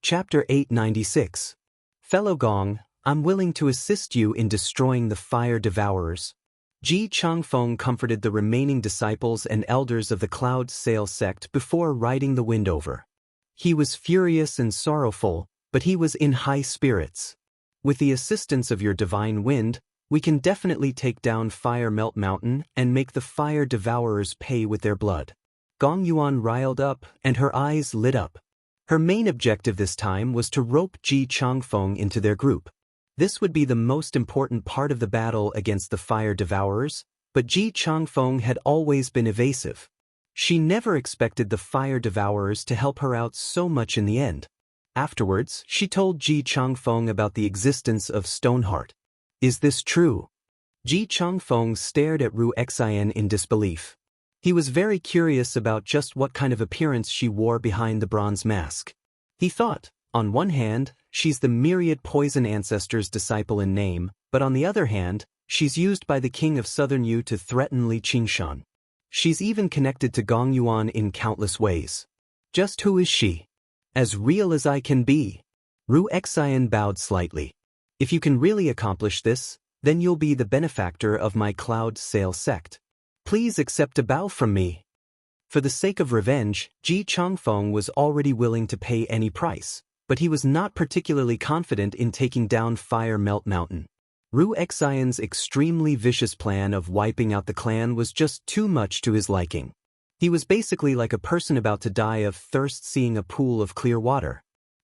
Chapter 896. Fellow Gong, I'm willing to assist you in destroying the fire devourers. Ji Changfeng comforted the remaining disciples and elders of the Cloud Sail sect before riding the wind over. He was furious and sorrowful, but he was in high spirits. With the assistance of your divine wind, we can definitely take down Fire Melt Mountain and make the fire devourers pay with their blood. Gong Yuan riled up, and her eyes lit up. Her main objective this time was to rope Ji Changfeng into their group. This would be the most important part of the battle against the fire devourers, but Ji Changfeng had always been evasive. She never expected the fire devourers to help her out so much in the end. Afterwards, she told Ji Changfeng about the existence of Stoneheart. Is this true? Ji Changfeng stared at Ru Xian in disbelief. He was very curious about just what kind of appearance she wore behind the bronze mask. He thought, on one hand, she's the myriad poison ancestors' disciple in name, but on the other hand, she's used by the king of Southern Yu to threaten Li Qingshan. She's even connected to Gong Yuan in countless ways. Just who is she? As real as I can be. Ru Xian bowed slightly. If you can really accomplish this, then you'll be the benefactor of my Cloud Sail sect. Please accept a bow from me. For the sake of revenge, Ji Changfeng was already willing to pay any price, but he was not particularly confident in taking down Fire Melt Mountain. Ru Xian's extremely vicious plan of wiping out the clan was just too much to his liking. He was basically like a person about to die of thirst seeing a pool of clear water.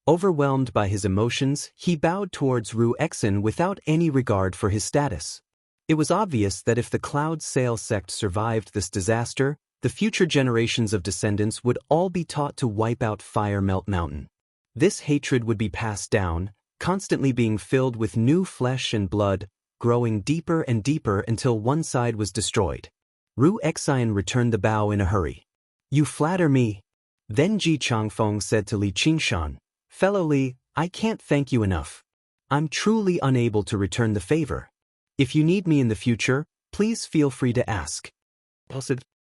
Overwhelmed by his emotions, he bowed towards Ru Xian without any regard for his status. It was obvious that if the Cloud Sail sect survived this disaster, the future generations of descendants would all be taught to wipe out Fire Melt Mountain. This hatred would be passed down, constantly being filled with new flesh and blood, growing deeper and deeper until one side was destroyed. Ru Xian returned the bow in a hurry. You flatter me. Then Ji Changfeng said to Li Qingshan, Fellow Li, I can't thank you enough. I'm truly unable to return the favor. If you need me in the future, please feel free to ask.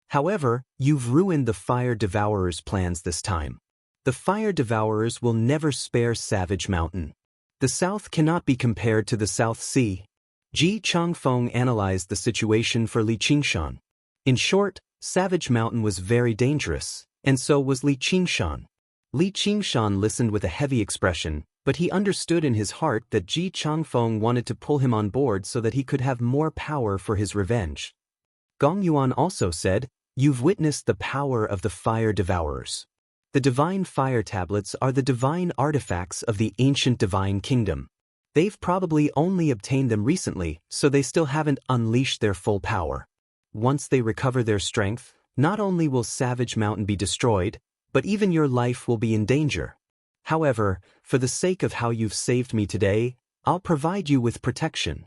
However, you've ruined the fire devourers' plans this time. The fire devourers will never spare Savage Mountain. The South cannot be compared to the South Sea. Ji Changfeng analyzed the situation for Li Qingshan. In short, Savage Mountain was very dangerous, and so was Li Qingshan. Li Qingshan listened with a heavy expression, but he understood in his heart that Ji Changfeng wanted to pull him on board so that he could have more power for his revenge. Gong Yuan also said, You've witnessed the power of the fire devourers. The divine fire tablets are the divine artifacts of the ancient divine kingdom. They've probably only obtained them recently, so they still haven't unleashed their full power. Once they recover their strength, not only will Savage Mountain be destroyed, but even your life will be in danger. However, for the sake of how you've saved me today, I'll provide you with protection.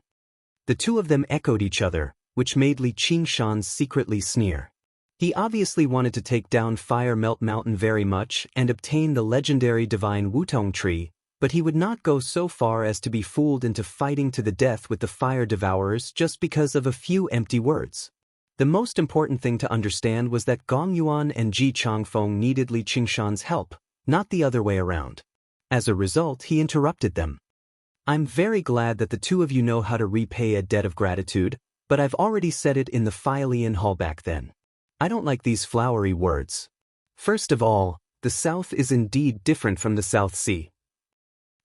The two of them echoed each other, which made Li Qingshan secretly sneer. He obviously wanted to take down Fire Melt Mountain very much and obtain the legendary divine Wutong tree, but he would not go so far as to be fooled into fighting to the death with the fire devourers just because of a few empty words. The most important thing to understand was that Gong Yuan and Ji Changfeng needed Li Qingshan's help, not the other way around. As a result, he interrupted them. I'm very glad that the two of you know how to repay a debt of gratitude, but I've already said it in the Philian Hall back then. I don't like these flowery words. First of all, the South is indeed different from the South Sea.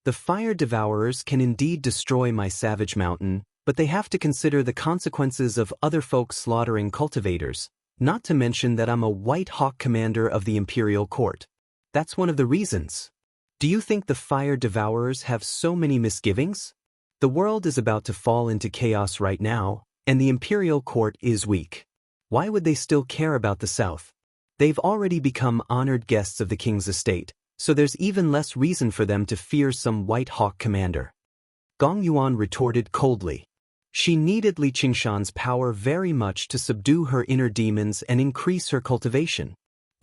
The fire devourers can indeed destroy my Savage Mountain, but they have to consider the consequences of other folks slaughtering cultivators, not to mention that I'm a White Hawk commander of the Imperial Court. That's one of the reasons. Do you think the fire devourers have so many misgivings? The world is about to fall into chaos right now, and the Imperial Court is weak. Why would they still care about the South? They've already become honored guests of the king's estate, so there's even less reason for them to fear some White Hawk commander. Gong Yuan retorted coldly. She needed Li Qingshan's power very much to subdue her inner demons and increase her cultivation.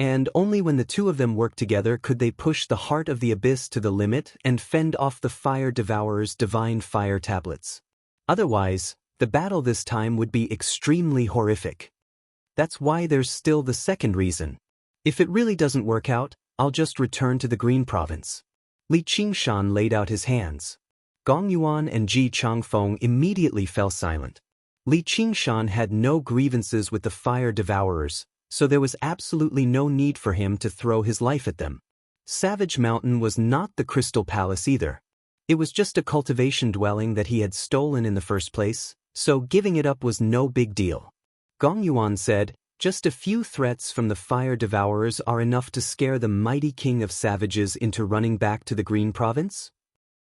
And only when the two of them worked together could they push the heart of the abyss to the limit and fend off the fire devourers' divine fire tablets. Otherwise, the battle this time would be extremely horrific. That's why there's still the second reason. If it really doesn't work out, I'll just return to the Green Province. Li Qingshan laid out his hands. Gong Yuan and Ji Changfeng immediately fell silent. Li Qingshan had no grievances with the fire devourers, so there was absolutely no need for him to throw his life at them. Savage Mountain was not the Crystal Palace either. It was just a cultivation dwelling that he had stolen in the first place, so giving it up was no big deal. Gong Yuan said, "Just a few threats from the fire devourers are enough to scare the mighty king of savages into running back to the Green Province?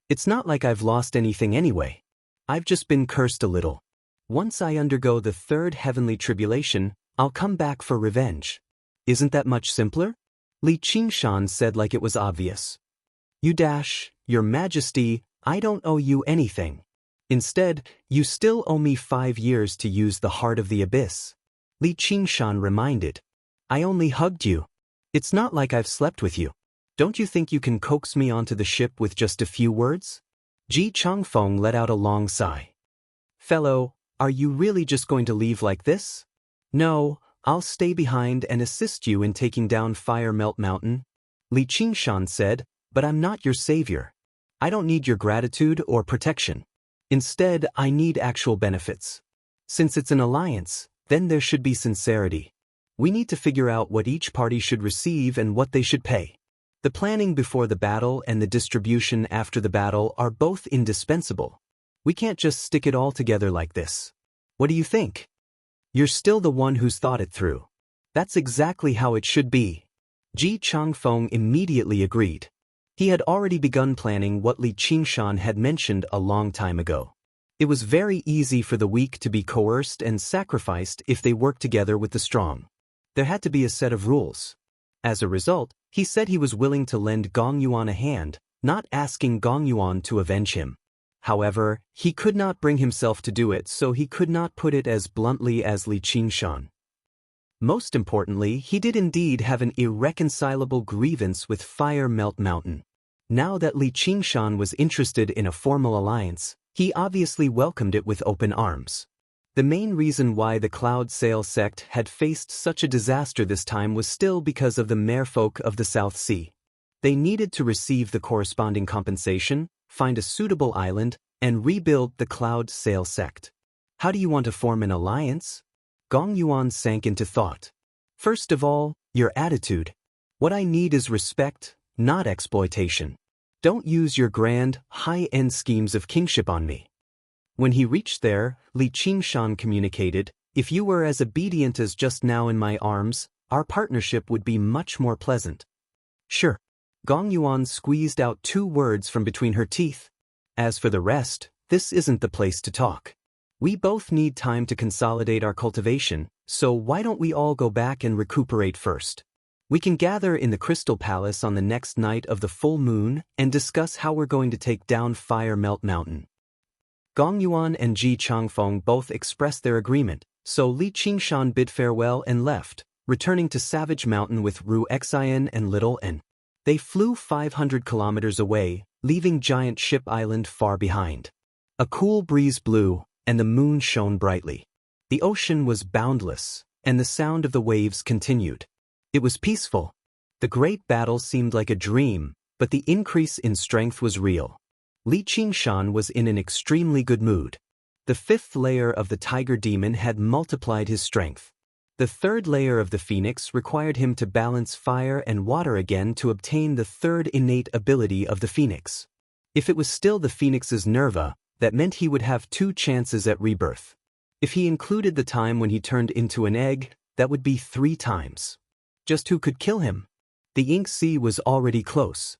It's not like I've lost anything anyway. I've just been cursed a little. Once I undergo the third heavenly tribulation, I'll come back for revenge. Isn't that much simpler?" Li Qingshan said like it was obvious. Your Majesty, I don't owe you anything. Instead, you still owe me 5 years to use the Heart of the Abyss. Li Qingshan reminded. I only hugged you. It's not like I've slept with you. Don't you think you can coax me onto the ship with just a few words? Ji Changfeng let out a long sigh. Fellow, are you really just going to leave like this? No, I'll stay behind and assist you in taking down Fire Melt Mountain. Li Qingshan said, but I'm not your savior. I don't need your gratitude or protection. Instead, I need actual benefits. Since it's an alliance, then there should be sincerity. We need to figure out what each party should receive and what they should pay. The planning before the battle and the distribution after the battle are both indispensable. We can't just stick it all together like this. What do you think? You're still the one who's thought it through. That's exactly how it should be. Ji Changfeng immediately agreed. He had already begun planning what Li Qingshan had mentioned a long time ago. It was very easy for the weak to be coerced and sacrificed if they worked together with the strong. There had to be a set of rules. As a result, he said he was willing to lend Gong Yuan a hand, not asking Gong Yuan to avenge him. However, he could not bring himself to do it, so he could not put it as bluntly as Li Qingshan. Most importantly, he did indeed have an irreconcilable grievance with Fire Melt Mountain. Now that Li Qingshan was interested in a formal alliance, he obviously welcomed it with open arms. The main reason why the Cloud Sail sect had faced such a disaster this time was still because of the merfolk of the South Sea. They needed to receive the corresponding compensation, find a suitable island, and rebuild the Cloud Sail sect. How do you want to form an alliance? Gong Yuan sank into thought. First of all, your attitude. What I need is respect, not exploitation. Don't use your grand, high-end schemes of kingship on me. When he reached there, Li Qingshan communicated, if you were as obedient as just now in my arms, our partnership would be much more pleasant. Sure. Gong Yuan squeezed out 2 words from between her teeth. As for the rest, this isn't the place to talk. We both need time to consolidate our cultivation, so why don't we all go back and recuperate first? We can gather in the Crystal Palace on the next night of the full moon and discuss how we're going to take down Fire Melt Mountain. Gong Yuan and Ji Changfeng both expressed their agreement, so Li Qingshan bid farewell and left, returning to Savage Mountain with Ru Xian and Little N. They flew 500 kilometers away, leaving Giant Ship Island far behind. A cool breeze blew, and the moon shone brightly. The ocean was boundless, and the sound of the waves continued. It was peaceful. The great battle seemed like a dream, but the increase in strength was real. Li Qingshan was in an extremely good mood. The 5th layer of the Tiger Demon had multiplied his strength. The 3rd layer of the Phoenix required him to balance fire and water again to obtain the 3rd innate ability of the Phoenix. If it was still the Phoenix's Nerva, that meant he would have 2 chances at rebirth. If he included the time when he turned into an egg, that would be 3 times. Just who could kill him? The Ink Sea was already close.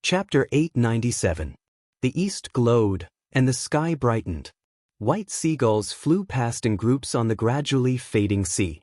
Chapter 897. The east glowed, and the sky brightened. White seagulls flew past in groups on the gradually fading sea.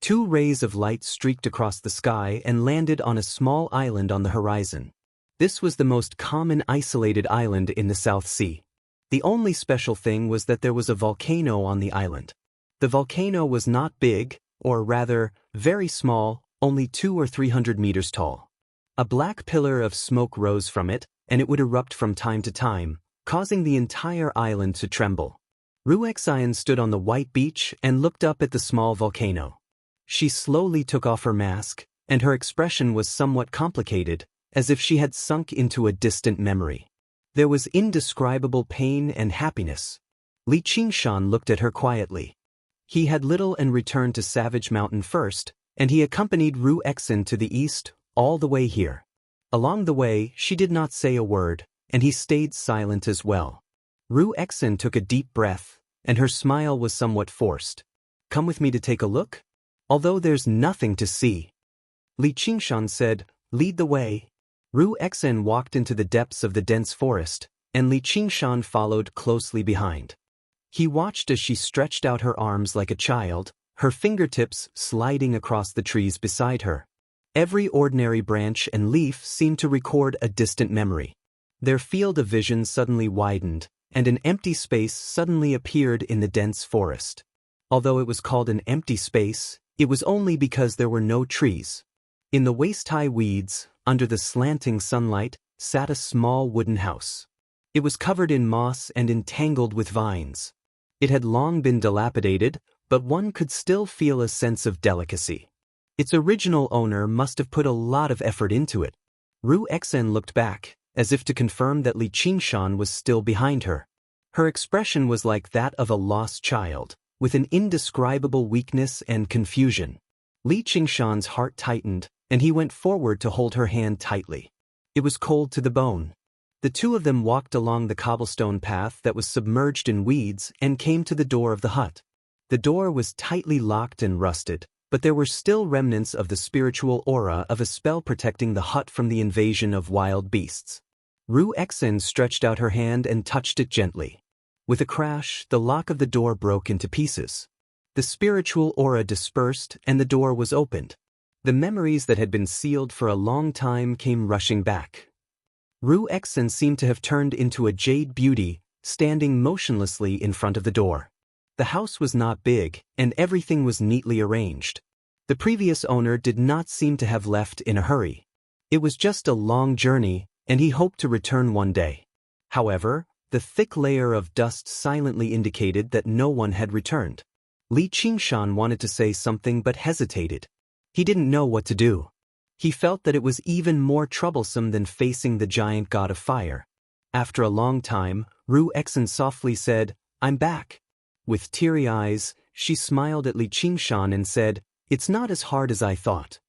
2 rays of light streaked across the sky and landed on a small island on the horizon. This was the most common isolated island in the South Sea. The only special thing was that there was a volcano on the island. The volcano was not big, or rather, very small, only 200 or 300 meters tall. A black pillar of smoke rose from it, and it would erupt from time to time, causing the entire island to tremble. Ru Xian stood on the white beach and looked up at the small volcano. She slowly took off her mask, and her expression was somewhat complicated, as if she had sunk into a distant memory. There was indescribable pain and happiness. Li Qingshan looked at her quietly. He had little and returned to Savage Mountain first, and he accompanied Ru Exin to the east, all the way here. Along the way, she did not say a word, and he stayed silent as well. Ru Exin took a deep breath, and her smile was somewhat forced. Come with me to take a look? Although there's nothing to see. Li Qingshan said, lead the way. Ru Exin walked into the depths of the dense forest, and Li Qingshan followed closely behind. He watched as she stretched out her arms like a child, her fingertips sliding across the trees beside her. Every ordinary branch and leaf seemed to record a distant memory. Their field of vision suddenly widened, and an empty space suddenly appeared in the dense forest. Although it was called an empty space, it was only because there were no trees. In the waist-high weeds, under the slanting sunlight, sat a small wooden house. It was covered in moss and entangled with vines. It had long been dilapidated, but one could still feel a sense of delicacy. Its original owner must have put a lot of effort into it. Ru Exin looked back, as if to confirm that Li Qingshan was still behind her. Her expression was like that of a lost child, with an indescribable weakness and confusion. Li Qingshan's heart tightened, and he went forward to hold her hand tightly. It was cold to the bone. The two of them walked along the cobblestone path that was submerged in weeds and came to the door of the hut. The door was tightly locked and rusted, but there were still remnants of the spiritual aura of a spell protecting the hut from the invasion of wild beasts. Ru Exin stretched out her hand and touched it gently. With a crash, the lock of the door broke into pieces. The spiritual aura dispersed and the door was opened. The memories that had been sealed for a long time came rushing back. Ru Exin seemed to have turned into a jade beauty, standing motionlessly in front of the door. The house was not big, and everything was neatly arranged. The previous owner did not seem to have left in a hurry. It was just a long journey, and he hoped to return one day. However, the thick layer of dust silently indicated that no one had returned. Li Qingshan wanted to say something but hesitated. He didn't know what to do. He felt that it was even more troublesome than facing the giant god of fire. After a long time, Ru Exin softly said, I'm back. With teary eyes, she smiled at Li Qingshan and said, it's not as hard as I thought.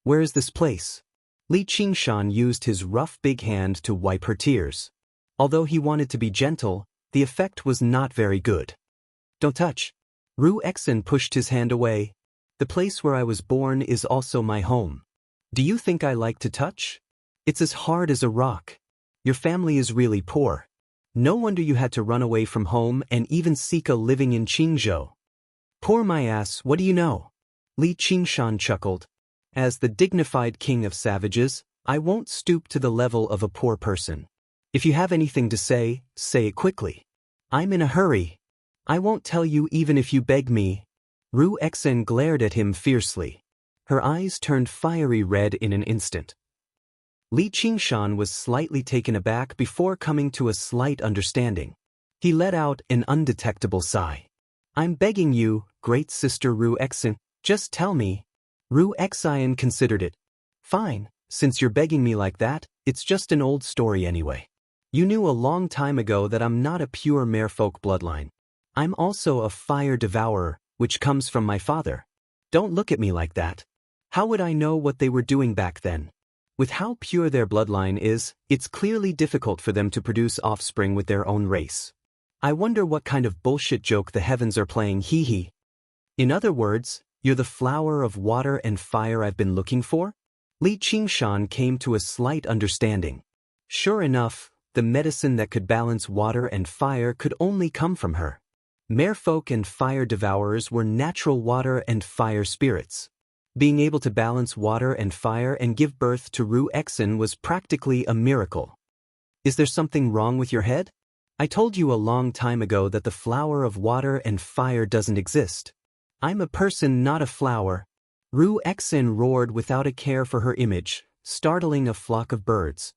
Where is this place? Li Qingshan used his rough big hand to wipe her tears. Although he wanted to be gentle, the effect was not very good. Don't touch. Ru Exin pushed his hand away. The place where I was born is also my home. Do you think I like to touch? It's as hard as a rock. Your family is really poor. No wonder you had to run away from home and even seek a living in Qingzhou. Poor my ass, what do you know? Li Qingshan chuckled. As the dignified king of savages, I won't stoop to the level of a poor person. If you have anything to say it quickly. I'm in a hurry. I won't tell you even if you beg me. Ru Exin glared at him fiercely. Her eyes turned fiery red in an instant. Li Qingshan was slightly taken aback before coming to a slight understanding. He let out an undetectable sigh. I'm begging you, great sister Ru Exin, just tell me. Ru Exin considered it. Fine, since you're begging me like that, it's just an old story anyway. You knew a long time ago that I'm not a pure merfolk bloodline. I'm also a fire devourer, which comes from my father. Don't look at me like that. How would I know what they were doing back then? With how pure their bloodline is, it's clearly difficult for them to produce offspring with their own race. I wonder what kind of bullshit joke the heavens are playing, hee hee. In other words, you're the flower of water and fire I've been looking for? Li Qingshan came to a slight understanding. Sure enough, the medicine that could balance water and fire could only come from her. Merfolk and fire devourers were natural water and fire spirits. Being able to balance water and fire and give birth to Ru Exin was practically a miracle. Is there something wrong with your head? I told you a long time ago that the flower of water and fire doesn't exist. I'm a person, not a flower. Ru Exin roared without a care for her image, startling a flock of birds.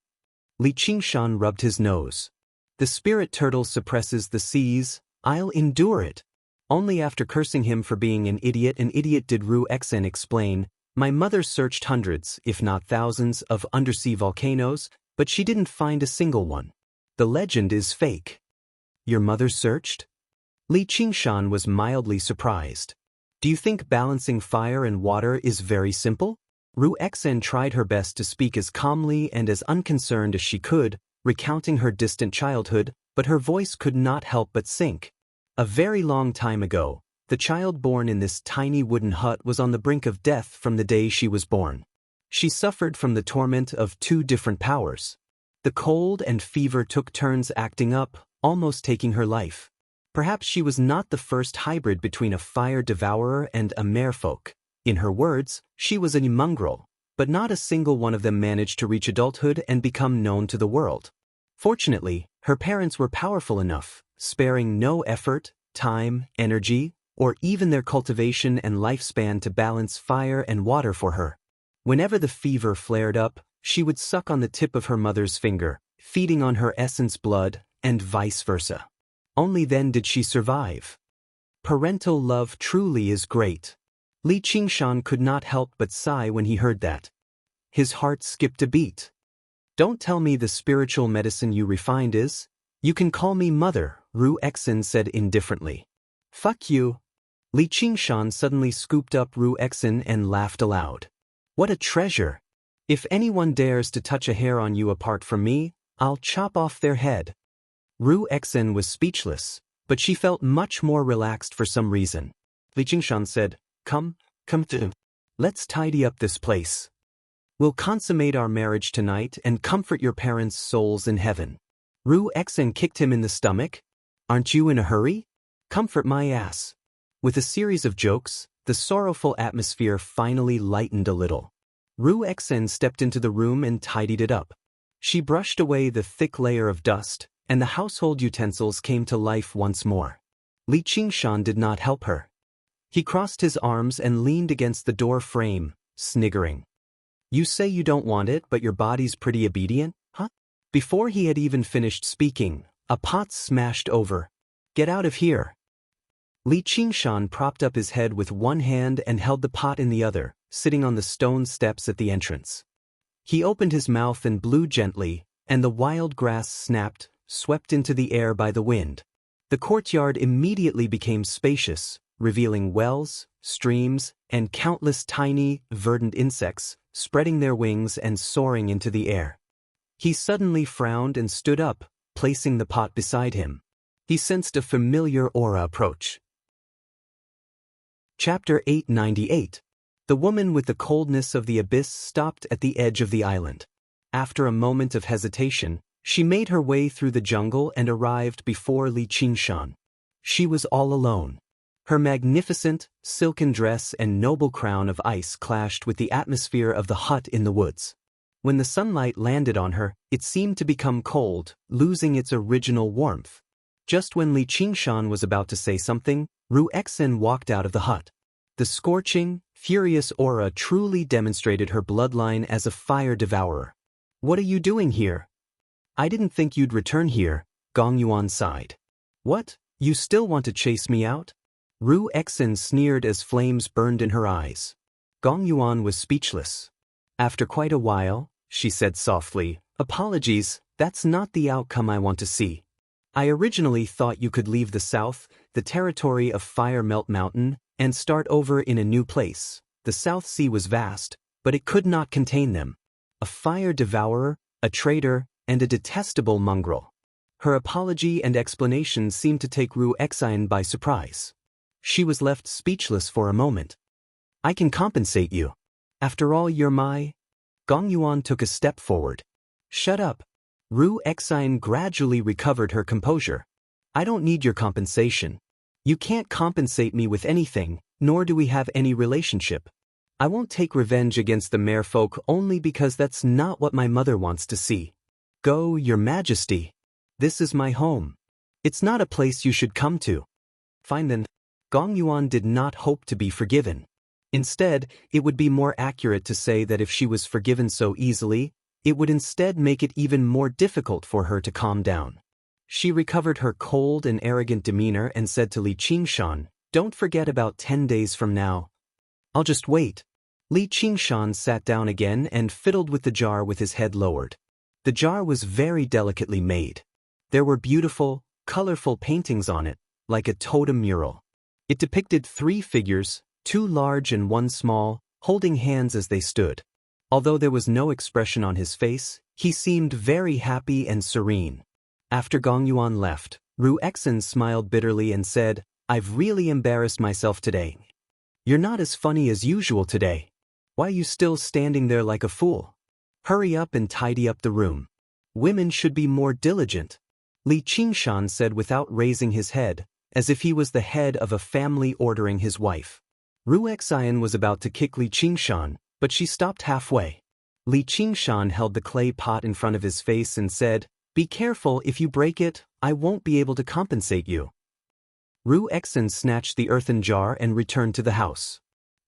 Li Qingshan rubbed his nose. The spirit turtle suppresses the seas, I'll endure it. Only after cursing him for being an idiot did Ru Exin explain, My mother searched hundreds, if not thousands, of undersea volcanoes, but she didn't find a single one. The legend is fake. Your mother searched? Li Qingshan was mildly surprised. Do you think balancing fire and water is very simple? Ru Exen tried her best to speak as calmly and as unconcerned as she could, recounting her distant childhood, but her voice could not help but sink. A very long time ago, the child born in this tiny wooden hut was on the brink of death from the day she was born. She suffered from the torment of two different powers. The cold and fever took turns acting up, almost taking her life. Perhaps she was not the first hybrid between a fire devourer and a merfolk. In her words, she was a mongrel, but not a single one of them managed to reach adulthood and become known to the world. Fortunately, her parents were powerful enough, sparing no effort, time, energy, or even their cultivation and lifespan to balance fire and water for her. Whenever the fever flared up, she would suck on the tip of her mother's finger, feeding on her essence blood, and vice versa. Only then did she survive. Parental love truly is great. Li Qingshan could not help but sigh when he heard that. His heart skipped a beat. Don't tell me the spiritual medicine you refined is. You can call me mother, Ru Exen said indifferently. Fuck you. Li Qingshan suddenly scooped up Ru Exen and laughed aloud. What a treasure! If anyone dares to touch a hair on you apart from me, I'll chop off their head. Ru Exen was speechless, but she felt much more relaxed for some reason. Li Qingshan said, Come to. Let's tidy up this place. We'll consummate our marriage tonight and comfort your parents' souls in heaven. Ru Exen kicked him in the stomach. Aren't you in a hurry? Comfort my ass. With a series of jokes, the sorrowful atmosphere finally lightened a little. Ru Exen stepped into the room and tidied it up. She brushed away the thick layer of dust, and the household utensils came to life once more. Li Qingshan did not help her. He crossed his arms and leaned against the door frame, sniggering. You say you don't want it, but your body's pretty obedient, huh? Before he had even finished speaking, a pot smashed over. Get out of here. Li Qingshan propped up his head with one hand and held the pot in the other, sitting on the stone steps at the entrance. He opened his mouth and blew gently, and the wild grass snapped, swept into the air by the wind. The courtyard immediately became spacious, revealing wells, streams, and countless tiny, verdant insects, spreading their wings and soaring into the air. He suddenly frowned and stood up, placing the pot beside him. He sensed a familiar aura approach. Chapter 898. The woman with the coldness of the abyss stopped at the edge of the island. After a moment of hesitation, she made her way through the jungle and arrived before Li Qingshan. She was all alone. Her magnificent, silken dress and noble crown of ice clashed with the atmosphere of the hut in the woods. When the sunlight landed on her, it seemed to become cold, losing its original warmth. Just when Li Qingshan was about to say something, Ru Exen walked out of the hut. The scorching, furious aura truly demonstrated her bloodline as a fire devourer. What are you doing here? I didn't think you'd return here, Gong Yuan sighed. What, you still want to chase me out? Ru Exen sneered as flames burned in her eyes. Gong Yuan was speechless. After quite a while, she said softly, apologies, that's not the outcome I want to see. I originally thought you could leave the south, the territory of Fire Melt Mountain, and start over in a new place. The South Sea was vast, but it could not contain them. A fire devourer, a traitor, and a detestable mongrel. Her apology and explanation seemed to take Ru Exen by surprise. She was left speechless for a moment. I can compensate you. After all, you're my... Gong Yuan took a step forward. Shut up. Ru Exen gradually recovered her composure. I don't need your compensation. You can't compensate me with anything, nor do we have any relationship. I won't take revenge against the merfolk only because that's not what my mother wants to see. Go, Your Majesty. This is my home. It's not a place you should come to. Fine then. Gong Yuan did not hope to be forgiven. Instead, it would be more accurate to say that if she was forgiven so easily, it would instead make it even more difficult for her to calm down. She recovered her cold and arrogant demeanor and said to Li Qingshan, Don't forget about 10 days from now. I'll just wait. Li Qingshan sat down again and fiddled with the jar with his head lowered. The jar was very delicately made. There were beautiful, colorful paintings on it, like a totem mural. It depicted 3 figures, 2 large and 1 small, holding hands as they stood. Although there was no expression on his face, he seemed very happy and serene. After Gong Yuan left, Ru Exin smiled bitterly and said, "I've really embarrassed myself today. You're not as funny as usual today. Why are you still standing there like a fool? Hurry up and tidy up the room. Women should be more diligent." Li Qingshan said without raising his head, as if he was the head of a family ordering his wife. Ru Exin was about to kick Li Qingshan, but she stopped halfway. Li Qingshan held the clay pot in front of his face and said, "Be careful, if you break it, I won't be able to compensate you." Ru Exin snatched the earthen jar and returned to the house.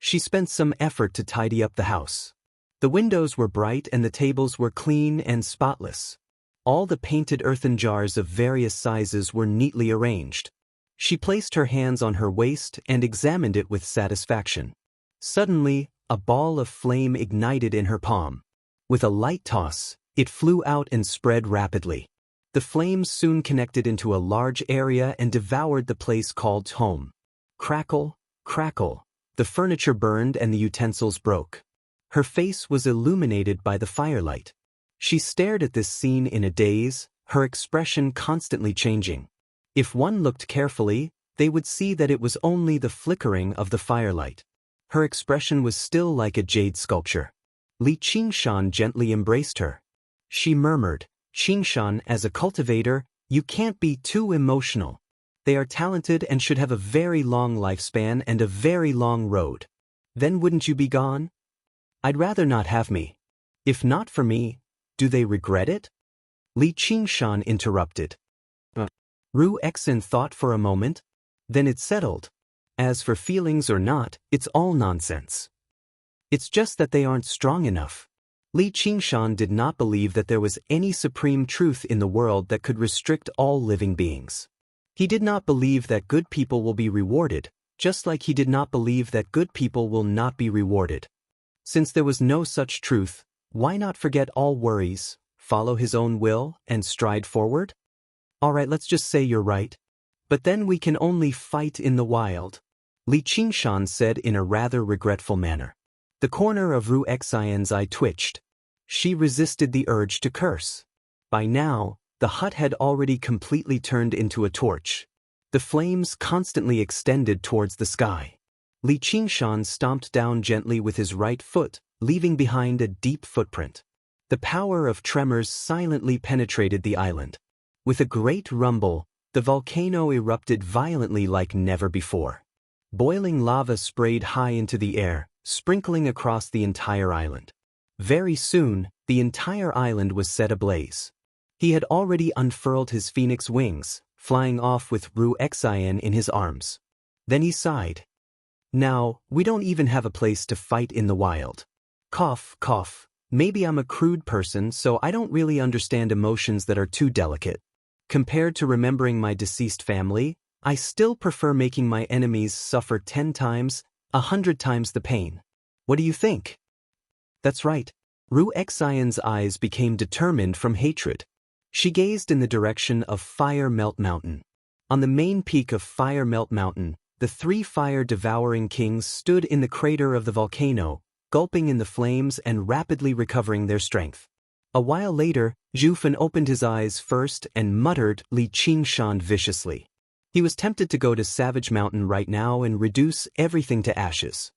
She spent some effort to tidy up the house. The windows were bright and the tables were clean and spotless. All the painted earthen jars of various sizes were neatly arranged. She placed her hands on her waist and examined it with satisfaction. Suddenly, a ball of flame ignited in her palm. With a light toss, it flew out and spread rapidly. The flames soon connected into a large area and devoured the place called home. Crackle, crackle, the furniture burned and the utensils broke. Her face was illuminated by the firelight. She stared at this scene in a daze, her expression constantly changing. If one looked carefully, they would see that it was only the flickering of the firelight. Her expression was still like a jade sculpture. Li Qingshan gently embraced her. She murmured, "Qingshan, as a cultivator, you can't be too emotional. They are talented and should have a very long lifespan and a very long road. Then wouldn't you be gone? I'd rather not have me. If not for me, do they regret it?" Li Qingshan interrupted. Ru Exin thought for a moment. Then it settled. As for feelings or not, it's all nonsense. It's just that they aren't strong enough. Li Qingshan did not believe that there was any supreme truth in the world that could restrict all living beings. He did not believe that good people will be rewarded, just like he did not believe that good people will not be rewarded. Since there was no such truth, why not forget all worries, follow his own will, and stride forward? Alright, let's just say you're right. But then we can only fight in the wild, Li Qingshan said in a rather regretful manner. The corner of Ru Exin's eye twitched. She resisted the urge to curse. By now, the hut had already completely turned into a torch. The flames constantly extended towards the sky. Li Qingshan stomped down gently with his right foot, leaving behind a deep footprint. The power of tremors silently penetrated the island. With a great rumble, the volcano erupted violently like never before. Boiling lava sprayed high into the air, sprinkling across the entire island. Very soon, the entire island was set ablaze. He had already unfurled his phoenix wings, flying off with Ru Exin in his arms. Then he sighed. Now, we don't even have a place to fight in the wild. Cough, cough. Maybe I'm a crude person, so I don't really understand emotions that are too delicate. Compared to remembering my deceased family, I still prefer making my enemies suffer 10 times, 100 times the pain. What do you think? That's right. Ru Exin's eyes became determined from hatred. She gazed in the direction of Fire Melt Mountain. On the main peak of Fire Melt Mountain, the 3 fire-devouring kings stood in the crater of the volcano, gulping in the flames and rapidly recovering their strength. A while later, Zhu Fan opened his eyes first and muttered Li Qingshan viciously. He was tempted to go to Savage Mountain right now and reduce everything to ashes.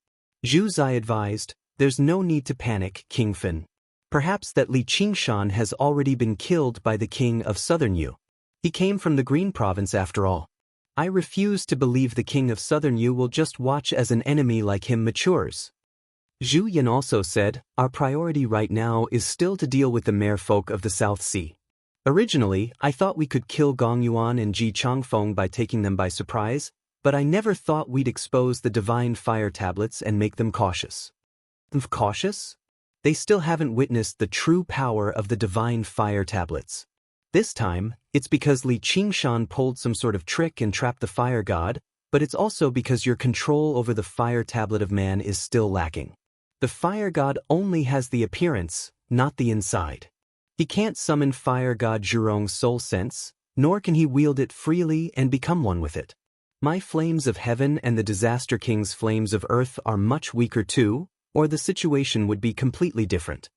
Zhu Zai advised, "There's no need to panic, King Fan. Perhaps that Li Qingshan has already been killed by the king of Southern Yu. He came from the Green Province after all. I refuse to believe the king of Southern Yu will just watch as an enemy like him matures." Zhu Yan also said, "Our priority right now is still to deal with the merfolk of the South Sea. Originally, I thought we could kill Gong Yuan and Ji Changfeng by taking them by surprise, but I never thought we'd expose the divine fire tablets and make them cautious." Cautious? They still haven't witnessed the true power of the divine fire tablets. This time, it's because Li Qingshan pulled some sort of trick and trapped the fire god, but it's also because your control over the fire tablet of man is still lacking. The fire god only has the appearance, not the inside. He can't summon fire god Zhurong's soul sense, nor can he wield it freely and become one with it. My flames of heaven and the Disaster King's flames of earth are much weaker too, or the situation would be completely different.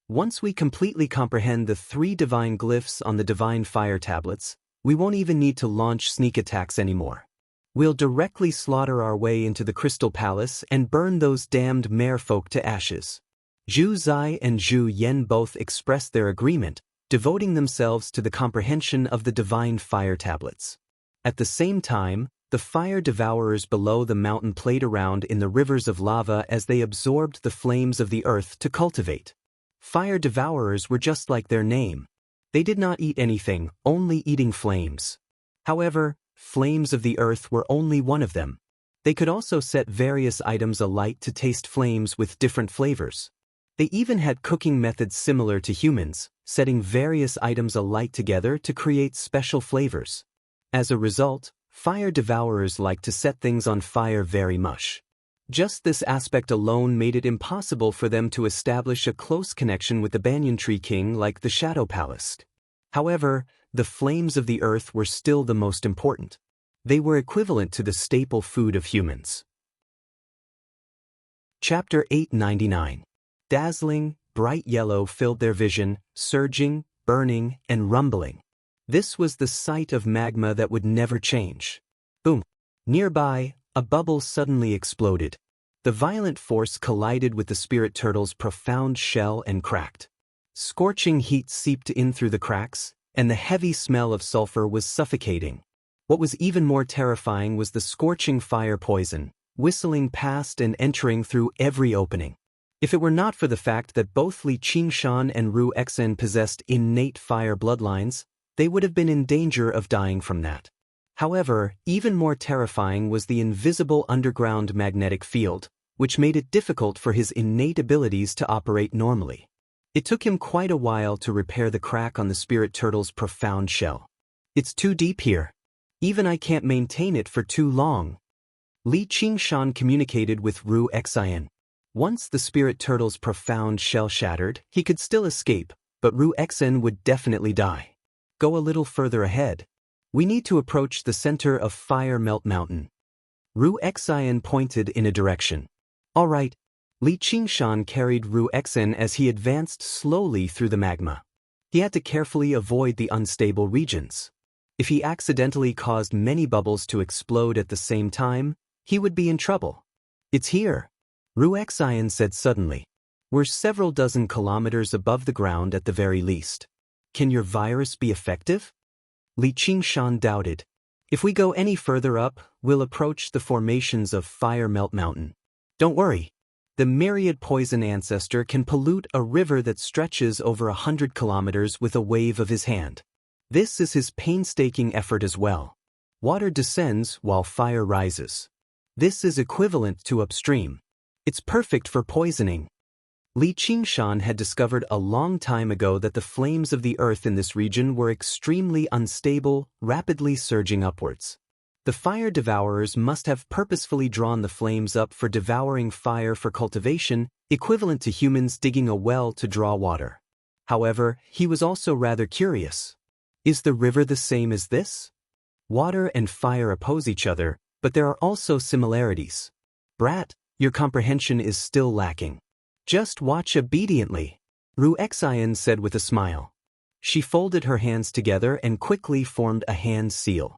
Once we completely comprehend the 3 divine glyphs on the divine fire tablets, we won't even need to launch sneak attacks anymore. We'll directly slaughter our way into the Crystal Palace and burn those damned merfolk to ashes. Zhu Zai and Zhu Yan both expressed their agreement, devoting themselves to the comprehension of the divine fire tablets. At the same time, the fire devourers below the mountain played around in the rivers of lava as they absorbed the flames of the earth to cultivate. Fire devourers were just like their name. They did not eat anything, only eating flames. However, flames of the earth were only one of them. They could also set various items alight to taste flames with different flavors. They even had cooking methods similar to humans, setting various items alight together to create special flavors. As a result, fire devourers like to set things on fire very much. Just this aspect alone made it impossible for them to establish a close connection with the Banyan Tree King like the Shadow Palace. However, the flames of the earth were still the most important. They were equivalent to the staple food of humans. Chapter 899. Dazzling, bright yellow filled their vision, surging, burning, and rumbling. This was the sight of magma that would never change. Boom! Nearby, a bubble suddenly exploded. The violent force collided with the spirit turtle's profound shell and cracked. Scorching heat seeped in through the cracks, and the heavy smell of sulfur was suffocating. What was even more terrifying was the scorching fire poison, whistling past and entering through every opening. If it were not for the fact that both Li Qingshan and Ru Exen possessed innate fire bloodlines, they would have been in danger of dying from that. However, even more terrifying was the invisible underground magnetic field, which made it difficult for his innate abilities to operate normally. It took him quite a while to repair the crack on the spirit turtle's profound shell. It's too deep here. Even I can't maintain it for too long. Li Qingshan communicated with Ru Exen. Once the spirit turtle's profound shell shattered, he could still escape, but Ru Exen would definitely die. Go a little further ahead. We need to approach the center of Fire Melt Mountain. Ru Exen pointed in a direction. All right. Li Qingshan carried Ru Exen as he advanced slowly through the magma. He had to carefully avoid the unstable regions. If he accidentally caused many bubbles to explode at the same time, he would be in trouble. It's here, Ru Exen said suddenly. We're several dozen kilometers above the ground at the very least. Can your virus be effective? Li Qingshan doubted. If we go any further up, we'll approach the formations of Fire Melt Mountain. Don't worry. The myriad poison ancestor can pollute a river that stretches over 100 kilometers with a wave of his hand. This is his painstaking effort as well. Water descends while fire rises. This is equivalent to upstream. It's perfect for poisoning. Li Qingshan had discovered a long time ago that the flames of the earth in this region were extremely unstable, rapidly surging upwards. The fire devourers must have purposefully drawn the flames up for devouring fire for cultivation, equivalent to humans digging a well to draw water. However, he was also rather curious. Is the river the same as this? Water and fire oppose each other, but there are also similarities. Brat, your comprehension is still lacking. Just watch obediently, Ru Exen said with a smile. She folded her hands together and quickly formed a hand seal.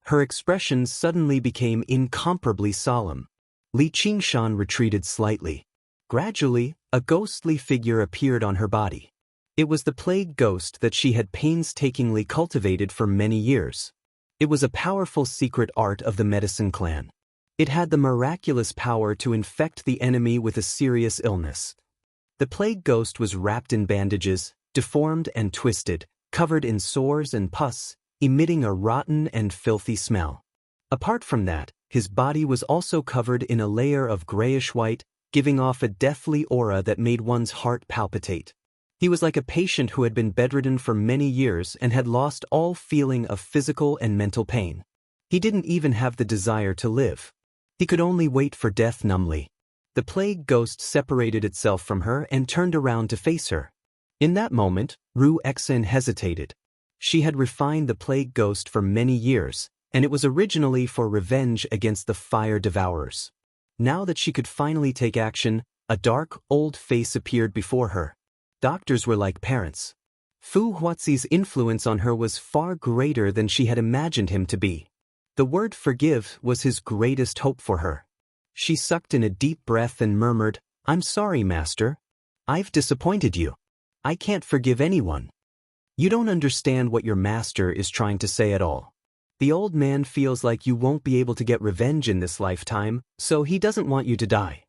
Her expression suddenly became incomparably solemn. Li Qingshan retreated slightly. Gradually, a ghostly figure appeared on her body. It was the plague ghost that she had painstakingly cultivated for many years. It was a powerful secret art of the medicine clan. It had the miraculous power to infect the enemy with a serious illness. The plague ghost was wrapped in bandages, deformed and twisted, covered in sores and pus, emitting a rotten and filthy smell. Apart from that, his body was also covered in a layer of grayish-white, giving off a deathly aura that made one's heart palpitate. He was like a patient who had been bedridden for many years and had lost all feeling of physical and mental pain. He didn't even have the desire to live. He could only wait for death numbly. The plague ghost separated itself from her and turned around to face her. In that moment, Ru Exin hesitated. She had refined the plague ghost for many years, and it was originally for revenge against the fire devourers. Now that she could finally take action, a dark, old face appeared before her. Doctors were like parents. Fu Huazi's influence on her was far greater than she had imagined him to be. The word forgive was his greatest hope for her. She sucked in a deep breath and murmured, "I'm sorry, Master. I've disappointed you. I can't forgive anyone." "You don't understand what your master is trying to say at all. The old man feels like you won't be able to get revenge in this lifetime, so he doesn't want you to die."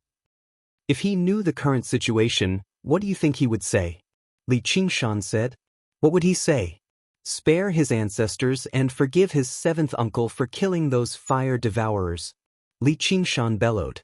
"If he knew the current situation, what do you think he would say?" Li Qingshan said. "What would he say? Spare his ancestors and forgive his seventh uncle for killing those fire devourers." Li Qingshan bellowed.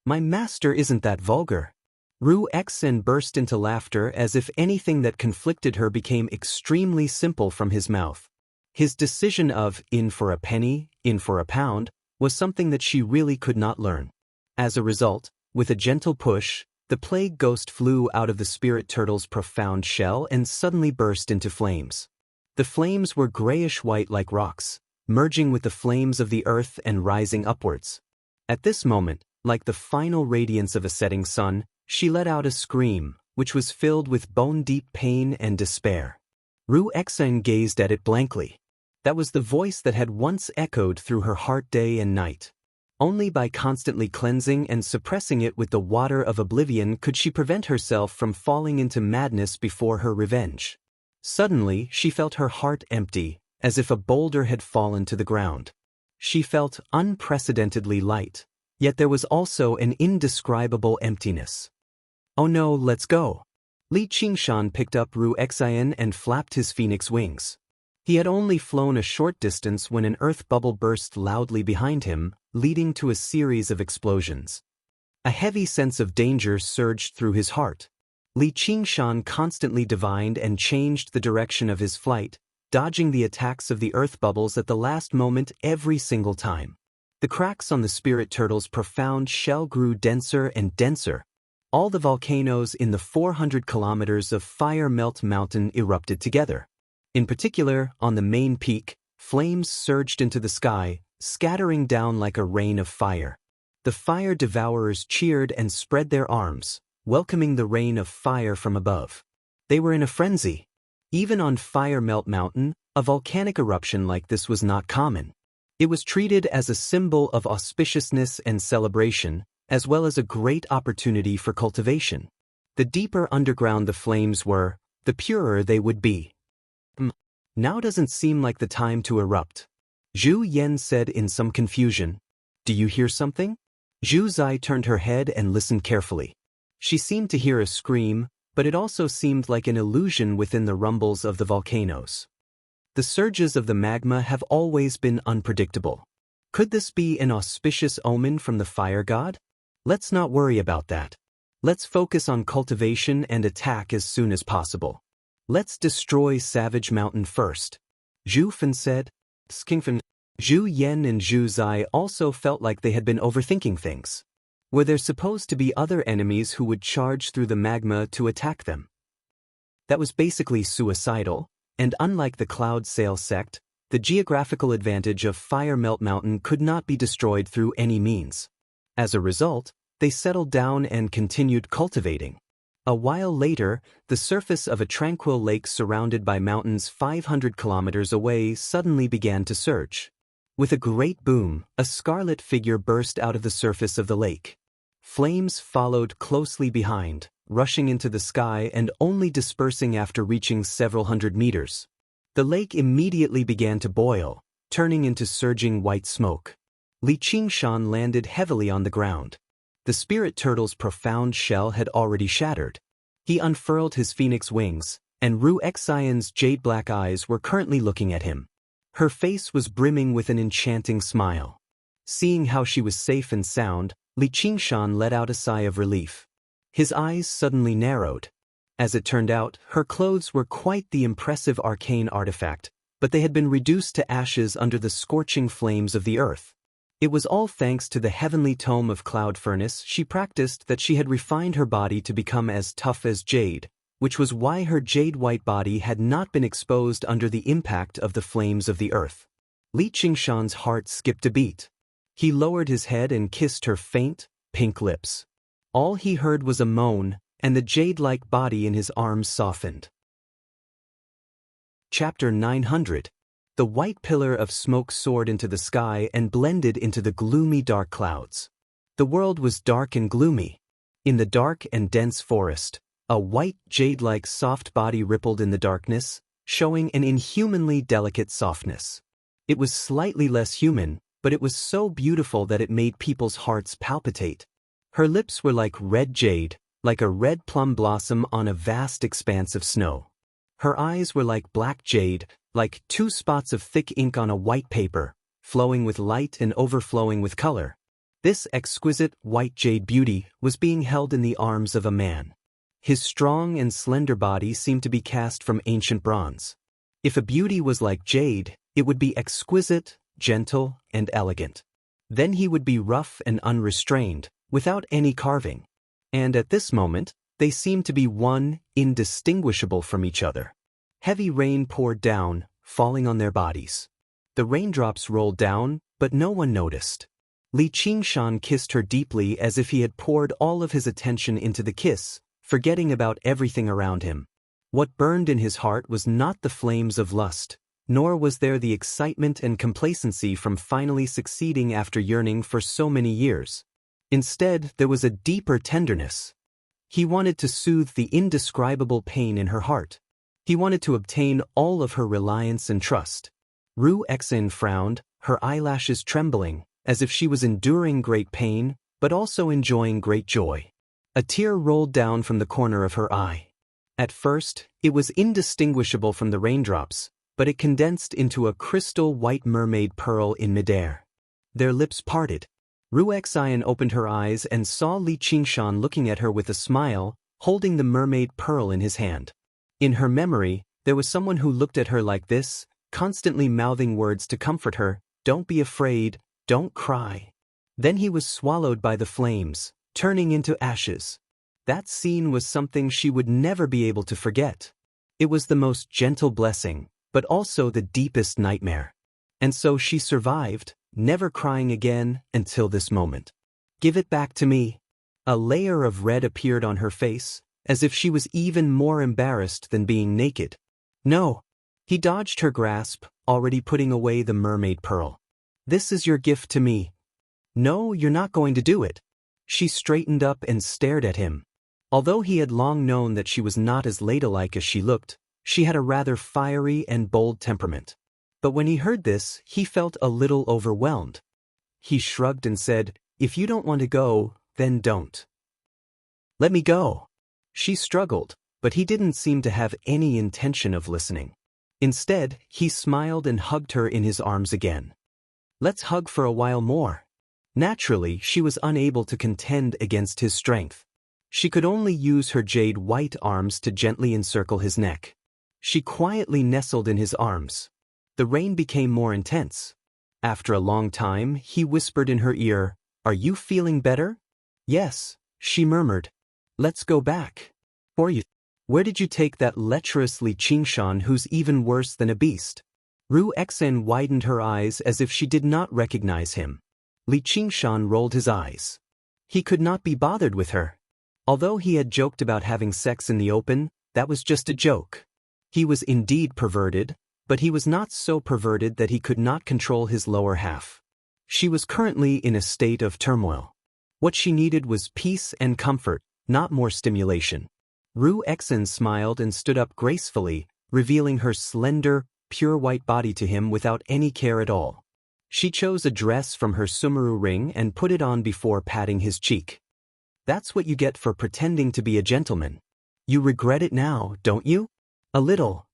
"My master isn't that vulgar." Ru Exin burst into laughter as if anything that conflicted her became extremely simple from his mouth. His decision of in for a penny, in for a pound, was something that she really could not learn. As a result, with a gentle push, the plague ghost flew out of the spirit turtle's profound shell and suddenly burst into flames. The flames were grayish-white like rocks, merging with the flames of the earth and rising upwards. At this moment, like the final radiance of a setting sun, she let out a scream, which was filled with bone-deep pain and despair. Ru Exin gazed at it blankly. That was the voice that had once echoed through her heart day and night. Only by constantly cleansing and suppressing it with the water of oblivion could she prevent herself from falling into madness before her revenge. Suddenly, she felt her heart empty, as if a boulder had fallen to the ground. She felt unprecedentedly light, yet there was also an indescribable emptiness. "Oh no, let's go." Li Qingshan picked up Ru Exin and flapped his phoenix wings. He had only flown a short distance when an earth bubble burst loudly behind him, leading to a series of explosions. A heavy sense of danger surged through his heart. Li Qingshan constantly divined and changed the direction of his flight, dodging the attacks of the earth bubbles at the last moment every single time. The cracks on the spirit turtle's profound shell grew denser and denser. All the volcanoes in the 400 kilometers of Fire Melt Mountain erupted together. In particular, on the main peak, flames surged into the sky, scattering down like a rain of fire. The fire devourers cheered and spread their arms, welcoming the rain of fire from above. They were in a frenzy. Even on Fire Melt Mountain, a volcanic eruption like this was not common. It was treated as a symbol of auspiciousness and celebration, as well as a great opportunity for cultivation. The deeper underground the flames were, the purer they would be. Now doesn't seem like the time to erupt," Zhu Yan said in some confusion. "Do you hear something?" Zhu Zai turned her head and listened carefully. She seemed to hear a scream, but it also seemed like an illusion within the rumbles of the volcanoes. The surges of the magma have always been unpredictable. Could this be an auspicious omen from the fire god? Let's not worry about that. Let's focus on cultivation and attack as soon as possible. Let's destroy Savage Mountain first, Zhu Fan said. Skingfen, Zhu Yan and Zhu Zai also felt like they had been overthinking things. Were there supposed to be other enemies who would charge through the magma to attack them? That was basically suicidal, and unlike the Cloud Sail sect, the geographical advantage of Fire Melt Mountain could not be destroyed through any means. As a result, they settled down and continued cultivating. A while later, the surface of a tranquil lake surrounded by mountains 500 kilometers away suddenly began to surge. With a great boom, a scarlet figure burst out of the surface of the lake. Flames followed closely behind, rushing into the sky and only dispersing after reaching several hundred meters. The lake immediately began to boil, turning into surging white smoke. Li Qingshan landed heavily on the ground. The spirit turtle's profound shell had already shattered. He unfurled his phoenix wings, and Ru Exion's jade-black eyes were currently looking at him. Her face was brimming with an enchanting smile. Seeing how she was safe and sound, Li Qingshan let out a sigh of relief. His eyes suddenly narrowed. As it turned out, her clothes were quite the impressive arcane artifact, but they had been reduced to ashes under the scorching flames of the earth. It was all thanks to the heavenly tome of cloud furnace she practiced that she had refined her body to become as tough as jade, which was why her jade-white body had not been exposed under the impact of the flames of the earth. Li Qingshan's heart skipped a beat. He lowered his head and kissed her faint, pink lips. All he heard was a moan, and the jade-like body in his arms softened. Chapter 900. The white pillar of smoke soared into the sky and blended into the gloomy dark clouds. The world was dark and gloomy. In the dark and dense forest, a white jade-like soft body rippled in the darkness, showing an inhumanly delicate softness. It was slightly less human, but it was so beautiful that it made people's hearts palpitate. Her lips were like red jade, like a red plum blossom on a vast expanse of snow. Her eyes were like black jade, like 2 spots of thick ink on a white paper, flowing with light and overflowing with color. This exquisite white jade beauty was being held in the arms of a man. His strong and slender body seemed to be cast from ancient bronze. If a beauty was like jade, it would be exquisite, gentle, and elegant. Then he would be rough and unrestrained, without any carving. And at this moment, they seemed to be one, indistinguishable from each other. Heavy rain poured down, falling on their bodies. The raindrops rolled down, but no one noticed. Li Qingshan kissed her deeply as if he had poured all of his attention into the kiss, forgetting about everything around him. What burned in his heart was not the flames of lust, nor was there the excitement and complacency from finally succeeding after yearning for so many years. Instead, there was a deeper tenderness. He wanted to soothe the indescribable pain in her heart. He wanted to obtain all of her reliance and trust. Ru Exin frowned, her eyelashes trembling, as if she was enduring great pain, but also enjoying great joy. A tear rolled down from the corner of her eye. At first, it was indistinguishable from the raindrops, but it condensed into a crystal white mermaid pearl in midair. Their lips parted. Ru Exin opened her eyes and saw Li Qingshan looking at her with a smile, holding the mermaid pearl in his hand. In her memory, there was someone who looked at her like this, constantly mouthing words to comfort her, "Don't be afraid, don't cry." Then he was swallowed by the flames, turning into ashes. That scene was something she would never be able to forget. It was the most gentle blessing, but also the deepest nightmare. And so she survived, never crying again until this moment. "Give it back to me." A layer of red appeared on her face, as if she was even more embarrassed than being naked. "No." He dodged her grasp, already putting away the mermaid pearl. "This is your gift to me." "No, you're not going to do it." She straightened up and stared at him. Although he had long known that she was not as ladylike as she looked, she had a rather fiery and bold temperament. But when he heard this, he felt a little overwhelmed. He shrugged and said, "If you don't want to go, then don't." "Let me go." She struggled, but he didn't seem to have any intention of listening. Instead, he smiled and hugged her in his arms again. "Let's hug for a while more." Naturally, she was unable to contend against his strength. She could only use her jade-white arms to gently encircle his neck. She quietly nestled in his arms. The rain became more intense. After a long time, he whispered in her ear, "Are you feeling better?" "Yes," she murmured. "Let's go back." Where did you take that lecherous Li Qingshan who's even worse than a beast?" Ru Exin widened her eyes as if she did not recognize him. Li Qingshan rolled his eyes. He could not be bothered with her. Although he had joked about having sex in the open, that was just a joke. He was indeed perverted, but he was not so perverted that he could not control his lower half. She was currently in a state of turmoil. What she needed was peace and comfort, not more stimulation. Ru Exin smiled and stood up gracefully, revealing her slender, pure white body to him without any care at all. She chose a dress from her sumaru ring and put it on before patting his cheek. "That's what you get for pretending to be a gentleman. You regret it now, don't you?" "A little."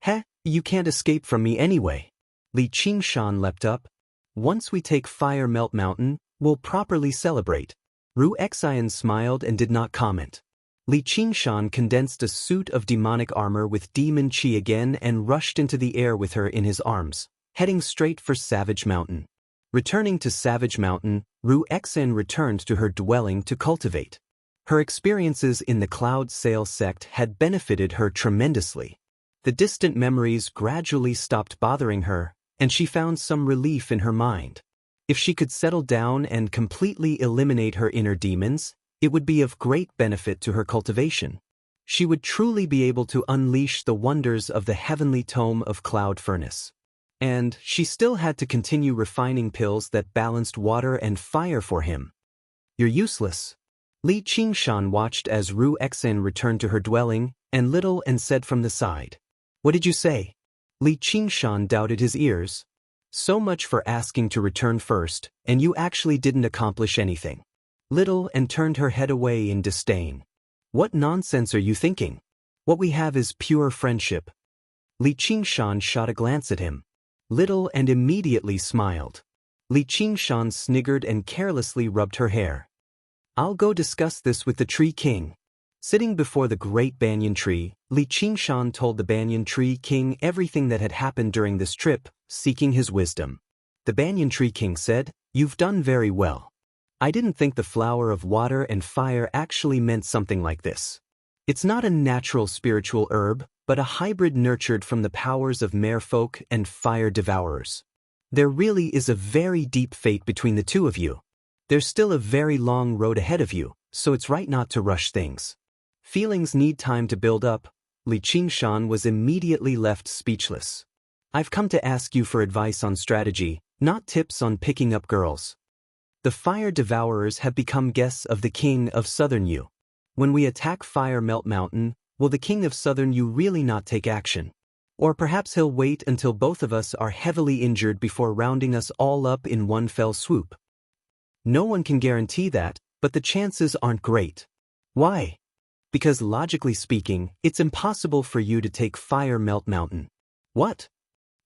"Heh, you can't escape from me anyway." Li Qingshan leapt up. "Once we take Fire Melt Mountain, we'll properly celebrate." Ru Exin smiled and did not comment. Li Qingshan condensed a suit of demonic armor with demon chi again and rushed into the air with her in his arms, heading straight for Savage Mountain. Returning to Savage Mountain, Ru Xen returned to her dwelling to cultivate. Her experiences in the Cloud Sail sect had benefited her tremendously. The distant memories gradually stopped bothering her, and she found some relief in her mind. If she could settle down and completely eliminate her inner demons, it would be of great benefit to her cultivation. She would truly be able to unleash the wonders of the heavenly tome of Cloud Furnace. And she still had to continue refining pills that balanced water and fire for him. "You're useless." Li Qingshan watched as Ru Xen returned to her dwelling, and little and said from the side, "What did you say?" Li Qingshan doubted his ears. "So much for asking to return first, and you actually didn't accomplish anything." Little and turned her head away in disdain. "What nonsense are you thinking? What we have is pure friendship." Li Qingshan shot a glance at him. Little and immediately smiled. Li Qingshan sniggered and carelessly rubbed her hair. "I'll go discuss this with the Tree King." Sitting before the great banyan tree, Li Qingshan told the banyan tree king everything that had happened during this trip, seeking his wisdom. The banyan tree king said, "You've done very well. I didn't think the flower of water and fire actually meant something like this. It's not a natural spiritual herb, but a hybrid nurtured from the powers of merfolk and fire devourers. There really is a very deep fate between the two of you. There's still a very long road ahead of you, so it's right not to rush things." Feelings need time to build up. Li Qingshan was immediately left speechless. "I've come to ask you for advice on strategy, not tips on picking up girls. The fire devourers have become guests of the King of Southern Yu. When we attack Fire Melt Mountain, will the King of Southern Yu really not take action? Or perhaps he'll wait until both of us are heavily injured before rounding us all up in one fell swoop. No one can guarantee that, but the chances aren't great. Why? Because logically speaking, it's impossible for you to take Fire Melt Mountain." "What?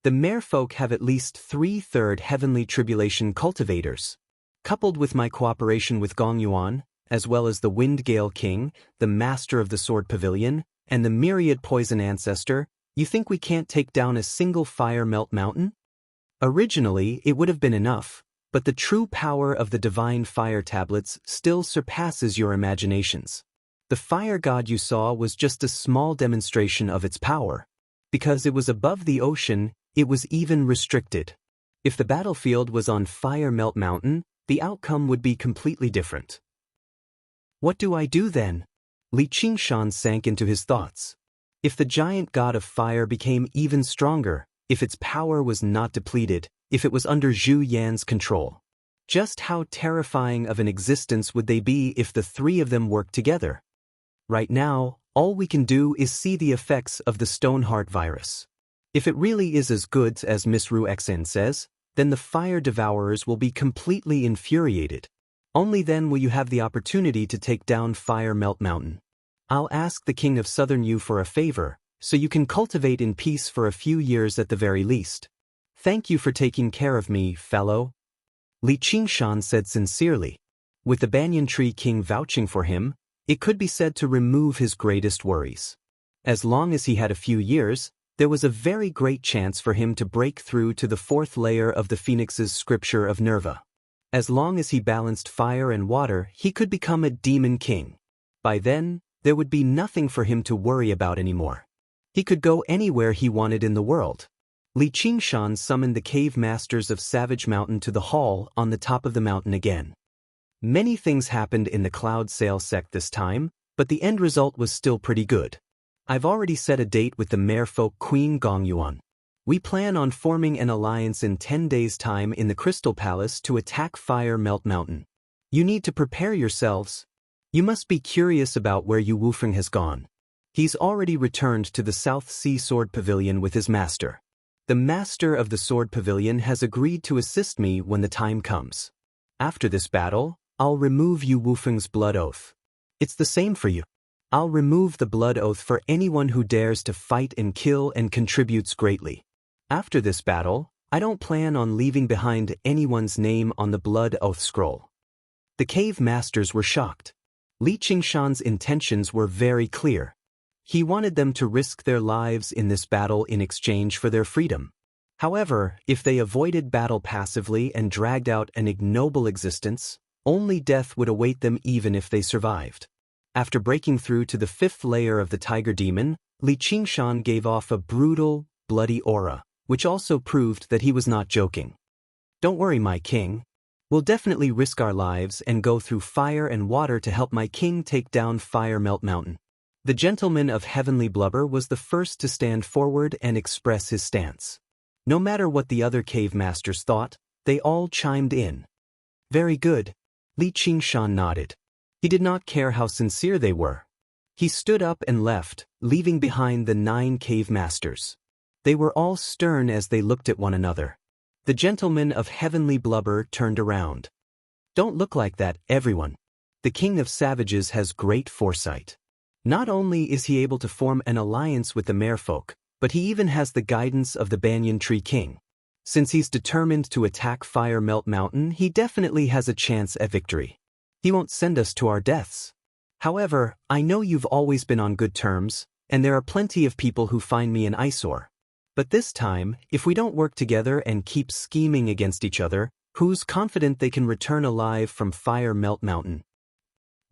The merfolk have at least 3/3 heavenly tribulation cultivators. Coupled with my cooperation with Gong Yuan, as well as the Wind Gale King, the Master of the Sword Pavilion, and the Myriad Poison Ancestor, you think we can't take down a single Fire Melt Mountain?" Originally, it would have been enough, but the true power of the Divine Fire Tablets still surpasses your imaginations. The fire god you saw was just a small demonstration of its power. Because it was above the ocean, it was even restricted. If the battlefield was on Fire Melt Mountain, the outcome would be completely different. "What do I do then?" Li Qingshan sank into his thoughts. If the giant god of fire became even stronger, if its power was not depleted, if it was under Zhu Yan's control, just how terrifying of an existence would they be if the three of them worked together? Right now, all we can do is see the effects of the Stoneheart virus. If it really is as good as Miss Ru Xen says, then the fire devourers will be completely infuriated. Only then will you have the opportunity to take down Fire Melt Mountain. I'll ask the King of Southern Yu for a favor, so you can cultivate in peace for a few years at the very least. Thank you for taking care of me, fellow." Li Qingshan said sincerely. With the Banyan Tree King vouching for him, it could be said to remove his greatest worries. As long as he had a few years, there was a very great chance for him to break through to the 4th layer of the Phoenix's Scripture of Nerva. As long as he balanced fire and water, he could become a demon king. By then, there would be nothing for him to worry about anymore. He could go anywhere he wanted in the world. Li Qingshan summoned the cave masters of Savage Mountain to the hall on the top of the mountain again. Many things happened in the Cloud Sail sect this time, but the end result was still pretty good. I've already set a date with the merfolk Queen Gong Yuan. We plan on forming an alliance in 10 days' time in the Crystal Palace to attack Fire Melt Mountain. You need to prepare yourselves. You must be curious about where Yu Wufeng has gone. He's already returned to the South Sea Sword Pavilion with his master. The master of the Sword Pavilion has agreed to assist me when the time comes. After this battle, I'll remove Yu Wufeng's blood oath. It's the same for you. I'll remove the blood oath for anyone who dares to fight and kill and contributes greatly. After this battle, I don't plan on leaving behind anyone's name on the blood oath scroll. The cave masters were shocked. Li Qingshan's intentions were very clear. He wanted them to risk their lives in this battle in exchange for their freedom. However, if they avoided battle passively and dragged out an ignoble existence, only death would await them even if they survived. After breaking through to the 5th layer of the tiger demon, Li Qingshan gave off a brutal, bloody aura, which also proved that he was not joking. Don't worry, my king. We'll definitely risk our lives and go through fire and water to help my king take down Fire Melt Mountain. The gentleman of heavenly blubber was the first to stand forward and express his stance. No matter what the other cave masters thought, they all chimed in. Very good. Li Qingshan nodded. He did not care how sincere they were. He stood up and left, leaving behind the 9 cave masters. They were all stern as they looked at one another. The gentleman of heavenly blubber turned around. Don't look like that, everyone. The king of savages has great foresight. Not only is he able to form an alliance with the merfolk, but he even has the guidance of the banyan tree king. Since he's determined to attack Fire Melt Mountain, he definitely has a chance at victory. He won't send us to our deaths. However, I know you've always been on good terms, and there are plenty of people who find me an eyesore. But this time, if we don't work together and keep scheming against each other, who's confident they can return alive from Fire Melt Mountain?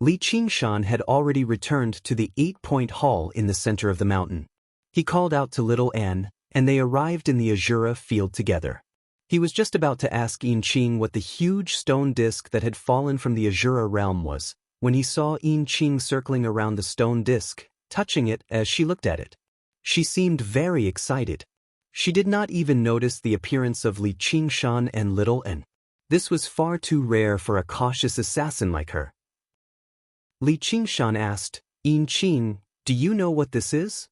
Li Qingshan had already returned to the 8-point hall in the center of the mountain. He called out to little Anne, and they arrived in the Azura field together. He was just about to ask Yin Qing what the huge stone disc that had fallen from the Azura realm was, when he saw Yin Qing circling around the stone disc, touching it as she looked at it. She seemed very excited. She did not even notice the appearance of Li Qingshan and little Anne. This was far too rare for a cautious assassin like her. Li Qingshan asked, Yin Qing, do you know what this is?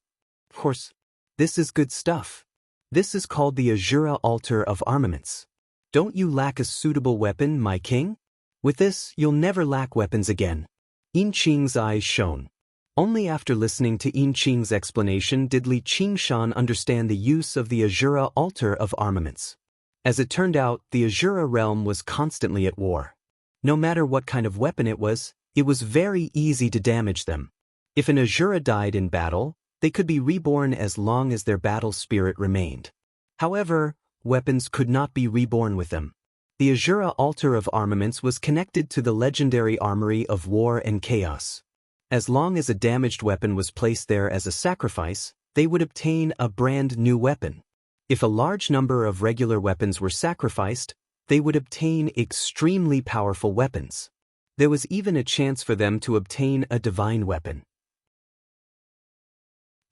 Of course. This is good stuff. This is called the Azura Altar of Armaments. Don't you lack a suitable weapon, my king? With this, you'll never lack weapons again. Yin Qing's eyes shone. Only after listening to Yin Qing's explanation did Li Qingshan understand the use of the Azura Altar of Armaments. As it turned out, the Azura realm was constantly at war. No matter what kind of weapon it was very easy to damage them. If an Azura died in battle, they could be reborn as long as their battle spirit remained. However, weapons could not be reborn with them. The Azura Altar of Armaments was connected to the legendary armory of War and Chaos. As long as a damaged weapon was placed there as a sacrifice, they would obtain a brand new weapon. If a large number of regular weapons were sacrificed, they would obtain extremely powerful weapons. There was even a chance for them to obtain a divine weapon.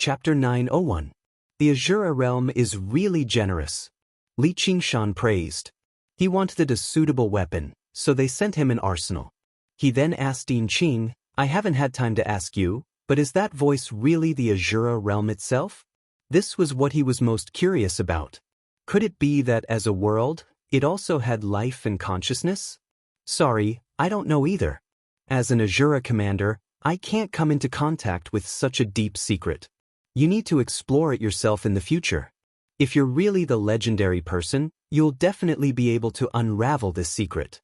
Chapter 901. The Azura realm is really generous. Li Qingshan praised. He wanted a suitable weapon, so they sent him an arsenal. He then asked Yin Qing, I haven't had time to ask you, but is that voice really the Azura realm itself? This was what he was most curious about. Could it be that as a world, it also had life and consciousness? Sorry, I don't know either. As an Azura commander, I can't come into contact with such a deep secret. You need to explore it yourself in the future. If you're really the legendary person, you'll definitely be able to unravel this secret.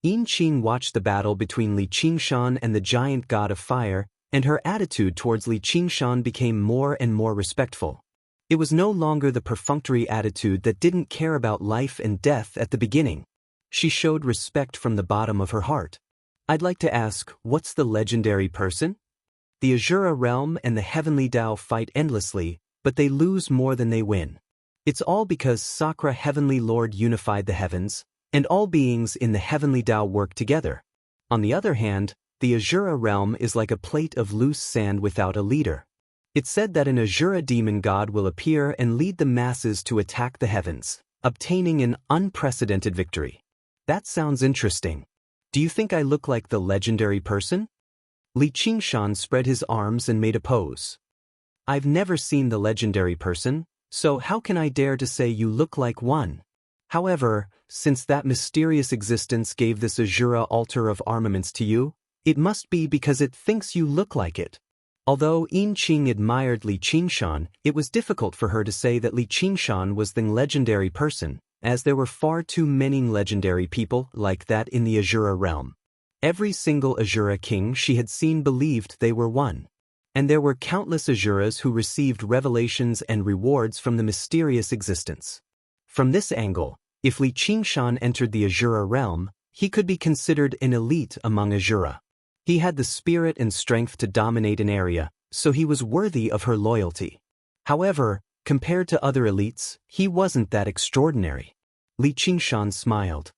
Yin Qing watched the battle between Li Qingshan and the giant god of fire, and her attitude towards Li Qingshan became more and more respectful. It was no longer the perfunctory attitude that didn't care about life and death at the beginning. She showed respect from the bottom of her heart. I'd like to ask, what's the legendary person? The Azura realm and the heavenly Tao fight endlessly, but they lose more than they win. It's all because Sakra Heavenly Lord unified the heavens, and all beings in the heavenly Tao work together. On the other hand, the Azura realm is like a plate of loose sand without a leader. It's said that an Azura demon god will appear and lead the masses to attack the heavens, obtaining an unprecedented victory. That sounds interesting. Do you think I look like the legendary person? Li Qingshan spread his arms and made a pose. I've never seen the legendary person, so how can I dare to say you look like one? However, since that mysterious existence gave this Azura Altar of Armaments to you, it must be because it thinks you look like it. Although Yin Qing admired Li Qingshan, it was difficult for her to say that Li Qingshan was the legendary person, as there were far too many legendary people like that in the Azura realm. Every single Azura king she had seen believed they were one. And there were countless Azuras who received revelations and rewards from the mysterious existence. From this angle, if Li Qingshan entered the Azura realm, he could be considered an elite among Azura. He had the spirit and strength to dominate an area, so he was worthy of her loyalty. However, compared to other elites, he wasn't that extraordinary. Li Qingshan smiled.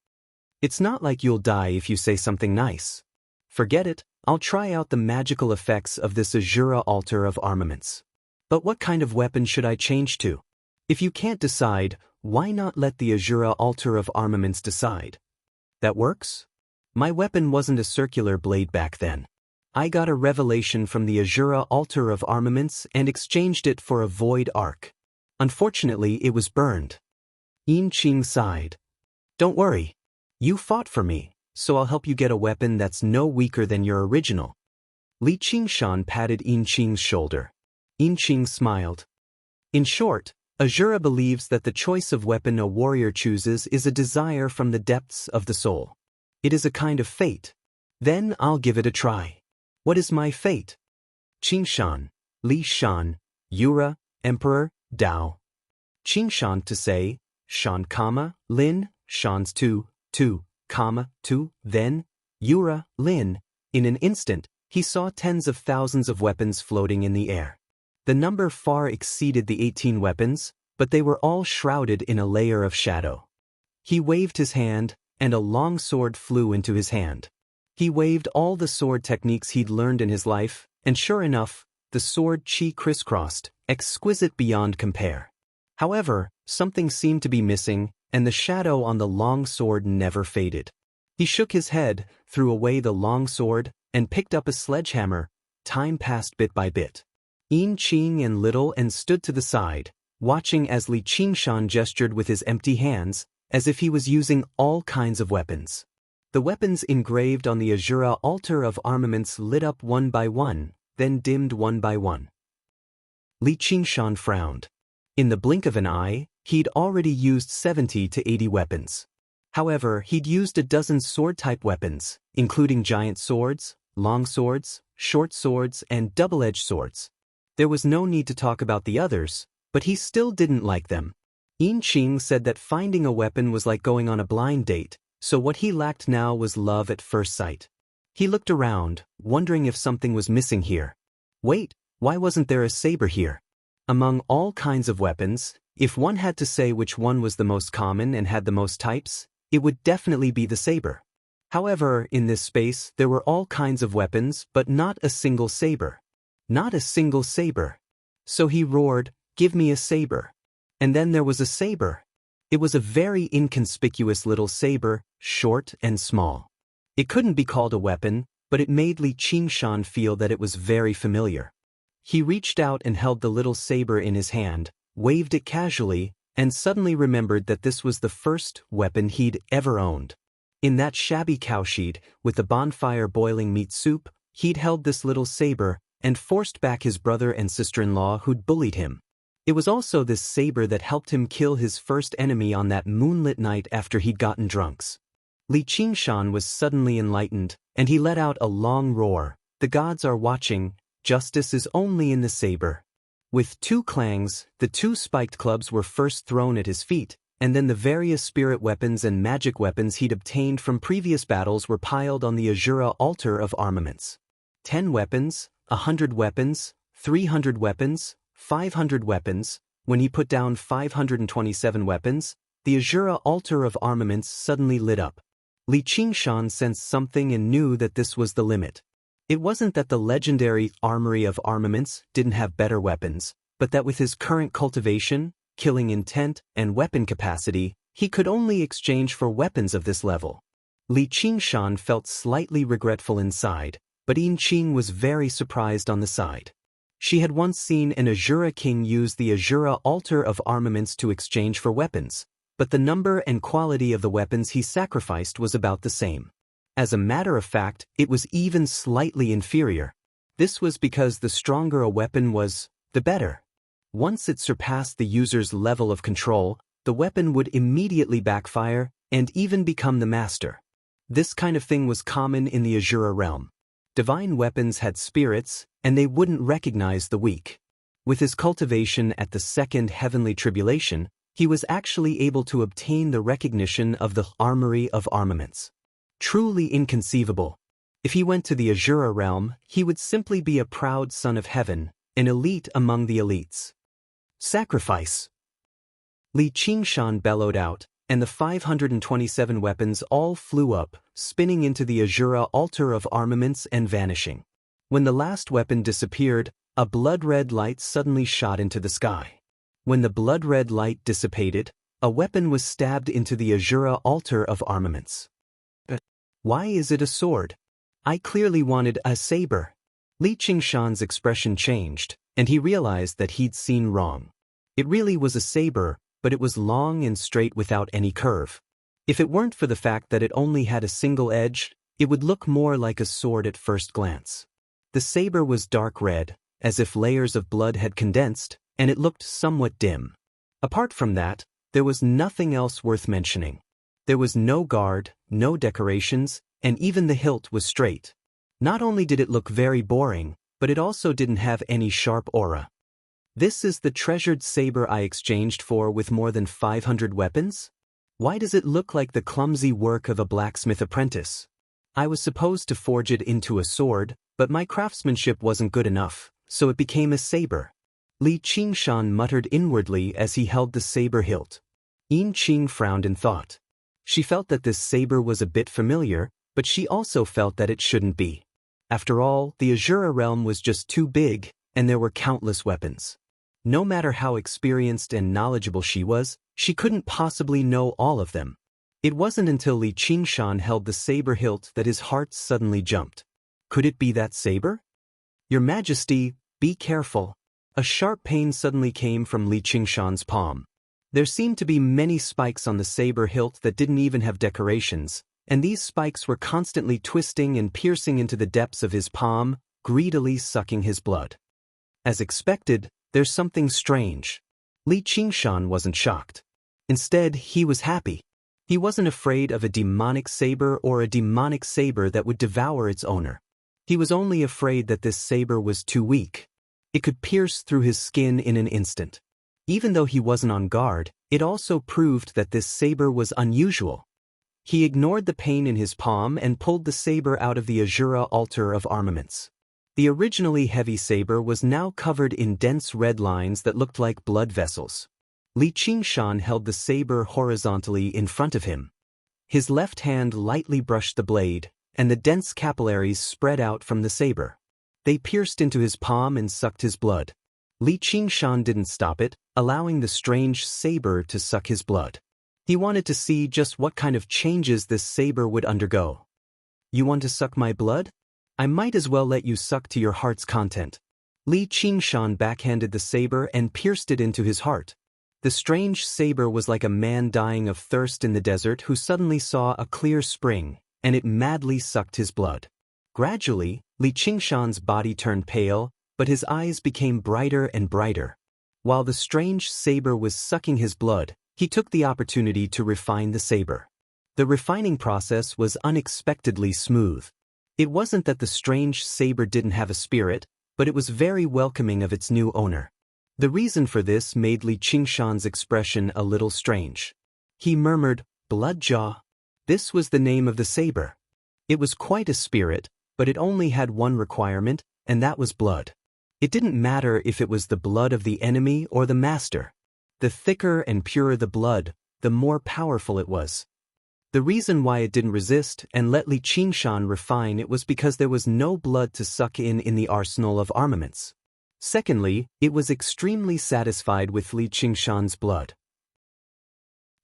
It's not like you'll die if you say something nice. Forget it, I'll try out the magical effects of this Azura altar of armaments. But what kind of weapon should I change to? If you can't decide, why not let the Azura altar of armaments decide? That works? My weapon wasn't a circular blade back then. I got a revelation from the Azura altar of armaments and exchanged it for a void arc. Unfortunately, it was burned. Yin Qing sighed. Don't worry. You fought for me, so I'll help you get a weapon that's no weaker than your original. Li Qingshan patted Yin Qing's shoulder. Yin Qing smiled. In short, Azura believes that the choice of weapon a warrior chooses is a desire from the depths of the soul. It is a kind of fate. Then I'll give it a try. What is my fate? Qingshan, Li Shan, Yura, Emperor, Dao. Qingshan to say, Shan, Lin, Shan's 2, 2, 2, then, Yura, Lin. In an instant, he saw tens of thousands of weapons floating in the air. The number far exceeded the 18 weapons, but they were all shrouded in a layer of shadow. He waved his hand, and a long sword flew into his hand. He waved all the sword techniques he'd learned in his life, and sure enough, the sword chi crisscrossed, exquisite beyond compare. However, something seemed to be missing, and the shadow on the long sword never faded. He shook his head, threw away the long sword, and picked up a sledgehammer. Time passed bit by bit. Yin Qing and Little and stood to the side, watching as Li Qingshan gestured with his empty hands, as if he was using all kinds of weapons. The weapons engraved on the Azura altar of armaments lit up one by one, then dimmed one by one. Li Qingshan frowned. In the blink of an eye, he'd already used 70 to 80 weapons. However, he'd used a dozen sword-type weapons, including giant swords, long swords, short swords, and double-edged swords. There was no need to talk about the others, but he still didn't like them. Yin Qing said that finding a weapon was like going on a blind date, so what he lacked now was love at first sight. He looked around, wondering if something was missing here. Wait, why wasn't there a saber here? Among all kinds of weapons, if one had to say which one was the most common and had the most types, it would definitely be the saber. However, in this space there were all kinds of weapons but not a single saber. Not a single saber. So he roared, "Give me a saber." And then there was a saber. It was a very inconspicuous little saber, short and small. It couldn't be called a weapon, but it made Li Qingshan feel that it was very familiar. He reached out and held the little saber in his hand, waved it casually, and suddenly remembered that this was the first weapon he'd ever owned. In that shabby cowshed, with the bonfire boiling meat soup, he'd held this little saber and forced back his brother and sister-in-law who'd bullied him. It was also this saber that helped him kill his first enemy on that moonlit night after he'd gotten drunks. Li Qingshan was suddenly enlightened, and he let out a long roar. The gods are watching, justice is only in the saber. With two clangs, the two spiked clubs were first thrown at his feet, and then the various spirit weapons and magic weapons he'd obtained from previous battles were piled on the Azura altar of armaments. 10 weapons, 100 weapons, 300 weapons, 500 weapons. When he put down 527 weapons, the Azura altar of armaments suddenly lit up. Li Qingshan sensed something and knew that this was the limit. It wasn't that the legendary armory of armaments didn't have better weapons, but that with his current cultivation, killing intent, and weapon capacity, he could only exchange for weapons of this level. Li Qingshan felt slightly regretful inside, but Yin Qing was very surprised on the side. She had once seen an Azura king use the Azura altar of armaments to exchange for weapons, but the number and quality of the weapons he sacrificed was about the same. As a matter of fact, it was even slightly inferior. This was because the stronger a weapon was, the better. Once it surpassed the user's level of control, the weapon would immediately backfire and even become the master. This kind of thing was common in the Azura realm. Divine weapons had spirits, and they wouldn't recognize the weak. With his cultivation at the second heavenly tribulation, He was actually able to obtain the recognition of the armory of armaments. Truly inconceivable. If he went to the Azura realm, he would simply be a proud son of heaven, an elite among the elites. Sacrifice! Li Qingshan bellowed out, and the 527 weapons all flew up, spinning into the Azura altar of armaments and vanishing. When the last weapon disappeared, a blood-red light suddenly shot into the sky. When the blood-red light dissipated, a weapon was stabbed into the Azura altar of armaments. Why is it a sword? I clearly wanted a saber. Li Qingshan's expression changed, and he realized that he'd seen wrong. It really was a saber, but it was long and straight without any curve. If it weren't for the fact that it only had a single edge, it would look more like a sword at first glance. The saber was dark red, as if layers of blood had condensed, and it looked somewhat dim. Apart from that, there was nothing else worth mentioning. There was no guard, no decorations, and even the hilt was straight. Not only did it look very boring, but it also didn't have any sharp aura. This is the treasured saber I exchanged for with more than 500 weapons? Why does it look like the clumsy work of a blacksmith apprentice? I was supposed to forge it into a sword, but my craftsmanship wasn't good enough, so it became a saber. Li Qingshan muttered inwardly as he held the saber hilt. Yin Qing frowned in thought. She felt that this saber was a bit familiar, but she also felt that it shouldn't be. After all, the Azura realm was just too big, and there were countless weapons. No matter how experienced and knowledgeable she was, she couldn't possibly know all of them. It wasn't until Li Qingshan held the saber hilt that his heart suddenly jumped. Could it be that saber? Your Majesty, be careful. A sharp pain suddenly came from Li Qingshan's palm. There seemed to be many spikes on the saber hilt that didn't even have decorations, and these spikes were constantly twisting and piercing into the depths of his palm, greedily sucking his blood. As expected, there's something strange. Li Qingshan wasn't shocked. Instead, he was happy. He wasn't afraid of a demonic saber or a demonic saber that would devour its owner. He was only afraid that this saber was too weak. It could pierce through his skin in an instant. Even though he wasn't on guard, it also proved that this saber was unusual. He ignored the pain in his palm and pulled the saber out of the Azura altar of armaments. The originally heavy saber was now covered in dense red lines that looked like blood vessels. Li Qingshan held the saber horizontally in front of him. His left hand lightly brushed the blade, and the dense capillaries spread out from the saber. They pierced into his palm and sucked his blood. Li Qingshan didn't stop it, allowing the strange saber to suck his blood. He wanted to see just what kind of changes this saber would undergo. You want to suck my blood? I might as well let you suck to your heart's content. Li Qingshan backhanded the saber and pierced it into his heart. The strange saber was like a man dying of thirst in the desert who suddenly saw a clear spring, and it madly sucked his blood. Gradually, Li Qingshan's body turned pale, but his eyes became brighter and brighter. While the strange saber was sucking his blood, he took the opportunity to refine the saber. The refining process was unexpectedly smooth. It wasn't that the strange saber didn't have a spirit, but it was very welcoming of its new owner. The reason for this made Li Qingshan's expression a little strange. He murmured, "Bloodjaw." This was the name of the saber. It was quite a spirit, but it only had one requirement, and that was blood. It didn't matter if it was the blood of the enemy or the master. The thicker and purer the blood, the more powerful it was. The reason why it didn't resist and let Li Qingshan refine it was because there was no blood to suck in the arsenal of armaments. Secondly, it was extremely satisfied with Li Qingshan's blood.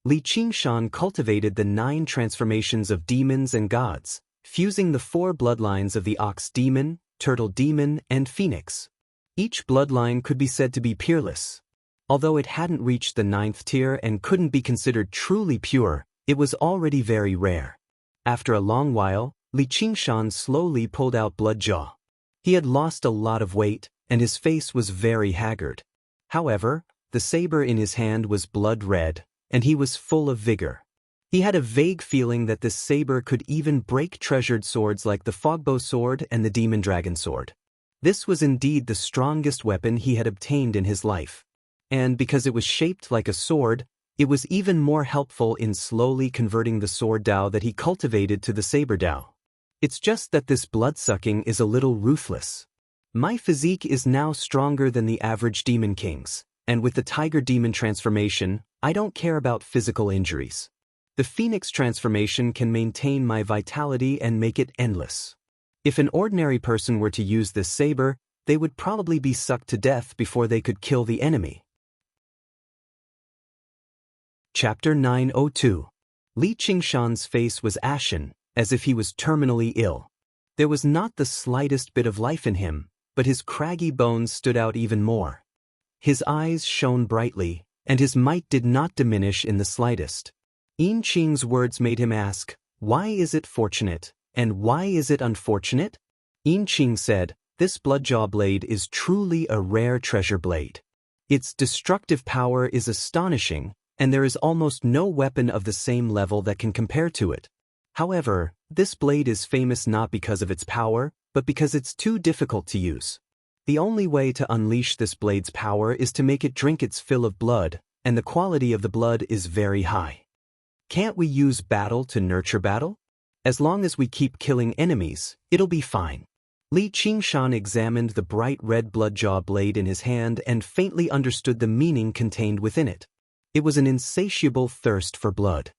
Li Qingshan cultivated the 9 transformations of demons and gods, fusing the 4 bloodlines of the ox demon, turtle demon, and phoenix. Each bloodline could be said to be peerless. Although it hadn't reached the 9th tier and couldn't be considered truly pure, it was already very rare. After a long while, Li Qingshan slowly pulled out Bloodjaw. He had lost a lot of weight, and his face was very haggard. However, the saber in his hand was blood red, and he was full of vigor. He had a vague feeling that this saber could even break treasured swords like the Fogbow sword and the Demon Dragon sword. This was indeed the strongest weapon he had obtained in his life. And because it was shaped like a sword, It was even more helpful in slowly converting the sword Dao that he cultivated to the saber Dao. It's just that this blood-sucking is a little ruthless. My physique is now stronger than the average demon king's, and with the tiger demon transformation, I don't care about physical injuries. The phoenix transformation can maintain my vitality and make it endless. If an ordinary person were to use this saber, they would probably be sucked to death before they could kill the enemy. Chapter 902. Li Qingshan's face was ashen, as if he was terminally ill. There was not the slightest bit of life in him, but his craggy bones stood out even more. His eyes shone brightly, and his might did not diminish in the slightest. Yin Qing's words made him ask, "Why is it fortunate, and why is it unfortunate?" Yin Qing said, "This Bloodjaw blade is truly a rare treasure blade. Its destructive power is astonishing, and there is almost no weapon of the same level that can compare to it. However, this blade is famous not because of its power, but because it's too difficult to use. The only way to unleash this blade's power is to make it drink its fill of blood, and the quality of the blood is very high. Can't we use battle to nurture battle? As long as we keep killing enemies, it'll be fine." Li Qingshan examined the bright red Bloodjaw blade in his hand and faintly understood the meaning contained within it. It was an insatiable thirst for blood.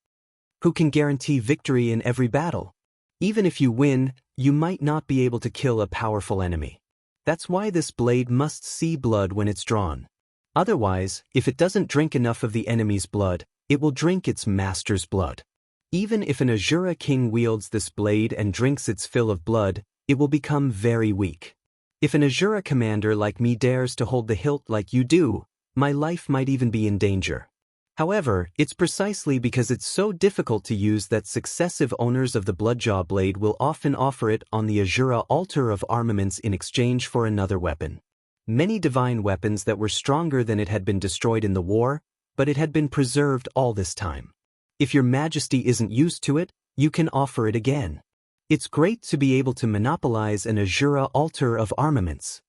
Who can guarantee victory in every battle? Even if you win, you might not be able to kill a powerful enemy. That's why this blade must see blood when it's drawn. Otherwise, if it doesn't drink enough of the enemy's blood, it will drink its master's blood. Even if an Azura king wields this blade and drinks its fill of blood, it will become very weak. If an Azura commander like me dares to hold the hilt like you do, my life might even be in danger. However, it's precisely because it's so difficult to use that successive owners of the Bloodjaw blade will often offer it on the Azura altar of armaments in exchange for another weapon. Many divine weapons that were stronger than it had been destroyed in the war, but it had been preserved all this time. If your majesty isn't used to it, you can offer it again. It's great to be able to monopolize an Azura altar of armaments.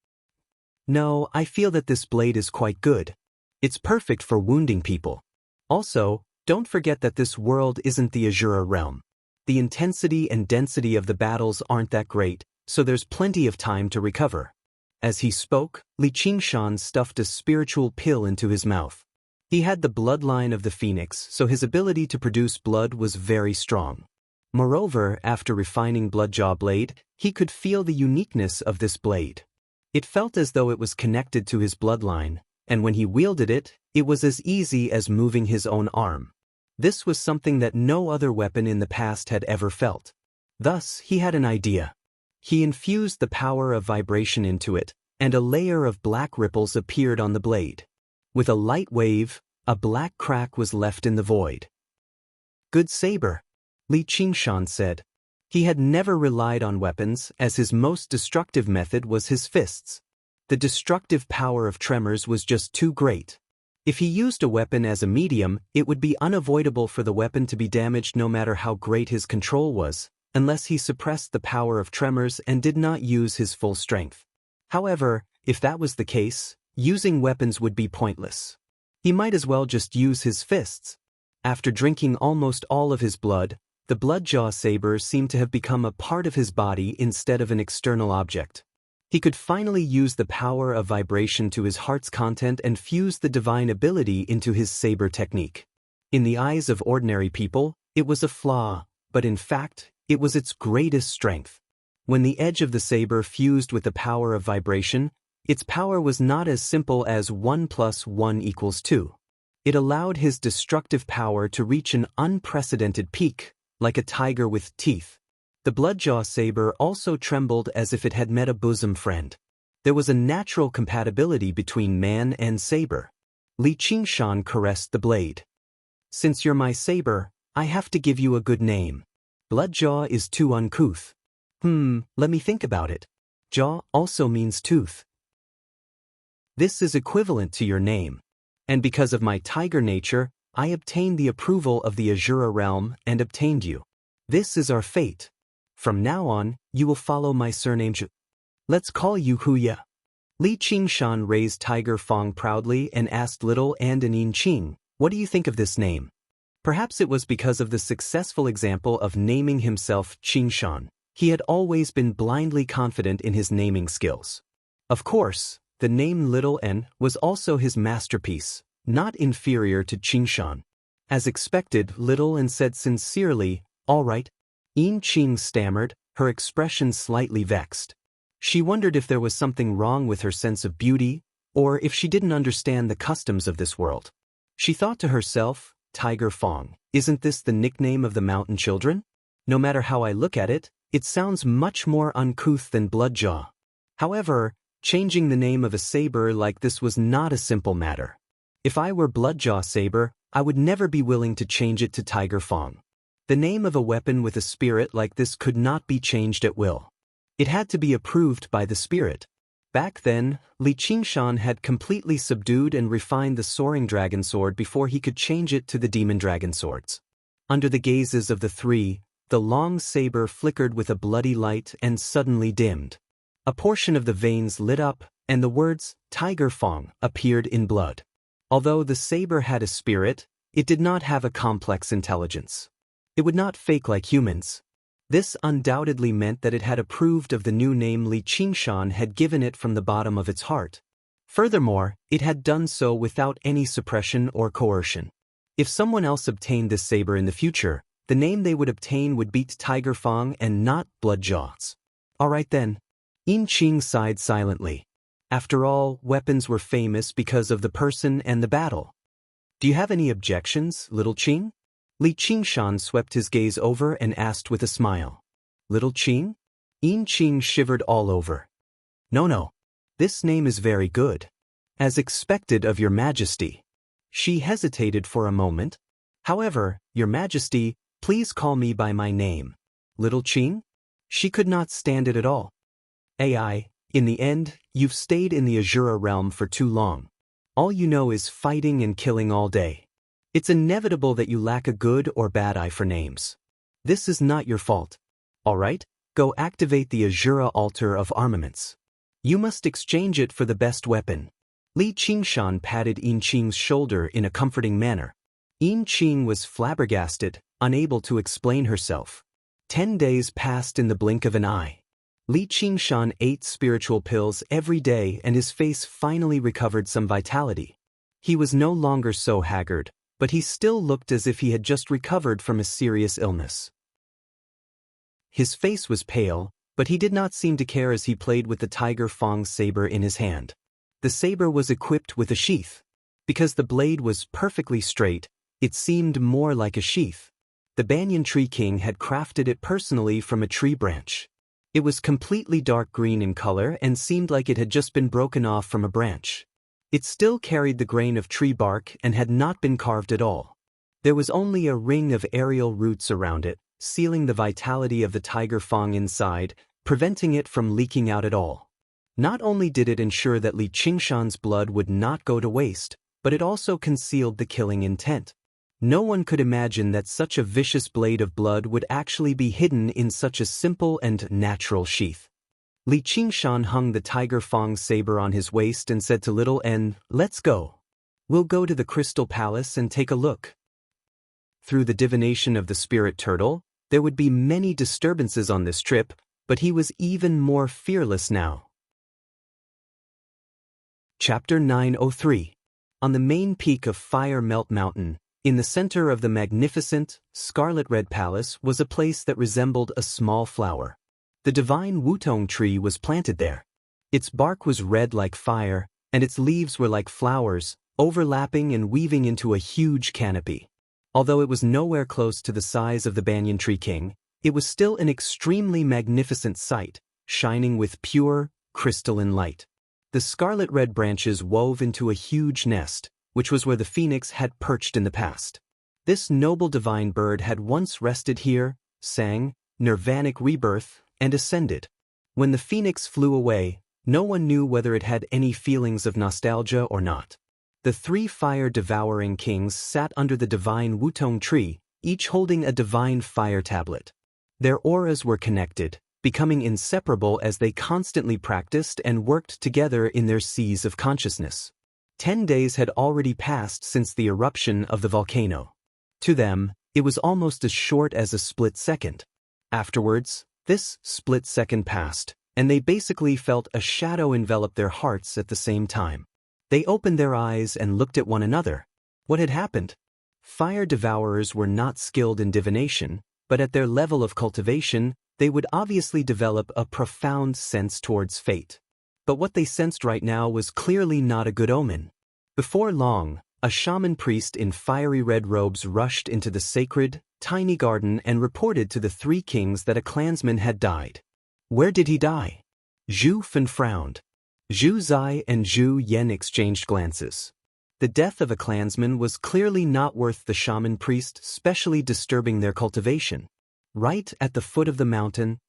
No, I feel that this blade is quite good. It's perfect for wounding people. Also, don't forget that this world isn't the Azura realm. The intensity and density of the battles aren't that great, so there's plenty of time to recover. As he spoke, Li Qingshan stuffed a spiritual pill into his mouth. He had the bloodline of the phoenix, so his ability to produce blood was very strong. Moreover, after refining Bloodjaw blade, he could feel the uniqueness of this blade. It felt as though it was connected to his bloodline, and when he wielded it, it was as easy as moving his own arm. This was something that no other weapon in the past had ever felt. Thus, he had an idea. He infused the power of vibration into it, and a layer of black ripples appeared on the blade. With a light wave, a black crack was left in the void. "Good saber," Li Qingshan said. He had never relied on weapons, as his most destructive method was his fists. The destructive power of tremors was just too great. If he used a weapon as a medium, it would be unavoidable for the weapon to be damaged no matter how great his control was, unless he suppressed the power of tremors and did not use his full strength. However, if that was the case, using weapons would be pointless. He might as well just use his fists. After drinking almost all of his blood, the Bloodjaw saber seemed to have become a part of his body instead of an external object. He could finally use the power of vibration to his heart's content and fuse the divine ability into his saber technique. In the eyes of ordinary people, it was a flaw, but in fact, it was its greatest strength. When the edge of the saber fused with the power of vibration, its power was not as simple as 1 + 1 = 2. It allowed his destructive power to reach an unprecedented peak, like a tiger with teeth. The Bloodjaw saber also trembled as if it had met a bosom friend. There was a natural compatibility between man and saber. Li Qingshan caressed the blade. "Since you're my saber, I have to give you a good name. Bloodjaw is too uncouth. Let me think about it. Jaw also means tooth. This is equivalent to your name. And because of my tiger nature, I obtained the approval of the Azura realm and obtained you. This is our fate. From now on, you will follow my surname. Let's call you Huya." Li Qingshan raised Tiger Fong proudly and asked Little and Yin Qing, What do you think of this name? Perhaps it was because of the successful example of naming himself Qingshan. He had always been blindly confident in his naming skills. Of course, the name Little N was also his masterpiece, not inferior to Qingshan. As expected, Little N said sincerely, "All right." Yin Qing stammered, her expression slightly vexed. She wondered if there was something wrong with her sense of beauty, or if she didn't understand the customs of this world. She thought to herself, Tiger Fong, isn't this the nickname of the mountain children? No matter how I look at it, it sounds much more uncouth than Bloodjaw. However, changing the name of a saber like this was not a simple matter. If I were Bloodjaw Saber, I would never be willing to change it to Tiger Fong. The name of a weapon with a spirit like this could not be changed at will. It had to be approved by the spirit. Back then, Li Qingshan had completely subdued and refined the soaring dragon sword before he could change it to the demon dragon swords. Under the gazes of the three, the long saber flickered with a bloody light and suddenly dimmed. A portion of the veins lit up, and the words, Tiger Fong, appeared in blood. Although the saber had a spirit, it did not have a complex intelligence. It would not fake like humans. This undoubtedly meant that it had approved of the new name Li Qingshan had given it from the bottom of its heart. Furthermore, it had done so without any suppression or coercion. If someone else obtained this saber in the future, the name they would obtain would beat Tiger Fong and not Bloodjaw's. All right then. Yin Qing sighed silently. After all, weapons were famous because of the person and the battle. Do you have any objections, Little Qing? Li Qingshan swept his gaze over and asked with a smile. Little Qing? Yin Qing shivered all over. No. This name is very good. As expected of your majesty. She hesitated for a moment. However, your majesty, please call me by my name. Little Qing? She could not stand it at all. AI, in the end, you've stayed in the Azura realm for too long. All you know is fighting and killing all day. It's inevitable that you lack a good or bad eye for names. This is not your fault. All right, go activate the Azura altar of armaments. You must exchange it for the best weapon. Li Qingshan patted Yin Qing's shoulder in a comforting manner. Yin Qing was flabbergasted, unable to explain herself. 10 days passed in the blink of an eye. Li Qingshan ate spiritual pills every day and his face finally recovered some vitality. He was no longer so haggard, but he still looked as if he had just recovered from a serious illness. His face was pale, but he did not seem to care as he played with the Tiger Fong saber in his hand. The saber was equipped with a sheath. Because the blade was perfectly straight, it seemed more like a sheath. The Banyan Tree King had crafted it personally from a tree branch. It was completely dark green in color and seemed like it had just been broken off from a branch. It still carried the grain of tree bark and had not been carved at all. There was only a ring of aerial roots around it, sealing the vitality of the Tiger Fong inside, preventing it from leaking out at all. Not only did it ensure that Li Qingshan's blood would not go to waste, but it also concealed the killing intent. No one could imagine that such a vicious blade of blood would actually be hidden in such a simple and natural sheath. Li Qingshan hung the Tiger Fong saber on his waist and said to Little N, "Let's go. We'll go to the Crystal Palace and take a look." Through the divination of the spirit turtle, there would be many disturbances on this trip, but he was even more fearless now. Chapter 903. On the main peak of Fire Melt Mountain, in the center of the magnificent, scarlet-red palace was a place that resembled a small flower. The divine Wutong tree was planted there. Its bark was red like fire, and its leaves were like flowers, overlapping and weaving into a huge canopy. Although it was nowhere close to the size of the Banyan Tree King, it was still an extremely magnificent sight, shining with pure, crystalline light. The scarlet-red branches wove into a huge nest, which was where the phoenix had perched in the past. This noble divine bird had once rested here, sang, nirvanic rebirth, and ascended. When the phoenix flew away, no one knew whether it had any feelings of nostalgia or not. The three fire-devouring kings sat under the divine Wutong tree, each holding a divine fire tablet. Their auras were connected, becoming inseparable as they constantly practiced and worked together in their seas of consciousness. 10 days had already passed since the eruption of the volcano. To them, it was almost as short as a split second. Afterwards, this split second passed, and they basically felt a shadow envelop their hearts at the same time. They opened their eyes and looked at one another. What had happened? Fire devourers were not skilled in divination, but at their level of cultivation, they would obviously develop a profound sense towards fate. But what they sensed right now was clearly not a good omen. Before long, a shaman priest in fiery red robes rushed into the sacred, tiny garden and reported to the three kings that a clansman had died. Where did he die? Zhu Fan frowned. Zhu Zai and Zhu Yan exchanged glances. The death of a clansman was clearly not worth the shaman priest specially disturbing their cultivation. Right at the foot of the mountain.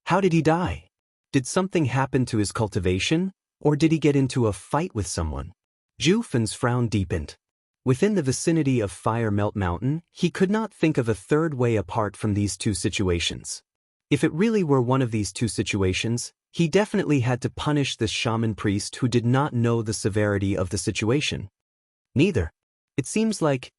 How did he die? Did something happen to his cultivation, or did he get into a fight with someone? Zhu Fan's frown deepened. Within the vicinity of Fire Melt Mountain, he could not think of a third way apart from these two situations. If it really were one of these two situations, he definitely had to punish this shaman priest who did not know the severity of the situation. Neither. It seems like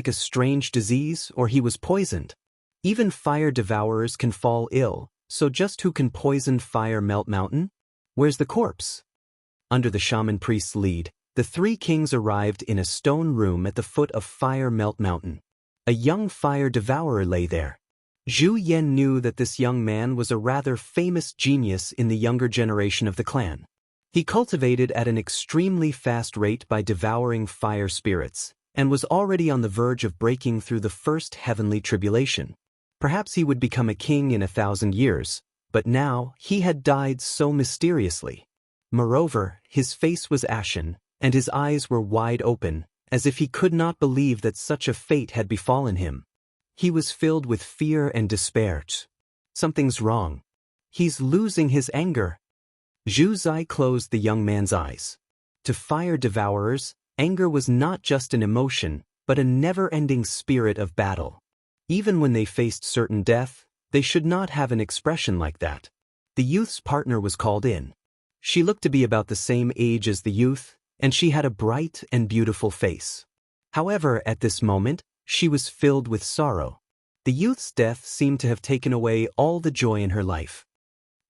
a strange disease, or he was poisoned. Even fire devourers can fall ill, so just who can poison Fire Melt Mountain? Where's the corpse? Under the shaman priest's lead, the three kings arrived in a stone room at the foot of Fire Melt Mountain. A young fire devourer lay there. Zhu Yan knew that this young man was a rather famous genius in the younger generation of the clan. He cultivated at an extremely fast rate by devouring fire spirits, and was already on the verge of breaking through the first heavenly tribulation. Perhaps he would become a king in 1,000 years, but now he had died so mysteriously. Moreover, his face was ashen, and his eyes were wide open, as if he could not believe that such a fate had befallen him. He was filled with fear and despair. Something's wrong. He's losing his anger. Zhu Zai closed the young man's eyes. To fire devourers, anger was not just an emotion, but a never-ending spirit of battle. Even when they faced certain death, they should not have an expression like that. The youth's partner was called in. She looked to be about the same age as the youth, and she had a bright and beautiful face. However, at this moment, she was filled with sorrow. The youth's death seemed to have taken away all the joy in her life.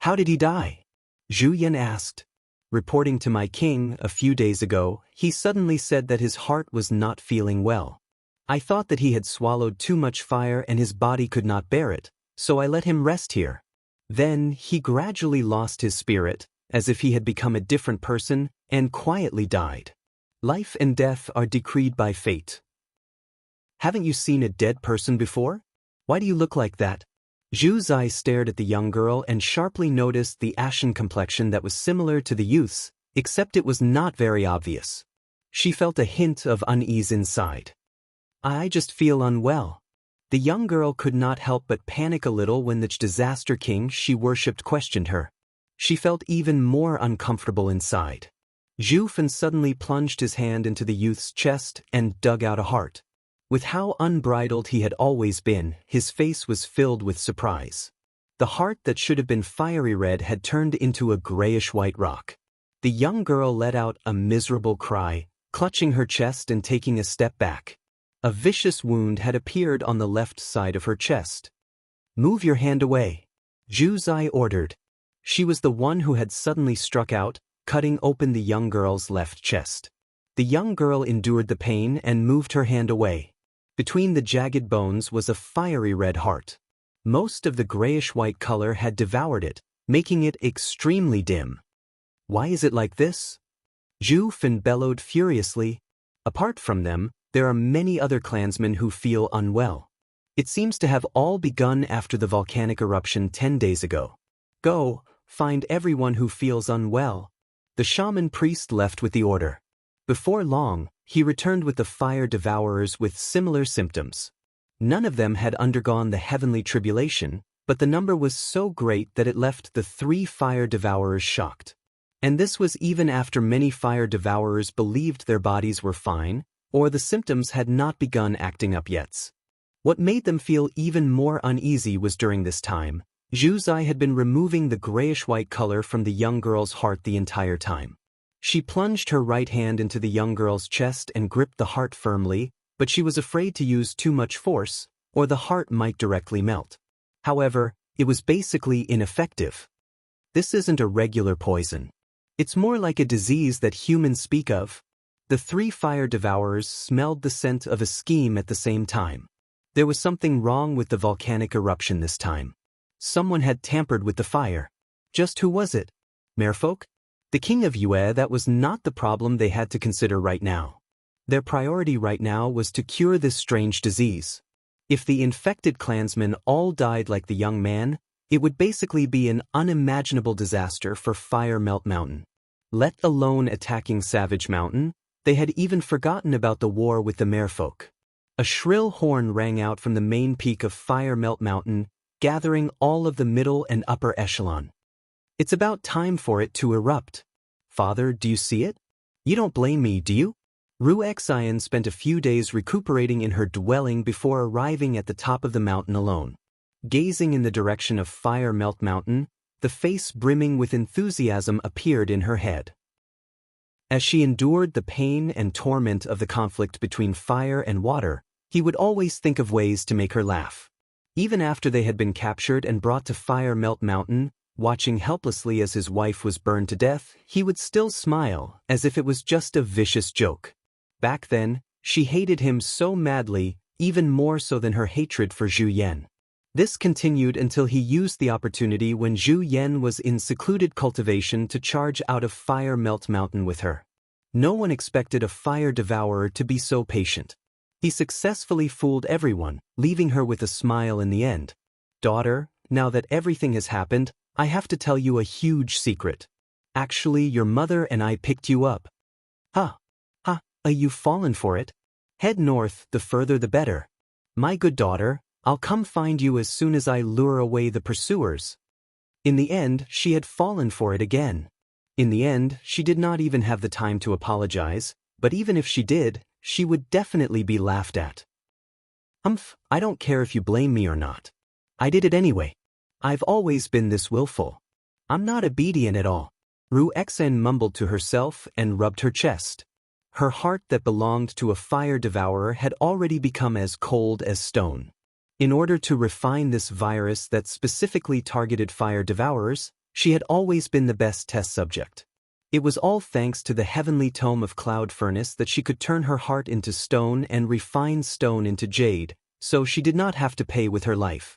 How did he die? Zhu Yan asked. Reporting to my king a few days ago, he suddenly said that his heart was not feeling well. I thought that he had swallowed too much fire and his body could not bear it, so I let him rest here. Then he gradually lost his spirit, as if he had become a different person, and quietly died. Life and death are decreed by fate. Haven't you seen a dead person before? Why do you look like that? Zhu Zai stared at the young girl and sharply noticed the ashen complexion that was similar to the youth's, except it was not very obvious. She felt a hint of unease inside. I just feel unwell. The young girl could not help but panic a little when the disaster king she worshipped questioned her. She felt even more uncomfortable inside. Zhu Fan suddenly plunged his hand into the youth's chest and dug out a heart. With how unbridled he had always been, his face was filled with surprise. The heart that should have been fiery red had turned into a grayish-white rock. The young girl let out a miserable cry, clutching her chest and taking a step back. A vicious wound had appeared on the left side of her chest. Move your hand away, Zhu Zai ordered. She was the one who had suddenly struck out, cutting open the young girl's left chest. The young girl endured the pain and moved her hand away. Between the jagged bones was a fiery red heart. Most of the grayish-white color had devoured it, making it extremely dim. Why is it like this? Zhu Fan bellowed furiously. Apart from them, there are many other clansmen who feel unwell. It seems to have all begun after the volcanic eruption 10 days ago. Go, find everyone who feels unwell. The shaman priest left with the order. Before long, he returned with the fire devourers with similar symptoms. None of them had undergone the heavenly tribulation, but the number was so great that it left the three fire devourers shocked. And this was even after many fire devourers believed their bodies were fine, or the symptoms had not begun acting up yet. What made them feel even more uneasy was during this time, Zhu Zai had been removing the grayish-white color from the young girl's heart the entire time. She plunged her right hand into the young girl's chest and gripped the heart firmly, but she was afraid to use too much force, or the heart might directly melt. However, it was basically ineffective. This isn't a regular poison. It's more like a disease that humans speak of. The three fire devourers smelled the scent of a scheme at the same time. There was something wrong with the volcanic eruption this time. Someone had tampered with the fire. Just who was it? Merfolk? The king of Yue? That was not the problem they had to consider right now. Their priority right now was to cure this strange disease. If the infected clansmen all died like the young man, it would basically be an unimaginable disaster for Fire Melt Mountain. Let alone attacking Savage Mountain, they had even forgotten about the war with the merfolk. A shrill horn rang out from the main peak of Fire Melt Mountain, gathering all of the middle and upper echelon. It's about time for it to erupt. Father, do you see it? You don't blame me, do you? Ru Xian spent a few days recuperating in her dwelling before arriving at the top of the mountain alone. Gazing in the direction of Fire Melt Mountain, the face brimming with enthusiasm appeared in her head. As she endured the pain and torment of the conflict between fire and water, he would always think of ways to make her laugh. Even after they had been captured and brought to Fire Melt Mountain, watching helplessly as his wife was burned to death, he would still smile, as if it was just a vicious joke. Back then, she hated him so madly, even more so than her hatred for Zhu Yan. This continued until he used the opportunity when Zhu Yan was in secluded cultivation to charge out of Fire Melt Mountain with her. No one expected a fire devourer to be so patient. He successfully fooled everyone, leaving her with a smile in the end. Daughter, now that everything has happened, I have to tell you a huge secret. Actually, your mother and I picked you up. You've fallen for it? Head north, the further the better. My good daughter, I'll come find you as soon as I lure away the pursuers. In the end, she had fallen for it again. In the end, she did not even have the time to apologize, but even if she did, she would definitely be laughed at. I don't care if you blame me or not. I did it anyway. I've always been this willful. I'm not obedient at all. Ru Xen mumbled to herself and rubbed her chest. Her heart that belonged to a fire devourer had already become as cold as stone. In order to refine this virus that specifically targeted fire devourers, she had always been the best test subject. It was all thanks to the heavenly tome of Cloud Furnace that she could turn her heart into stone and refine stone into jade, so she did not have to pay with her life.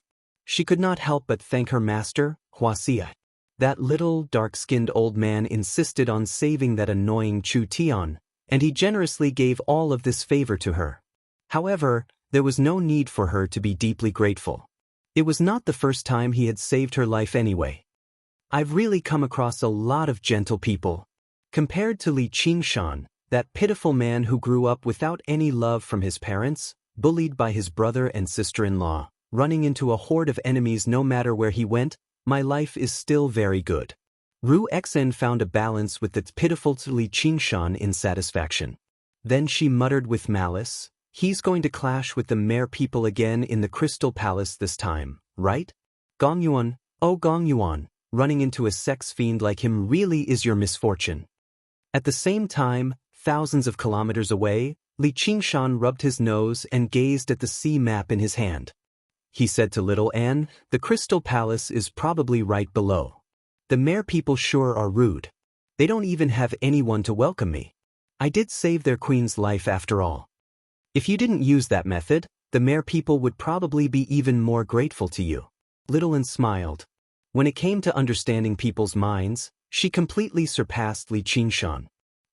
She could not help but thank her master, Huaxia. That little, dark-skinned old man insisted on saving that annoying Chu Tian, and he generously gave all of this favor to her. However, there was no need for her to be deeply grateful. It was not the first time he had saved her life anyway. I've really come across a lot of gentle people. Compared to Li Qingshan, that pitiful man who grew up without any love from his parents, bullied by his brother and sister-in-law, running into a horde of enemies no matter where he went, my life is still very good. Ru Xen found a balance with the pitiful Li Qingshan in satisfaction. Then she muttered with malice, he's going to clash with the mare people again in the Crystal Palace this time, right? Gongyuan, oh Gongyuan, running into a sex fiend like him really is your misfortune. At the same time, thousands of kilometers away, Li Qingshan rubbed his nose and gazed at the sea map in his hand. He said to little Anne, the Crystal Palace is probably right below. The mare people sure are rude. They don't even have anyone to welcome me. I did save their queen's life after all. If you didn't use that method, the mare people would probably be even more grateful to you. Little Anne smiled. When it came to understanding people's minds, she completely surpassed Li Qingshan.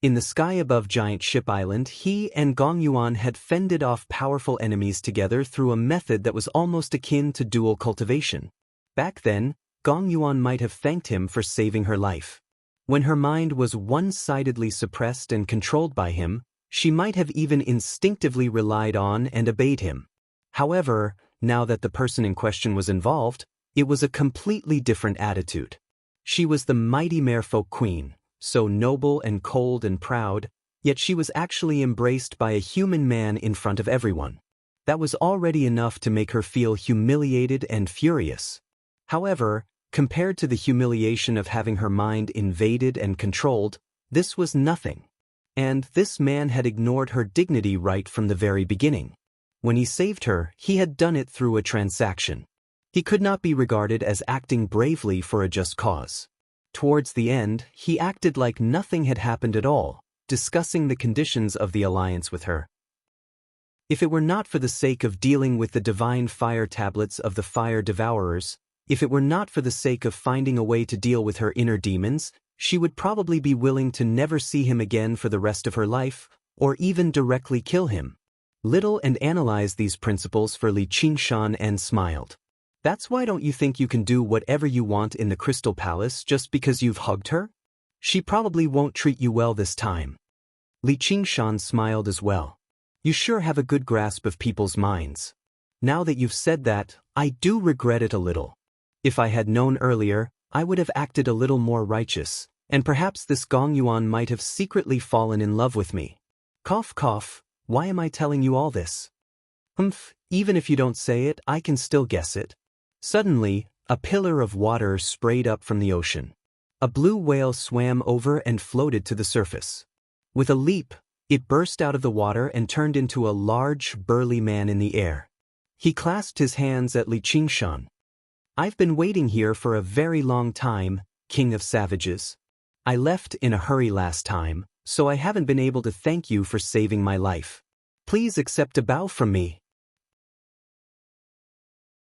In the sky above Giant Ship Island, he and Gongyuan had fended off powerful enemies together through a method that was almost akin to dual cultivation. Back then, Gongyuan might have thanked him for saving her life. When her mind was one-sidedly suppressed and controlled by him, she might have even instinctively relied on and obeyed him. However, now that the person in question was involved, it was a completely different attitude. She was the mighty merfolk queen, so noble and cold and proud, yet she was actually embraced by a human man in front of everyone. That was already enough to make her feel humiliated and furious. However, compared to the humiliation of having her mind invaded and controlled, This was nothing. And this man had ignored her dignity right from the very beginning. When he saved her, he had done it through a transaction. He could not be regarded as acting bravely for a just cause. Towards the end, he acted like nothing had happened at all, discussing the conditions of the alliance with her. If it were not for the sake of dealing with the divine fire tablets of the fire devourers, if it were not for the sake of finding a way to deal with her inner demons, she would probably be willing to never see him again for the rest of her life, or even directly kill him. Little and analyzed these principles for Li Qingshan and smiled. That's why don't you think you can do whatever you want in the Crystal Palace just because you've hugged her? She probably won't treat you well this time. Li Qingshan smiled as well. You sure have a good grasp of people's minds. Now that you've said that, I do regret it a little. If I had known earlier, I would have acted a little more righteous, and perhaps this Gong Yuan might have secretly fallen in love with me. Cough cough, why am I telling you all this? Humph, even if you don't say it, I can still guess it. Suddenly, a pillar of water sprayed up from the ocean. A blue whale swam over and floated to the surface. With a leap, it burst out of the water and turned into a large, burly man in the air. He clasped his hands at Li Qingshan. I've been waiting here for a very long time, King of Savages. I left in a hurry last time, so I haven't been able to thank you for saving my life. Please accept a bow from me.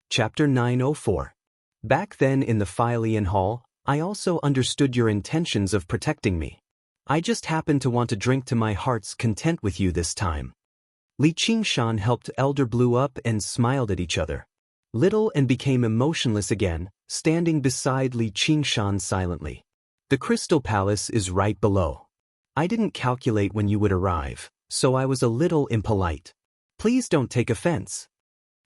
Chapter 904. Back then in the Philian Hall, I also understood your intentions of protecting me. I just happened to want to drink to my heart's content with you this time. Li Qingshan helped Elder Blue up and smiled at each other. Little and became emotionless again, standing beside Li Qingshan silently. The Crystal Palace is right below. I didn't calculate when you would arrive, so I was a little impolite. Please don't take offense,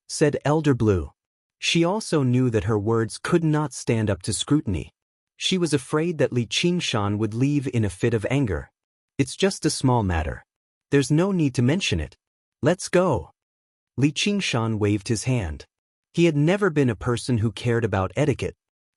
said Elder Blue. She also knew that her words could not stand up to scrutiny. She was afraid that Li Qingshan would leave in a fit of anger. It's just a small matter. There's no need to mention it. Let's go. Li Qingshan waved his hand. He had never been a person who cared about etiquette.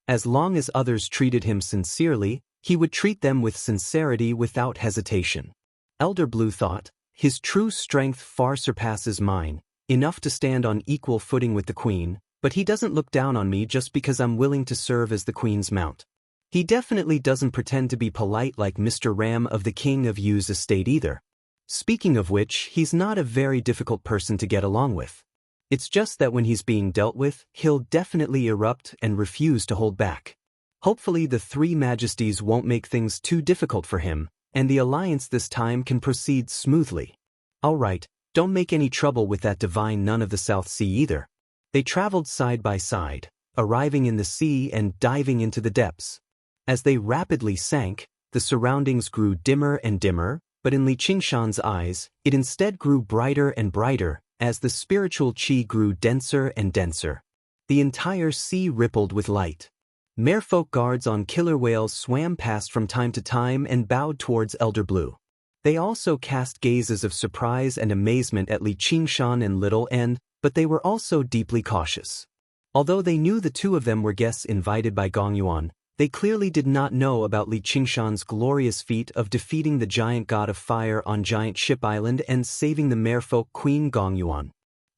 As long as others treated him sincerely, he would treat them with sincerity without hesitation. Elder Blue thought, his true strength far surpasses mine, enough to stand on equal footing with the Queen, but he doesn't look down on me just because I'm willing to serve as the Queen's mount. He definitely doesn't pretend to be polite like Mr. Ram of the King of Yu's estate either. Speaking of which, he's not a very difficult person to get along with. It's just that when he's being dealt with, he'll definitely erupt and refuse to hold back. Hopefully the three majesties won't make things too difficult for him, and the alliance this time can proceed smoothly. Alright, don't make any trouble with that divine nun of the South Sea either. They traveled side by side, arriving in the sea and diving into the depths. As they rapidly sank, the surroundings grew dimmer and dimmer, but in Li Qingshan's eyes, it instead grew brighter and brighter, as the spiritual qi grew denser and denser. The entire sea rippled with light. Merfolk guards on killer whales swam past from time to time and bowed towards Elder Blue. They also cast gazes of surprise and amazement at Li Qingshan and Little N, but they were also deeply cautious. Although they knew the two of them were guests invited by Gong Yuan, they clearly did not know about Li Qingshan's glorious feat of defeating the giant god of fire on Giant Ship Island and saving the merfolk queen Gong Yuan.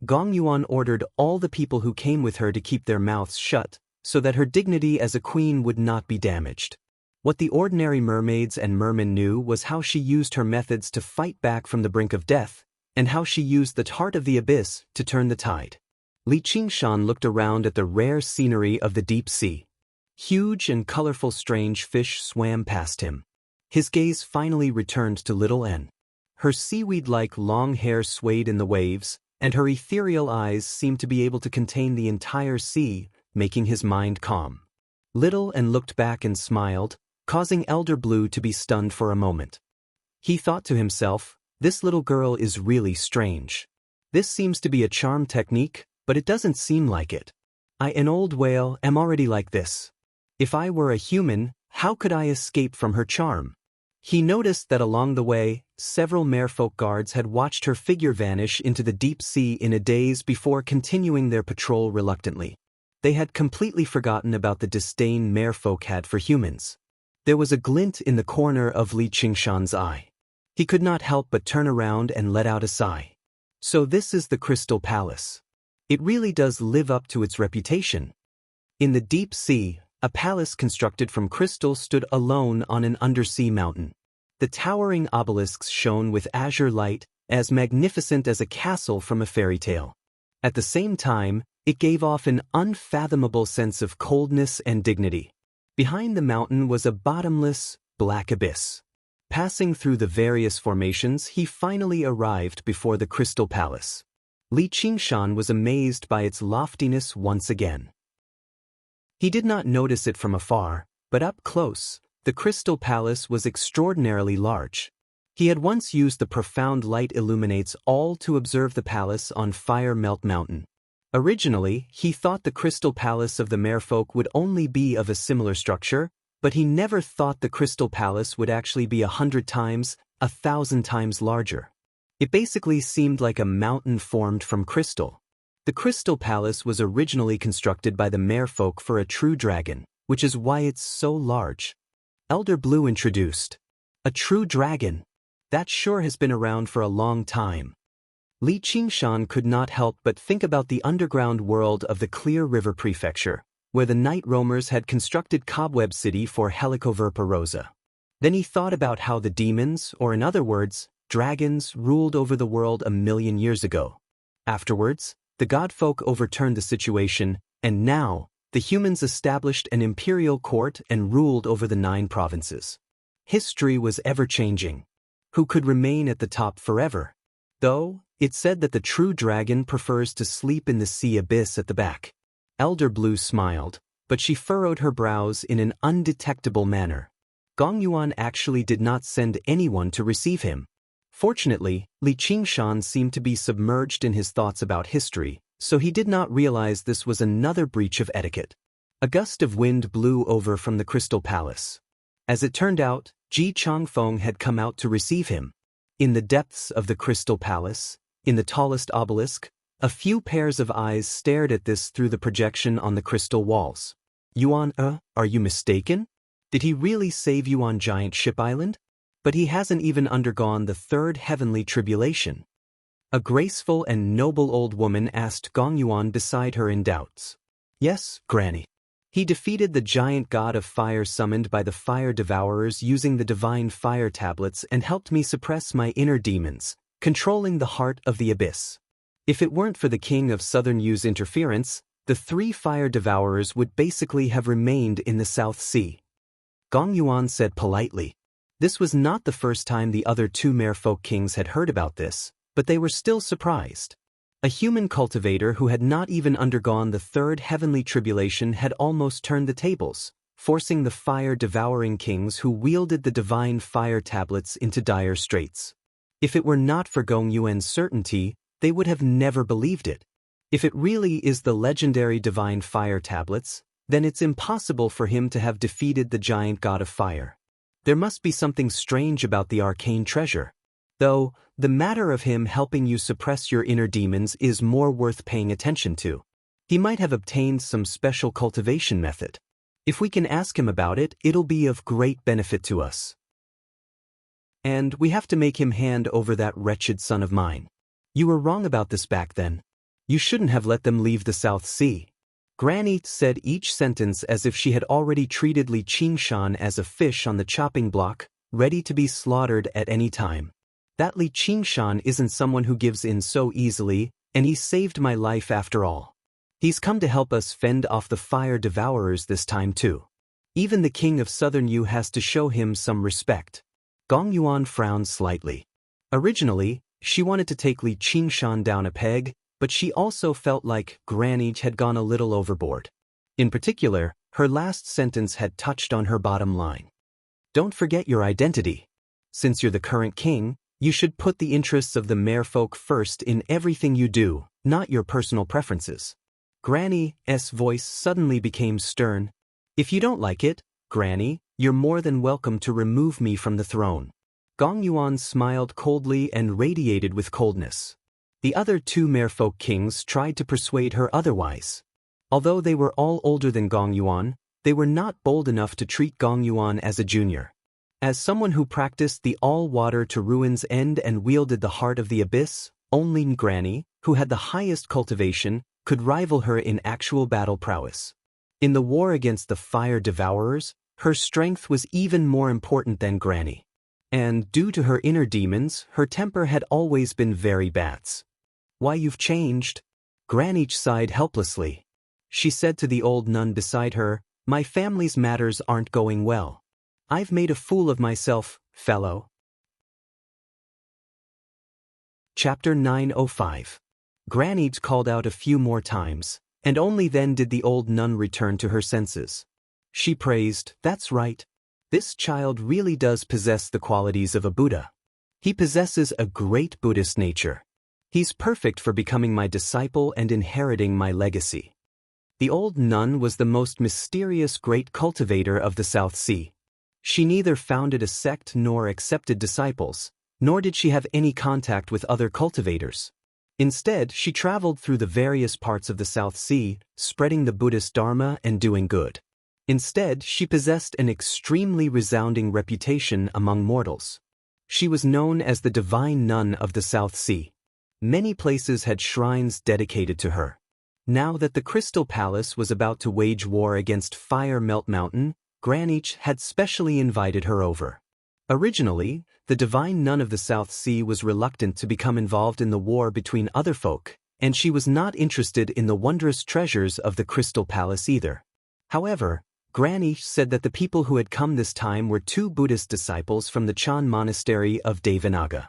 Gong Yuan ordered all the people who came with her to keep their mouths shut, so that her dignity as a queen would not be damaged. What the ordinary mermaids and mermen knew was how she used her methods to fight back from the brink of death, and how she used the heart of the abyss to turn the tide. Li Qingshan looked around at the rare scenery of the deep sea. Huge and colorful strange fish swam past him. His gaze finally returned to Little N. Her seaweed-like long hair swayed in the waves, and her ethereal eyes seemed to be able to contain the entire sea, making his mind calm. Little N looked back and smiled, causing Elder Blue to be stunned for a moment. He thought to himself, this little girl is really strange. This seems to be a charm technique, but it doesn't seem like it. I, an old whale, am already like this. If I were a human, how could I escape from her charm? He noticed that along the way, several merfolk guards had watched her figure vanish into the deep sea in a daze before continuing their patrol reluctantly. They had completely forgotten about the disdain merfolk had for humans. There was a glint in the corner of Li Qingshan's eye. He could not help but turn around and let out a sigh. So this is the Crystal Palace. It really does live up to its reputation. In the deep sea, a palace constructed from crystal stood alone on an undersea mountain. The towering obelisks shone with azure light, as magnificent as a castle from a fairy tale. At the same time, it gave off an unfathomable sense of coldness and dignity. Behind the mountain was a bottomless, black abyss. Passing through the various formations, he finally arrived before the Crystal Palace. Li Qingshan was amazed by its loftiness once again. He did not notice it from afar, but up close, the Crystal Palace was extraordinarily large. He had once used the profound light illuminates all to observe the palace on Fire Melt Mountain. Originally, he thought the Crystal Palace of the Merfolk would only be of a similar structure, but he never thought the Crystal Palace would actually be 100 times, 1,000 times larger. It basically seemed like a mountain formed from crystal. The Crystal Palace was originally constructed by the Merfolk for a true dragon, which is why it's so large. Elder Blue introduced. A true dragon? That sure has been around for a long time. Li Qingshan could not help but think about the underground world of the Clear River Prefecture, where the night roamers had constructed Cobweb City for Helicoverpa Rosa. Then he thought about how the demons, or in other words, dragons, ruled over the world 1,000,000 years ago. Afterwards, the godfolk overturned the situation, and now, the humans established an imperial court and ruled over the 9 provinces. History was ever-changing. Who could remain at the top forever? Though, it's said that the true dragon prefers to sleep in the sea abyss at the back. Elder Blue smiled, but she furrowed her brows in an undetectable manner. Gong Yuan actually did not send anyone to receive him. Fortunately, Li Qingshan seemed to be submerged in his thoughts about history, so he did not realize this was another breach of etiquette. A gust of wind blew over from the Crystal Palace. As it turned out, Ji Changfeng had come out to receive him. In the depths of the Crystal Palace, in the tallest obelisk, a few pairs of eyes stared at this through the projection on the crystal walls. Yuan, are you mistaken? Did he really save you on Giant Ship Island? But he hasn't even undergone the 3rd heavenly tribulation. A graceful and noble old woman asked Gong Yuan beside her in doubts. Yes, Granny. He defeated the giant god of fire summoned by the fire devourers using the divine fire tablets and helped me suppress my inner demons, controlling the heart of the abyss. If it weren't for the King of Southern Yu's interference, the 3 fire devourers would basically have remained in the South Sea. Gong Yuan said politely. This was not the first time the other 2 Merfolk kings had heard about this, but they were still surprised. A human cultivator who had not even undergone the 3rd heavenly tribulation had almost turned the tables, forcing the fire-devouring kings who wielded the divine fire tablets into dire straits. If it were not for Gong Yuan's certainty, they would have never believed it. If it really is the legendary divine fire tablets, then it's impossible for him to have defeated the giant god of fire. There must be something strange about the arcane treasure. Though, the matter of him helping you suppress your inner demons is more worth paying attention to. He might have obtained some special cultivation method. If we can ask him about it, it'll be of great benefit to us. And we have to make him hand over that wretched son of mine. You were wrong about this back then. You shouldn't have let them leave the South Sea. Granny said each sentence as if she had already treated Li Qingshan as a fish on the chopping block, ready to be slaughtered at any time. That Li Qingshan isn't someone who gives in so easily, and he saved my life after all. He's come to help us fend off the fire devourers this time too. Even the King of Southern Yu has to show him some respect. Gong Yuan frowned slightly. Originally, she wanted to take Li Qingshan down a peg, but she also felt like Granny had gone a little overboard. In particular, her last sentence had touched on her bottom line. Don't forget your identity. Since you're the current king, you should put the interests of the Merfolk first in everything you do, not your personal preferences. Granny's voice suddenly became stern. If you don't like it, Granny, you're more than welcome to remove me from the throne. Gong Yuan smiled coldly and radiated with coldness. The other 2 Merfolk kings tried to persuade her otherwise. Although they were all older than Gong Yuan, They were not bold enough to treat Gong Yuan as a junior. As someone who practiced the all-water to ruin's end and wielded the heart of the abyss, only Granny, who had the highest cultivation, could rival her in actual battle prowess. In the war against the fire devourers, her strength was even more important than Granny. And, due to her inner demons, her temper had always been very bad. "Why, you've changed?" Granny sighed helplessly. She said to the old nun beside her, "My family's matters aren't going well. I've made a fool of myself, fellow." Chapter 905. Granny called out a few more times, and only then did the old nun return to her senses. She praised, "That's right. This child really does possess the qualities of a Buddha. He possesses a great Buddhist nature. He's perfect for becoming my disciple and inheriting my legacy." The old nun was the most mysterious great cultivator of the South Sea. She neither founded a sect nor accepted disciples, nor did she have any contact with other cultivators. Instead, she traveled through the various parts of the South Sea, spreading the Buddhist Dharma and doing good. Instead, she possessed an extremely resounding reputation among mortals. She was known as the Divine Nun of the South Sea. Many places had shrines dedicated to her. Now that the Crystal Palace was about to wage war against Fire Melt Mountain, Granny had specially invited her over. Originally, the Divine Nun of the South Sea was reluctant to become involved in the war between other folk, and she was not interested in the wondrous treasures of the Crystal Palace either. However, Granny said that the people who had come this time were two Buddhist disciples from the Chan Monastery of Devanaga.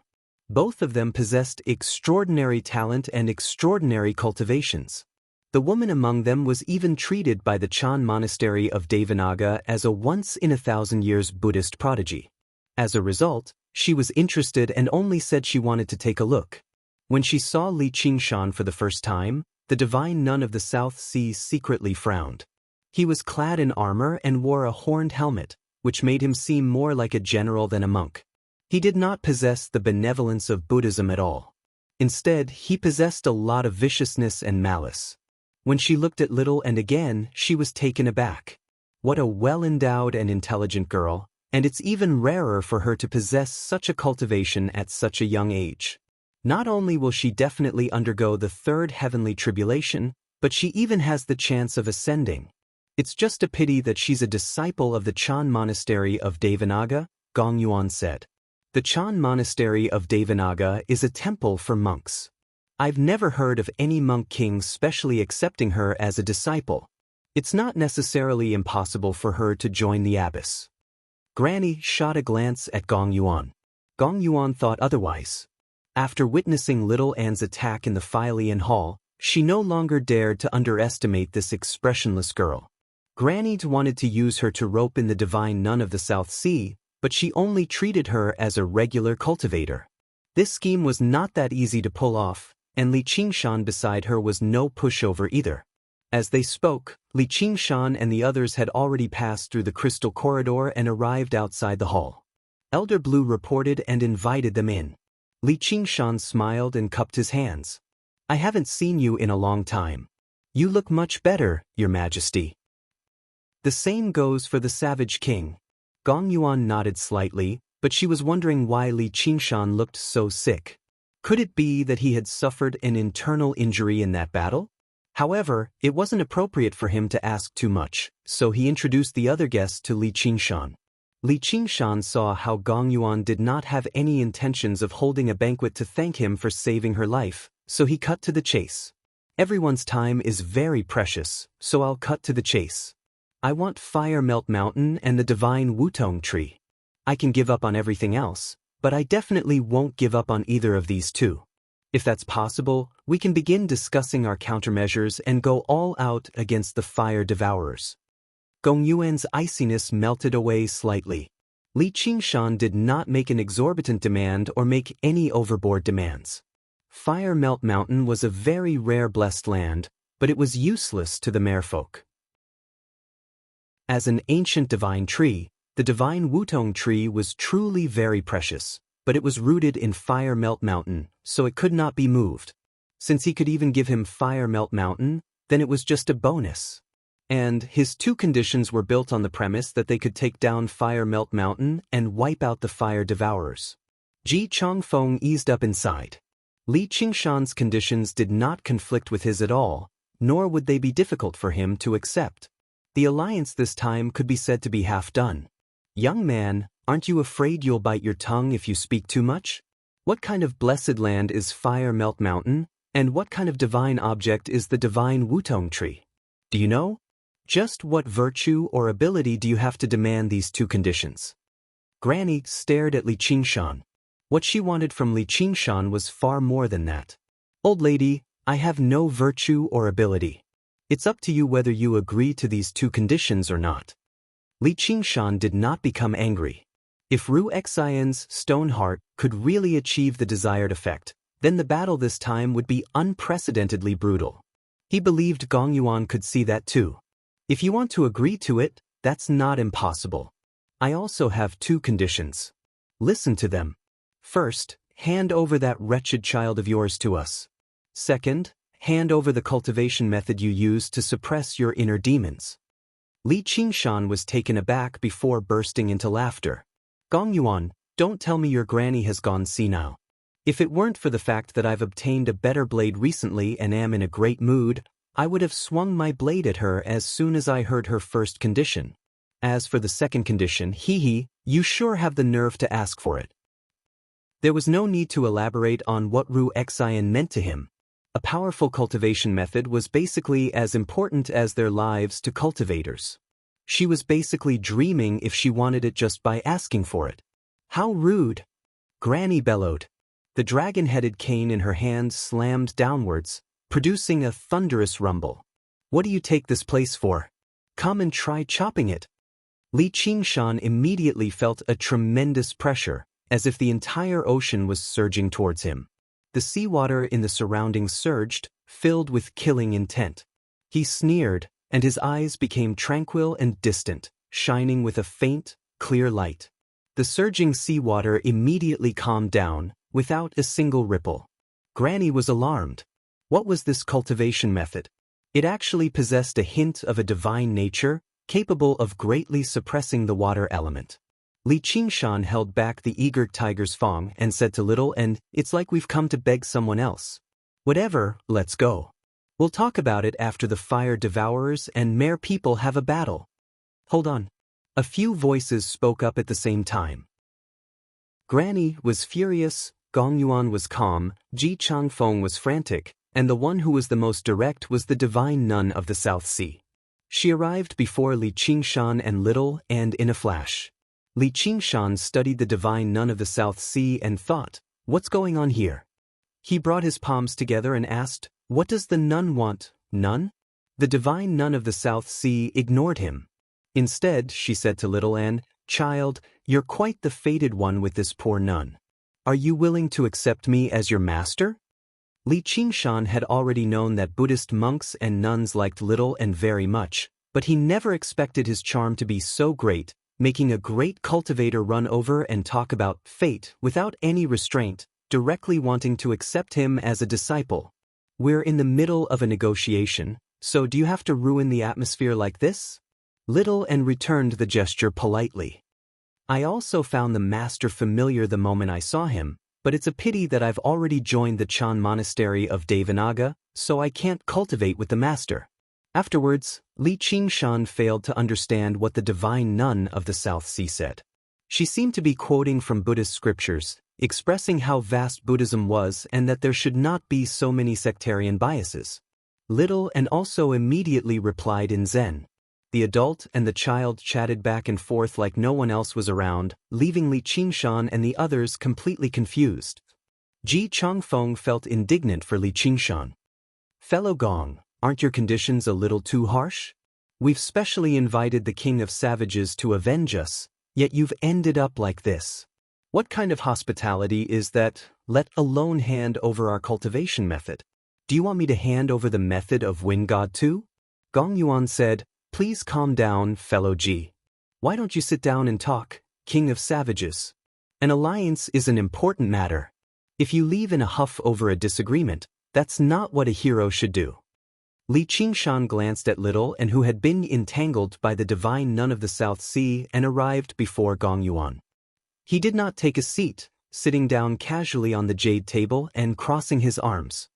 Both of them possessed extraordinary talent and extraordinary cultivations. The woman among them was even treated by the Chan Monastery of Devanaga as a once-in-a-thousand-years Buddhist prodigy. As a result, she was interested and only said she wanted to take a look. When she saw Li Qingshan for the first time, the Divine Nun of the South Sea secretly frowned. He was clad in armor and wore a horned helmet, which made him seem more like a general than a monk. He did not possess the benevolence of Buddhism at all. Instead, he possessed a lot of viciousness and malice. When she looked at Little and again, she was taken aback. What a well-endowed and intelligent girl, and it's even rarer for her to possess such a cultivation at such a young age. Not only will she definitely undergo the third heavenly tribulation, but she even has the chance of ascending. It's just a pity that she's a disciple of the Chan Monastery of Devanaga, Gong Yuan said. The Chan Monastery of Devanaga is a temple for monks. I've never heard of any monk king specially accepting her as a disciple. It's not necessarily impossible for her to join the abbess. Granny shot a glance at Gong Yuan. Gong Yuan thought otherwise. After witnessing Little Anne's attack in the Philean Hall, she no longer dared to underestimate this expressionless girl. Granny wanted to use her to rope in the Divine Nun of the South Sea, but she only treated her as a regular cultivator. This scheme was not that easy to pull off, and Li Qingshan beside her was no pushover either. As they spoke, Li Qingshan and the others had already passed through the crystal corridor and arrived outside the hall. Elder Blue reported and invited them in. Li Qingshan smiled and cupped his hands. "I haven't seen you in a long time. You look much better, Your Majesty." The same goes for the Savage King. Gong Yuan nodded slightly, but she was wondering why Li Qingshan looked so sick. Could it be that he had suffered an internal injury in that battle? However, it wasn't appropriate for him to ask too much, so he introduced the other guests to Li Qingshan. Li Qingshan saw how Gong Yuan did not have any intentions of holding a banquet to thank him for saving her life, so he cut to the chase. "Everyone's time is very precious, so I'll cut to the chase. I want Fire Melt Mountain and the Divine Wutong Tree. I can give up on everything else, but I definitely won't give up on either of these two. If that's possible, we can begin discussing our countermeasures and go all out against the fire devourers." Gong Yuan's iciness melted away slightly. Li Qingshan did not make an exorbitant demand or make any overboard demands. Fire Melt Mountain was a very rare blessed land, but it was useless to the merfolk. As an ancient divine tree, the Divine Wutong Tree was truly very precious, but it was rooted in Fire Melt Mountain, so it could not be moved. Since he could even give him Fire Melt Mountain, then it was just a bonus. And his two conditions were built on the premise that they could take down Fire Melt Mountain and wipe out the fire devourers. Ji Changfeng eased up inside. Li Qingshan's conditions did not conflict with his at all, nor would they be difficult for him to accept. The alliance this time could be said to be half done. Young man, aren't you afraid you'll bite your tongue if you speak too much? What kind of blessed land is Fire Melt Mountain, and what kind of divine object is the divine Wutong tree? Do you know? Just what virtue or ability do you have to demand these two conditions? Granny stared at Li Qingshan. What she wanted from Li Qingshan was far more than that. Old lady, I have no virtue or ability. It's up to you whether you agree to these two conditions or not. Li Qingshan did not become angry. If Ru Xian's stone heart could really achieve the desired effect, then the battle this time would be unprecedentedly brutal. He believed Gong Yuan could see that too. If you want to agree to it, that's not impossible. I also have two conditions. Listen to them. First, hand over that wretched child of yours to us. Second, hand over the cultivation method you use to suppress your inner demons. Li Qingshan was taken aback before bursting into laughter. Gong Yuan, don't tell me your granny has gone senile. If it weren't for the fact that I've obtained a better blade recently and am in a great mood, I would have swung my blade at her as soon as I heard her first condition. As for the second condition, you sure have the nerve to ask for it. There was no need to elaborate on what Ru Xian meant to him. A powerful cultivation method was basically as important as their lives to cultivators. She was basically dreaming if she wanted it just by asking for it. How rude! Granny bellowed. The dragon-headed cane in her hand slammed downwards, producing a thunderous rumble. What do you take this place for? Come and try chopping it. Li Qingshan immediately felt a tremendous pressure, as if the entire ocean was surging towards him. The seawater in the surroundings surged, filled with killing intent. He sneered, and his eyes became tranquil and distant, shining with a faint, clear light. The surging seawater immediately calmed down, without a single ripple. Granny was alarmed. What was this cultivation method? It actually possessed a hint of a divine nature, capable of greatly suppressing the water element. Li Qingshan held back the eager tiger's fang and said to Little, and it's like we've come to beg someone else. Whatever, let's go. We'll talk about it after the fire devourers and mere people have a battle. Hold on. A few voices spoke up at the same time. Granny was furious, Gong Yuan was calm, Ji Changfeng was frantic, and the one who was the most direct was the divine nun of the South Sea. She arrived before Li Qingshan and Little, and in a flash. Li Qingshan studied the divine nun of the South Sea and thought, what's going on here? He brought his palms together and asked, what does the nun want, nun? The divine nun of the South Sea ignored him. Instead, she said to Little Anne, child, you're quite the fated one with this poor nun. Are you willing to accept me as your master? Li Qingshan had already known that Buddhist monks and nuns liked Little and very much, but he never expected his charm to be so great, making a great cultivator run over and talk about fate without any restraint, directly wanting to accept him as a disciple. We're in the middle of a negotiation, so do you have to ruin the atmosphere like this? Little Anne returned the gesture politely. I also found the master familiar the moment I saw him, but it's a pity that I've already joined the Chan monastery of Devanaga, so I can't cultivate with the master. Afterwards, Li Qingshan failed to understand what the divine nun of the South Sea said. She seemed to be quoting from Buddhist scriptures, expressing how vast Buddhism was and that there should not be so many sectarian biases. Little Anne also immediately replied in Zen. The adult and the child chatted back and forth like no one else was around, leaving Li Qingshan and the others completely confused. Ji Changfeng felt indignant for Li Qingshan. Fellow Gong, aren't your conditions a little too harsh? We've specially invited the king of savages to avenge us, yet you've ended up like this. What kind of hospitality is that, let alone hand over our cultivation method? Do you want me to hand over the method of Wind God too? Gong Yuan said, please calm down, fellow Ji. Why don't you sit down and talk, king of savages? An alliance is an important matter. If you leave in a huff over a disagreement, that's not what a hero should do. Li Qingshan glanced at Little and who had been entangled by the divine nun of the South Sea and arrived before Gong Yuan. He did not take a seat, sitting down casually on the jade table and crossing his arms.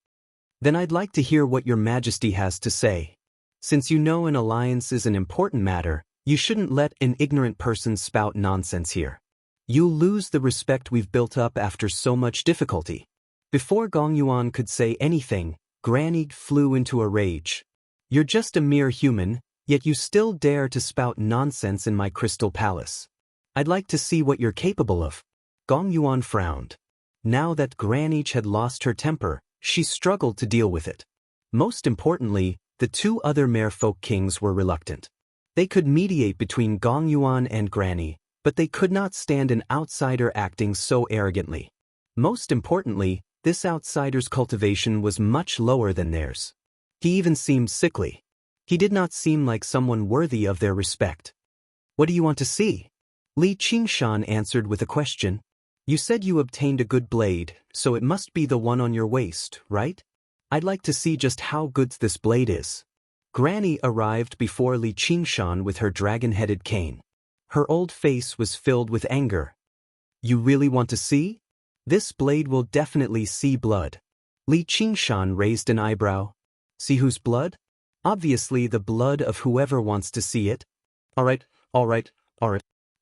Then I'd like to hear what your majesty has to say. Since you know an alliance is an important matter, you shouldn't let an ignorant person spout nonsense here. You'll lose the respect we've built up after so much difficulty. Before Gong Yuan could say anything, Granny flew into a rage. You're just a mere human, yet you still dare to spout nonsense in my crystal palace. I'd like to see what you're capable of. Gong Yuan frowned. Now that Granny had lost her temper, she struggled to deal with it. Most importantly, the two other merfolk kings were reluctant. They could mediate between Gong Yuan and Granny, but they could not stand an outsider acting so arrogantly. Most importantly, this outsider's cultivation was much lower than theirs. He even seemed sickly. He did not seem like someone worthy of their respect. What do you want to see? Li Qingshan answered with a question. You said you obtained a good blade, so it must be the one on your waist, right? I'd like to see just how good this blade is. Granny arrived before Li Qingshan with her dragon-headed cane. Her old face was filled with anger. You really want to see? This blade will definitely see blood. Li Qingshan raised an eyebrow. See whose blood? Obviously the blood of whoever wants to see it. Alright.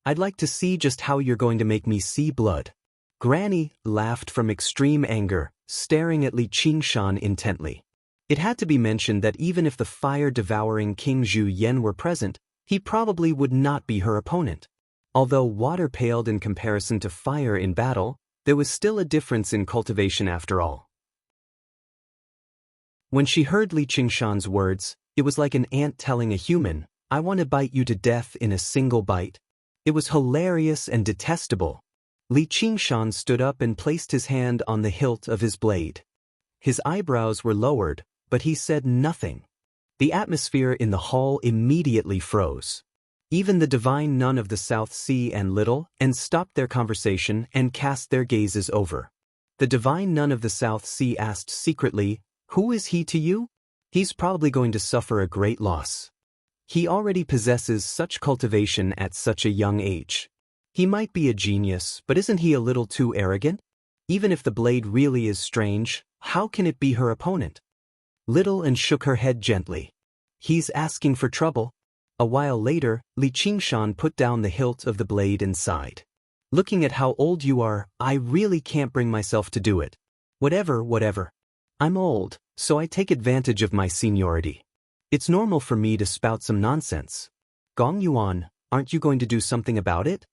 I'd like to see just how you're going to make me see blood. Granny laughed from extreme anger, staring at Li Qingshan intently. It had to be mentioned that even if the fire-devouring King Zhu Yan were present, he probably would not be her opponent. Although water paled in comparison to fire in battle, there was still a difference in cultivation after all. When she heard Li Qingshan's words, it was like an ant telling a human, I want to bite you to death in a single bite. It was hilarious and detestable. Li Qingshan stood up and placed his hand on the hilt of his blade. His eyebrows were lowered, but he said nothing. The atmosphere in the hall immediately froze. Even the divine nun of the South Sea and Little and stopped their conversation and cast their gazes over. The divine nun of the South Sea asked secretly, Who is he to you? He's probably going to suffer a great loss. He already possesses such cultivation at such a young age. He might be a genius, but isn't he a little too arrogant? Even if the blade really is strange, how can it be her opponent? Little and shook her head gently. He's asking for trouble. A while later, Li Qingshan put down the hilt of the blade and sighed. Looking at how old you are, I really can't bring myself to do it. Whatever. I'm old, so I take advantage of my seniority. It's normal for me to spout some nonsense. Gong Yuan, aren't you going to do something about it?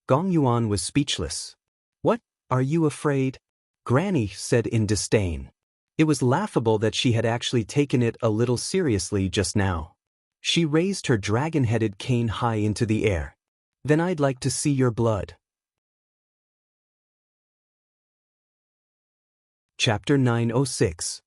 Gong Yuan was speechless. What, are you afraid? Granny said in disdain. It was laughable that she had actually taken it a little seriously just now. She raised her dragon-headed cane high into the air. Then I'd like to see your blood. Chapter 906.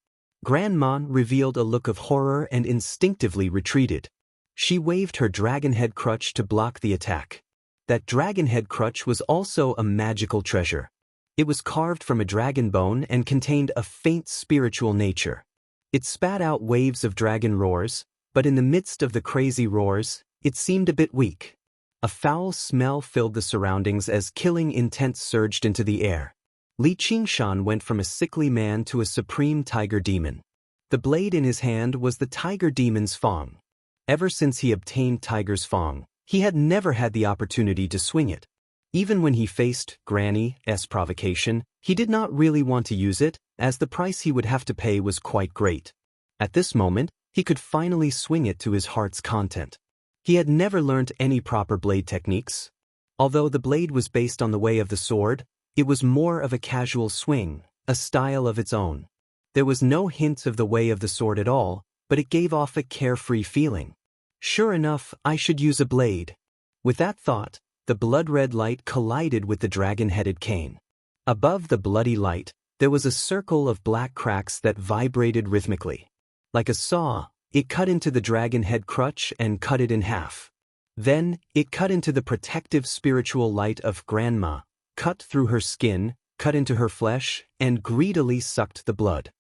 Grandma revealed a look of horror and instinctively retreated. She waved her dragon-head crutch to block the attack. That dragon-head crutch was also a magical treasure. It was carved from a dragon bone and contained a faint spiritual nature. It spat out waves of dragon roars, but in the midst of the crazy roars, it seemed a bit weak. A foul smell filled the surroundings as killing intent surged into the air. Li Qingshan went from a sickly man to a supreme tiger demon. The blade in his hand was the tiger demon's fang. Ever since he obtained Tiger's fang, he had never had the opportunity to swing it. Even when he faced Granny's provocation, he did not really want to use it, as the price he would have to pay was quite great. At this moment, he could finally swing it to his heart's content. He had never learnt any proper blade techniques. Although the blade was based on the way of the sword, it was more of a casual swing, a style of its own. There was no hint of the way of the sword at all, but it gave off a carefree feeling. Sure enough, I should use a blade. With that thought, the blood-red light collided with the dragon-headed cane. Above the bloody light, there was a circle of black cracks that vibrated rhythmically. Like a saw, it cut into the dragon-head crutch and cut it in half. Then, it cut into the protective spiritual light of Grandma, cut through her skin, cut into her flesh, and greedily sucked the blood.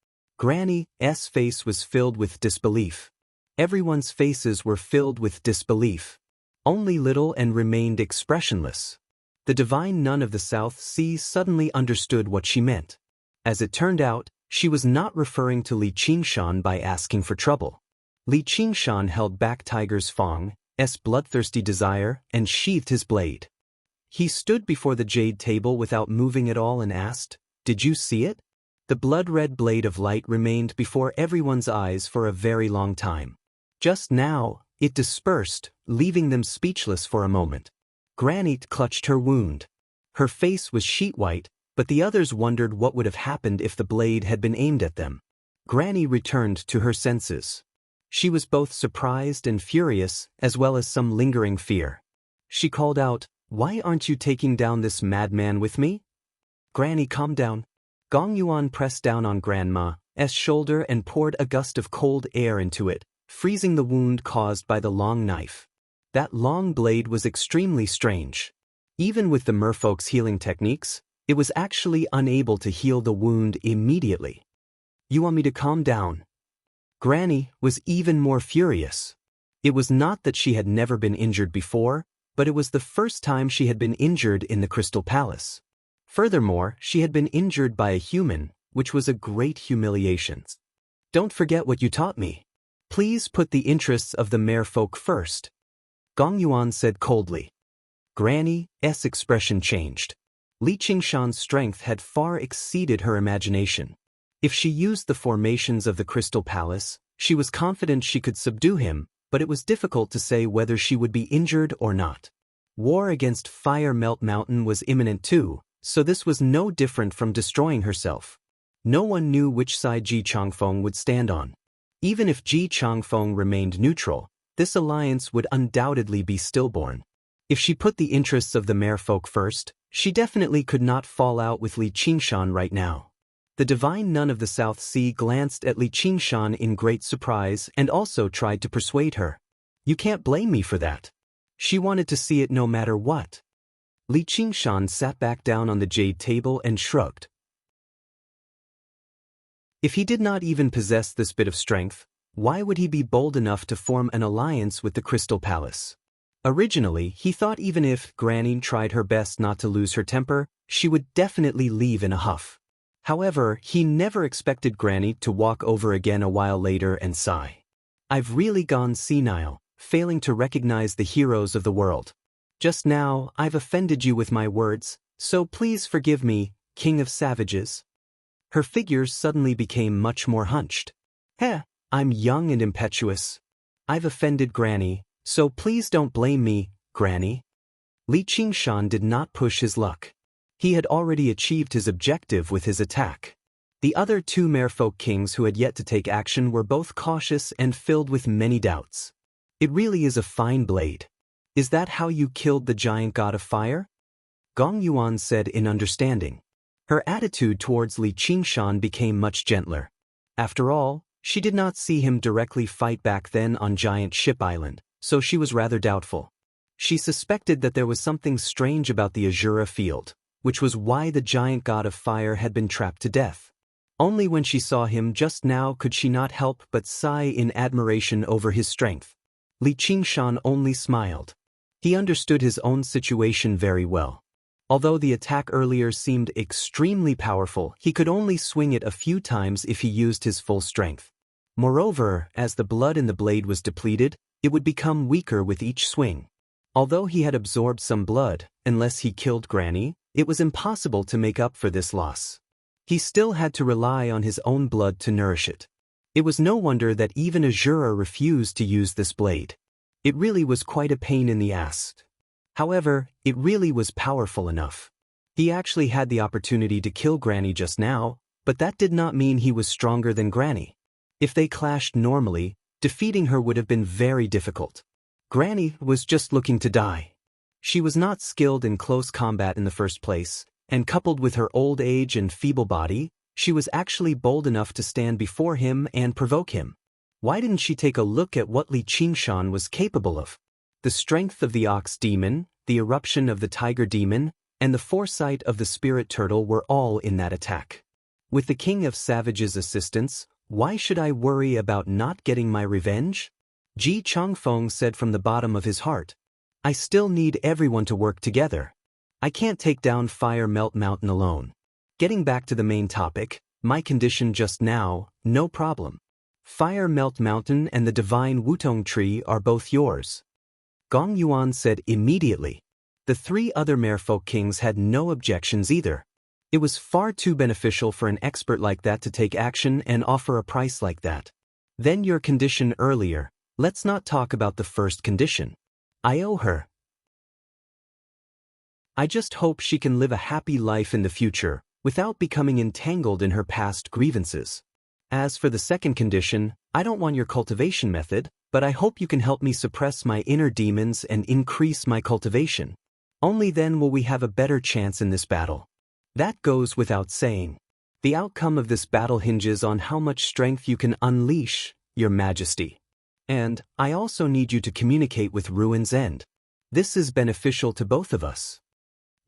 Granny's face was filled with disbelief. Everyone's faces were filled with disbelief. Only Little N remained expressionless. The divine nun of the South Sea suddenly understood what she meant. As it turned out, she was not referring to Li Qingshan by asking for trouble. Li Qingshan held back Tiger's Fang's bloodthirsty desire and sheathed his blade. He stood before the jade table without moving at all and asked, "Did you see it?" The blood-red blade of light remained before everyone's eyes for a very long time. Just now, it dispersed, leaving them speechless for a moment. Granny clutched her wound. Her face was sheet-white, but the others wondered what would have happened if the blade had been aimed at them. Granny returned to her senses. She was both surprised and furious, as well as some lingering fear. She called out, "Why aren't you taking down this madman with me?" "Granny, calm down." Gong Yuan pressed down on Grandma's shoulder and poured a gust of cold air into it, freezing the wound caused by the long knife. That long blade was extremely strange. Even with the merfolk's healing techniques, it was actually unable to heal the wound immediately. "You want me to calm down?" Granny was even more furious. It was not that she had never been injured before, but it was the first time she had been injured in the Crystal Palace. Furthermore, she had been injured by a human, which was a great humiliation. "Don't forget what you taught me. Please put the interests of the merfolk first," Gong Yuan said coldly. Granny's expression changed. Li Qingshan's strength had far exceeded her imagination. If she used the formations of the Crystal Palace, she was confident she could subdue him, but it was difficult to say whether she would be injured or not. War against Fire Melt Mountain was imminent too, so this was no different from destroying herself. No one knew which side Ji Changfeng would stand on. Even if Ji Changfeng remained neutral, this alliance would undoubtedly be stillborn. If she put the interests of the merfolk first, she definitely could not fall out with Li Qingshan right now. The divine nun of the South Sea glanced at Li Qingshan in great surprise and also tried to persuade her. "You can't blame me for that." She wanted to see it no matter what. Li Qingshan sat back down on the jade table and shrugged. If he did not even possess this bit of strength, why would he be bold enough to form an alliance with the Crystal Palace? Originally, he thought even if Granny tried her best not to lose her temper, she would definitely leave in a huff. However, he never expected Granny to walk over again a while later and sigh. "I've really gone senile, failing to recognize the heroes of the world. Just now, I've offended you with my words, so please forgive me, King of Savages." Her figure suddenly became much more hunched. I'm young and impetuous. I've offended Granny, so please don't blame me, Granny." Li Qingshan did not push his luck. He had already achieved his objective with his attack. The other two merfolk kings who had yet to take action were both cautious and filled with many doubts. "It really is a fine blade. Is that how you killed the giant god of fire?" Gong Yuan said in understanding. Her attitude towards Li Qingshan became much gentler. After all, she did not see him directly fight back then on Giant Ship Island, so she was rather doubtful. She suspected that there was something strange about the Azura field, which was why the giant god of fire had been trapped to death. Only when she saw him just now could she not help but sigh in admiration over his strength. Li Qingshan only smiled. He understood his own situation very well. Although the attack earlier seemed extremely powerful, he could only swing it a few times if he used his full strength. Moreover, as the blood in the blade was depleted, it would become weaker with each swing. Although he had absorbed some blood, unless he killed Granny, it was impossible to make up for this loss. He still had to rely on his own blood to nourish it. It was no wonder that even Azura refused to use this blade. It really was quite a pain in the ass. However, it really was powerful enough. He actually had the opportunity to kill Granny just now, but that did not mean he was stronger than Granny. If they clashed normally, defeating her would have been very difficult. Granny was just looking to die. She was not skilled in close combat in the first place, and coupled with her old age and feeble body, she was actually bold enough to stand before him and provoke him. Why didn't she take a look at what Li Qingshan was capable of? The strength of the ox demon, the eruption of the tiger demon, and the foresight of the spirit turtle were all in that attack. With the King of Savage's assistance, why should I worry about not getting my revenge? Ji Changfeng said from the bottom of his heart. I still need everyone to work together. I can't take down Fire Melt Mountain alone. Getting back to the main topic, my condition just now, no problem. Fire Melt Mountain and the divine Wutong tree are both yours. Gong Yuan said immediately. The three other merfolk kings had no objections either. It was far too beneficial for an expert like that to take action and offer a price like that. Then your condition earlier, let's not talk about the first condition. I owe her. I just hope she can live a happy life in the future, without becoming entangled in her past grievances. As for the second condition, I don't want your cultivation method, but I hope you can help me suppress my inner demons and increase my cultivation. Only then will we have a better chance in this battle. That goes without saying. The outcome of this battle hinges on how much strength you can unleash, Your Majesty. And I also need you to communicate with Ruin's End. This is beneficial to both of us.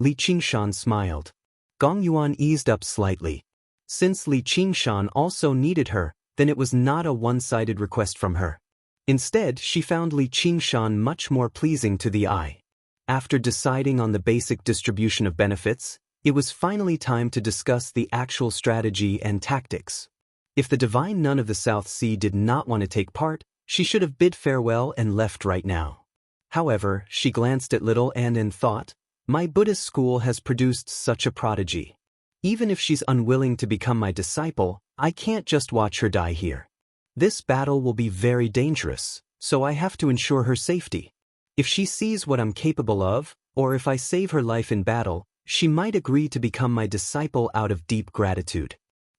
Li Qingshan smiled. Gong Yuan eased up slightly. Since Li Qingshan also needed her, then it was not a one-sided request from her. Instead, she found Li Qingshan much more pleasing to the eye. After deciding on the basic distribution of benefits, it was finally time to discuss the actual strategy and tactics. If the divine nun of the South Sea did not want to take part, she should have bid farewell and left right now. However, she glanced at Little Anne and thought, my Buddhist school has produced such a prodigy. Even if she's unwilling to become my disciple, I can't just watch her die here. This battle will be very dangerous, so I have to ensure her safety. If she sees what I'm capable of, or if I save her life in battle, she might agree to become my disciple out of deep gratitude.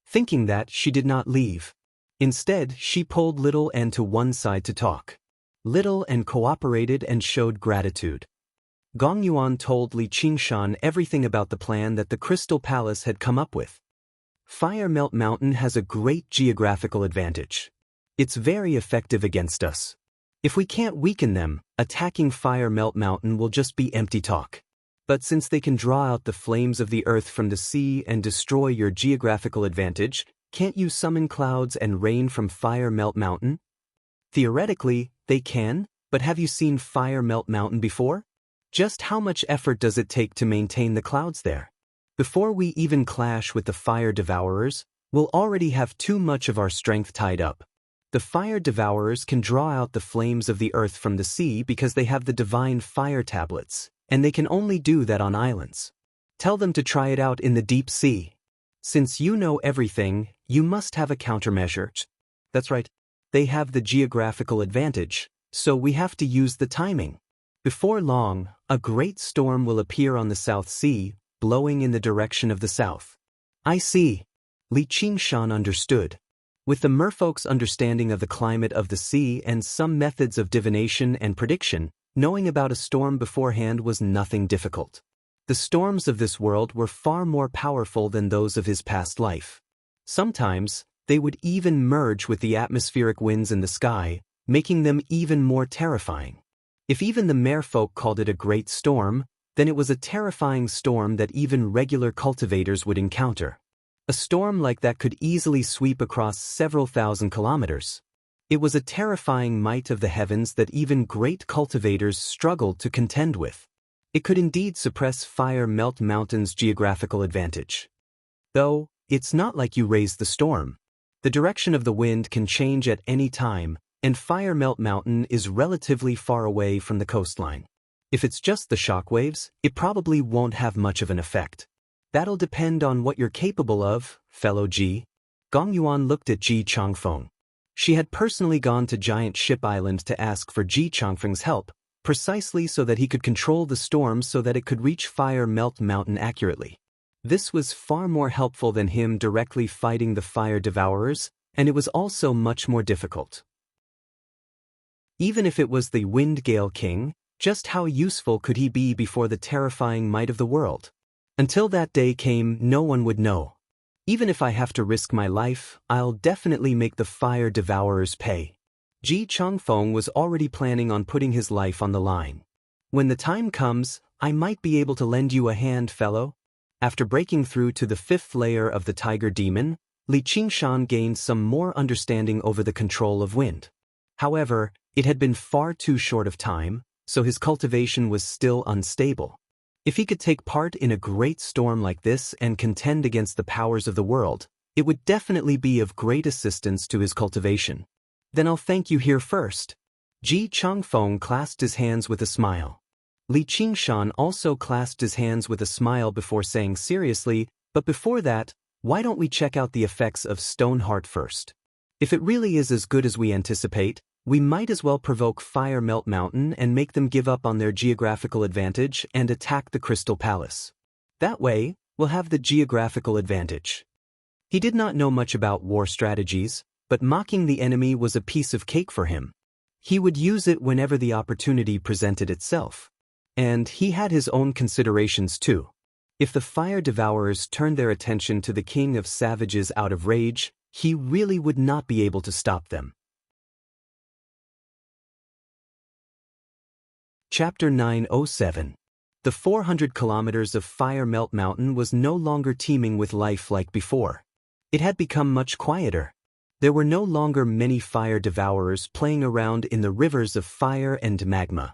Thinking that, she did not leave. Instead, she pulled Little Anne to one side to talk. Little Anne cooperated and showed gratitude. Gong Yuan told Li Qingshan everything about the plan that the Crystal Palace had come up with. Fire Melt Mountain has a great geographical advantage. It's very effective against us. If we can't weaken them, attacking Fire Melt Mountain will just be empty talk. But since they can draw out the flames of the earth from the sea and destroy your geographical advantage, can't you summon clouds and rain from Fire Melt Mountain? Theoretically, they can, but have you seen Fire Melt Mountain before? Just how much effort does it take to maintain the clouds there? Before we even clash with the Fire Devourers, we'll already have too much of our strength tied up. The Fire Devourers can draw out the flames of the earth from the sea because they have the divine fire tablets. And they can only do that on islands. Tell them to try it out in the deep sea. Since you know everything, you must have a countermeasure. That's right. They have the geographical advantage, so we have to use the timing. Before long, a great storm will appear on the South Sea, blowing in the direction of the south. I see. Li Qingshan understood. With the merfolk's understanding of the climate of the sea and some methods of divination and prediction, knowing about a storm beforehand was nothing difficult. The storms of this world were far more powerful than those of his past life. Sometimes, they would even merge with the atmospheric winds in the sky, making them even more terrifying. If even the merfolk called it a great storm, then it was a terrifying storm that even regular cultivators would encounter. A storm like that could easily sweep across several thousand kilometers. It was a terrifying might of the heavens that even great cultivators struggled to contend with. It could indeed suppress Fire Melt Mountain's geographical advantage. Though, it's not like you raised the storm. The direction of the wind can change at any time, and Fire Melt Mountain is relatively far away from the coastline. If it's just the shockwaves, it probably won't have much of an effect. That'll depend on what you're capable of, fellow Ji. Gong Yuan looked at Ji Changfeng. She had personally gone to Giant Ship Island to ask for Ji Changfeng's help, precisely so that he could control the storm so that it could reach Fire Melt Mountain accurately. This was far more helpful than him directly fighting the Fire Devourers, and it was also much more difficult. Even if it was the Wind Gale King, just how useful could he be before the terrifying might of the world? Until that day came, no one would know. Even if I have to risk my life, I'll definitely make the Fire Devourers pay. Ji Changfeng was already planning on putting his life on the line. When the time comes, I might be able to lend you a hand, fellow. After breaking through to the 5th layer of the tiger demon, Li Qingshan gained some more understanding over the control of wind. However, it had been far too short of time, so his cultivation was still unstable. If he could take part in a great storm like this and contend against the powers of the world, it would definitely be of great assistance to his cultivation. Then I'll thank you here first. Ji Changfeng clasped his hands with a smile. Li Qingshan also clasped his hands with a smile before saying seriously, but before that, why don't we check out the effects of Stoneheart first? If it really is as good as we anticipate, we might as well provoke Fire Melt Mountain and make them give up on their geographical advantage and attack the Crystal Palace. That way, we'll have the geographical advantage. He did not know much about war strategies, but mocking the enemy was a piece of cake for him. He would use it whenever the opportunity presented itself. And he had his own considerations too. If the fire devourers turned their attention to the king of savages out of rage, he really would not be able to stop them. Chapter 907. The 400 kilometers of Fire Melt Mountain was no longer teeming with life like before. It had become much quieter. There were no longer many fire devourers playing around in the rivers of fire and magma.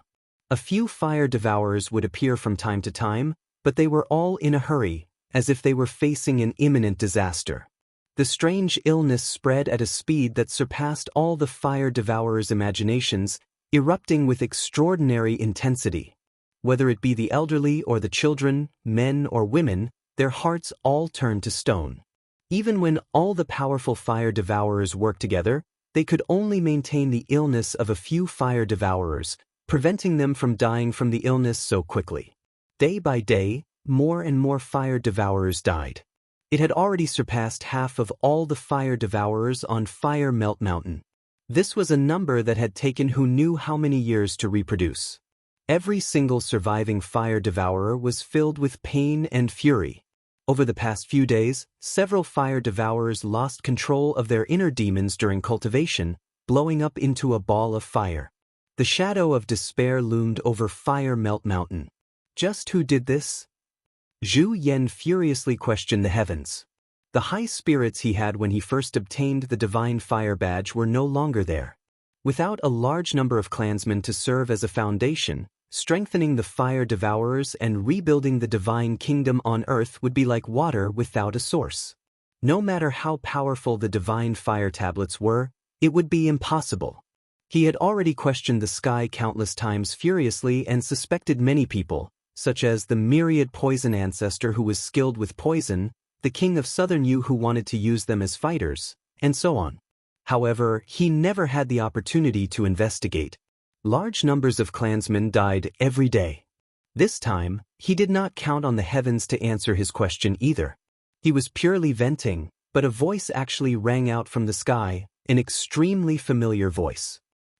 A few fire devourers would appear from time to time, but they were all in a hurry, as if they were facing an imminent disaster. The strange illness spread at a speed that surpassed all the fire devourers' imaginations, erupting with extraordinary intensity. Whether it be the elderly or the children, men or women, their hearts all turned to stone. Even when all the powerful fire devourers worked together, they could only maintain the illness of a few fire devourers, preventing them from dying from the illness so quickly. Day by day, more and more fire devourers died. It had already surpassed half of all the fire devourers on Fire Melt Mountain. This was a number that had taken who knew how many years to reproduce. Every single surviving fire devourer was filled with pain and fury. Over the past few days, several fire devourers lost control of their inner demons during cultivation, blowing up into a ball of fire. The shadow of despair loomed over Fire Melt Mountain. Just who did this? Zhu Yan furiously questioned the heavens. The high spirits he had when he first obtained the Divine Fire Badge were no longer there. Without a large number of clansmen to serve as a foundation, strengthening the fire devourers and rebuilding the divine kingdom on earth would be like water without a source. No matter how powerful the divine fire tablets were, it would be impossible. He had already questioned the sky countless times furiously and suspected many people, such as the myriad poison ancestor who was skilled with poison, the king of Southern Yu who wanted to use them as fighters, and so on. However, he never had the opportunity to investigate. Large numbers of clansmen died every day. This time, he did not count on the heavens to answer his question either. He was purely venting, but a voice actually rang out from the sky, an extremely familiar voice.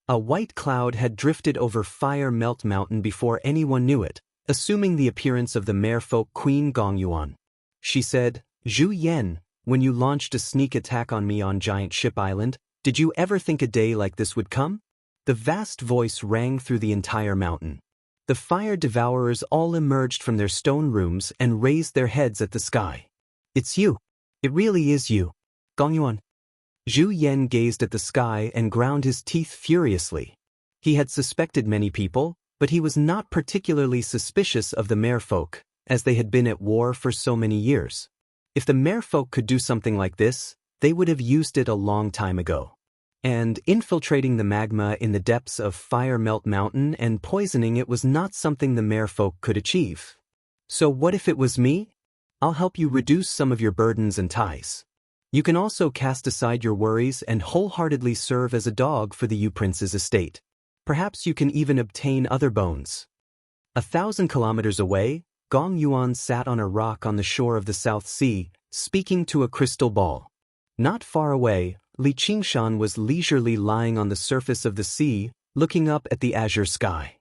A white cloud had drifted over Fire Melt Mountain before anyone knew it, assuming the appearance of the merfolk Queen Gongyuan. She said, "Zhu Yan, when you launched a sneak attack on me on Giant Ship Island, did you ever think a day like this would come?" The vast voice rang through the entire mountain. The fire devourers all emerged from their stone rooms and raised their heads at the sky. "It's you. It really is you. Gongyuan." Zhu Yan gazed at the sky and ground his teeth furiously. He had suspected many people, but he was not particularly suspicious of the merfolk, as they had been at war for so many years. If the merfolk could do something like this, they would have used it a long time ago. And infiltrating the magma in the depths of Fire Melt Mountain and poisoning it was not something the merfolk could achieve. So what if it was me? I'll help you reduce some of your burdens and ties. You can also cast aside your worries and wholeheartedly serve as a dog for the Yu Prince's estate. Perhaps you can even obtain other bones. 1,000 kilometers away, Gong Yuan sat on a rock on the shore of the South Sea, speaking to a crystal ball. Not far away, Li Qingshan was leisurely lying on the surface of the sea, looking up at the azure sky.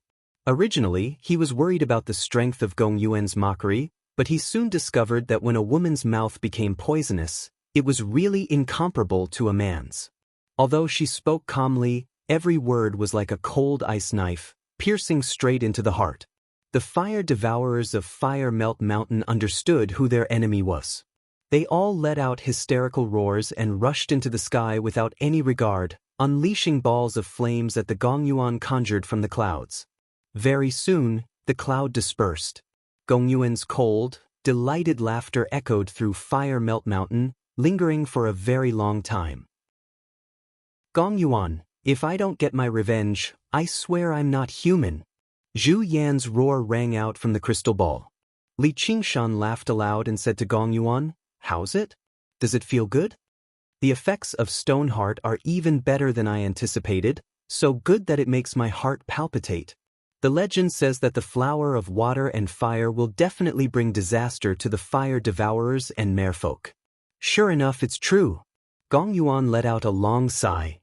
Originally, he was worried about the strength of Gong Yuan's mockery, but he soon discovered that when a woman's mouth became poisonous, it was really incomparable to a man's. Although she spoke calmly, every word was like a cold ice knife, piercing straight into the heart. The fire devourers of Fire Melt Mountain understood who their enemy was. They all let out hysterical roars and rushed into the sky without any regard, unleashing balls of flames that the Gongyuan conjured from the clouds. Very soon, the cloud dispersed. Gongyuan's cold, delighted laughter echoed through Fire Melt Mountain, lingering for a very long time. Gongyuan, if I don't get my revenge, I swear I'm not human. Zhu Yan's roar rang out from the crystal ball. Li Qingshan laughed aloud and said to Gongyuan, "How's it? Does it feel good?" "The effects of Stoneheart are even better than I anticipated, so good that it makes my heart palpitate. The legend says that the flower of water and fire will definitely bring disaster to the fire devourers and merfolk." "Sure enough, it's true." Gongyuan let out a long sigh.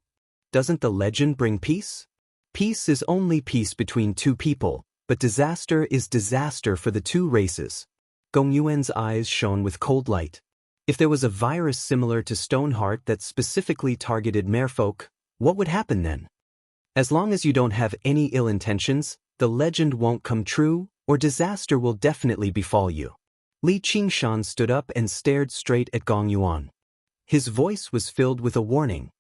"Doesn't the legend bring peace? Peace is only peace between two people, but disaster is disaster for the two races." Gongyuan's eyes shone with cold light. If there was a virus similar to Stoneheart that specifically targeted merfolk, what would happen then? As long as you don't have any ill intentions, the legend won't come true, or disaster will definitely befall you. Li Qingshan stood up and stared straight at Gongyuan. His voice was filled with a warning.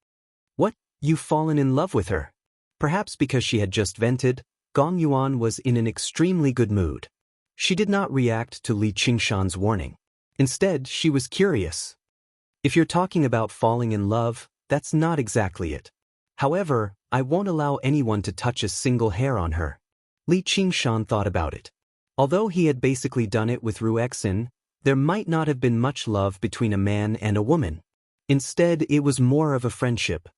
"What, you've fallen in love with her?" Perhaps because she had just vented, Gongyuan was in an extremely good mood. She did not react to Li Qingshan's warning. Instead, she was curious. "If you're talking about falling in love, that's not exactly it. However, I won't allow anyone to touch a single hair on her." Li Qingshan thought about it. Although he had basically done it with Ruexin, there might not have been much love between a man and a woman. Instead, it was more of a friendship.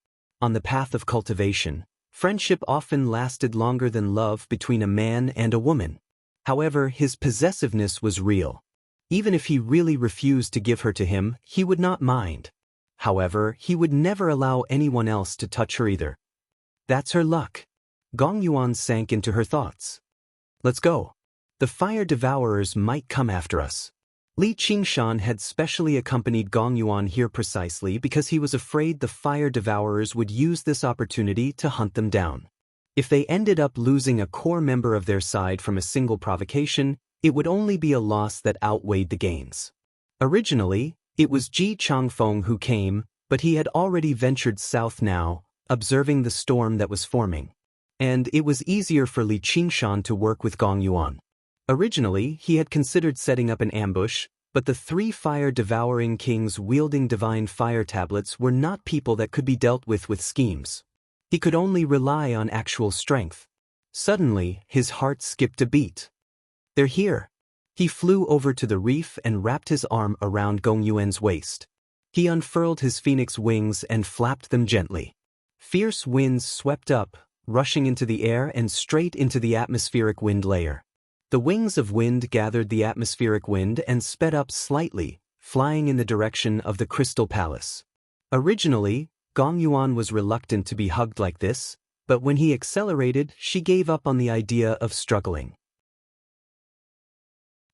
On the path of cultivation, friendship often lasted longer than love between a man and a woman. However, his possessiveness was real. Even if he really refused to give her to him, he would not mind. However, he would never allow anyone else to touch her either. That's her luck. Gongyuan sank into her thoughts. "Let's go. The fire devourers might come after us." Li Qingshan had specially accompanied Gongyuan here precisely because he was afraid the fire devourers would use this opportunity to hunt them down. If they ended up losing a core member of their side from a single provocation, it would only be a loss that outweighed the gains. Originally, it was Ji Changfeng who came, but he had already ventured south now, observing the storm that was forming. And it was easier for Li Qingshan to work with Gongyuan. Originally, he had considered setting up an ambush, but the three fire-devouring kings wielding divine fire tablets were not people that could be dealt with schemes. He could only rely on actual strength. Suddenly, his heart skipped a beat. "They're here." He flew over to the reef and wrapped his arm around Gongyuan's waist. He unfurled his phoenix wings and flapped them gently. Fierce winds swept up, rushing into the air and straight into the atmospheric wind layer. The wings of wind gathered the atmospheric wind and sped up slightly, flying in the direction of the Crystal Palace. Originally, Gongyuan was reluctant to be hugged like this, but when he accelerated, she gave up on the idea of struggling.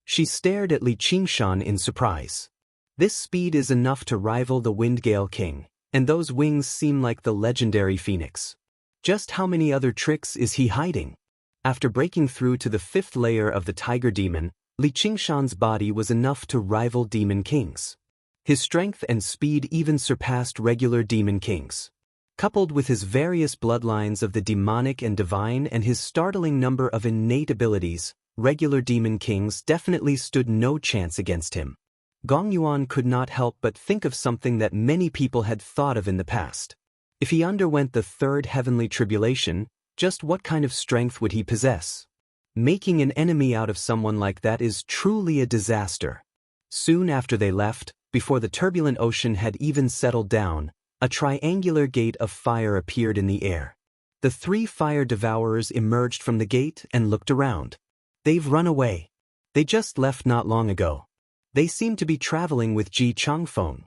She stared at Li Qingshan in surprise. This speed is enough to rival the Windgale King, and those wings seem like the legendary phoenix. Just how many other tricks is he hiding? After breaking through to the fifth layer of the Tiger Demon, Li Qingshan's body was enough to rival Demon Kings. His strength and speed even surpassed regular Demon Kings. Coupled with his various bloodlines of the demonic and divine and his startling number of innate abilities, regular Demon Kings definitely stood no chance against him. Gongyuan could not help but think of something that many people had thought of in the past. If he underwent the third heavenly tribulation, just what kind of strength would he possess? Making an enemy out of someone like that is truly a disaster. Soon after they left, before the turbulent ocean had even settled down, a triangular gate of fire appeared in the air. The three fire devourers emerged from the gate and looked around. "They've run away. They just left not long ago. They seem to be traveling with Ji Changfeng."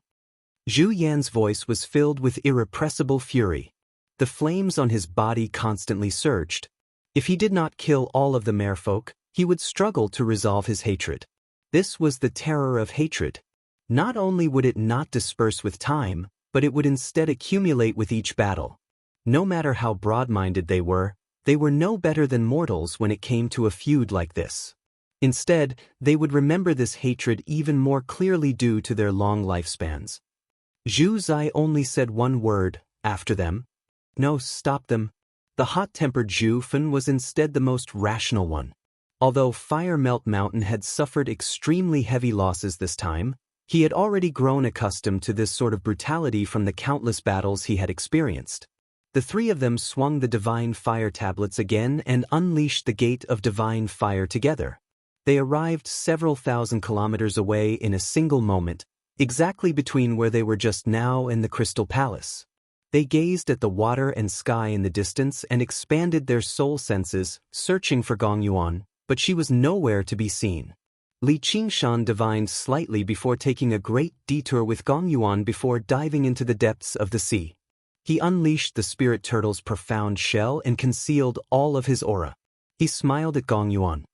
Zhu Yan's voice was filled with irrepressible fury. The flames on his body constantly surged. If he did not kill all of the merfolk, he would struggle to resolve his hatred. This was the terror of hatred. Not only would it not disperse with time, but it would instead accumulate with each battle. No matter how broad-minded they were, They were no better than mortals when it came to a feud like this. Instead, they would remember this hatred even more clearly due to their long lifespans. Zhu Zai only said one word, after them. No, stop them. The hot-tempered Zhu Fan was instead the most rational one. Although Fire Melt Mountain had suffered extremely heavy losses this time, he had already grown accustomed to this sort of brutality from the countless battles he had experienced. The three of them swung the Divine Fire tablets again and unleashed the Gate of Divine Fire together. They arrived several thousand kilometers away in a single moment, exactly between where they were just now and the Crystal Palace. They gazed at the water and sky in the distance and expanded their soul senses, searching for Gong Yuan, but she was nowhere to be seen. Li Qingshan divined slightly before taking a great detour with Gong Yuan before diving into the depths of the sea. He unleashed the spirit turtle's profound shell and concealed all of his aura. He smiled at Gong Yuan.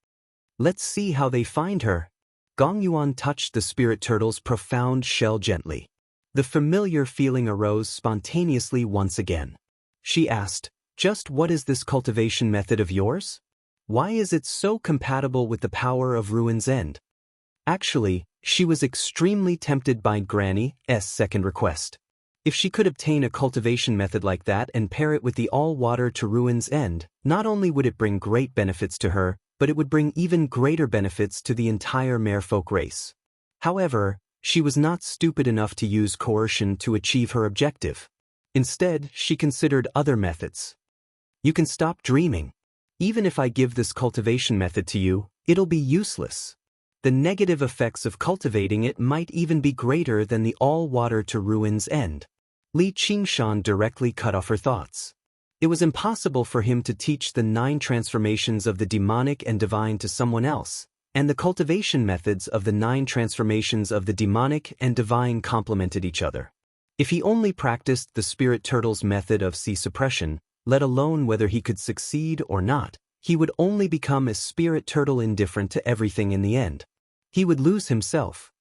Let's see how they find her. Gong Yuan touched the spirit turtle's profound shell gently. The familiar feeling arose spontaneously once again. She asked, just what is this cultivation method of yours? Why is it so compatible with the power of Ruin's End? Actually, she was extremely tempted by Granny's second request. If she could obtain a cultivation method like that and pair it with the all-water to Ruin's End, not only would it bring great benefits to her, but it would bring even greater benefits to the entire merfolk race. However, she was not stupid enough to use coercion to achieve her objective. Instead, she considered other methods. You can stop dreaming. Even if I give this cultivation method to you, it'll be useless. The negative effects of cultivating it might even be greater than the all-water to Ruin's End. Li Qingshan directly cut off her thoughts. It was impossible for him to teach the 9 transformations of the demonic and divine to someone else, and the cultivation methods of the 9 transformations of the demonic and divine complemented each other. If he only practiced the spirit turtle's method of sea suppression, let alone whether he could succeed or not, he would only become a spirit turtle indifferent to everything in the end. He would lose himself.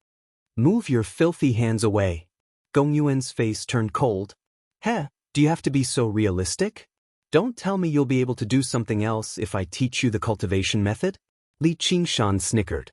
Move your filthy hands away. Gong Yuan's face turned cold. Heh, do you have to be so realistic? Don't tell me you'll be able to do something else if I teach you the cultivation method? Li Qingshan snickered.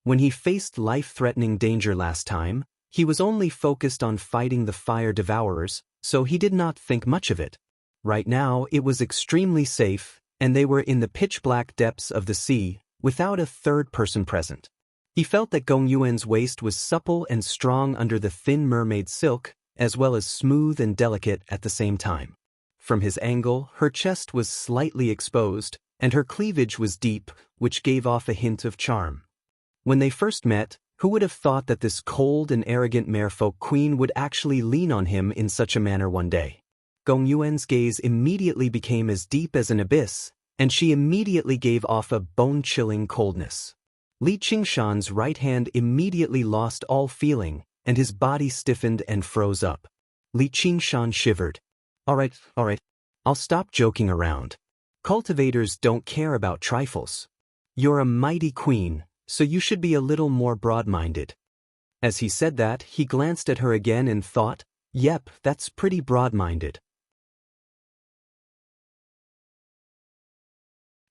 When he faced life-threatening danger last time, he was only focused on fighting the fire devourers, so he did not think much of it. Right now, it was extremely safe, and they were in the pitch-black depths of the sea, without a third person present. He felt that Gong Yuan's waist was supple and strong under the thin mermaid silk, as well as smooth and delicate at the same time. From his angle, her chest was slightly exposed, and her cleavage was deep, which gave off a hint of charm. When they first met, who would have thought that this cold and arrogant merfolk queen would actually lean on him in such a manner one day? Gong Yuan's gaze immediately became as deep as an abyss, and she immediately gave off a bone-chilling coldness. Li Qingshan's right hand immediately lost all feeling, and his body stiffened and froze up. Li Qingshan shivered. All right, I'll stop joking around. Cultivators don't care about trifles. You're a mighty queen, so you should be a little more broad-minded. As he said that, he glanced at her again and thought, yep, that's pretty broad-minded.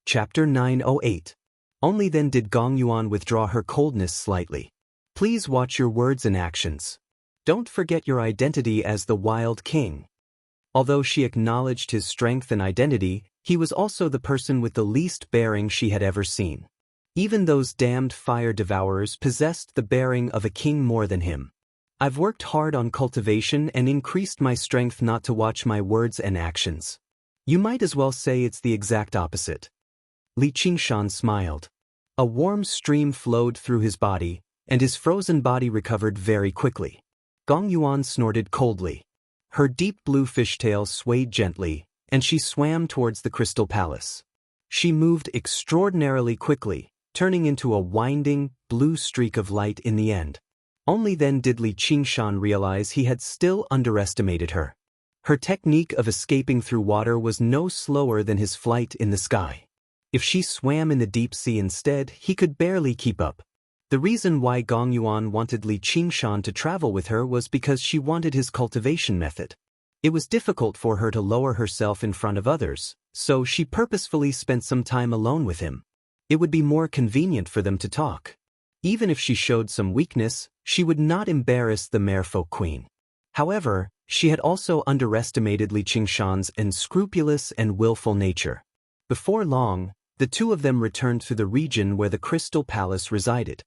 Chapter 908. Only then did Gong Yuan withdraw her coldness slightly. Please watch your words and actions. Don't forget your identity as the Wild King. Although she acknowledged his strength and identity, he was also the person with the least bearing she had ever seen. Even those damned fire devourers possessed the bearing of a king more than him. I've worked hard on cultivation and increased my strength not to watch my words and actions. You might as well say it's the exact opposite. Li Qingshan smiled. A warm stream flowed through his body, and his frozen body recovered very quickly. Gong Yuan snorted coldly. Her deep blue fishtail swayed gently, and she swam towards the Crystal Palace. She moved extraordinarily quickly, turning into a winding, blue streak of light in the end. Only then did Li Qingshan realize he had still underestimated her. Her technique of escaping through water was no slower than his flight in the sky. If she swam in the deep sea instead, he could barely keep up. The reason why Gong Yuan wanted Li Qingshan to travel with her was because she wanted his cultivation method. It was difficult for her to lower herself in front of others, so she purposefully spent some time alone with him. It would be more convenient for them to talk. Even if she showed some weakness, she would not embarrass the merfolk queen. However, she had also underestimated Li Qingshan's unscrupulous and willful nature. Before long, the two of them returned to the region where the Crystal Palace resided.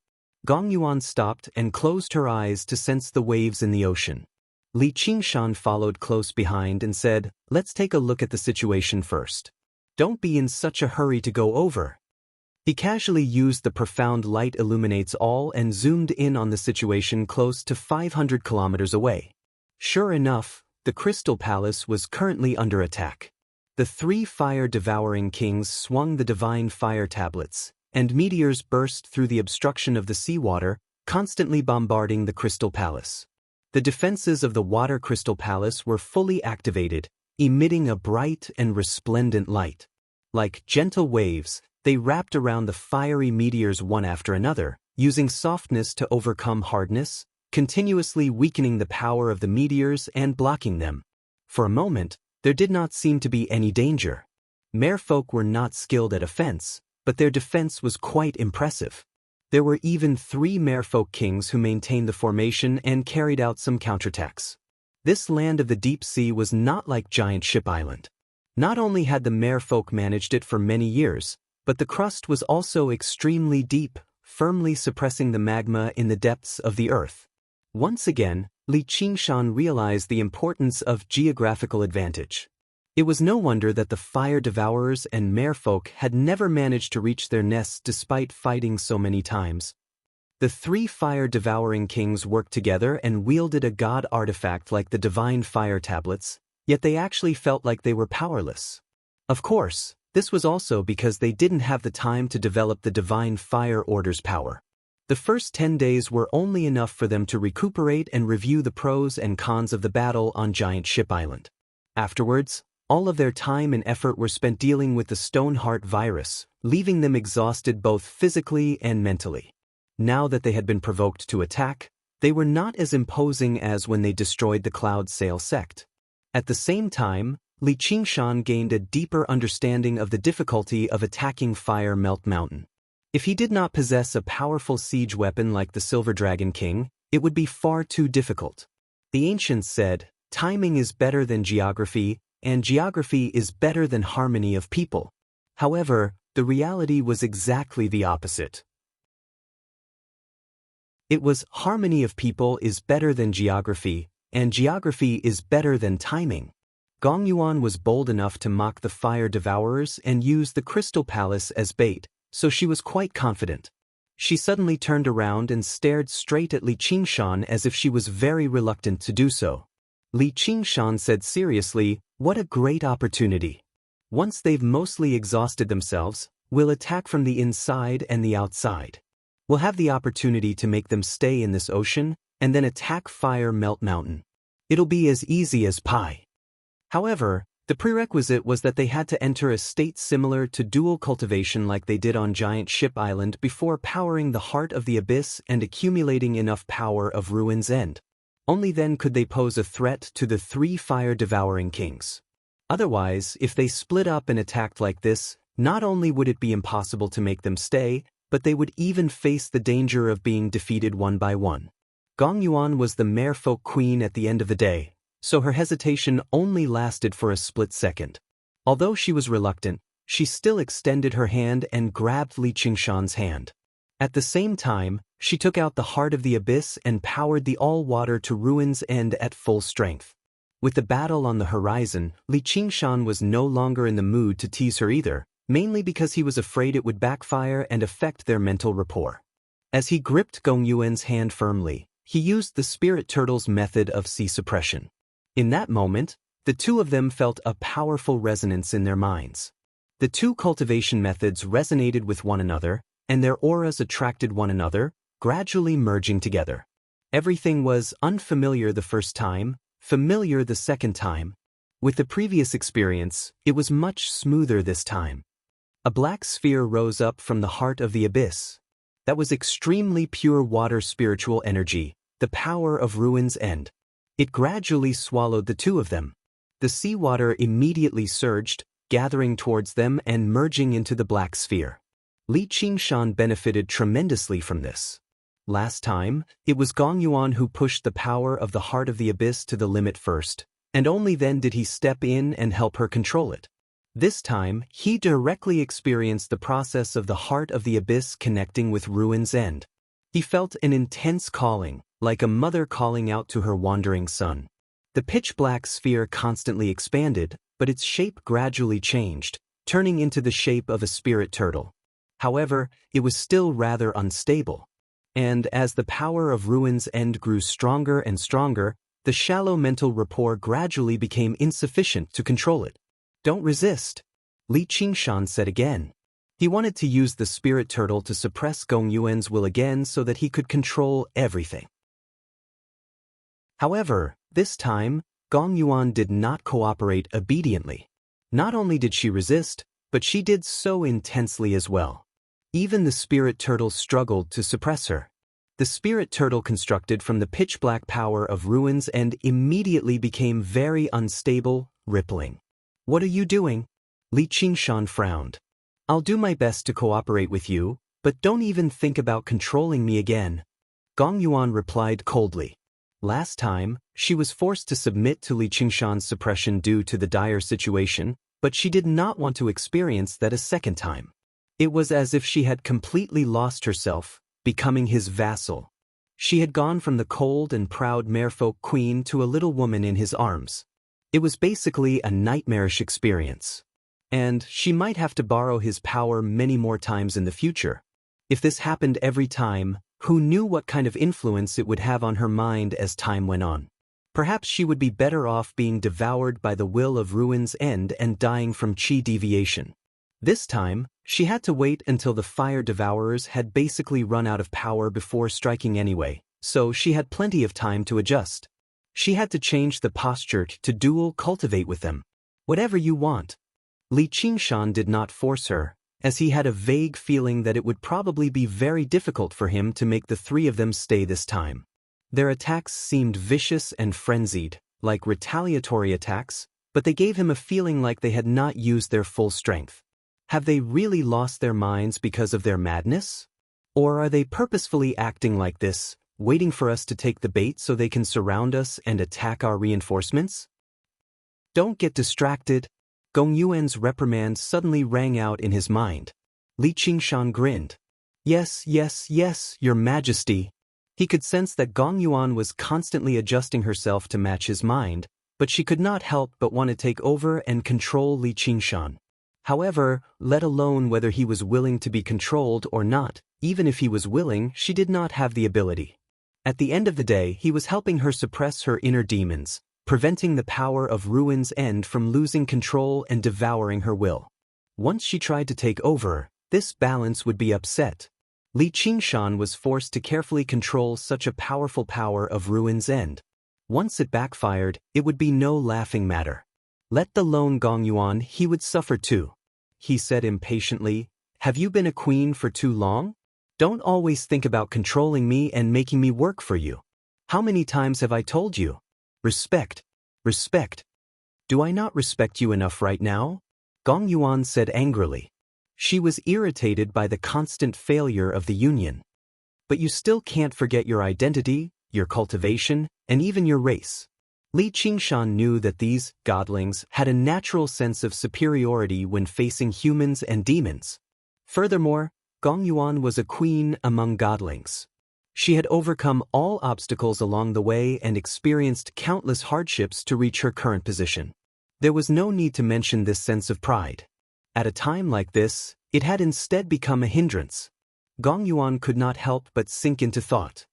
Gong Yuan stopped and closed her eyes to sense the waves in the ocean. Li Qingshan followed close behind and said, "Let's take a look at the situation first. Don't be in such a hurry to go over." He casually used the profound light illuminates all and zoomed in on the situation close to 500 kilometers away. Sure enough, the Crystal Palace was currently under attack. The three fire-devouring kings swung the divine fire tablets, and meteors burst through the obstruction of the seawater, constantly bombarding the Crystal Palace. The defenses of the Water Crystal Palace were fully activated, emitting a bright and resplendent light. Like gentle waves, they wrapped around the fiery meteors one after another, using softness to overcome hardness, continuously weakening the power of the meteors and blocking them. For a moment, there did not seem to be any danger. Merfolk were not skilled at offense, but their defense was quite impressive. There were even 3 merfolk kings who maintained the formation and carried out some counterattacks. This land of the deep sea was not like Giant Ship Island. Not only had the merfolk managed it for many years, but the crust was also extremely deep, firmly suppressing the magma in the depths of the earth. Once again, Li Qingshan realized the importance of geographical advantage. It was no wonder that the fire devourers and merfolk had never managed to reach their nests despite fighting so many times. The 3 fire-devouring kings worked together and wielded a god artifact like the divine fire tablets, yet they actually felt like they were powerless. Of course, this was also because they didn't have the time to develop the divine fire order's power. The first 10 days were only enough for them to recuperate and review the pros and cons of the battle on Giant Ship Island. Afterwards, all of their time and effort were spent dealing with the Stoneheart virus, leaving them exhausted both physically and mentally. Now that they had been provoked to attack, they were not as imposing as when they destroyed the Cloud Sail sect. At the same time, Li Qingshan gained a deeper understanding of the difficulty of attacking Fire Melt Mountain. If he did not possess a powerful siege weapon like the Silver Dragon King, it would be far too difficult. The ancients said, "Timing is better than geography, and geography is better than harmony of people." However, the reality was exactly the opposite. It was harmony of people is better than geography, and geography is better than timing. Gong Yuan was bold enough to mock the fire devourers and use the Crystal Palace as bait, so she was quite confident. She suddenly turned around and stared straight at Li Qingshan as if she was very reluctant to do so. Li Qingshan said seriously, "What a great opportunity. Once they've mostly exhausted themselves, we'll attack from the inside and the outside. We'll have the opportunity to make them stay in this ocean, and then attack Fire Melt Mountain. It'll be as easy as pie." However, the prerequisite was that they had to enter a state similar to dual cultivation like they did on Giant Ship Island before powering the Heart of the Abyss and accumulating enough power of Ruin's End. Only then could they pose a threat to the 3 fire-devouring kings. Otherwise, if they split up and attacked like this, not only would it be impossible to make them stay, but they would even face the danger of being defeated one by one. Gong Yuan was the merfolk queen at the end of the day, so her hesitation only lasted for a split second. Although she was reluctant, she still extended her hand and grabbed Li Qingshan's hand. At the same time, she took out the Heart of the Abyss and powered the all-water to Ruin's End at full strength. With the battle on the horizon, Li Qingshan was no longer in the mood to tease her either, mainly because he was afraid it would backfire and affect their mental rapport. As he gripped Gong Yuan's hand firmly, he used the Spirit Turtle's method of sea suppression. In that moment, the two of them felt a powerful resonance in their minds. The 2 cultivation methods resonated with one another, and their auras attracted one another, gradually merging together. Everything was unfamiliar the first time, familiar the second time. With the previous experience, it was much smoother this time. A black sphere rose up from the Heart of the Abyss. That was extremely pure water spiritual energy, the power of Ruin's End. It gradually swallowed the two of them. The seawater immediately surged, gathering towards them and merging into the black sphere. Li Qingshan benefited tremendously from this. Last time, it was Gong Yuan who pushed the power of the heart of the abyss to the limit first, and only then did he step in and help her control it. This time, he directly experienced the process of the heart of the abyss connecting with Ruin's End. He felt an intense calling, like a mother calling out to her wandering son. The pitch-black sphere constantly expanded, but its shape gradually changed, turning into the shape of a spirit turtle. However, it was still rather unstable. And as the power of Ruin's End grew stronger and stronger, the shallow mental rapport gradually became insufficient to control it. "Don't resist," Li Qingshan said again. He wanted to use the spirit turtle to suppress Gong Yuan's will again so that he could control everything. However, this time, Gong Yuan did not cooperate obediently. Not only did she resist, but she did so intensely as well. Even the spirit turtle struggled to suppress her. The spirit turtle constructed from the pitch-black power of Ruin's End immediately became very unstable, rippling. "What are you doing?" Li Qingshan frowned. "I'll do my best to cooperate with you, but don't even think about controlling me again," Gong Yuan replied coldly. Last time, she was forced to submit to Li Qingshan's suppression due to the dire situation, but she did not want to experience that a second time. It was as if she had completely lost herself, becoming his vassal. She had gone from the cold and proud merfolk queen to a little woman in his arms. It was basically a nightmarish experience. And she might have to borrow his power many more times in the future. If this happened every time, who knew what kind of influence it would have on her mind as time went on? Perhaps she would be better off being devoured by the will of Ruin's End and dying from chi deviation. This time, she had to wait until the fire devourers had basically run out of power before striking anyway, so she had plenty of time to adjust. She had to change the posture to dual cultivate with them. "Whatever you want." Li Qingshan did not force her, as he had a vague feeling that it would probably be very difficult for him to make the three of them stay this time. Their attacks seemed vicious and frenzied, like retaliatory attacks, but they gave him a feeling like they had not used their full strength. Have they really lost their minds because of their madness? Or are they purposefully acting like this, waiting for us to take the bait so they can surround us and attack our reinforcements? "Don't get distracted." Gong Yuan's reprimand suddenly rang out in his mind. Li Qingshan grinned. Yes, Your Majesty." He could sense that Gong Yuan was constantly adjusting herself to match his mind, but she could not help but want to take over and control Li Qingshan. However, let alone whether he was willing to be controlled or not, even if he was willing, she did not have the ability. At the end of the day, he was helping her suppress her inner demons, preventing the power of Ruin's End from losing control and devouring her will. Once she tried to take over, this balance would be upset. Li Qingshan was forced to carefully control such a powerful power of Ruin's End. Once it backfired, it would be no laughing matter. Let the lone Gong Yuan, he would suffer too. He said impatiently, "Have you been a queen for too long? Don't always think about controlling me and making me work for you. How many times have I told you? Respect. Respect. Do I not respect you enough right now?" Gong Yuan said angrily. She was irritated by the constant failure of the union. "But you still can't forget your identity, your cultivation, and even your race." Li Qingshan knew that these godlings had a natural sense of superiority when facing humans and demons. Furthermore, Gong Yuan was a queen among godlings. She had overcome all obstacles along the way and experienced countless hardships to reach her current position. There was no need to mention this sense of pride. At a time like this, it had instead become a hindrance. Gong Yuan could not help but sink into thought.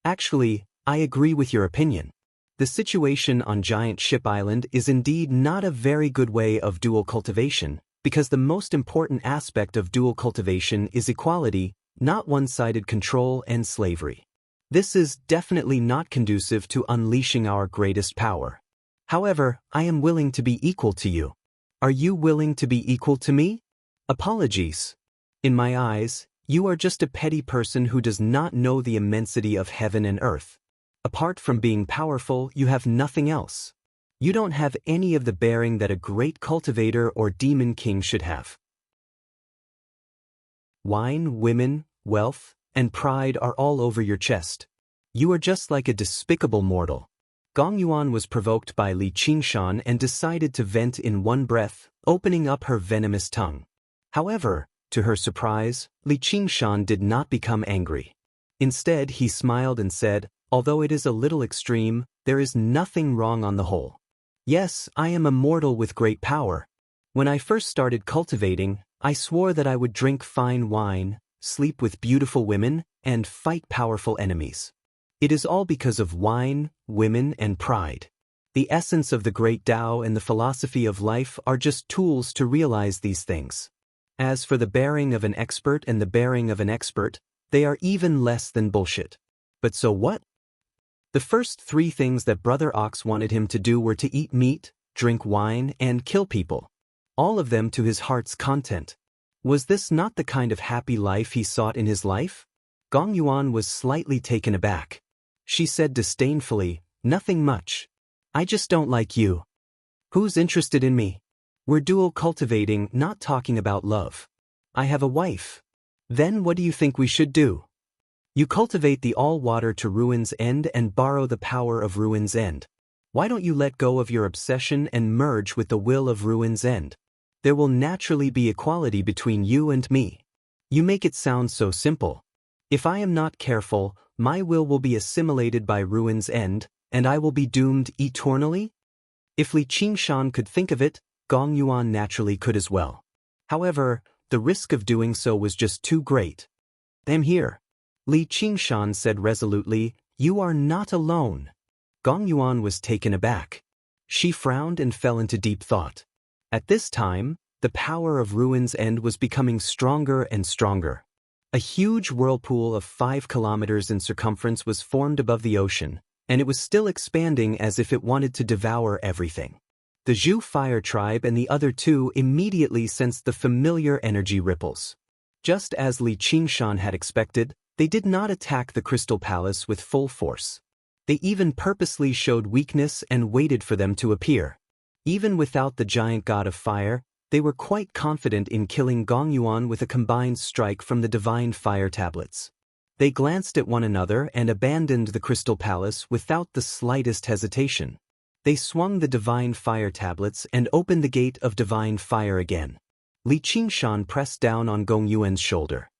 "Actually, I agree with your opinion. The situation on Giant Ship Island is indeed not a very good way of dual cultivation, because the most important aspect of dual cultivation is equality, not one-sided control and slavery. This is definitely not conducive to unleashing our greatest power. However, I am willing to be equal to you. Are you willing to be equal to me? Apologies. In my eyes, you are just a petty person who does not know the immensity of heaven and earth. Apart from being powerful, you have nothing else. You don't have any of the bearing that a great cultivator or demon king should have. Wine, women, wealth, and pride are all over your chest. You are just like a despicable mortal. Gong Yuan was provoked by Li Qingshan and decided to vent in one breath, opening up her venomous tongue. However, to her surprise, Li Qingshan did not become angry. Instead, he smiled and said, "Although it is a little extreme, there is nothing wrong on the whole. Yes, I am a mortal with great power. When I first started cultivating, I swore that I would drink fine wine, sleep with beautiful women, and fight powerful enemies. It is all because of wine, women, and pride. The essence of the great Tao and the philosophy of life are just tools to realize these things. As for the bearing of an expert and the bearing of an expert, they are even less than bullshit. But so what? The first 3 things that Brother Ox wanted him to do were to eat meat, drink wine, and kill people. All of them to his heart's content. Was this not the kind of happy life he sought in his life? Gong Yuan was slightly taken aback. She said disdainfully, "Nothing much. I just don't like you. Who's interested in me? We're dual cultivating, not talking about love. I have a wife. Then what do you think we should do? You cultivate the all-water to Ruin's End and borrow the power of Ruin's End. Why don't you let go of your obsession and merge with the will of Ruin's End? There will naturally be equality between you and me. You make it sound so simple. If I am not careful, my will be assimilated by Ruin's End, and I will be doomed eternally?" If Li Qingshan could think of it, Gong Yuan naturally could as well. However, the risk of doing so was just too great. "I'm here," Li Qingshan said resolutely. "You are not alone." Gong Yuan was taken aback. She frowned and fell into deep thought. At this time, the power of Ruin's End was becoming stronger and stronger. A huge whirlpool of 5 kilometers in circumference was formed above the ocean, and it was still expanding as if it wanted to devour everything. The Zhu fire tribe and the other 2 immediately sensed the familiar energy ripples. Just as Li Qingshan had expected, they did not attack the Crystal Palace with full force. They even purposely showed weakness and waited for them to appear. Even without the giant god of fire, they were quite confident in killing Gong Yuan with a combined strike from the divine fire tablets. They glanced at one another and abandoned the Crystal Palace without the slightest hesitation. They swung the divine fire tablets and opened the gate of divine fire again. Li Qingshan pressed down on Gong Yuan's shoulder.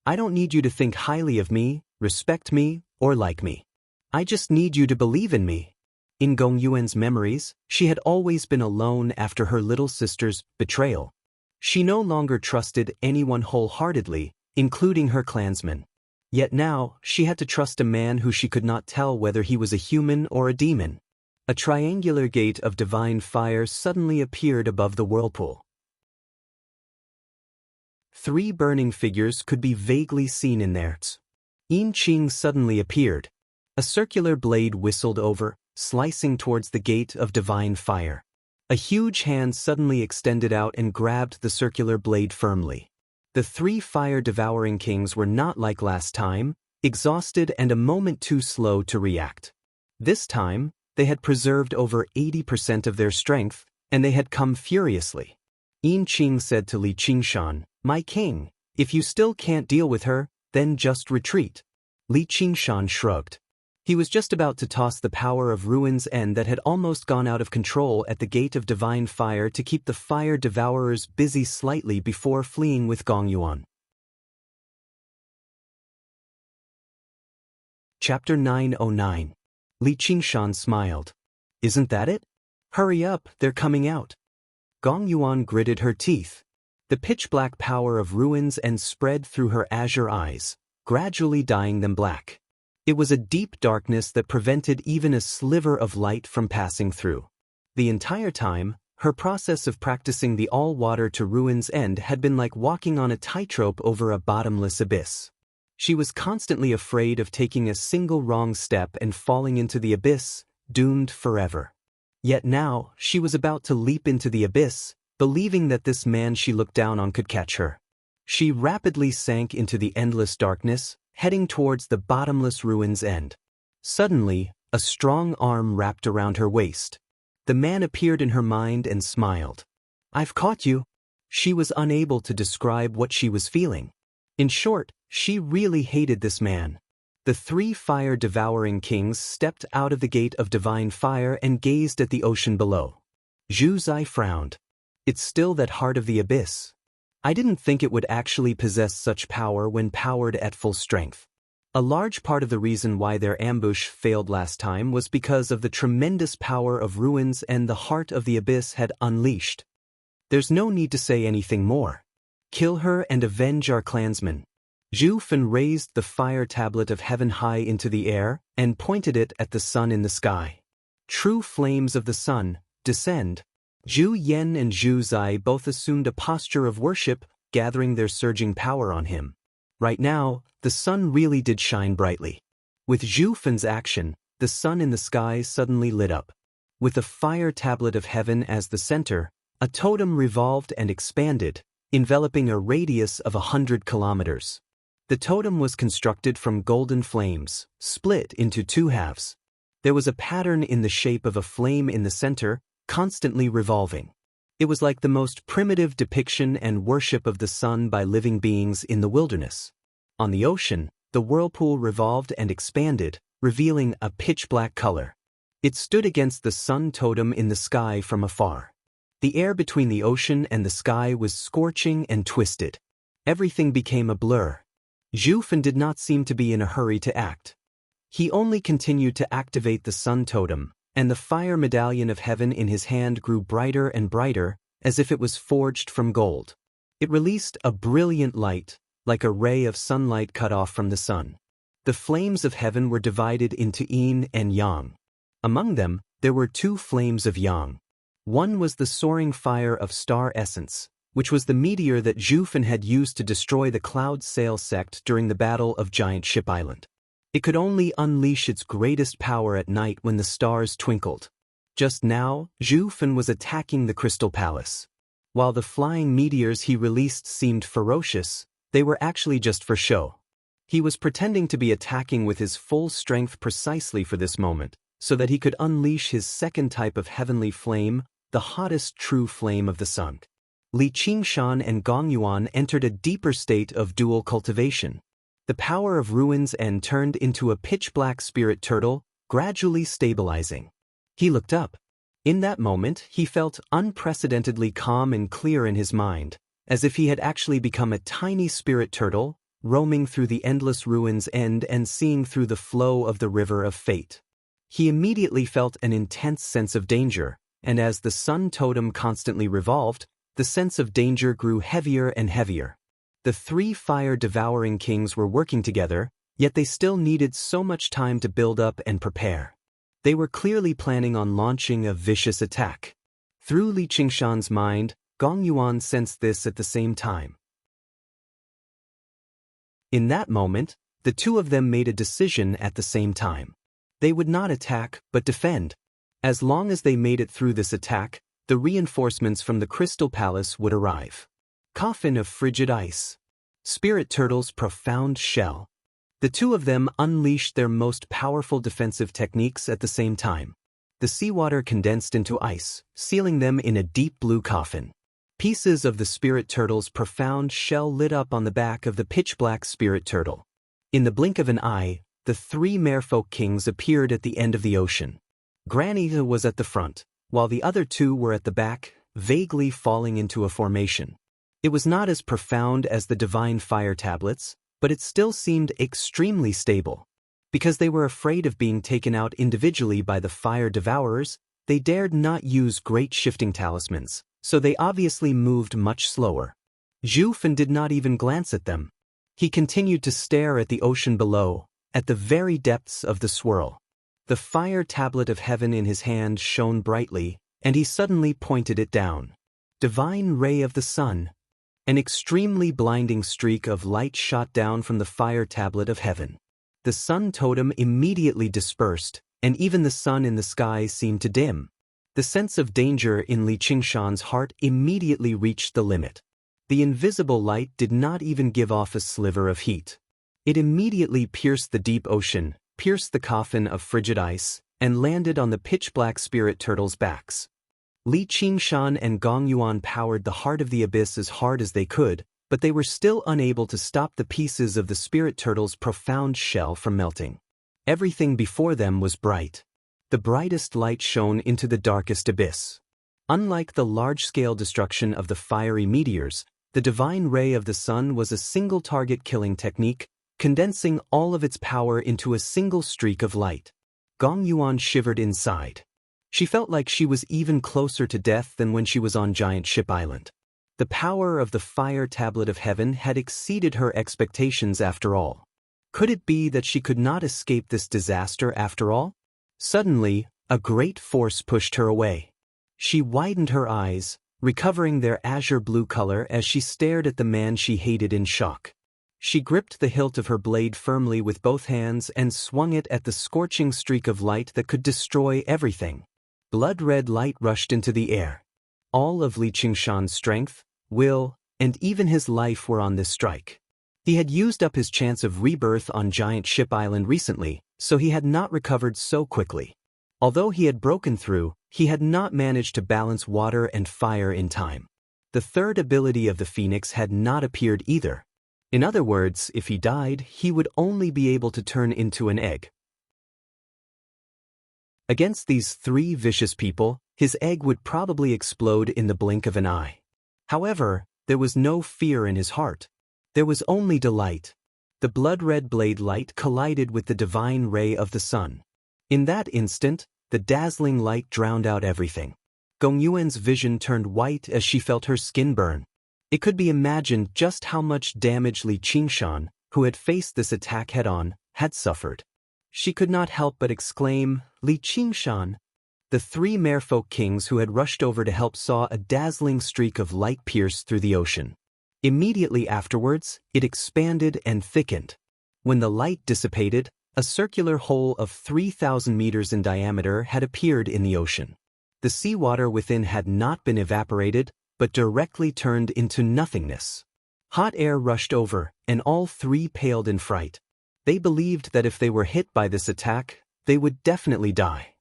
"I don't need you to think highly of me, respect me, or like me. I just need you to believe in me." In Gong Yuan's memories, she had always been alone after her little sister's betrayal. She no longer trusted anyone wholeheartedly, including her clansmen. Yet now, she had to trust a man who she could not tell whether he was a human or a demon. A triangular gate of divine fire suddenly appeared above the whirlpool. 3 burning figures could be vaguely seen in there. Yin Qing suddenly appeared. A circular blade whistled over, slicing towards the gate of divine fire. A huge hand suddenly extended out and grabbed the circular blade firmly. The 3 fire-devouring kings were not like last time, exhausted and a moment too slow to react. This time, they had preserved over 80% of their strength, and they had come furiously. Yin Qing said to Li Qingshan, "My king, if you still can't deal with her, then just retreat." Li Qingshan shrugged. He was just about to toss the power of Ruin's End that had almost gone out of control at the gate of divine fire to keep the fire devourers busy slightly before fleeing with Gong Yuan. Chapter 909. Li Qingshan smiled. "Isn't that it? Hurry up, they're coming out." Gong Yuan gritted her teeth. The pitch-black power of Ruin's End spread through her azure eyes, gradually dyeing them black. It was a deep darkness that prevented even a sliver of light from passing through. The entire time, her process of practicing the all-water to Ruin's End had been like walking on a tightrope over a bottomless abyss. She was constantly afraid of taking a single wrong step and falling into the abyss, doomed forever. Yet now, she was about to leap into the abyss, believing that this man she looked down on could catch her. She rapidly sank into the endless darkness, heading towards the bottomless Ruin's End. Suddenly, a strong arm wrapped around her waist. The man appeared in her mind and smiled. "I've caught you." She was unable to describe what she was feeling. In short, she really hated this man. The three fire-devouring kings stepped out of the gate of divine fire and gazed at the ocean below. Zhu Zai frowned. "It's still that heart of the abyss. I didn't think it would actually possess such power when powered at full strength." A large part of the reason why their ambush failed last time was because of the tremendous power of ruins and the heart of the abyss had unleashed. "There's no need to say anything more. Kill her and avenge our clansmen." Zhu Fan raised the fire tablet of heaven high into the air and pointed it at the sun in the sky. "True flames of the sun, descend." Zhu Yan and Zhu Zai both assumed a posture of worship, gathering their surging power on him. Right now, the sun really did shine brightly. With Zhu Fan's action, the sun in the sky suddenly lit up. With the fire tablet of heaven as the center, a totem revolved and expanded, enveloping a radius of 100 kilometers. The totem was constructed from golden flames, split into two halves. There was a pattern in the shape of a flame in the center, constantly revolving. It was like the most primitive depiction and worship of the sun by living beings in the wilderness. On the ocean, the whirlpool revolved and expanded, revealing a pitch-black color. It stood against the sun totem in the sky from afar. The air between the ocean and the sky was scorching and twisted. Everything became a blur. Zhu Fan did not seem to be in a hurry to act. He only continued to activate the sun totem, and the fire medallion of heaven in his hand grew brighter and brighter, as if it was forged from gold. It released a brilliant light, like a ray of sunlight cut off from the sun. The flames of heaven were divided into yin and yang. Among them, there were two flames of yang. One was the soaring fire of star essence, which was the meteor that Zhu Fan had used to destroy the Cloud Sail sect during the Battle of Giant Ship Island. It could only unleash its greatest power at night when the stars twinkled. Just now, Zhu Fan was attacking the Crystal Palace. While the flying meteors he released seemed ferocious, they were actually just for show. He was pretending to be attacking with his full strength precisely for this moment, so that he could unleash his second type of heavenly flame, the hottest true flame of the sun. Li Qingshan and Gong Yuan entered a deeper state of dual cultivation. The power of ruins and turned into a pitch-black spirit turtle, gradually stabilizing. He looked up. In that moment, he felt unprecedentedly calm and clear in his mind, as if he had actually become a tiny spirit turtle, roaming through the endless ruins and seeing through the flow of the river of fate. He immediately felt an intense sense of danger, and as the sun totem constantly revolved, the sense of danger grew heavier and heavier. The three fire-devouring kings were working together, yet they still needed so much time to build up and prepare. They were clearly planning on launching a vicious attack. Through Li Qingshan's mind, Gong Yuan sensed this at the same time. In that moment, the two of them made a decision at the same time. They would not attack, but defend. As long as they made it through this attack, the reinforcements from the Crystal Palace would arrive. Coffin of frigid ice. Spirit turtle's profound shell. The two of them unleashed their most powerful defensive techniques at the same time. The seawater condensed into ice, sealing them in a deep blue coffin. Pieces of the spirit turtle's profound shell lit up on the back of the pitch-black spirit turtle. In the blink of an eye, the three merfolk kings appeared at the end of the ocean. Granita was at the front, while the other two were at the back, vaguely falling into a formation. It was not as profound as the divine fire tablets, but it still seemed extremely stable. Because they were afraid of being taken out individually by the fire devourers, they dared not use great shifting talismans, so they obviously moved much slower. Zhu Fan did not even glance at them. He continued to stare at the ocean below, at the very depths of the swirl. The fire tablet of heaven in his hand shone brightly, and he suddenly pointed it down. Divine ray of the sun. An extremely blinding streak of light shot down from the fire tablet of heaven. The sun totem immediately dispersed, and even the sun in the sky seemed to dim. The sense of danger in Li Qingshan's heart immediately reached the limit. The invisible light did not even give off a sliver of heat. It immediately pierced the deep ocean, pierced the coffin of frigid ice, and landed on the pitch-black spirit turtles' backs. Li Qingshan and Gong Yuan powered the heart of the abyss as hard as they could, but they were still unable to stop the pieces of the spirit turtle's profound shell from melting. Everything before them was bright. The brightest light shone into the darkest abyss. Unlike the large-scale destruction of the fiery meteors, the divine ray of the sun was a single-target killing technique, condensing all of its power into a single streak of light. Gong Yuan shivered inside. She felt like she was even closer to death than when she was on Giant Ship Island. The power of the fire tablet of heaven had exceeded her expectations after all. Could it be that she could not escape this disaster after all? Suddenly, a great force pushed her away. She widened her eyes, recovering their azure blue color as she stared at the man she hated in shock. She gripped the hilt of her blade firmly with both hands and swung it at the scorching streak of light that could destroy everything. Blood-red light rushed into the air. All of Li Qingshan's strength, will, and even his life were on this strike. He had used up his chance of rebirth on Giant Ship Island recently, so he had not recovered so quickly. Although he had broken through, he had not managed to balance water and fire in time. The third ability of the Phoenix had not appeared either. In other words, if he died, he would only be able to turn into an egg. Against these three vicious people, his egg would probably explode in the blink of an eye. However, there was no fear in his heart. There was only delight. The blood-red blade light collided with the divine ray of the sun. In that instant, the dazzling light drowned out everything. Gong Yuan's vision turned white as she felt her skin burn. It could be imagined just how much damage Li Qingshan, who had faced this attack head-on, had suffered. She could not help but exclaim, "Li Qingshan!" The three merfolk kings who had rushed over to help saw a dazzling streak of light pierce through the ocean. Immediately afterwards, it expanded and thickened. When the light dissipated, a circular hole of 3,000 meters in diameter had appeared in the ocean. The seawater within had not been evaporated, but directly turned into nothingness. Hot air rushed over, and all three paled in fright. They believed that if they were hit by this attack, they would definitely die.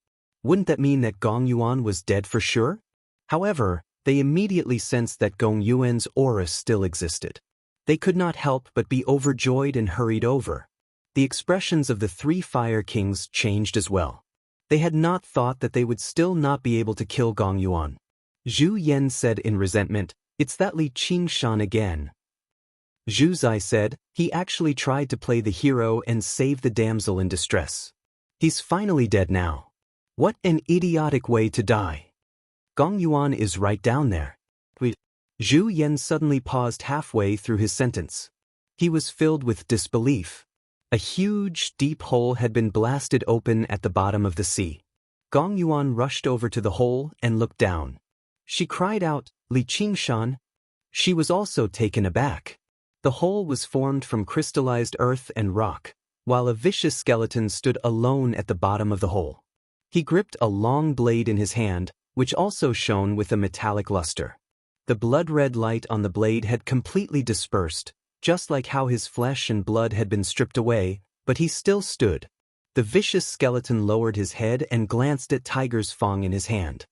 Wouldn't that mean that Gong Yuan was dead for sure? However, they immediately sensed that Gong Yuan's aura still existed. They could not help but be overjoyed and hurried over. The expressions of the three fire kings changed as well. They had not thought that they would still not be able to kill Gong Yuan. Zhu Yan said in resentment, "It's that Li Qingshan again." Zhu Zai said, "He actually tried to play the hero and save the damsel in distress. He's finally dead now. What an idiotic way to die. Gong Yuan is right down there." Zhu Yan suddenly paused halfway through his sentence. He was filled with disbelief. A huge, deep hole had been blasted open at the bottom of the sea. Gong Yuan rushed over to the hole and looked down. She cried out, "Li Qingshan!" She was also taken aback. The hole was formed from crystallized earth and rock, while a vicious skeleton stood alone at the bottom of the hole. He gripped a long blade in his hand, which also shone with a metallic luster. The blood-red light on the blade had completely dispersed, just like how his flesh and blood had been stripped away, but he still stood. The vicious skeleton lowered his head and glanced at Tiger's Fang in his hand.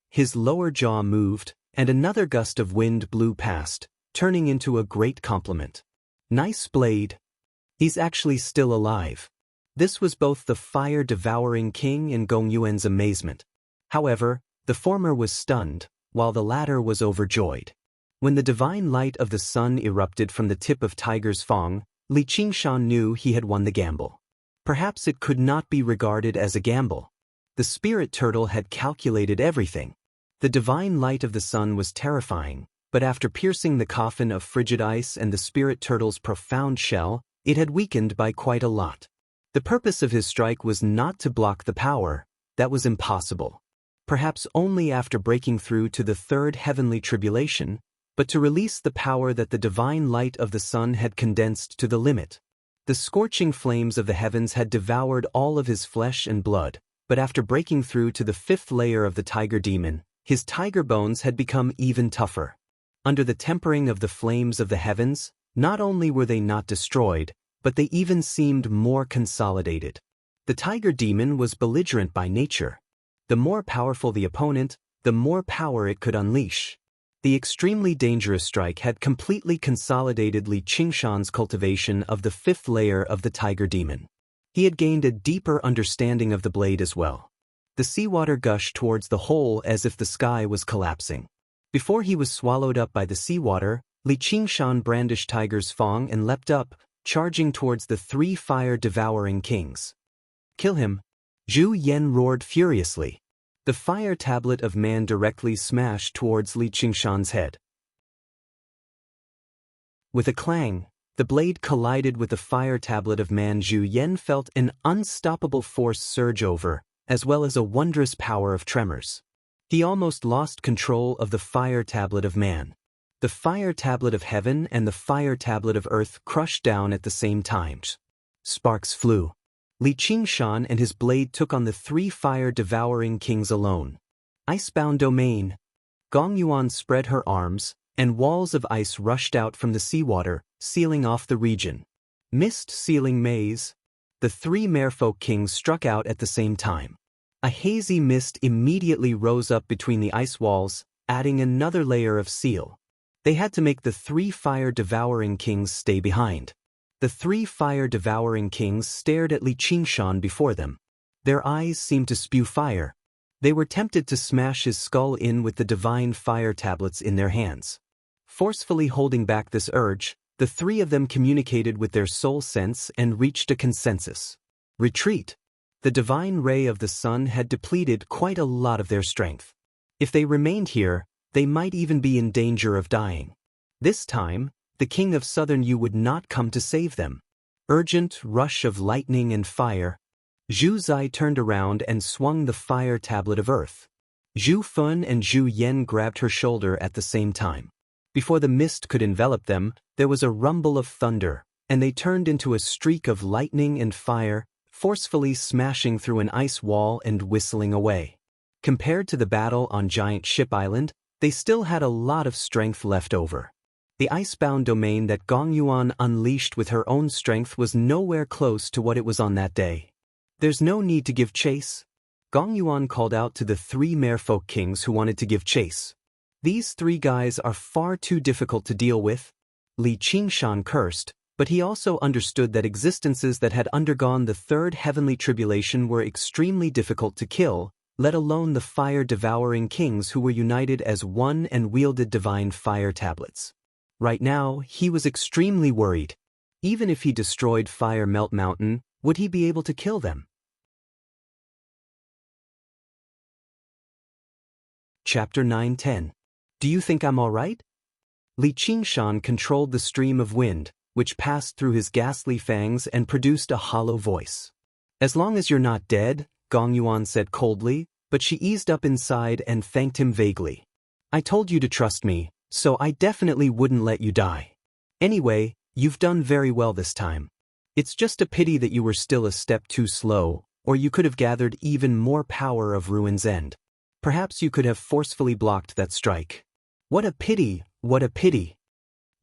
His lower jaw moved, and another gust of wind blew past, turning into a great compliment. "Nice blade. He's actually still alive." This was both the fire-devouring king and Gong Yuan's amazement. However, the former was stunned, while the latter was overjoyed. When the divine light of the sun erupted from the tip of Tiger's Fang, Li Qingshan knew he had won the gamble. Perhaps it could not be regarded as a gamble. The spirit turtle had calculated everything. The divine light of the sun was terrifying, but after piercing the coffin of frigid ice and the spirit turtle's profound shell, it had weakened by quite a lot. The purpose of his strike was not to block the power. That was impossible. Perhaps only after breaking through to the third heavenly tribulation, but to release the power that the divine light of the sun had condensed to the limit. The scorching flames of the heavens had devoured all of his flesh and blood, but after breaking through to the fifth layer of the tiger demon, his tiger bones had become even tougher. Under the tempering of the flames of the heavens, not only were they not destroyed, but they even seemed more consolidated. The tiger demon was belligerent by nature. The more powerful the opponent, the more power it could unleash. The extremely dangerous strike had completely consolidated Li Qingshan's cultivation of the fifth layer of the tiger demon. He had gained a deeper understanding of the blade as well. The seawater gushed towards the hole as if the sky was collapsing. Before he was swallowed up by the seawater, Li Qingshan brandished Tiger's Fang and leapt up, charging towards the three fire-devouring kings. "Kill him!" Zhu Yan roared furiously. The fire tablet of man directly smashed towards Li Qingshan's head. With a clang, the blade collided with the fire tablet of man. Zhu Yan felt an unstoppable force surge over, as well as a wondrous power of tremors. He almost lost control of the fire tablet of man. The fire tablet of heaven and the fire tablet of earth crushed down at the same time. Sparks flew. Li Qingshan and his blade took on the three fire-devouring kings alone. Icebound domain. Gong Yuan spread her arms, and walls of ice rushed out from the seawater, sealing off the region. Mist sealing maze. The three merfolk kings struck out at the same time. A hazy mist immediately rose up between the ice walls, adding another layer of seal. They had to make the three fire-devouring kings stay behind. The three fire-devouring kings stared at Li Qingshan before them. Their eyes seemed to spew fire. They were tempted to smash his skull in with the divine fire tablets in their hands. Forcefully holding back this urge, the three of them communicated with their soul sense and reached a consensus. Retreat. The divine ray of the sun had depleted quite a lot of their strength. If they remained here, they might even be in danger of dying. This time, the king of southern Yu would not come to save them. Urgent rush of lightning and fire. Zhu Zai turned around and swung the fire tablet of earth. Zhu Fun and Zhu Yan grabbed her shoulder at the same time. Before the mist could envelop them, there was a rumble of thunder, and they turned into a streak of lightning and fire, forcefully smashing through an ice wall and whistling away. Compared to the battle on Giant Ship Island, they still had a lot of strength left over. The icebound domain that Gong Yuan unleashed with her own strength was nowhere close to what it was on that day. "There's no need to give chase." Gong Yuan called out to the three merfolk kings who wanted to give chase. "These three guys are far too difficult to deal with." Li Qingshan cursed, but he also understood that existences that had undergone the third heavenly tribulation were extremely difficult to kill, let alone the fire-devouring kings who were united as one and wielded divine fire tablets. Right now, he was extremely worried. Even if he destroyed Fire Melt Mountain, would he be able to kill them? Chapter 9-10. Do you think I'm all right? Li Qingshan controlled the stream of wind, which passed through his ghastly fangs and produced a hollow voice. "As long as you're not dead," Gong Yuan said coldly, but she eased up inside and thanked him vaguely. "I told you to trust me, so I definitely wouldn't let you die. Anyway, you've done very well this time. It's just a pity that you were still a step too slow, or you could have gathered even more power of Ruin's End. Perhaps you could have forcefully blocked that strike." "What a pity, what a pity."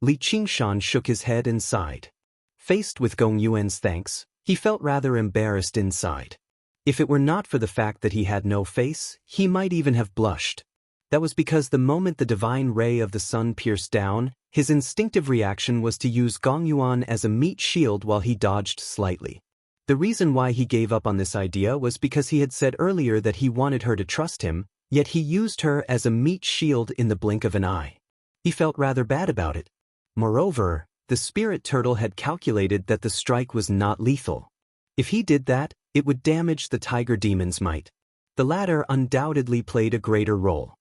Li Qingshan shook his head and sighed. Faced with Gong Yuan's thanks, he felt rather embarrassed inside. If it were not for the fact that he had no face, he might even have blushed. That was because the moment the divine ray of the sun pierced down, his instinctive reaction was to use Gong Yuan as a meat shield while he dodged slightly. The reason why he gave up on this idea was because he had said earlier that he wanted her to trust him, yet he used her as a meat shield in the blink of an eye. He felt rather bad about it. Moreover, the spirit turtle had calculated that the strike was not lethal. If he did that, it would damage the tiger demon's might. The latter undoubtedly played a greater role.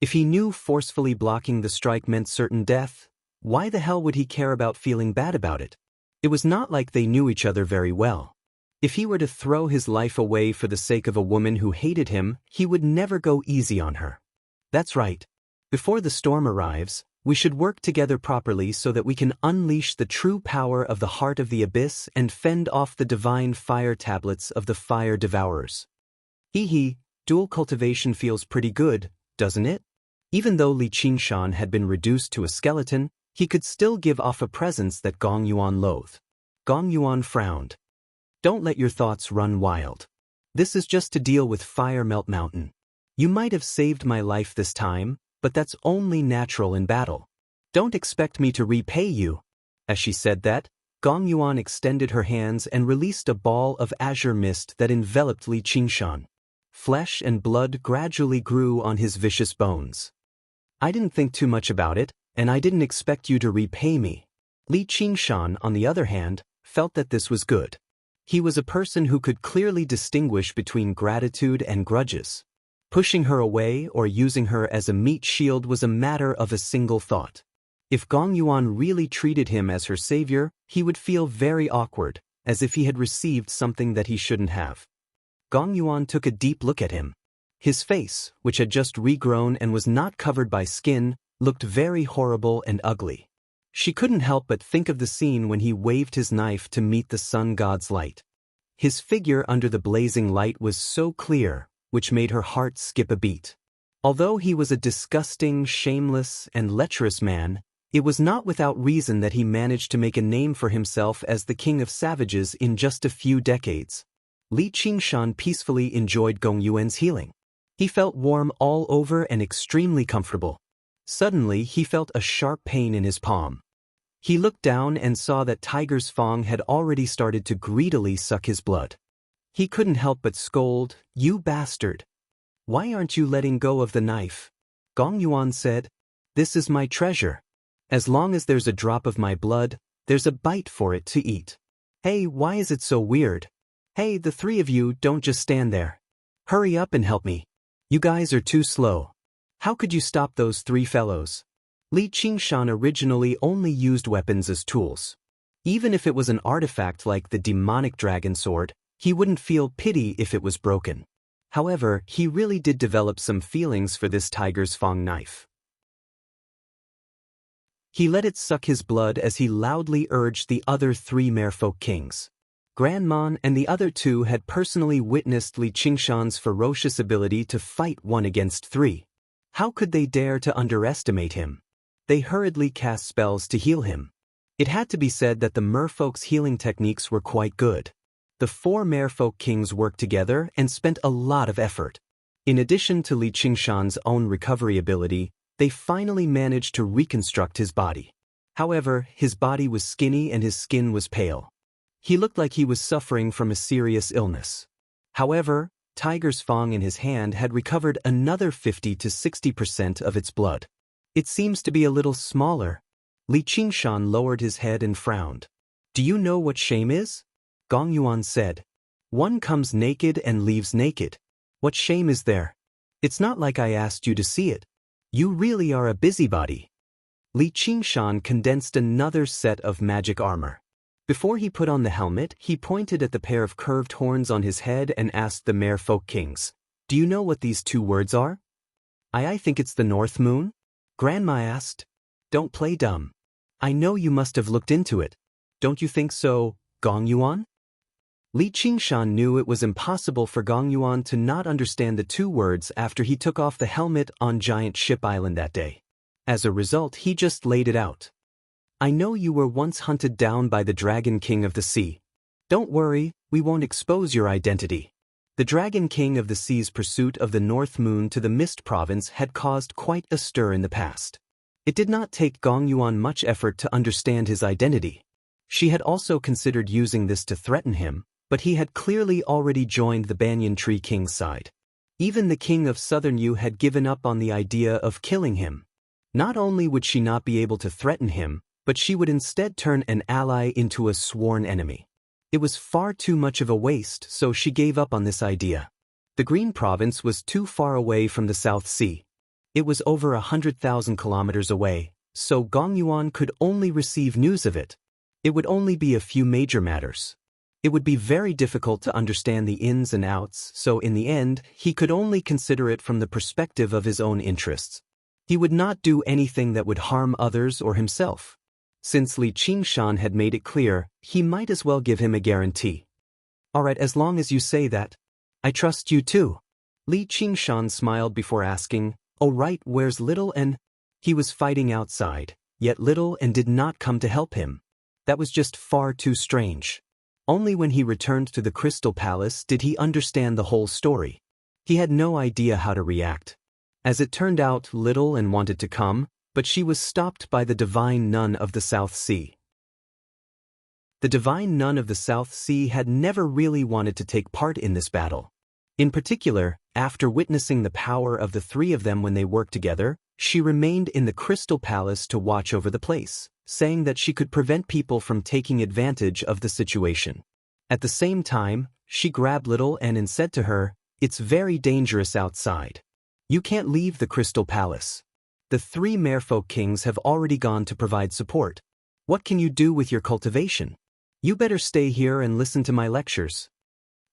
If he knew forcefully blocking the strike meant certain death, why the hell would he care about feeling bad about it? It was not like they knew each other very well. If he were to throw his life away for the sake of a woman who hated him, he would never go easy on her. That's right. Before the storm arrives, we should work together properly so that we can unleash the true power of the heart of the abyss and fend off the divine fire tablets of the fire devourers. Hee, dual cultivation feels pretty good, doesn't it? Even though Li Qingshan had been reduced to a skeleton, he could still give off a presence that Gong Yuan loathed. Gong Yuan frowned. Don't let your thoughts run wild. This is just to deal with Fire Melt Mountain. You might have saved my life this time, but that's only natural in battle. Don't expect me to repay you." As she said that, Gong Yuan extended her hands and released a ball of azure mist that enveloped Li Qingshan. Flesh and blood gradually grew on his vicious bones. "I didn't think too much about it, and I didn't expect you to repay me." Li Qingshan, on the other hand, felt that this was good. He was a person who could clearly distinguish between gratitude and grudges. Pushing her away or using her as a meat shield was a matter of a single thought. If Gong Yuan really treated him as her savior, he would feel very awkward, as if he had received something that he shouldn't have. Gong Yuan took a deep look at him. His face, which had just regrown and was not covered by skin, looked very horrible and ugly. She couldn't help but think of the scene when he waved his knife to meet the sun god's light. His figure under the blazing light was so clear, which made her heart skip a beat. Although he was a disgusting, shameless, and lecherous man, it was not without reason that he managed to make a name for himself as the king of savages in just a few decades. Li Qingshan peacefully enjoyed Gong Yuan's healing. He felt warm all over and extremely comfortable. Suddenly, he felt a sharp pain in his palm. He looked down and saw that Tiger's Fang had already started to greedily suck his blood. He couldn't help but scold, "You bastard! Why aren't you letting go of the knife?" Gong Yuan said, "This is my treasure. As long as there's a drop of my blood, there's a bite for it to eat. Hey, why is it so weird? Hey, the three of you, don't just stand there. Hurry up and help me. You guys are too slow. How could you stop those three fellows?" Li Qingshan originally only used weapons as tools. Even if it was an artifact like the demonic dragon sword, he wouldn't feel pity if it was broken. However, he really did develop some feelings for this Tiger's Fang knife. He let it suck his blood as he loudly urged the other three merfolk kings. Grandman and the other two had personally witnessed Li Qingshan's ferocious ability to fight 1 against 3. How could they dare to underestimate him? They hurriedly cast spells to heal him. It had to be said that the merfolk's healing techniques were quite good. The 4 merfolk kings worked together and spent a lot of effort. In addition to Li Qingshan's own recovery ability, they finally managed to reconstruct his body. However, his body was skinny and his skin was pale. He looked like he was suffering from a serious illness. However, Tiger's Fang in his hand had recovered another 50 to 60% of its blood. "It seems to be a little smaller." Li Qingshan lowered his head and frowned. "Do you know what shame is?" Gong Yuan said. "One comes naked and leaves naked. What shame is there? It's not like I asked you to see it. You really are a busybody." Li Qingshan condensed another set of magic armor. Before he put on the helmet, he pointed at the pair of curved horns on his head and asked the merfolk kings, "Do you know what these 2 words are?" I think it's the North Moon," Grandma asked. "Don't play dumb. I know you must have looked into it. Don't you think so, Gong Yuan?" Li Qingshan knew it was impossible for Gong Yuan to not understand the 2 words after he took off the helmet on Giant Ship Island that day. As a result, he just laid it out. "I know you were once hunted down by the Dragon King of the Sea. Don't worry, we won't expose your identity." The Dragon King of the Sea's pursuit of the North Moon to the Mist Province had caused quite a stir in the past. It did not take Gong Yuan much effort to understand his identity. She had also considered using this to threaten him, but he had clearly already joined the Banyan Tree King's side. Even the King of Southern Yu had given up on the idea of killing him. Not only would she not be able to threaten him, but she would instead turn an ally into a sworn enemy. It was far too much of a waste, so she gave up on this idea. The Green Province was too far away from the South Sea. It was over 100,000 kilometers away, so Gong Yuan could only receive news of it. It would only be a few major matters. It would be very difficult to understand the ins and outs, so in the end, he could only consider it from the perspective of his own interests. He would not do anything that would harm others or himself. Since Li Qingshan had made it clear, he might as well give him a guarantee. "Alright, as long as you say that. I trust you too." Li Qingshan smiled before asking, "Oh right, where's Little and—" He was fighting outside, yet Little and did not come to help him. That was just far too strange. Only when he returned to the Crystal Palace did he understand the whole story. He had no idea how to react. As it turned out, Little An wanted to come, but she was stopped by the Divine Nun of the South Sea. The Divine Nun of the South Sea had never really wanted to take part in this battle. In particular, after witnessing the power of the three of them when they worked together, she remained in the Crystal Palace to watch over the place, saying that she could prevent people from taking advantage of the situation. At the same time, she grabbed Little An and said to her, "It's very dangerous outside. You can't leave the Crystal Palace. The three merfolk kings have already gone to provide support. What can you do with your cultivation? You better stay here and listen to my lectures."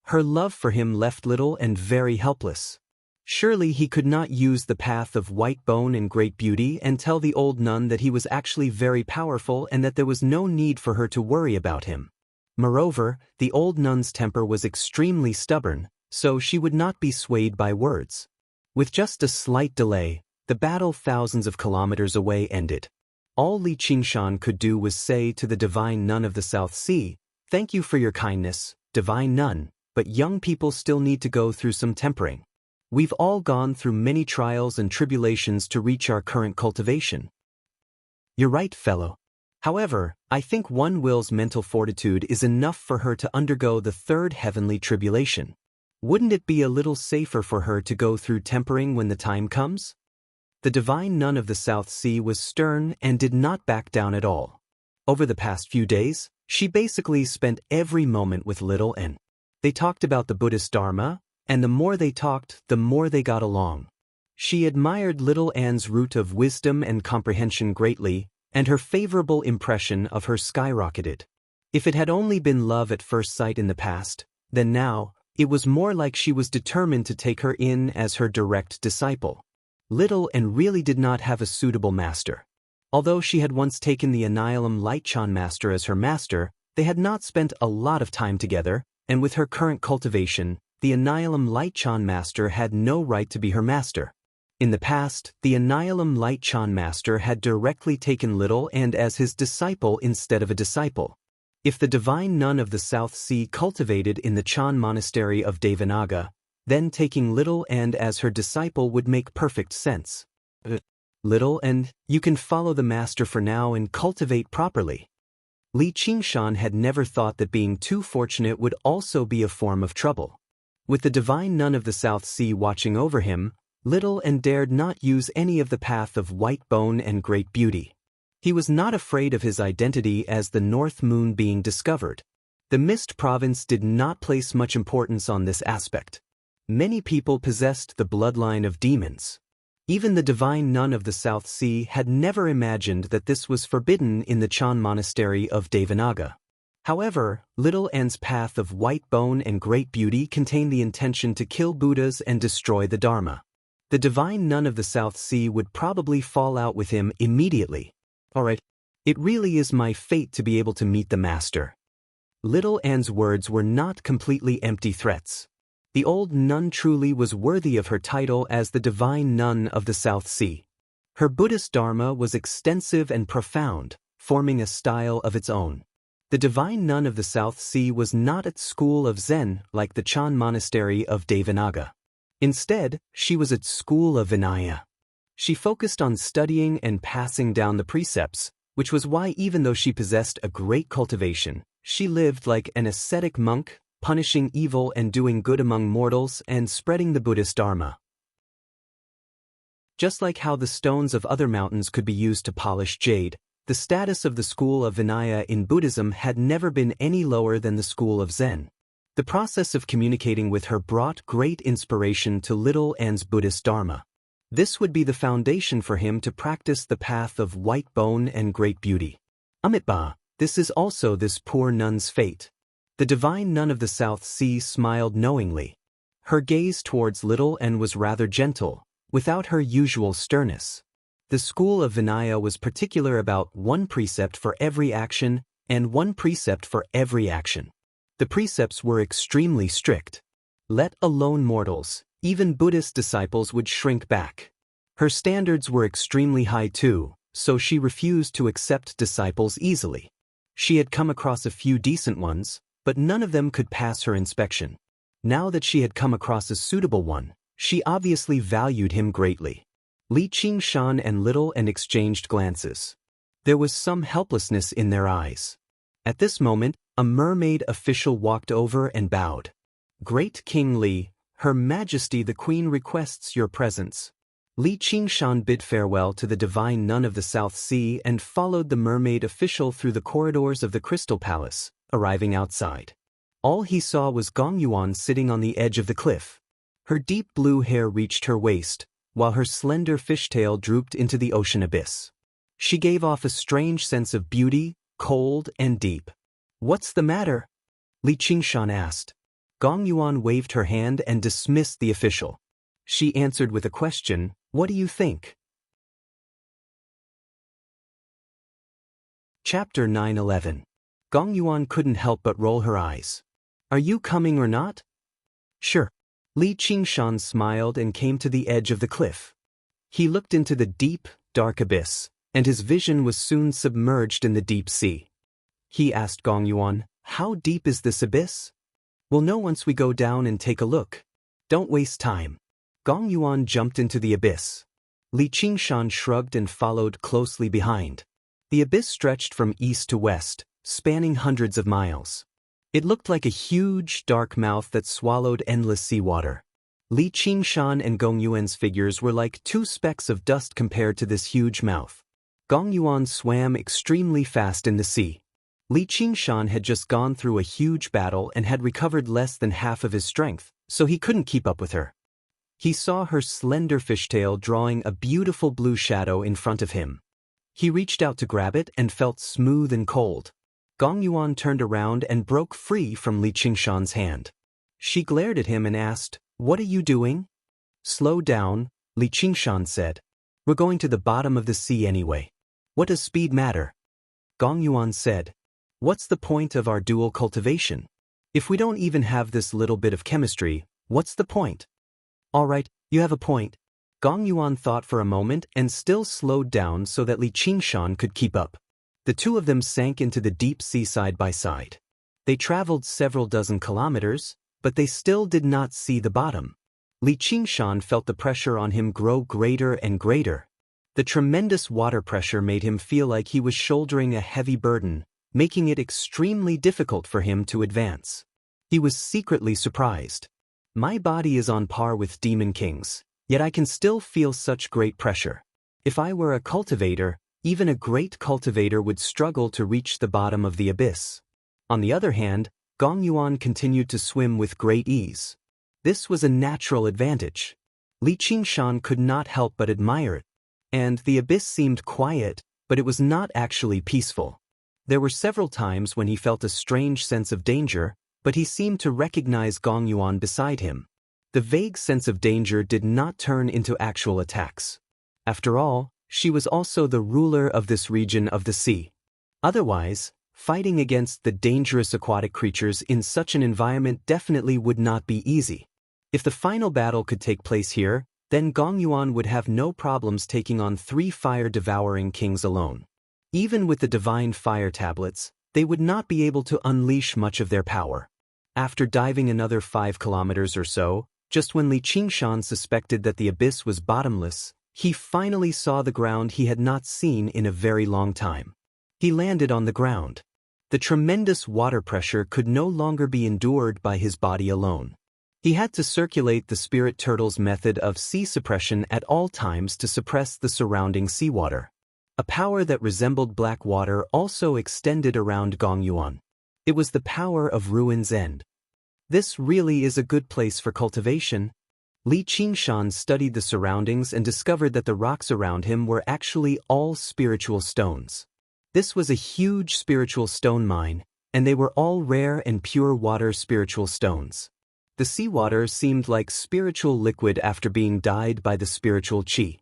Her love for him left Little An very helpless. Surely he could not use the path of white bone and great beauty and tell the old nun that he was actually very powerful and that there was no need for her to worry about him. Moreover, the old nun's temper was extremely stubborn, so she would not be swayed by words. With just a slight delay, the battle thousands of kilometers away ended. All Li Qingshan could do was say to the Divine Nun of the South Sea, "Thank you for your kindness, Divine Nun, but young people still need to go through some tempering. We've all gone through many trials and tribulations to reach our current cultivation." "You're right, fellow. However, I think one will's mental fortitude is enough for her to undergo the third heavenly tribulation. Wouldn't it be a little safer for her to go through tempering when the time comes?" The Divine Nun of the South Sea was stern and did not back down at all. Over the past few days, she basically spent every moment with Little An. They talked about the Buddhist Dharma, and the more they talked, the more they got along. She admired Little An's root of wisdom and comprehension greatly, and her favorable impression of her skyrocketed. If it had only been love at first sight in the past, then now, it was more like she was determined to take her in as her direct disciple. Little An really did not have a suitable master. Although she had once taken the Annihilum Lightchan master as her master, they had not spent a lot of time together, and with her current cultivation, the Annihilum Lightchan master had no right to be her master. In the past, the Annihilum Lightchan master had directly taken Little An as his disciple instead of a disciple. If the Divine Nun of the South Sea cultivated in the Chan monastery of Devanaga, then taking Little An as her disciple would make perfect sense. "Little An, you can follow the master for now and cultivate properly." Li Qingshan had never thought that being too fortunate would also be a form of trouble. With the Divine Nun of the South Sea watching over him, Little An dared not use any of the path of white bone and great beauty. He was not afraid of his identity as the North Moon being discovered. The Mist Province did not place much importance on this aspect. Many people possessed the bloodline of demons. Even the Divine Nun of the South Sea had never imagined that this was forbidden in the Chan monastery of Devanaga. However, Little An's path of white bone and great beauty contained the intention to kill Buddhas and destroy the Dharma. The Divine Nun of the South Sea would probably fall out with him immediately. "Alright, it really is my fate to be able to meet the master." Little An's words were not completely empty threats. The old nun truly was worthy of her title as the Divine Nun of the South Sea. Her Buddhist Dharma was extensive and profound, forming a style of its own. The Divine Nun of the South Sea was not at school of Zen like the Chan monastery of Devanaga. Instead, she was at school of Vinaya. She focused on studying and passing down the precepts, which was why even though she possessed a great cultivation, she lived like an ascetic monk, punishing evil and doing good among mortals and spreading the Buddhist Dharma. Just like how the stones of other mountains could be used to polish jade, the status of the school of Vinaya in Buddhism had never been any lower than the school of Zen. The process of communicating with her brought great inspiration to Little An's Buddhist Dharma. This would be the foundation for him to practice the path of white bone and great beauty. Amitba, this is also this poor nun's fate. The Divine Nun of the South Sea smiled knowingly. Her gaze towards Little An was rather gentle, without her usual sternness. The school of Vinaya was particular about one precept for every action and one precept for every action. The precepts were extremely strict. Let alone mortals, even Buddhist disciples would shrink back. Her standards were extremely high too, so she refused to accept disciples easily. She had come across a few decent ones, but none of them could pass her inspection. Now that she had come across a suitable one, she obviously valued him greatly. Li Qingshan and Little and exchanged glances. There was some helplessness in their eyes. At this moment, a mermaid official walked over and bowed. "Great King Li, Her Majesty the Queen requests your presence." Li Qingshan bid farewell to the divine nun of the South Sea and followed the mermaid official through the corridors of the Crystal Palace, arriving outside. All he saw was Gong Yuan sitting on the edge of the cliff. Her deep blue hair reached her waist, while her slender fishtail drooped into the ocean abyss. She gave off a strange sense of beauty, cold and deep. "What's the matter?" Li Qingshan asked. Gong Yuan waved her hand and dismissed the official. She answered with a question, "What do you think?" Chapter 9:11. Gong Yuan couldn't help but roll her eyes. "Are you coming or not?" "Sure." Li Qingshan smiled and came to the edge of the cliff. He looked into the deep, dark abyss, and his vision was soon submerged in the deep sea. He asked Gong Yuan, "How deep is this abyss?" "We'll know once we go down and take a look. Don't waste time." Gong Yuan jumped into the abyss. Li Qingshan shrugged and followed closely behind. The abyss stretched from east to west, spanning hundreds of miles. It looked like a huge, dark mouth that swallowed endless seawater. Li Qingshan and Gong Yuan's figures were like two specks of dust compared to this huge mouth. Gong Yuan swam extremely fast in the sea. Li Qingshan had just gone through a huge battle and had recovered less than half of his strength, so he couldn't keep up with her. He saw her slender fishtail drawing a beautiful blue shadow in front of him. He reached out to grab it and felt smooth and cold. Gong Yuan turned around and broke free from Li Qingshan's hand. She glared at him and asked, "What are you doing?" "Slow down," Li Qingshan said. "We're going to the bottom of the sea anyway. What does speed matter?" Gong Yuan said, "What's the point of our dual cultivation? If we don't even have this little bit of chemistry, what's the point?" "All right, you have a point." Gong Yuan thought for a moment and still slowed down so that Li Qingshan could keep up. The two of them sank into the deep sea side by side. They traveled several dozen kilometers, but they still did not see the bottom. Li Qingshan felt the pressure on him grow greater and greater. The tremendous water pressure made him feel like he was shouldering a heavy burden, making it extremely difficult for him to advance. He was secretly surprised. "My body is on par with Demon King's, yet I can still feel such great pressure. If I were a cultivator, even a great cultivator would struggle to reach the bottom of the abyss." On the other hand, Gong Yuan continued to swim with great ease. This was a natural advantage. Li Qingshan could not help but admire it. And the abyss seemed quiet, but it was not actually peaceful. There were several times when he felt a strange sense of danger, but he seemed to recognize Gong Yuan beside him. The vague sense of danger did not turn into actual attacks. After all, she was also the ruler of this region of the sea. Otherwise, fighting against the dangerous aquatic creatures in such an environment definitely would not be easy. If the final battle could take place here, then Gong Yuan would have no problems taking on 3 fire-devouring kings alone. Even with the divine fire tablets, they would not be able to unleash much of their power. After diving another 5 kilometers or so, just when Li Qingshan suspected that the abyss was bottomless, he finally saw the ground he had not seen in a very long time. He landed on the ground. The tremendous water pressure could no longer be endured by his body alone. He had to circulate the spirit turtle's method of sea suppression at all times to suppress the surrounding seawater. A power that resembled black water also extended around Gong Yuan. It was the power of Ruin's End. This really is a good place for cultivation. Li Qingshan studied the surroundings and discovered that the rocks around him were actually all spiritual stones. This was a huge spiritual stone mine, and they were all rare and pure water spiritual stones. The seawater seemed like spiritual liquid after being dyed by the spiritual qi.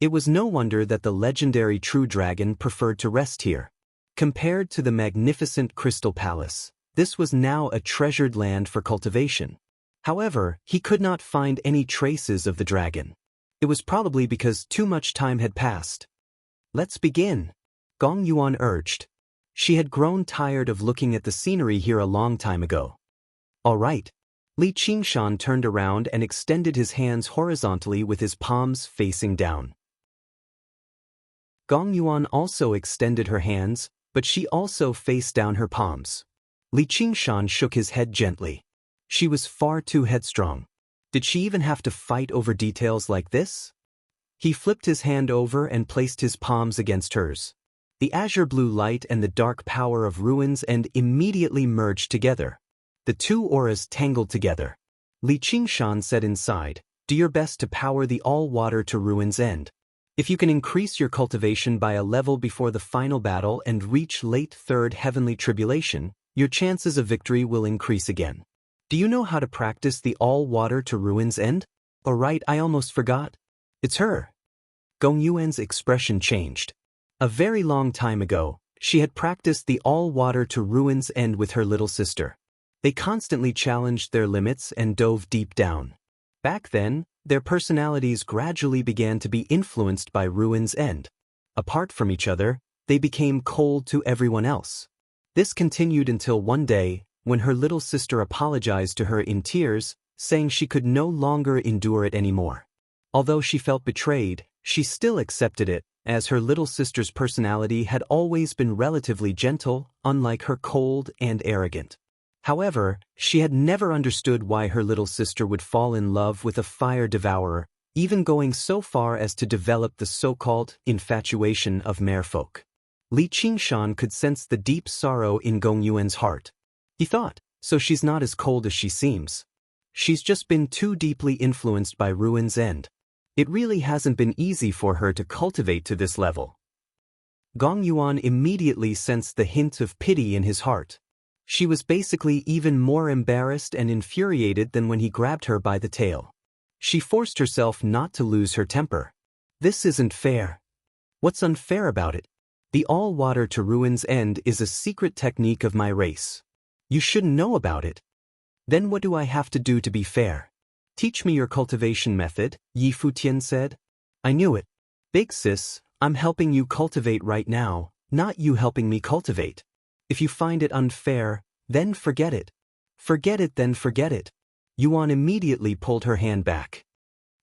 It was no wonder that the legendary True Dragon preferred to rest here. Compared to the magnificent Crystal Palace, this was now a treasured land for cultivation. However, he could not find any traces of the dragon. It was probably because too much time had passed. "Let's begin," Gong Yuan urged. She had grown tired of looking at the scenery here a long time ago. All right. Li Qingshan turned around and extended his hands horizontally with his palms facing down. Gong Yuan also extended her hands, but she also faced down her palms. Li Qingshan shook his head gently. She was far too headstrong. Did she even have to fight over details like this? He flipped his hand over and placed his palms against hers. The azure blue light and the dark power of Ruin's End immediately merged together. The two auras tangled together. Li Qingshan said inside, "Do your best to power the all-water to Ruin's End. If you can increase your cultivation by a level before the final battle and reach late third heavenly tribulation, your chances of victory will increase again. Do you know how to practice the all-water to Ruin's End? Oh right, I almost forgot. It's her." Gong Yuan's expression changed. A very long time ago, she had practiced the all-water to Ruin's End with her little sister. They constantly challenged their limits and dove deep down. Back then, their personalities gradually began to be influenced by Ruin's End. Apart from each other, they became cold to everyone else. This continued until one day, when her little sister apologized to her in tears, saying she could no longer endure it anymore. Although she felt betrayed, she still accepted it, as her little sister's personality had always been relatively gentle, unlike her cold and arrogant. However, she had never understood why her little sister would fall in love with a fire devourer, even going so far as to develop the so-called infatuation of merfolk. Li Qingshan could sense the deep sorrow in Gong Yuan's heart. He thought, so she's not as cold as she seems. She's just been too deeply influenced by Ruin's End. It really hasn't been easy for her to cultivate to this level. Gong Yuan immediately sensed the hint of pity in his heart. She was basically even more embarrassed and infuriated than when he grabbed her by the tail. She forced herself not to lose her temper. This isn't fair. What's unfair about it? The all-water to Ruin's End is a secret technique of my race. You shouldn't know about it. Then what do I have to do to be fair? Teach me your cultivation method, Yi Futian said. I knew it. Big sis, I'm helping you cultivate right now, not you helping me cultivate. If you find it unfair, then forget it. Forget it, then forget it. Yuan immediately pulled her hand back.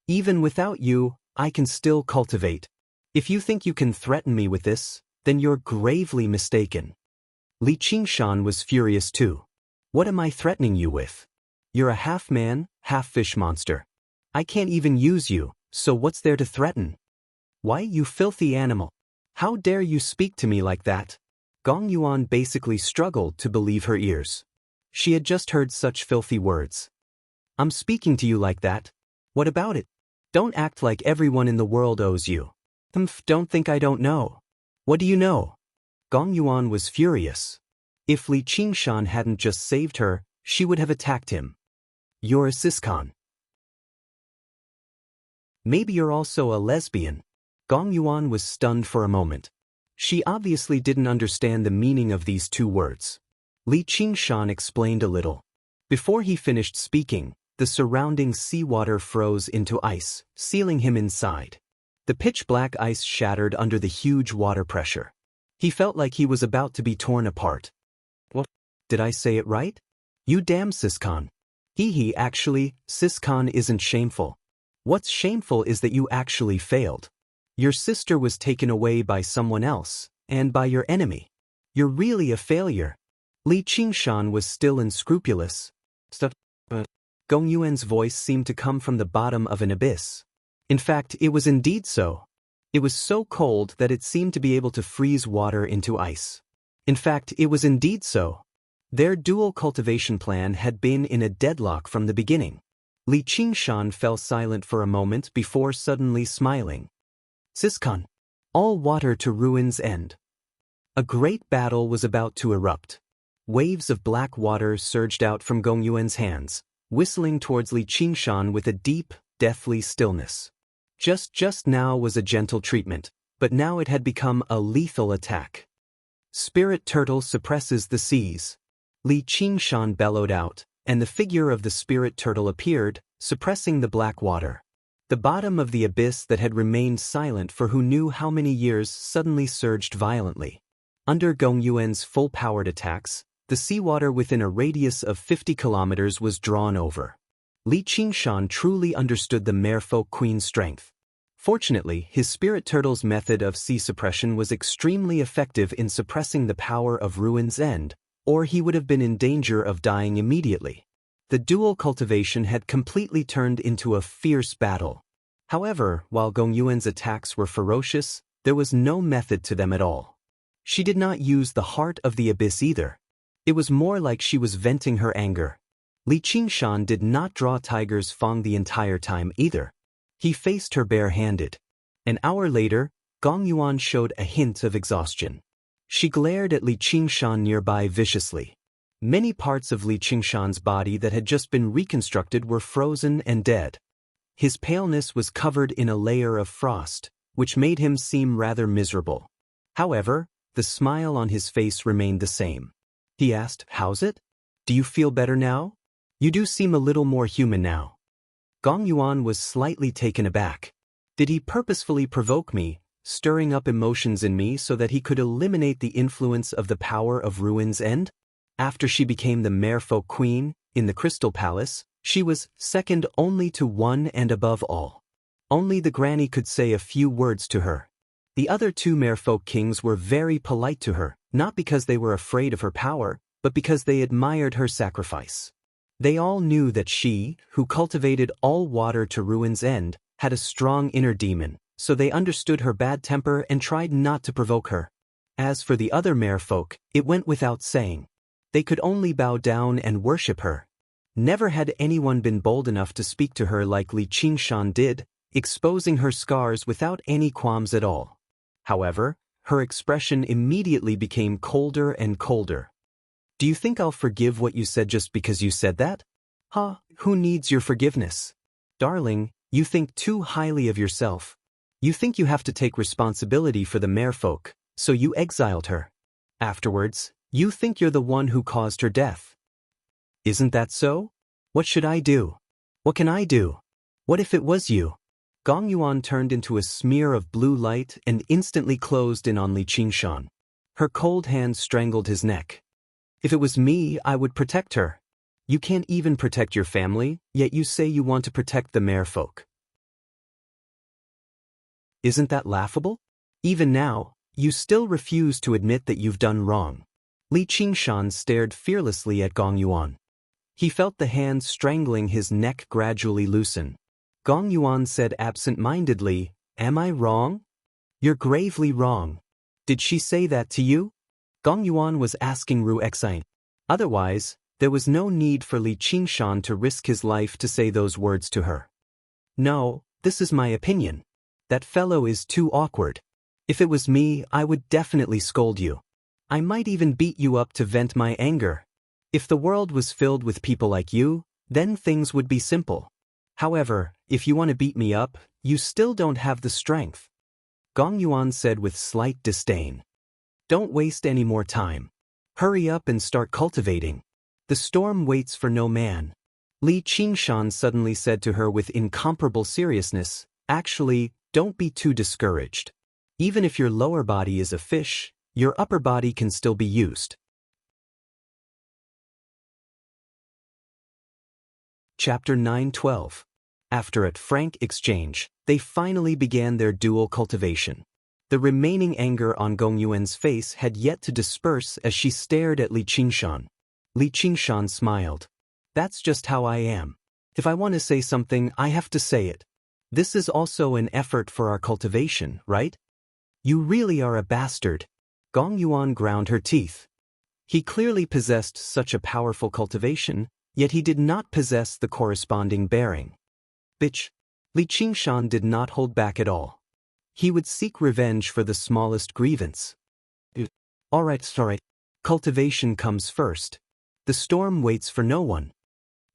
Even without you, I can still cultivate. If you think you can threaten me with this, then you're gravely mistaken. Li Qingshan was furious too. What am I threatening you with? You're a half-man, half-fish monster. I can't even use you, so what's there to threaten? Why, you filthy animal? How dare you speak to me like that? Gong Yuan basically struggled to believe her ears. She had just heard such filthy words. I'm speaking to you like that? What about it? Don't act like everyone in the world owes you. Don't think I don't know. What do you know? Gong Yuan was furious. If Li Qingshan hadn't just saved her, she would have attacked him. You're a siscon. Maybe you're also a lesbian. Gong Yuan was stunned for a moment. She obviously didn't understand the meaning of these two words. Li Qingshan explained a little. Before he finished speaking, the surrounding seawater froze into ice, sealing him inside. The pitch-black ice shattered under the huge water pressure. He felt like he was about to be torn apart. What? Did I say it right? You damn siscon. Actually, siscon isn't shameful. What's shameful is that you actually failed. Your sister was taken away by someone else, and by your enemy. You're really a failure. Li Qingshan was still unscrupulous. But Gong Yuan's voice seemed to come from the bottom of an abyss. In fact, it was indeed so. It was so cold that it seemed to be able to freeze water into ice. In fact, it was indeed so. Their dual cultivation plan had been in a deadlock from the beginning. Li Qingshan fell silent for a moment before suddenly smiling. Siscon. All water to Ruin's End. A great battle was about to erupt. Waves of black water surged out from Gong Yuan's hands, whistling towards Li Qingshan with a deep, deathly stillness. Just now was a gentle treatment, but now it had become a lethal attack. Spirit turtle suppresses the seas. Li Qingshan bellowed out, and the figure of the spirit turtle appeared, suppressing the black water. The bottom of the abyss that had remained silent for who knew how many years suddenly surged violently. Under Gong Yuan's full-powered attacks, the seawater within a radius of 50 kilometers was drawn over. Li Qingshan truly understood the merfolk queen's strength. Fortunately, his spirit turtle's method of sea suppression was extremely effective in suppressing the power of Ruin's End, or he would have been in danger of dying immediately. The dual cultivation had completely turned into a fierce battle. However, while Gong Yuan's attacks were ferocious, there was no method to them at all. She did not use the heart of the abyss either. It was more like she was venting her anger. Li Qingshan did not draw Tiger's Fang the entire time either. He faced her bare-handed. An hour later, Gong Yuan showed a hint of exhaustion. She glared at Li Qingshan nearby viciously. Many parts of Li Qingshan's body that had just been reconstructed were frozen and dead. His paleness was covered in a layer of frost, which made him seem rather miserable. However, the smile on his face remained the same. He asked, "How's it? Do you feel better now? You do seem a little more human now." Gong Yuan was slightly taken aback. Did he purposefully provoke me, stirring up emotions in me so that he could eliminate the influence of the power of Ruin's End? After she became the merfolk queen, in the Crystal Palace, she was second only to one and above all. Only the granny could say a few words to her. The other two merfolk kings were very polite to her, not because they were afraid of her power, but because they admired her sacrifice. They all knew that she, who cultivated all water to Ruin's End, had a strong inner demon, so they understood her bad temper and tried not to provoke her. As for the other merfolk, it went without saying. They could only bow down and worship her. Never had anyone been bold enough to speak to her like Li Qingshan did, exposing her scars without any qualms at all. However, her expression immediately became colder and colder. "Do you think I'll forgive what you said just because you said that? Who needs your forgiveness? Darling, you think too highly of yourself. You think you have to take responsibility for the merfolk, so you exiled her. Afterwards, you think you're the one who caused her death. Isn't that so? What should I do? What can I do? What if it was you?" Gong Yuan turned into a smear of blue light and instantly closed in on Li Qingshan. Her cold hand strangled his neck. "If it was me, I would protect her. You can't even protect your family, yet you say you want to protect the merfolk. Isn't that laughable? Even now, you still refuse to admit that you've done wrong." Li Qingshan stared fearlessly at Gong Yuan. He felt the hand strangling his neck gradually loosen. Gong Yuan said absent-mindedly, "Am I wrong?" "You're gravely wrong. Did she say that to you?" Gong Yuan was asking Ru Exine. Otherwise, there was no need for Li Qingshan to risk his life to say those words to her. "No, this is my opinion. That fellow is too awkward. If it was me, I would definitely scold you. I might even beat you up to vent my anger. If the world was filled with people like you, then things would be simple. However, if you want to beat me up, you still don't have the strength." Gong Yuan said with slight disdain. "Don't waste any more time. Hurry up and start cultivating. The storm waits for no man." Li Qingshan suddenly said to her with incomparable seriousness, "Actually, don't be too discouraged. Even if your lower body is a fish, your upper body can still be used." Chapter 9:12. After a frank exchange, they finally began their dual cultivation. The remaining anger on Gong Yuan's face had yet to disperse as she stared at Li Qingshan. Li Qingshan smiled. "That's just how I am. If I want to say something, I have to say it. This is also an effort for our cultivation, right?" "You really are a bastard." Gong Yuan ground her teeth. He clearly possessed such a powerful cultivation, yet he did not possess the corresponding bearing. "Bitch." Li Qingshan did not hold back at all. He would seek revenge for the smallest grievance. Alright. Cultivation comes first. The storm waits for no one."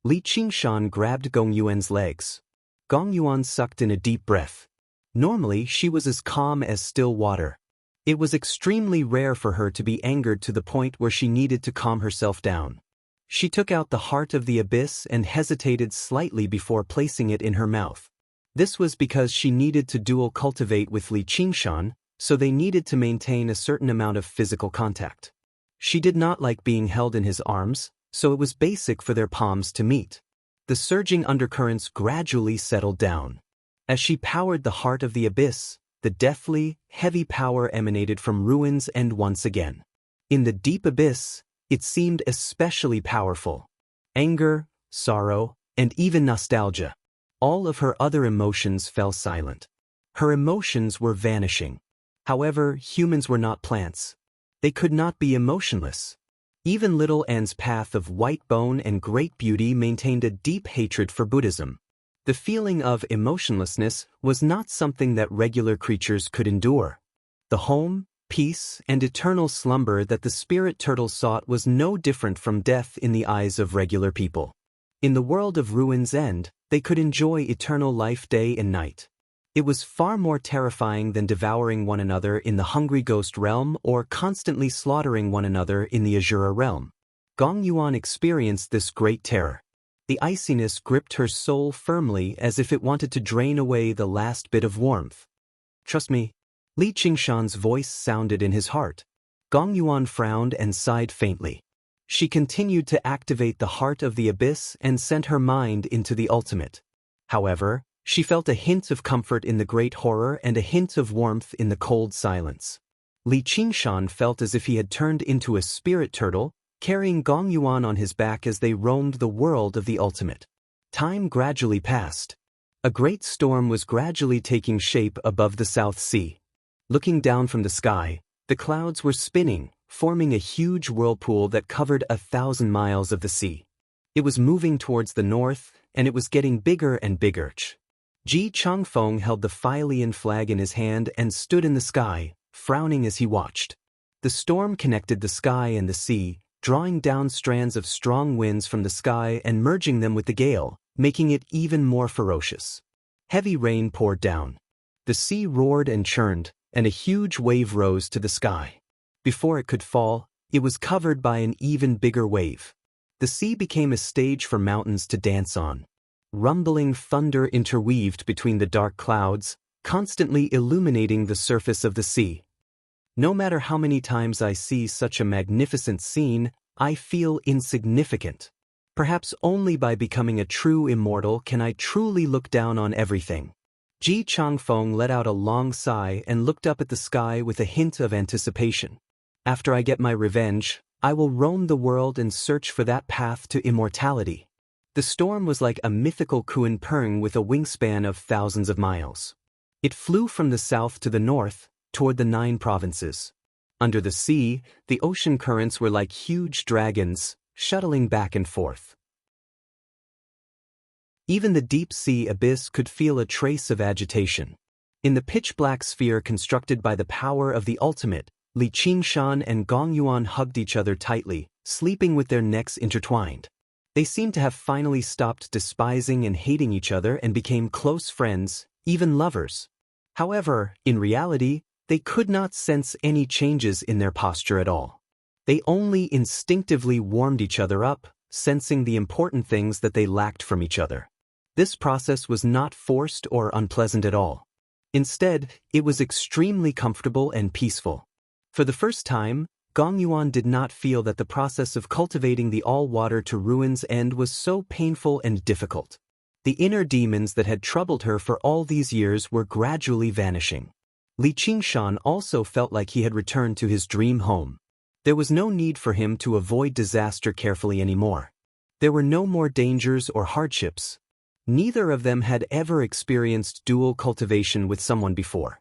Li Qingshan grabbed Gong Yuan's legs. Gong Yuan sucked in a deep breath. Normally, she was as calm as still water. It was extremely rare for her to be angered to the point where she needed to calm herself down. She took out the heart of the abyss and hesitated slightly before placing it in her mouth. This was because she needed to dual cultivate with Li Qingshan, so they needed to maintain a certain amount of physical contact. She did not like being held in his arms, so it was basic for their palms to meet. The surging undercurrents gradually settled down. As she powered the heart of the abyss, the deathly, heavy power emanated from ruins and once again. In the deep abyss, it seemed especially powerful. Anger, sorrow, and even nostalgia. All of her other emotions fell silent. Her emotions were vanishing. However, humans were not plants. They could not be emotionless. Even little Anne's path of white bone and great beauty maintained a deep hatred for Buddhism. The feeling of emotionlessness was not something that regular creatures could endure. The home, peace, and eternal slumber that the spirit turtle sought was no different from death in the eyes of regular people. In the world of Ruin's End, they could enjoy eternal life day and night. It was far more terrifying than devouring one another in the Hungry Ghost realm or constantly slaughtering one another in the Azura realm. Gong Yuan experienced this great terror. The iciness gripped her soul firmly as if it wanted to drain away the last bit of warmth. "Trust me." Li Qingshan's voice sounded in his heart. Gong Yuan frowned and sighed faintly. She continued to activate the heart of the abyss and sent her mind into the ultimate. However, she felt a hint of comfort in the great horror and a hint of warmth in the cold silence. Li Qingshan felt as if he had turned into a spirit turtle, carrying Gong Yuan on his back as they roamed the world of the ultimate. Time gradually passed. A great storm was gradually taking shape above the South Sea. Looking down from the sky, the clouds were spinning, forming a huge whirlpool that covered 1,000 miles of the sea. It was moving towards the north, and it was getting bigger and bigger. Ji Changfeng held the Fylian flag in his hand and stood in the sky, frowning as he watched. The storm connected the sky and the sea, drawing down strands of strong winds from the sky and merging them with the gale, making it even more ferocious. Heavy rain poured down. The sea roared and churned, and a huge wave rose to the sky. Before it could fall, it was covered by an even bigger wave. The sea became a stage for mountains to dance on. Rumbling thunder interweaved between the dark clouds, constantly illuminating the surface of the sea. No matter how many times I see such a magnificent scene, I feel insignificant. Perhaps only by becoming a true immortal can I truly look down on everything. Ji Changfeng let out a long sigh and looked up at the sky with a hint of anticipation. After I get my revenge, I will roam the world and search for that path to immortality. The storm was like a mythical Kunpeng with a wingspan of thousands of miles. It flew from the south to the north, toward the 9 provinces. Under the sea, the ocean currents were like huge dragons, shuttling back and forth. Even the deep sea abyss could feel a trace of agitation. In the pitch-black sphere constructed by the power of the ultimate, Li Qingshan and Gong Yuan hugged each other tightly, sleeping with their necks intertwined. They seemed to have finally stopped despising and hating each other and became close friends, even lovers. However, in reality, they could not sense any changes in their posture at all. They only instinctively warmed each other up, sensing the important things that they lacked from each other. This process was not forced or unpleasant at all. Instead, it was extremely comfortable and peaceful. For the first time, Gong Yuan did not feel that the process of cultivating the all-water to Ruin's End was so painful and difficult. The inner demons that had troubled her for all these years were gradually vanishing. Li Qingshan also felt like he had returned to his dream home. There was no need for him to avoid disaster carefully anymore. There were no more dangers or hardships. Neither of them had ever experienced dual cultivation with someone before.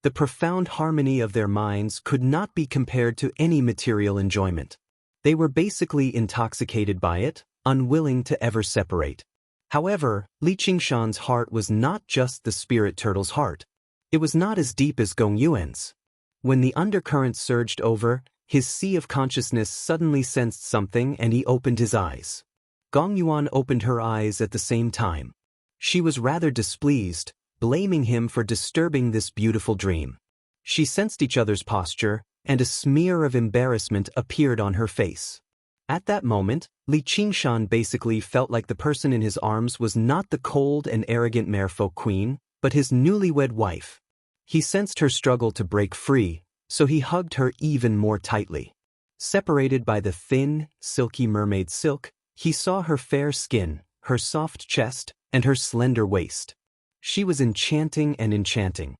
The profound harmony of their minds could not be compared to any material enjoyment. They were basically intoxicated by it, unwilling to ever separate. However, Li Qingshan's heart was not just the spirit turtle's heart. It was not as deep as Gong Yuan's. When the undercurrent surged over, his sea of consciousness suddenly sensed something and he opened his eyes. Gong Yuan opened her eyes at the same time. She was rather displeased, blaming him for disturbing this beautiful dream. She sensed each other's posture, and a smear of embarrassment appeared on her face. At that moment, Li Qingshan basically felt like the person in his arms was not the cold and arrogant merfolk queen, but his newlywed wife. He sensed her struggle to break free, so he hugged her even more tightly. Separated by the thin, silky mermaid silk, he saw her fair skin, her soft chest, and her slender waist. She was enchanting and enchanting.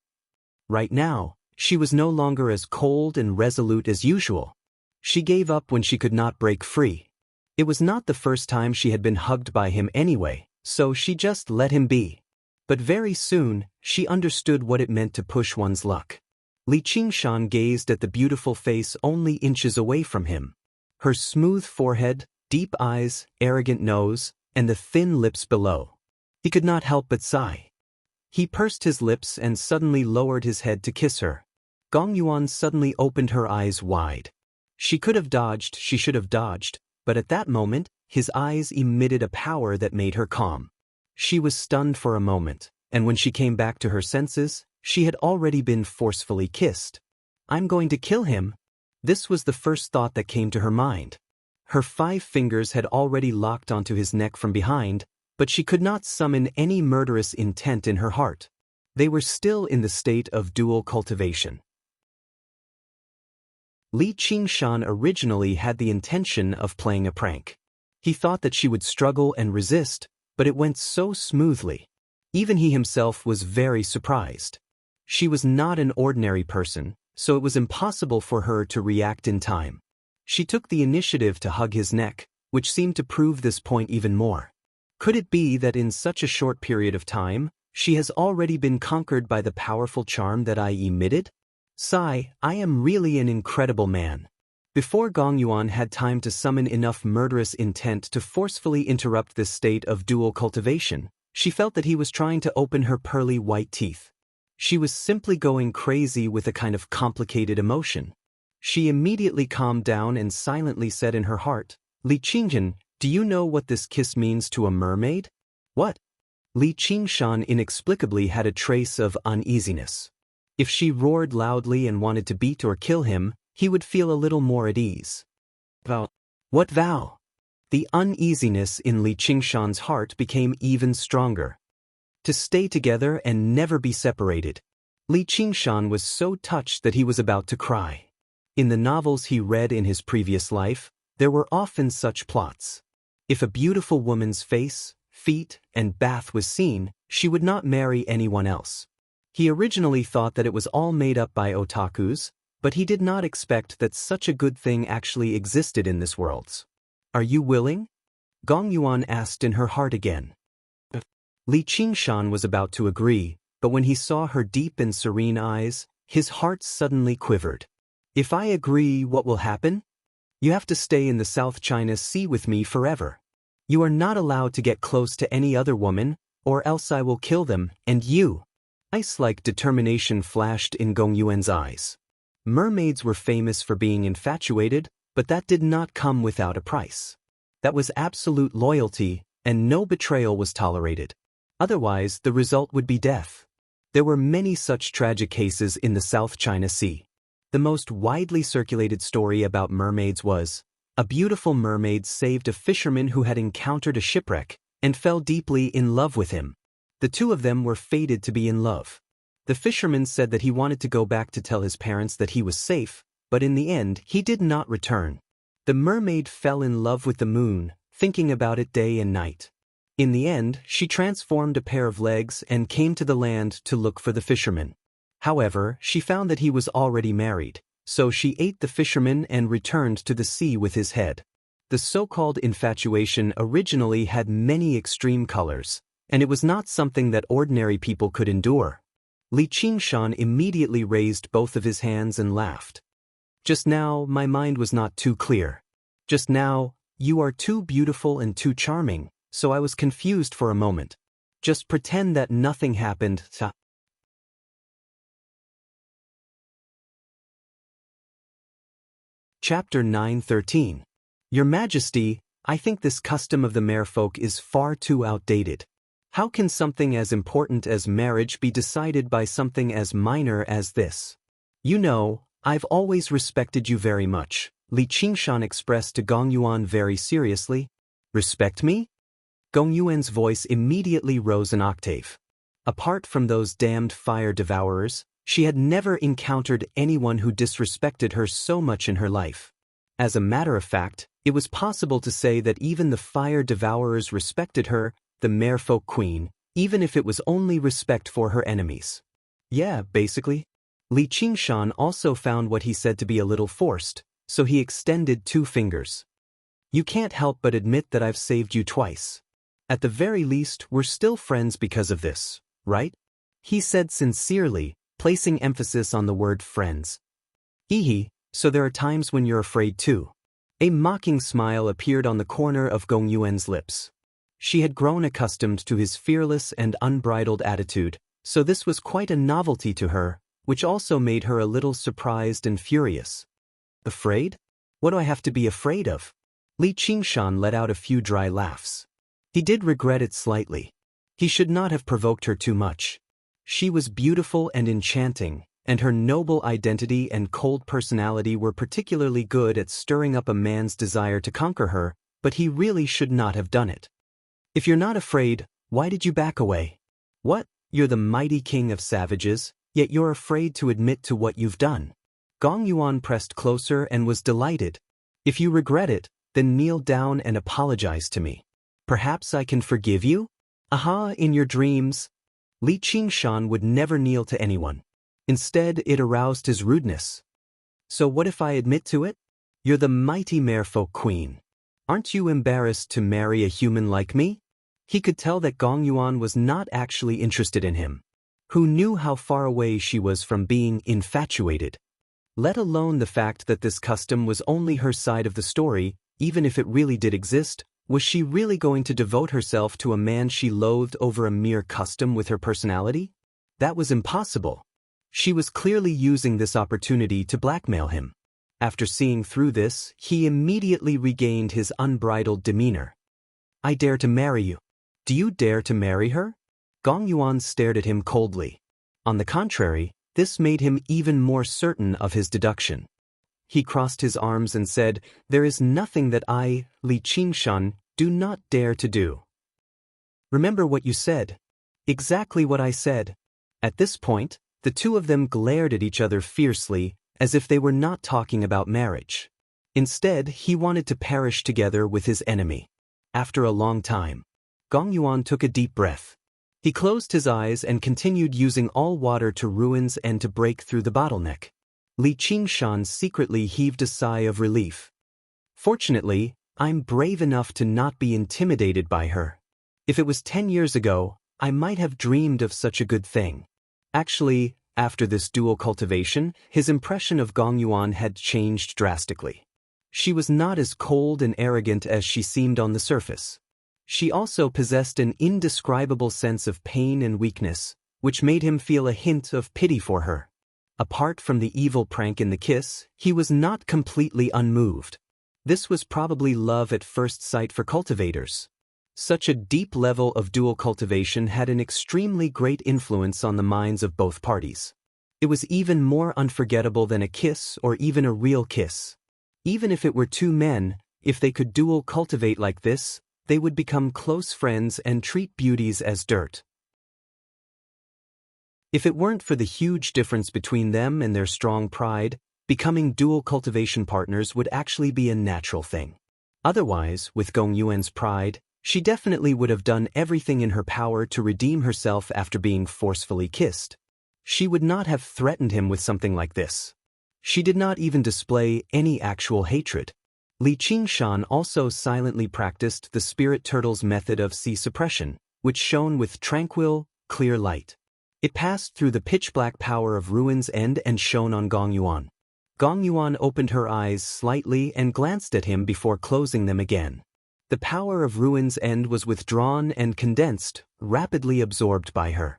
Right now, she was no longer as cold and resolute as usual. She gave up when she could not break free. It was not the first time she had been hugged by him anyway, so she just let him be. But very soon, she understood what it meant to push one's luck. Li Qingshan gazed at the beautiful face only inches away from him. Her smooth forehead, deep eyes, arrogant nose, and the thin lips below. He could not help but sigh. He pursed his lips and suddenly lowered his head to kiss her. Gong Yuan suddenly opened her eyes wide. She could have dodged, she should have dodged, but at that moment, his eyes emitted a power that made her calm. She was stunned for a moment, and when she came back to her senses, she had already been forcefully kissed. I'm going to kill him. This was the first thought that came to her mind. Her 5 fingers had already locked onto his neck from behind, but she could not summon any murderous intent in her heart. They were still in the state of dual cultivation. Li Qingshan originally had the intention of playing a prank. He thought that she would struggle and resist, but it went so smoothly. Even he himself was very surprised. She was not an ordinary person, so it was impossible for her to react in time. She took the initiative to hug his neck, which seemed to prove this point even more. Could it be that in such a short period of time, she has already been conquered by the powerful charm that I emitted? Sigh, I am really an incredible man. Before Gong Yuan had time to summon enough murderous intent to forcefully interrupt this state of dual cultivation, she felt that he was trying to open her pearly white teeth. She was simply going crazy with a kind of complicated emotion. She immediately calmed down and silently said in her heart, Li Qingyan, do you know what this kiss means to a mermaid? What? Li Qingshan inexplicably had a trace of uneasiness. If she roared loudly and wanted to beat or kill him, he would feel a little more at ease. Vow. What vow? The uneasiness in Li Qingshan's heart became even stronger. To stay together and never be separated. Li Qingshan was so touched that he was about to cry. In the novels he read in his previous life, there were often such plots. If a beautiful woman's face, feet, and bath was seen, she would not marry anyone else. He originally thought that it was all made up by otakus, but he did not expect that such a good thing actually existed in this world. Are you willing? Gong Yuan asked in her heart again. Li Qingshan was about to agree, but when he saw her deep and serene eyes, his heart suddenly quivered. If I agree, what will happen? You have to stay in the South China Sea with me forever. You are not allowed to get close to any other woman, or else I will kill them, and you. Ice-like determination flashed in Gong Yuan's eyes. Mermaids were famous for being infatuated, but that did not come without a price. That was absolute loyalty, and no betrayal was tolerated. Otherwise, the result would be death. There were many such tragic cases in the South China Sea. The most widely circulated story about mermaids was, a beautiful mermaid saved a fisherman who had encountered a shipwreck and fell deeply in love with him. The two of them were fated to be in love. The fisherman said that he wanted to go back to tell his parents that he was safe, but in the end, he did not return. The mermaid fell in love with the moon, thinking about it day and night. In the end, she transformed a pair of legs and came to the land to look for the fisherman. However, she found that he was already married, so she ate the fisherman and returned to the sea with his head. The so-called infatuation originally had many extreme colors, and it was not something that ordinary people could endure. Li Qingshan immediately raised both of his hands and laughed. Just now, my mind was not too clear. Just now, you are too beautiful and too charming, so I was confused for a moment. Just pretend that nothing happened. Chapter 9:13. Your Majesty, I think this custom of the merfolk is far too outdated. How can something as important as marriage be decided by something as minor as this? You know, I've always respected you very much, Li Qingshan expressed to Gong Yuan very seriously. Respect me? Gong Yuan's voice immediately rose an octave. Apart from those damned fire devourers, She had never encountered anyone who disrespected her so much in her life. As a matter of fact, it was possible to say that even the fire devourers respected her, the merfolk queen, even if it was only respect for her enemies. Yeah, basically. Li Qingshan also found what he said to be a little forced, so he extended 2 fingers. You can't help but admit that I've saved you twice. At the very least, we're still friends because of this, right? He said sincerely, placing emphasis on the word friends. Ehe, so there are times when you're afraid too. A mocking smile appeared on the corner of Gong Yuan's lips. She had grown accustomed to his fearless and unbridled attitude, so this was quite a novelty to her, which also made her a little surprised and furious. Afraid? What do I have to be afraid of? Li Qingshan let out a few dry laughs. He did regret it slightly. He should not have provoked her too much. She was beautiful and enchanting, and her noble identity and cold personality were particularly good at stirring up a man's desire to conquer her, but he really should not have done it. If you're not afraid, why did you back away? What? You're the mighty king of savages, yet you're afraid to admit to what you've done. Gong Yuan pressed closer and was delighted. If you regret it, then kneel down and apologize to me. Perhaps I can forgive you? Aha, in your dreams. Li Qingshan would never kneel to anyone. Instead, it aroused his rudeness. So what if I admit to it? You're the mighty merfolk queen. Aren't you embarrassed to marry a human like me? He could tell that Gong Yuan was not actually interested in him. Who knew how far away she was from being infatuated? Let alone the fact that this custom was only her side of the story, even if it really did exist. Was she really going to devote herself to a man she loathed over a mere custom with her personality? That was impossible. She was clearly using this opportunity to blackmail him. After seeing through this, he immediately regained his unbridled demeanor. I dare to marry you. Do you dare to marry her? Gong Yuan stared at him coldly. On the contrary, this made him even more certain of his deduction. He crossed his arms and said, There is nothing that I, Li Qingshan, do not dare to do. Remember what you said. Exactly what I said. At this point, the two of them glared at each other fiercely, as if they were not talking about marriage. Instead, he wanted to perish together with his enemy. After a long time, Gong Yuan took a deep breath. He closed his eyes and continued using all water to ruins and to break through the bottleneck. Li Qingshan secretly heaved a sigh of relief. Fortunately, I'm brave enough to not be intimidated by her. If it was 10 years ago, I might have dreamed of such a good thing. Actually, after this dual cultivation, his impression of Gong Yuan had changed drastically. She was not as cold and arrogant as she seemed on the surface. She also possessed an indescribable sense of pain and weakness, which made him feel a hint of pity for her. Apart from the evil prank in the kiss, he was not completely unmoved. This was probably love at first sight for cultivators. Such a deep level of dual cultivation had an extremely great influence on the minds of both parties. It was even more unforgettable than a kiss or even a real kiss. Even if it were two men, if they could dual cultivate like this, they would become close friends and treat beauties as dirt. If it weren't for the huge difference between them and their strong pride, becoming dual cultivation partners would actually be a natural thing. Otherwise, with Gong Yuan's pride, she definitely would have done everything in her power to redeem herself after being forcefully kissed. She would not have threatened him with something like this. She did not even display any actual hatred. Li Qingshan also silently practiced the spirit turtle's method of sea suppression, which shone with tranquil, clear light. It passed through the pitch-black power of Ruin's End and shone on Gong Yuan. Gong Yuan opened her eyes slightly and glanced at him before closing them again. The power of Ruin's End was withdrawn and condensed, rapidly absorbed by her.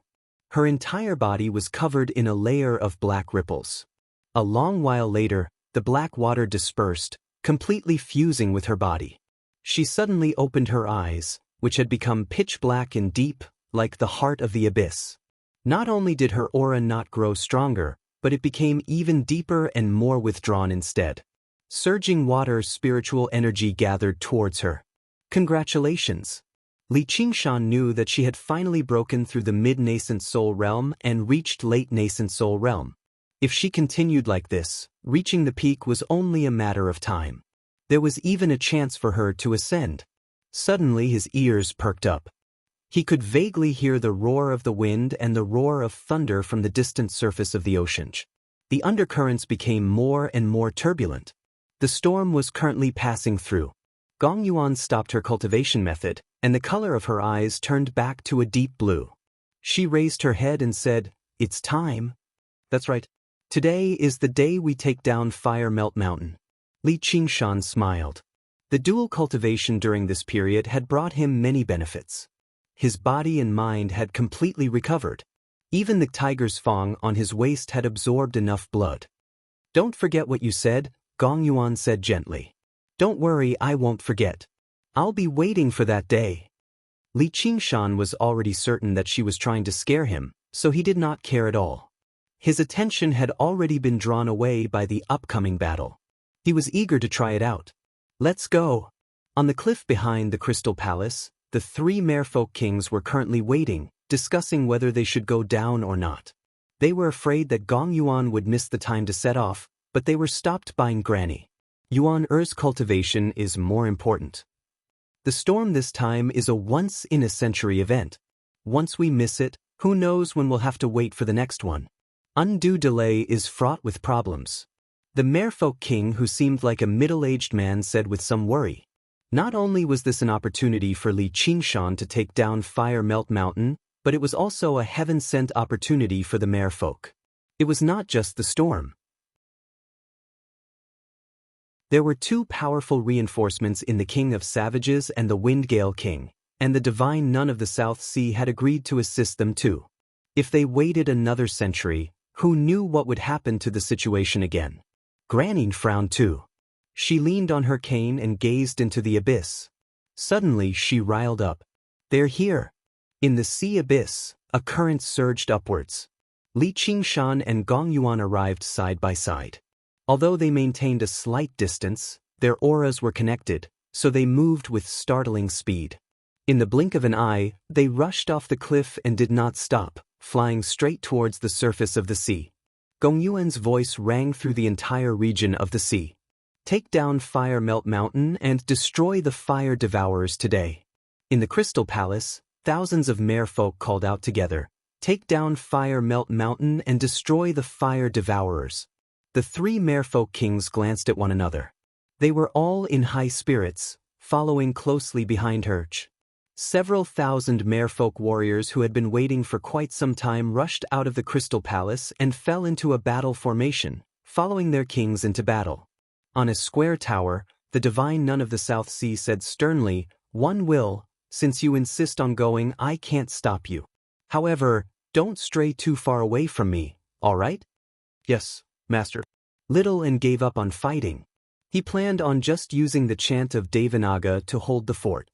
Her entire body was covered in a layer of black ripples. A long while later, the black water dispersed, completely fusing with her body. She suddenly opened her eyes, which had become pitch black and deep, like the heart of the abyss. Not only did her aura not grow stronger, but it became even deeper and more withdrawn instead. Surging water spiritual energy gathered towards her. Congratulations! Li Qingshan knew that she had finally broken through the mid-nascent soul realm and reached late-nascent soul realm. If she continued like this, reaching the peak was only a matter of time. There was even a chance for her to ascend. Suddenly his ears perked up. He could vaguely hear the roar of the wind and the roar of thunder from the distant surface of the ocean. The undercurrents became more and more turbulent. The storm was currently passing through. Gong Yuan stopped her cultivation method, and the color of her eyes turned back to a deep blue. She raised her head and said, "It's time." "That's right. Today is the day we take down Fire Melt Mountain." Li Qingshan smiled. The dual cultivation during this period had brought him many benefits. His body and mind had completely recovered. Even the tiger's fang on his waist had absorbed enough blood. "Don't forget what you said," Gong Yuan said gently. "Don't worry, I won't forget. I'll be waiting for that day." Li Qingshan was already certain that she was trying to scare him, so he did not care at all. His attention had already been drawn away by the upcoming battle. He was eager to try it out. "Let's go." On the cliff behind the Crystal Palace, the three merfolk kings were currently waiting, discussing whether they should go down or not. They were afraid that Gong Yuan would miss the time to set off, but they were stopped by Granny. Yuan Er's cultivation is more important. The storm this time is a once-in-a-century event. Once we miss it, who knows when we'll have to wait for the next one. Undue delay is fraught with problems. The merfolk king, who seemed like a middle-aged man, said with some worry. Not only was this an opportunity for Li Qingshan to take down Fire Melt Mountain, but it was also a heaven-sent opportunity for the merfolk. It was not just the storm. There were two powerful reinforcements in the King of Savages and the Windgale King, and the Divine Nun of the South Sea had agreed to assist them too. If they waited another century, who knew what would happen to the situation again? Granny frowned too. She leaned on her cane and gazed into the abyss. Suddenly she riled up. "They're here." In the sea abyss, a current surged upwards. Li Qingshan and Gong Yuan arrived side by side. Although they maintained a slight distance, their auras were connected, so they moved with startling speed. In the blink of an eye, they rushed off the cliff and did not stop, flying straight towards the surface of the sea. Gong Yuan's voice rang through the entire region of the sea. "Take down Fire Melt Mountain and destroy the Fire Devourers today." In the Crystal Palace, thousands of merfolk called out together, "Take down Fire Melt Mountain and destroy the Fire Devourers." The three merfolk kings glanced at one another. They were all in high spirits, following closely behind her. Several thousand merfolk warriors who had been waiting for quite some time rushed out of the Crystal Palace and fell into a battle formation, following their kings into battle. On a square tower, the Divine Nun of the South Sea said sternly, "One will, since you insist on going, I can't stop you. However, don't stray too far away from me, all right?" "Yes, Master." Little and gave up on fighting. He planned on just using the chant of Devanaga to hold the fort.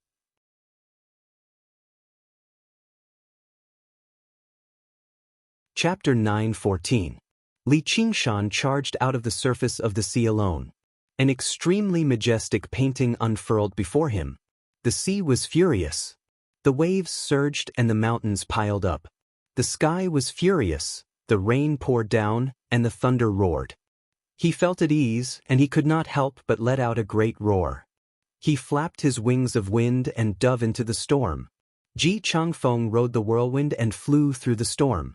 Chapter 9:14. Li Qingshan charged out of the surface of the sea alone. An extremely majestic painting unfurled before him. The sea was furious. The waves surged and the mountains piled up. The sky was furious, the rain poured down, and the thunder roared. He felt at ease, and he could not help but let out a great roar. He flapped his wings of wind and dove into the storm. Ji Changfeng rode the whirlwind and flew through the storm.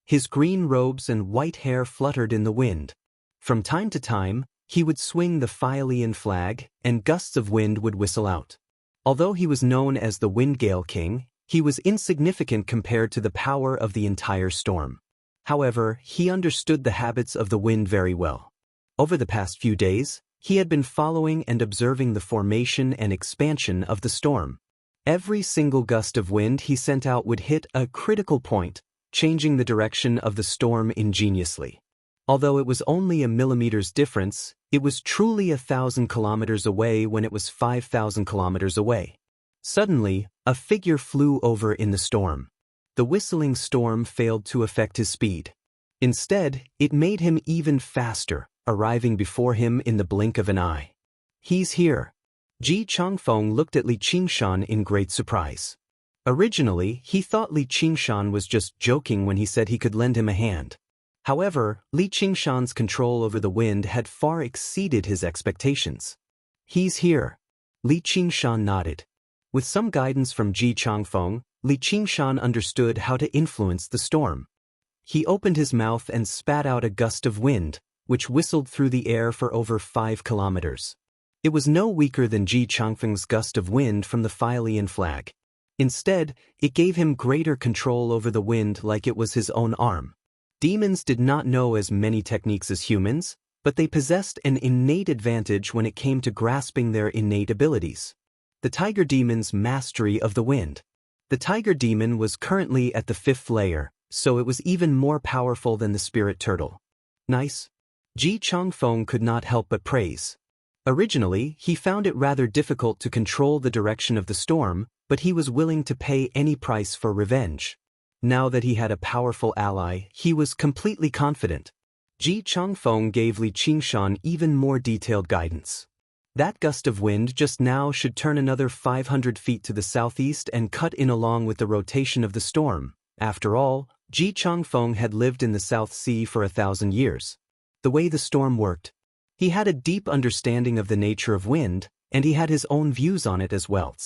His green robes and white hair fluttered in the wind. From time to time, he would swing the Philean flag, and gusts of wind would whistle out. Although he was known as the Windgale King, he was insignificant compared to the power of the entire storm. However, he understood the habits of the wind very well. Over the past few days, he had been following and observing the formation and expansion of the storm. Every single gust of wind he sent out would hit a critical point, changing the direction of the storm ingeniously. Although it was only a millimeter's difference, it was truly 1,000 kilometers away when it was 5,000 kilometers away. Suddenly, a figure flew over in the storm. The whistling storm failed to affect his speed. Instead, it made him even faster, arriving before him in the blink of an eye. "He's here." Ji Changfeng looked at Li Qingshan in great surprise. Originally, he thought Li Qingshan was just joking when he said he could lend him a hand. However, Li Qingshan's control over the wind had far exceeded his expectations. "He's here." Li Qingshan nodded. With some guidance from Ji Changfeng, Li Qingshan understood how to influence the storm. He opened his mouth and spat out a gust of wind, which whistled through the air for over 5 kilometers. It was no weaker than Ji Changfeng's gust of wind from the Philian flag. Instead, it gave him greater control over the wind like it was his own arm. Demons did not know as many techniques as humans, but they possessed an innate advantage when it came to grasping their innate abilities. The Tiger Demon's mastery of the wind. The Tiger Demon was currently at the 5th layer, so it was even more powerful than the Spirit Turtle. Nice. Ji Changfeng could not help but praise. Originally, he found it rather difficult to control the direction of the storm, but he was willing to pay any price for revenge. Now that he had a powerful ally, he was completely confident. Ji Changfeng gave Li Qingshan even more detailed guidance. That gust of wind just now should turn another 500 feet to the southeast and cut in along with the rotation of the storm. After all, Ji Changfeng had lived in the South Sea for 1,000 years. The way the storm worked. He had a deep understanding of the nature of wind, and he had his own views on it as well.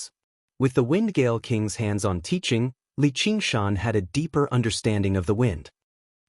With the Wind Gale King's hands-on teaching, Li Qingshan had a deeper understanding of the wind.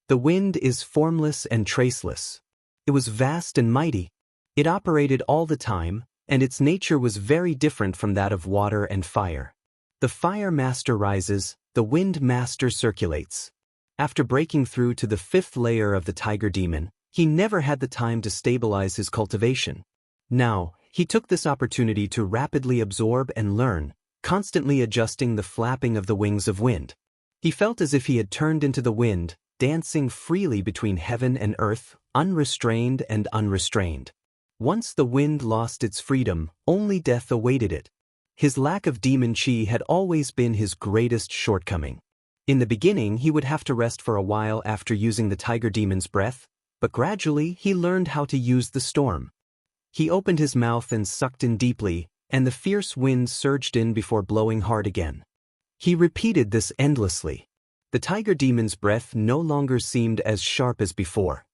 The wind is formless and traceless. It was vast and mighty. It operated all the time, and its nature was very different from that of water and fire. The fire master rises, the wind master circulates. After breaking through to the 5th layer of the Tiger Demon, he never had the time to stabilize his cultivation. Now, he took this opportunity to rapidly absorb and learn, constantly adjusting the flapping of the wings of wind. He felt as if he had turned into the wind, dancing freely between heaven and earth, unrestrained and unrestrained. Once the wind lost its freedom, only death awaited it. His lack of demon chi had always been his greatest shortcoming. In the beginning, he would have to rest for a while after using the Tiger Demon's breath, but gradually he learned how to use the storm. He opened his mouth and sucked in deeply, and the fierce wind surged in before blowing hard again. He repeated this endlessly. The Tiger Demon's breath no longer seemed as sharp as before.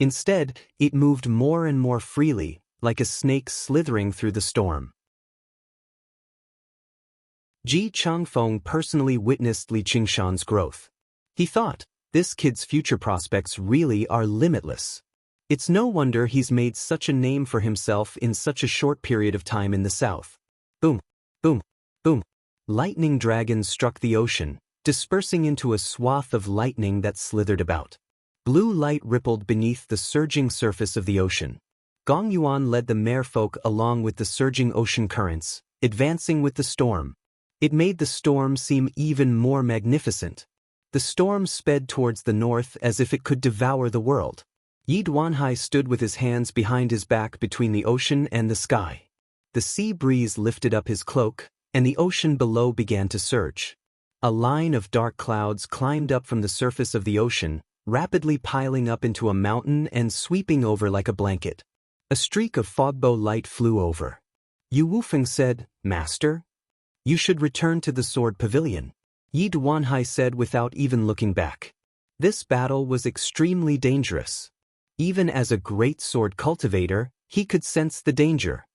Instead, it moved more and more freely, like a snake slithering through the storm. Ji Changfeng personally witnessed Li Qingshan's growth. He thought, this kid's future prospects really are limitless. It's no wonder he's made such a name for himself in such a short period of time in the south. Boom, boom, boom. Lightning dragons struck the ocean, dispersing into a swath of lightning that slithered about. Blue light rippled beneath the surging surface of the ocean. Gong Yuan led the merfolk along with the surging ocean currents, advancing with the storm. It made the storm seem even more magnificent. The storm sped towards the north as if it could devour the world. Yi Duanhai stood with his hands behind his back between the ocean and the sky. The sea breeze lifted up his cloak, and the ocean below began to surge. A line of dark clouds climbed up from the surface of the ocean, rapidly piling up into a mountain and sweeping over like a blanket. A streak of fogbow light flew over. Yu Wufeng said, "Master, you should return to the sword pavilion," Yi Duanhai said without even looking back. This battle was extremely dangerous. Even as a great sword cultivator, he could sense the danger.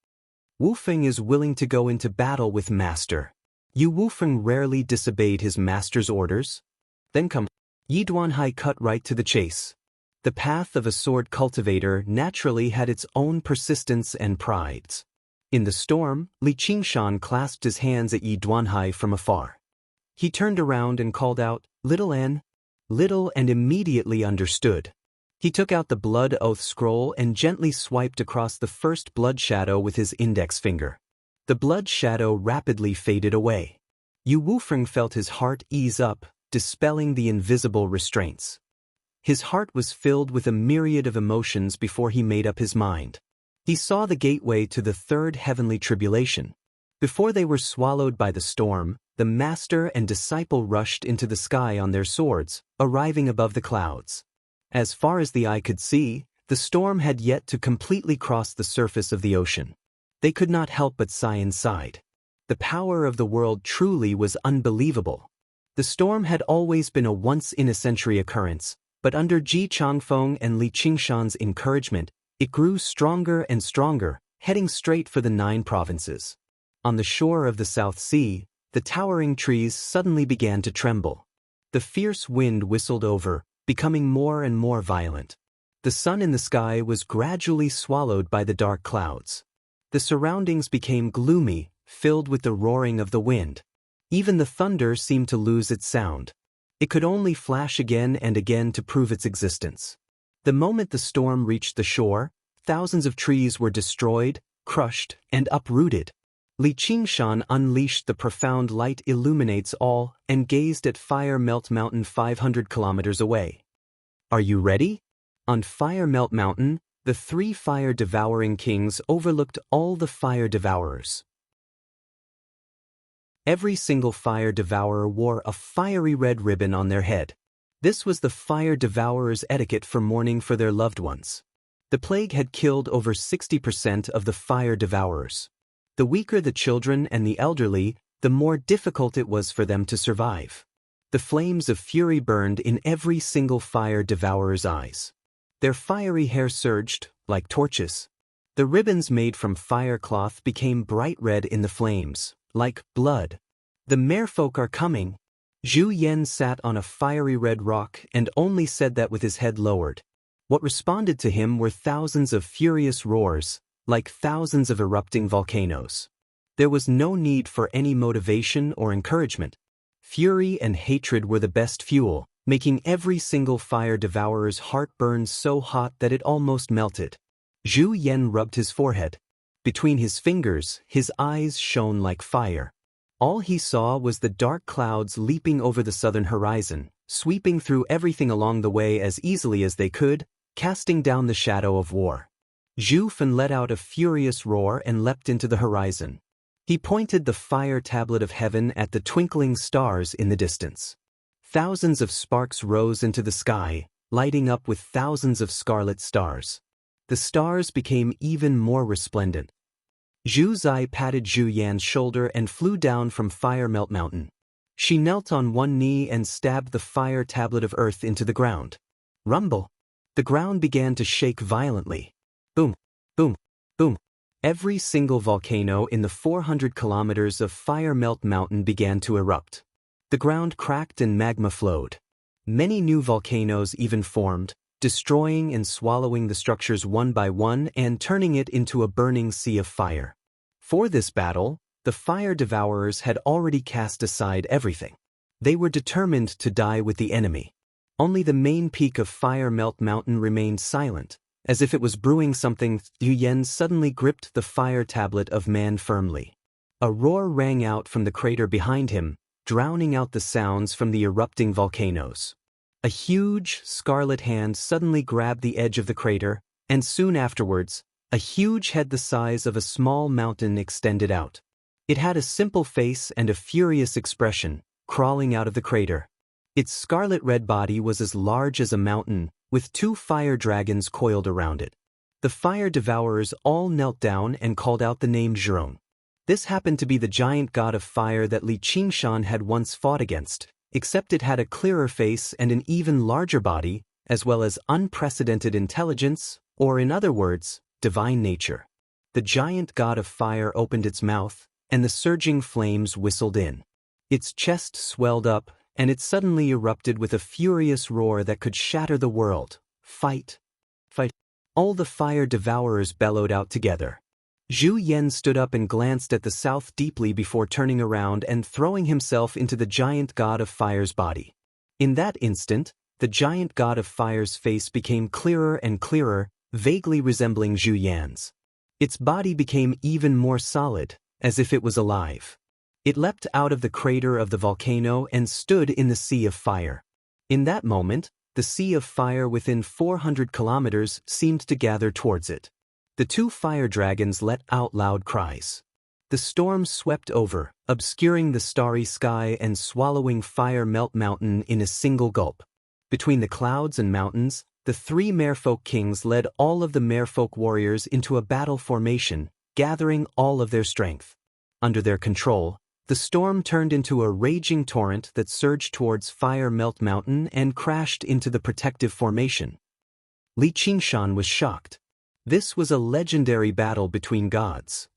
Wufeng is willing to go into battle with Master. Yu Wufeng rarely disobeyed his master's orders. Then come. Yi Duanhai cut right to the chase. The path of a sword cultivator naturally had its own persistence and prides. In the storm, Li Qingshan clasped his hands at Yi Duanhai from afar. He turned around and called out, "Little N." Little and immediately understood. He took out the blood oath scroll and gently swiped across the first blood shadow with his index finger. The blood shadow rapidly faded away. Yu Wufeng felt his heart ease up, dispelling the invisible restraints. His heart was filled with a myriad of emotions before he made up his mind. He saw the gateway to the third heavenly tribulation. Before they were swallowed by the storm, the master and disciple rushed into the sky on their swords, arriving above the clouds. As far as the eye could see, the storm had yet to completely cross the surface of the ocean. They could not help but sigh inside. The power of the world truly was unbelievable. The storm had always been a once-in-a-century occurrence, but under Ji Changfeng and Li Qingshan's encouragement, it grew stronger and stronger, heading straight for the 9 provinces. On the shore of the South Sea, the towering trees suddenly began to tremble. The fierce wind whistled over, becoming more and more violent. The sun in the sky was gradually swallowed by the dark clouds. The surroundings became gloomy, filled with the roaring of the wind. Even the thunder seemed to lose its sound. It could only flash again and again to prove its existence. The moment the storm reached the shore, thousands of trees were destroyed, crushed, and uprooted. Li Qingshan unleashed the profound light illuminates all and gazed at Fire Melt Mountain 500 kilometers away. Are you ready? On Fire Melt Mountain, the 3 fire-devouring kings overlooked all the fire devourers. Every single fire devourer wore a fiery red ribbon on their head. This was the fire devourers' etiquette for mourning for their loved ones. The plague had killed over 60% of the fire devourers. The weaker the children and the elderly, the more difficult it was for them to survive. The flames of fury burned in every single fire devourer's eyes. Their fiery hair surged, like torches. The ribbons made from fire cloth became bright red in the flames, like blood. The merfolk are coming. Zhu Yan sat on a fiery red rock and only said that with his head lowered. What responded to him were thousands of furious roars, like thousands of erupting volcanoes. There was no need for any motivation or encouragement. Fury and hatred were the best fuel, making every single fire devourer's heart burn so hot that it almost melted. Zhu Yan rubbed his forehead. Between his fingers, his eyes shone like fire. All he saw was the dark clouds leaping over the southern horizon, sweeping through everything along the way as easily as they could, casting down the shadow of war. Zhu Fan let out a furious roar and leapt into the horizon. He pointed the fire tablet of heaven at the twinkling stars in the distance. Thousands of sparks rose into the sky, lighting up with thousands of scarlet stars. The stars became even more resplendent. Zhu Zai patted Zhu Yan's shoulder and flew down from Fire Melt Mountain. She knelt on one knee and stabbed the fire tablet of earth into the ground. Rumble! The ground began to shake violently. Boom! Boom! Boom! Every single volcano in the 400 kilometers of Fire Melt Mountain began to erupt. The ground cracked and magma flowed. Many new volcanoes even formed, destroying and swallowing the structures one by one and turning it into a burning sea of fire. For this battle, the fire devourers had already cast aside everything. They were determined to die with the enemy. Only the main peak of Fire Melt Mountain remained silent, as if it was brewing something. Zhu Yan suddenly gripped the fire tablet of man firmly. A roar rang out from the crater behind him, drowning out the sounds from the erupting volcanoes. A huge, scarlet hand suddenly grabbed the edge of the crater, and soon afterwards, a huge head the size of a small mountain extended out. It had a simple face and a furious expression, crawling out of the crater. Its scarlet-red body was as large as a mountain, with 2 fire dragons coiled around it. The fire devourers all knelt down and called out the name Zhurong. This happened to be the giant god of fire that Li Qingshan had once fought against, except it had a clearer face and an even larger body, as well as unprecedented intelligence, or in other words, divine nature. The giant god of fire opened its mouth, and the surging flames whistled in. Its chest swelled up, and it suddenly erupted with a furious roar that could shatter the world. Fight! Fight! All the fire devourers bellowed out together. Zhu Yan stood up and glanced at the south deeply before turning around and throwing himself into the giant god of fire's body. In that instant, the giant god of fire's face became clearer and clearer, vaguely resembling Zhu Yan's. Its body became even more solid, as if it was alive. It leapt out of the crater of the volcano and stood in the sea of fire. In that moment, the sea of fire within 400 kilometers seemed to gather towards it. The 2 fire dragons let out loud cries. The storm swept over, obscuring the starry sky and swallowing Fire Melt Mountain in a single gulp. Between the clouds and mountains, the 3 merfolk kings led all of the merfolk warriors into a battle formation, gathering all of their strength. Under their control, the storm turned into a raging torrent that surged towards Fire Melt Mountain and crashed into the protective formation. Li Qingshan was shocked. This was a legendary battle between gods.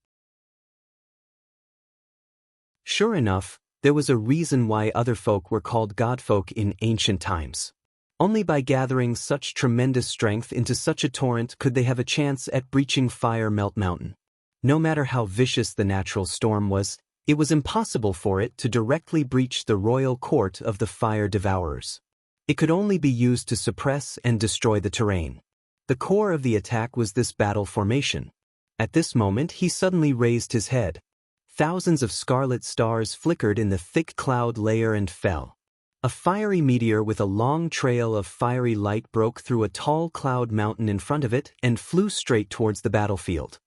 Sure enough, there was a reason why other folk were called godfolk in ancient times. Only by gathering such tremendous strength into such a torrent could they have a chance at breaching Fire Melt Mountain. No matter how vicious the natural storm was, it was impossible for it to directly breach the royal court of the Fire Devourers. It could only be used to suppress and destroy the terrain. The core of the attack was this battle formation. At this moment he suddenly raised his head. Thousands of scarlet stars flickered in the thick cloud layer and fell. A fiery meteor with a long trail of fiery light broke through a tall cloud mountain in front of it and flew straight towards the battlefield.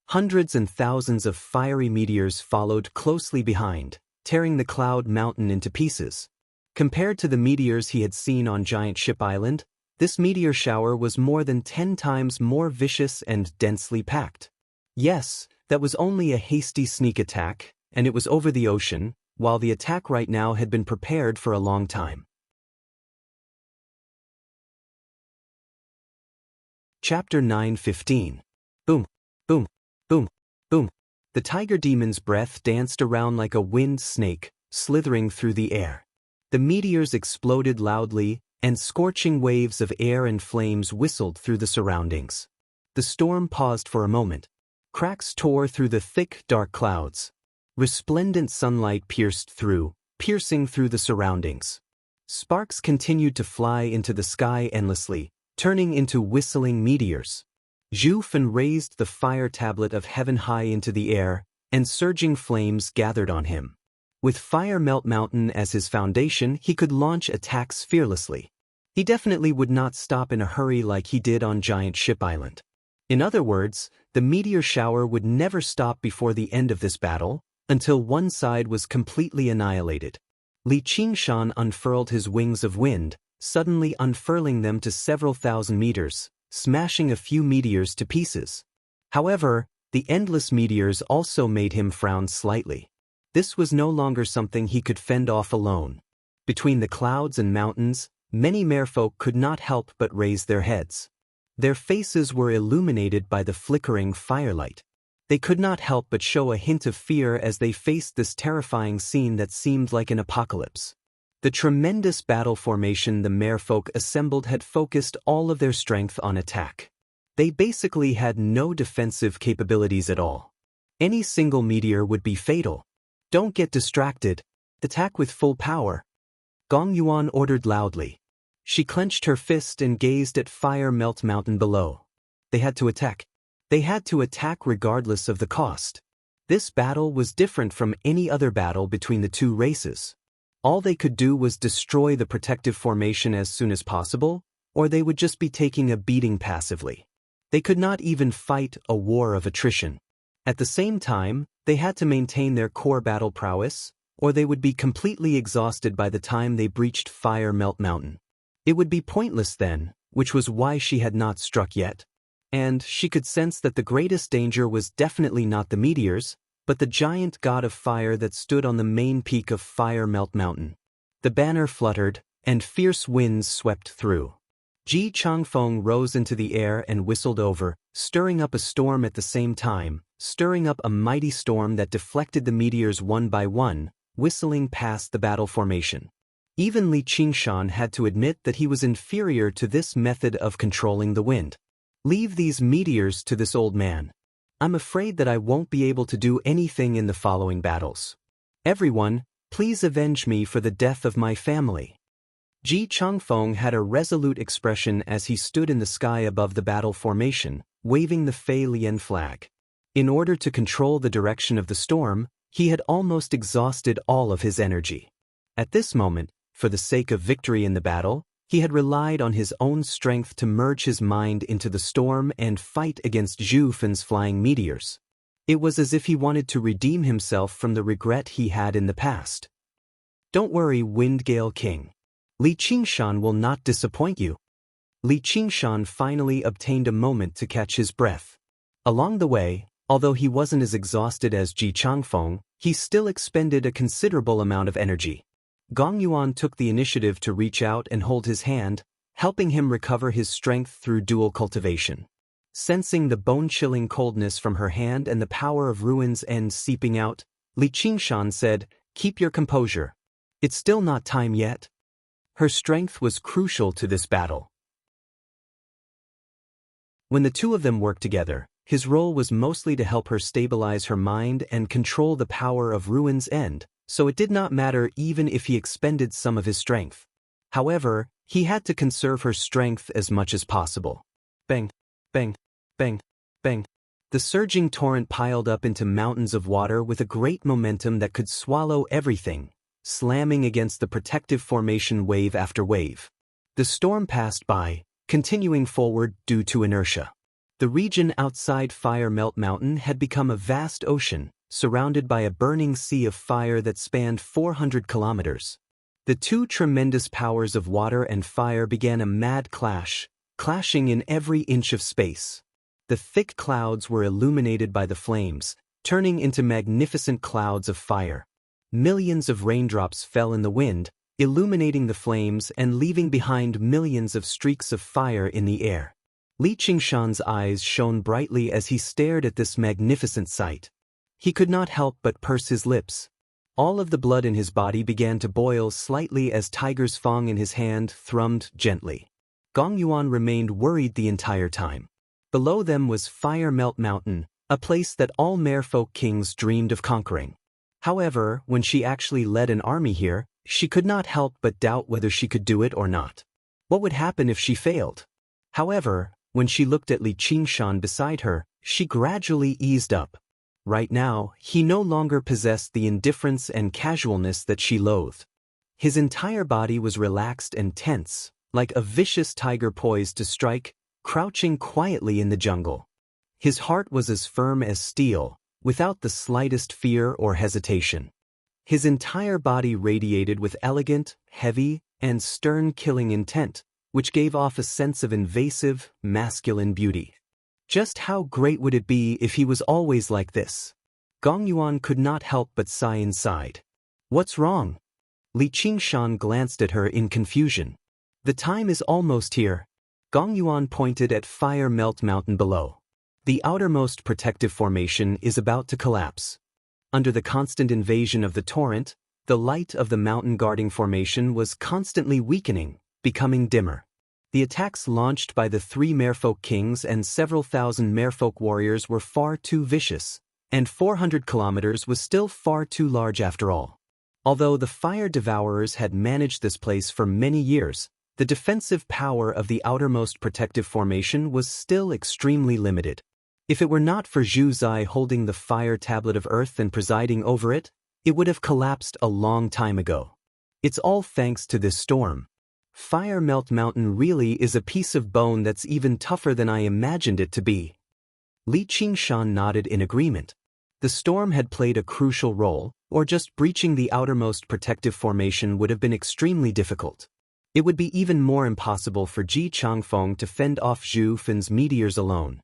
Hundreds and thousands of fiery meteors followed closely behind, tearing the cloud mountain into pieces. Compared to the meteors he had seen on Giant Ship Island, this meteor shower was more than 10 times more vicious and densely packed. Yes, that was only a hasty sneak attack, and it was over the ocean, while the attack right now had been prepared for a long time. Chapter 9:15. Boom, boom, boom, boom. The tiger demon's breath danced around like a winged snake, slithering through the air. The meteors exploded loudly, and scorching waves of air and flames whistled through the surroundings. The storm paused for a moment. Cracks tore through the thick, dark clouds. Resplendent sunlight piercing through the surroundings. Sparks continued to fly into the sky endlessly, turning into whistling meteors. Zhu Fan raised the fire tablet of heaven high into the air, and surging flames gathered on him. With Fire Melt Mountain as his foundation, he could launch attacks fearlessly. He definitely would not stop in a hurry like he did on Giant Ship Island. In other words, the meteor shower would never stop before the end of this battle, until one side was completely annihilated. Li Qingshan unfurled his wings of wind, suddenly unfurling them to several thousand meters, smashing a few meteors to pieces. However, the endless meteors also made him frown slightly. This was no longer something he could fend off alone. Between the clouds and mountains, many merfolk could not help but raise their heads. Their faces were illuminated by the flickering firelight. They could not help but show a hint of fear as they faced this terrifying scene that seemed like an apocalypse. The tremendous battle formation the merfolk assembled had focused all of their strength on attack. They basically had no defensive capabilities at all. Any single meteor would be fatal. Don't get distracted. Attack with full power. Gong Yuan ordered loudly. She clenched her fist and gazed at Fire Melt Mountain below. They had to attack. They had to attack regardless of the cost. This battle was different from any other battle between the two races. All they could do was destroy the protective formation as soon as possible, or they would just be taking a beating passively. They could not even fight a war of attrition. At the same time, they had to maintain their core battle prowess, or they would be completely exhausted by the time they breached Fire Melt Mountain. It would be pointless then, which was why she had not struck yet. And she could sense that the greatest danger was definitely not the meteors, but the giant god of fire that stood on the main peak of Fire Melt Mountain. The banner fluttered, and fierce winds swept through. Ji Changfeng rose into the air and whistled over, stirring up a storm at the same time, stirring up a mighty storm that deflected the meteors one by one, whistling past the battle formation. Even Li Qingshan had to admit that he was inferior to this method of controlling the wind. Leave these meteors to this old man. I'm afraid that I won't be able to do anything in the following battles. Everyone, please avenge me for the death of my family. Ji Changfeng had a resolute expression as he stood in the sky above the battle formation, waving the Fei Lian flag. In order to control the direction of the storm, he had almost exhausted all of his energy. At this moment, for the sake of victory in the battle, he had relied on his own strength to merge his mind into the storm and fight against Zhu Fan's flying meteors. It was as if he wanted to redeem himself from the regret he had in the past. Don't worry, Windgale King. Li Qingshan will not disappoint you. Li Qingshan finally obtained a moment to catch his breath. Along the way, Although he wasn't as exhausted as Ji Changfeng, he still expended a considerable amount of energy. Gong Yuan took the initiative to reach out and hold his hand, helping him recover his strength through dual cultivation. Sensing the bone-chilling coldness from her hand and the power of Ruin's End seeping out, Li Qingshan said, "Keep your composure. It's still not time yet." Her strength was crucial to this battle. When the two of them worked together, his role was mostly to help her stabilize her mind and control the power of Ruin's End, so it did not matter even if he expended some of his strength. However, he had to conserve her strength as much as possible. Bang, bang, bang, bang. The surging torrent piled up into mountains of water with a great momentum that could swallow everything, slamming against the protective formation wave after wave. The storm passed by, continuing forward due to inertia. The region outside Fire Melt Mountain had become a vast ocean, surrounded by a burning sea of fire that spanned 400 kilometers. The two tremendous powers of water and fire began a mad clash, clashing in every inch of space. The thick clouds were illuminated by the flames, turning into magnificent clouds of fire. Millions of raindrops fell in the wind, illuminating the flames and leaving behind millions of streaks of fire in the air. Li Qingshan's eyes shone brightly as he stared at this magnificent sight. He could not help but purse his lips. All of the blood in his body began to boil slightly as Tiger's Fang in his hand thrummed gently. Gong Yuan remained worried the entire time. Below them was Fire Melt Mountain, a place that all merfolk kings dreamed of conquering. However, when she actually led an army here, she could not help but doubt whether she could do it or not. What would happen if she failed? However, when she looked at Li Qingshan beside her, she gradually eased up. Right now, he no longer possessed the indifference and casualness that she loathed. His entire body was relaxed and tense, like a vicious tiger poised to strike, crouching quietly in the jungle. His heart was as firm as steel, without the slightest fear or hesitation. His entire body radiated with elegant, heavy, and stern killing intent, which gave off a sense of invasive, masculine beauty. Just how great would it be if he was always like this? Gong Yuan could not help but sigh inside. What's wrong? Li Qingshan glanced at her in confusion. The time is almost here. Gong Yuan pointed at Fire Melt Mountain below. The outermost protective formation is about to collapse. Under the constant invasion of the torrent, the light of the mountain guarding formation was constantly weakening, becoming dimmer. The attacks launched by the three merfolk kings and several thousand merfolk warriors were far too vicious, and 400 kilometers was still far too large after all. Although the fire devourers had managed this place for many years, the defensive power of the outermost protective formation was still extremely limited. If it were not for Zhu Zai holding the fire tablet of earth and presiding over it, it would have collapsed a long time ago. It's all thanks to this storm. Fire Melt Mountain really is a piece of bone that's even tougher than I imagined it to be. Li Qingshan nodded in agreement. The storm had played a crucial role, or just breaching the outermost protective formation would have been extremely difficult. It would be even more impossible for Ji Changfeng to fend off Zhu Fan's meteors alone.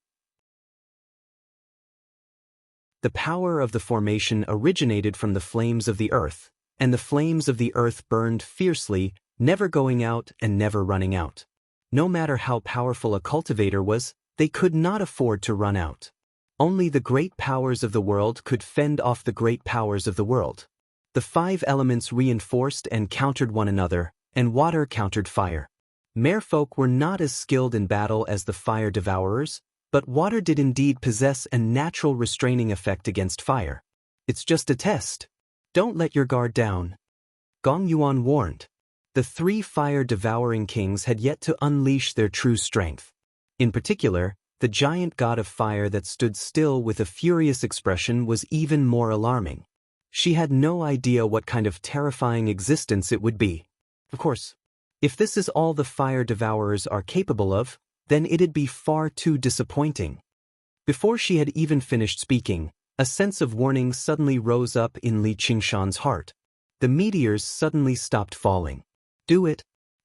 The power of the formation originated from the flames of the earth, and the flames of the earth burned fiercely, never going out and never running out. No matter how powerful a cultivator was, they could not afford to run out. Only the great powers of the world could fend off the great powers of the world. The five elements reinforced and countered one another, and water countered fire. Merfolk were not as skilled in battle as the fire devourers, but water did indeed possess a natural restraining effect against fire. It's just a test. Don't let your guard down. Gong Yuan warned. The three fire-devouring kings had yet to unleash their true strength. In particular, the giant god of fire that stood still with a furious expression was even more alarming. She had no idea what kind of terrifying existence it would be. Of course, if this is all the fire devourers are capable of, then it'd be far too disappointing. Before she had even finished speaking, a sense of warning suddenly rose up in Li Qingshan's heart. The meteors suddenly stopped falling. Do it!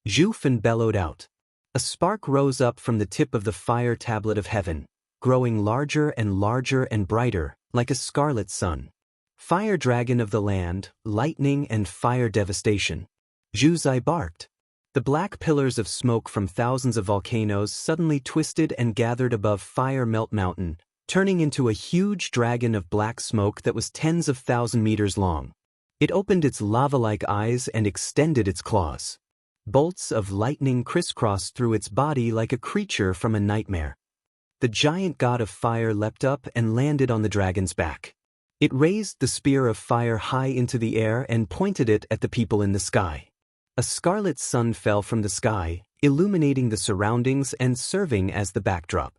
Zhu Fan bellowed out. A spark rose up from the tip of the fire tablet of heaven, growing larger and larger and brighter, like a scarlet sun. Fire dragon of the land, lightning and fire devastation. Zhu Zai barked. The black pillars of smoke from thousands of volcanoes suddenly twisted and gathered above Fire Melt Mountain, turning into a huge dragon of black smoke that was tens of thousand meters long. It opened its lava-like eyes and extended its claws. Bolts of lightning crisscrossed through its body like a creature from a nightmare. The giant god of fire leapt up and landed on the dragon's back. It raised the spear of fire high into the air and pointed it at the people in the sky. A scarlet sun fell from the sky, illuminating the surroundings and serving as the backdrop.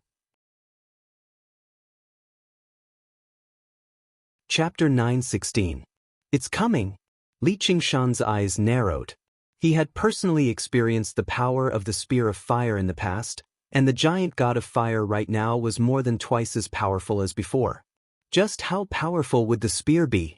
Chapter 9:16. It's coming. Li Qingshan's eyes narrowed. He had personally experienced the power of the spear of fire in the past, and the giant god of fire right now was more than twice as powerful as before. Just how powerful would the spear be?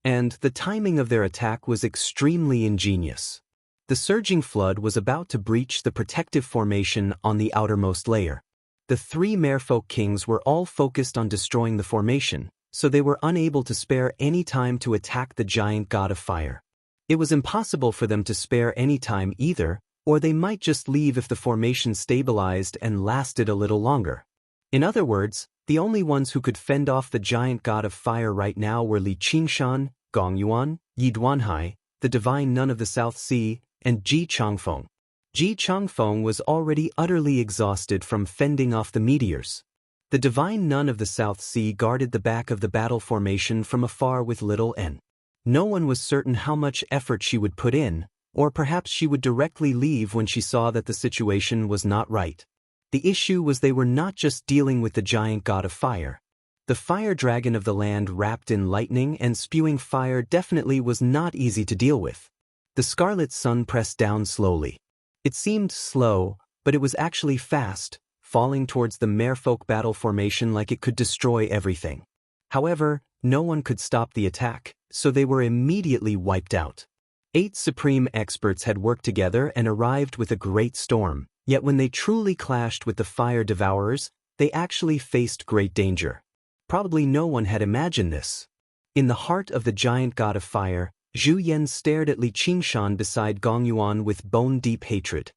And the timing of their attack was extremely ingenious. The surging flood was about to breach the protective formation on the outermost layer. The three merfolk kings were all focused on destroying the formation, so they were unable to spare any time to attack the giant god of fire. It was impossible for them to spare any time either, or they might just leave if the formation stabilized and lasted a little longer. In other words, the only ones who could fend off the giant god of fire right now were Li Qingshan, Gong Yuan, Yi Duanhai, the divine nun of the South Sea, and Ji Changfeng. Ji Changfeng was already utterly exhausted from fending off the meteors. The divine nun of the South Sea guarded the back of the battle formation from afar with little n. No one was certain how much effort she would put in, or perhaps she would directly leave when she saw that the situation was not right. The issue was they were not just dealing with the giant god of fire. The fire dragon of the land wrapped in lightning and spewing fire definitely was not easy to deal with. The scarlet sun pressed down slowly. It seemed slow, but it was actually fast, falling towards the merfolk battle formation like it could destroy everything. However, no one could stop the attack, so they were immediately wiped out. 8 supreme experts had worked together and arrived with a great storm, yet when they truly clashed with the fire devourers, they actually faced great danger. Probably no one had imagined this. In the heart of the giant god of fire, Zhu Yan stared at Li Qingshan beside Gong Yuan with bone-deep hatred.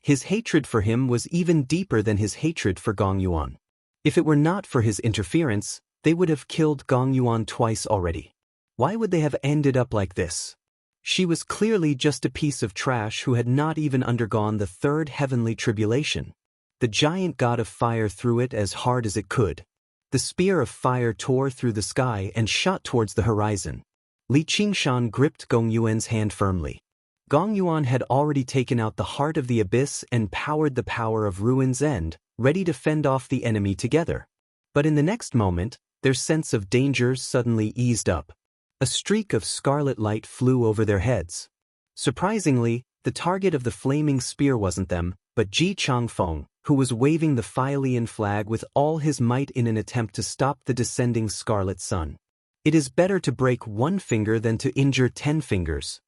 His hatred for him was even deeper than his hatred for Gong Yuan. If it were not for his interference, they would have killed Gong Yuan twice already. Why would they have ended up like this? She was clearly just a piece of trash who had not even undergone the third heavenly tribulation. The giant god of fire threw it as hard as it could. The spear of fire tore through the sky and shot towards the horizon. Li Qingshan gripped Gong Yuan's hand firmly. Gong Yuan had already taken out the heart of the abyss and powered the power of Ruin's End, ready to fend off the enemy together. But in the next moment, their sense of danger suddenly eased up. A streak of scarlet light flew over their heads. Surprisingly, the target of the flaming spear wasn't them, but Ji Changfeng, who was waving the Fylian flag with all his might in an attempt to stop the descending scarlet sun. It is better to break one finger than to injure 10 fingers.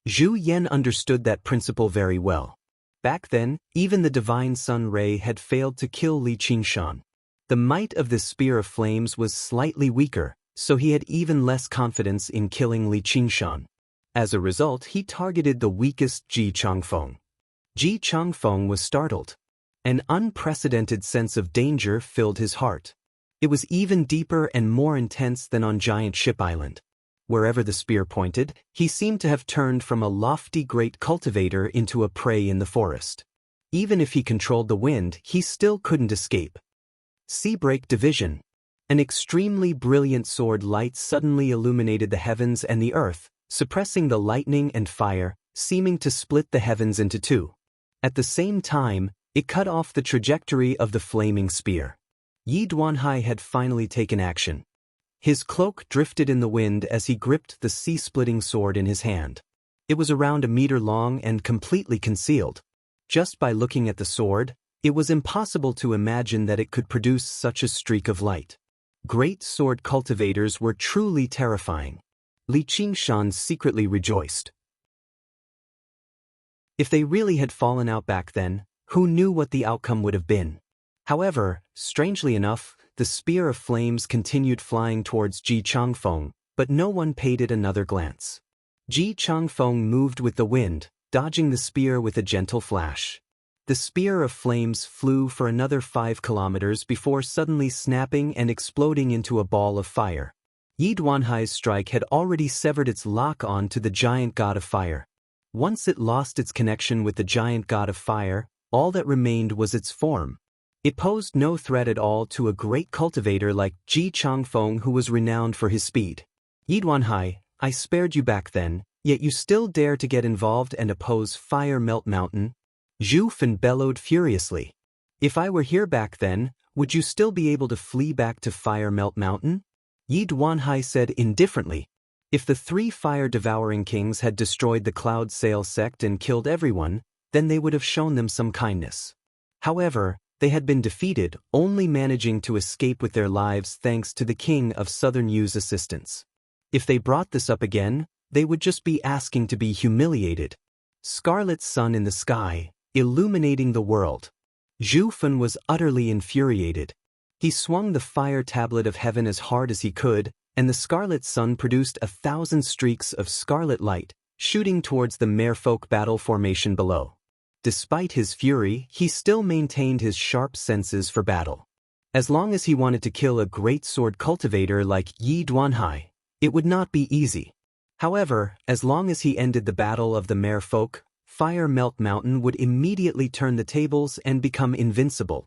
Zhu Yan understood that principle very well. Back then, even the divine sun ray had failed to kill Li Qingshan. The might of this spear of flames was slightly weaker, so he had even less confidence in killing Li Qingshan. As a result, he targeted the weakest Ji Changfeng. Ji Changfeng was startled. An unprecedented sense of danger filled his heart. It was even deeper and more intense than on Giant Ship Island. Wherever the spear pointed, he seemed to have turned from a lofty great cultivator into a prey in the forest. Even if he controlled the wind, he still couldn't escape. Seabreak Division. An extremely brilliant sword light suddenly illuminated the heavens and the earth, suppressing the lightning and fire, seeming to split the heavens into two. At the same time, it cut off the trajectory of the flaming spear. Yi Duanhai had finally taken action. His cloak drifted in the wind as he gripped the sea-splitting sword in his hand. It was around a meter long and completely concealed. Just by looking at the sword, it was impossible to imagine that it could produce such a streak of light. Great sword cultivators were truly terrifying. Li Qingshan secretly rejoiced. If they really had fallen out back then, who knew what the outcome would have been? However, strangely enough, the spear of flames continued flying towards Ji Changfeng, but no one paid it another glance. Ji Changfeng moved with the wind, dodging the spear with a gentle flash. The spear of flames flew for another 5 kilometers before suddenly snapping and exploding into a ball of fire. Yi Duanhai's strike had already severed its lock-on to the giant god of fire. Once it lost its connection with the giant god of fire, all that remained was its form. It posed no threat at all to a great cultivator like Ji Changfeng, who was renowned for his speed. Yi Duanhai, I spared you back then, yet you still dare to get involved and oppose Fire Melt Mountain? Zhu Fan bellowed furiously. If I were here back then, would you still be able to flee back to Fire Melt Mountain? Yi Duanhai said indifferently. If the 3 fire-devouring kings had destroyed the Cloud Sail sect and killed everyone, then they would have shown them some kindness. However, they had been defeated, only managing to escape with their lives thanks to the King of Southern Yu's assistance. If they brought this up again, they would just be asking to be humiliated. Scarlet sun in the sky, illuminating the world. Zhu Fan was utterly infuriated. He swung the fire tablet of heaven as hard as he could, and the scarlet sun produced 1,000 streaks of scarlet light, shooting towards the merfolk battle formation below. Despite his fury, he still maintained his sharp senses for battle. As long as he wanted to kill a great sword cultivator like Yi Duanhai, it would not be easy. However, as long as he ended the battle of the merfolk, Fire Melt Mountain would immediately turn the tables and become invincible.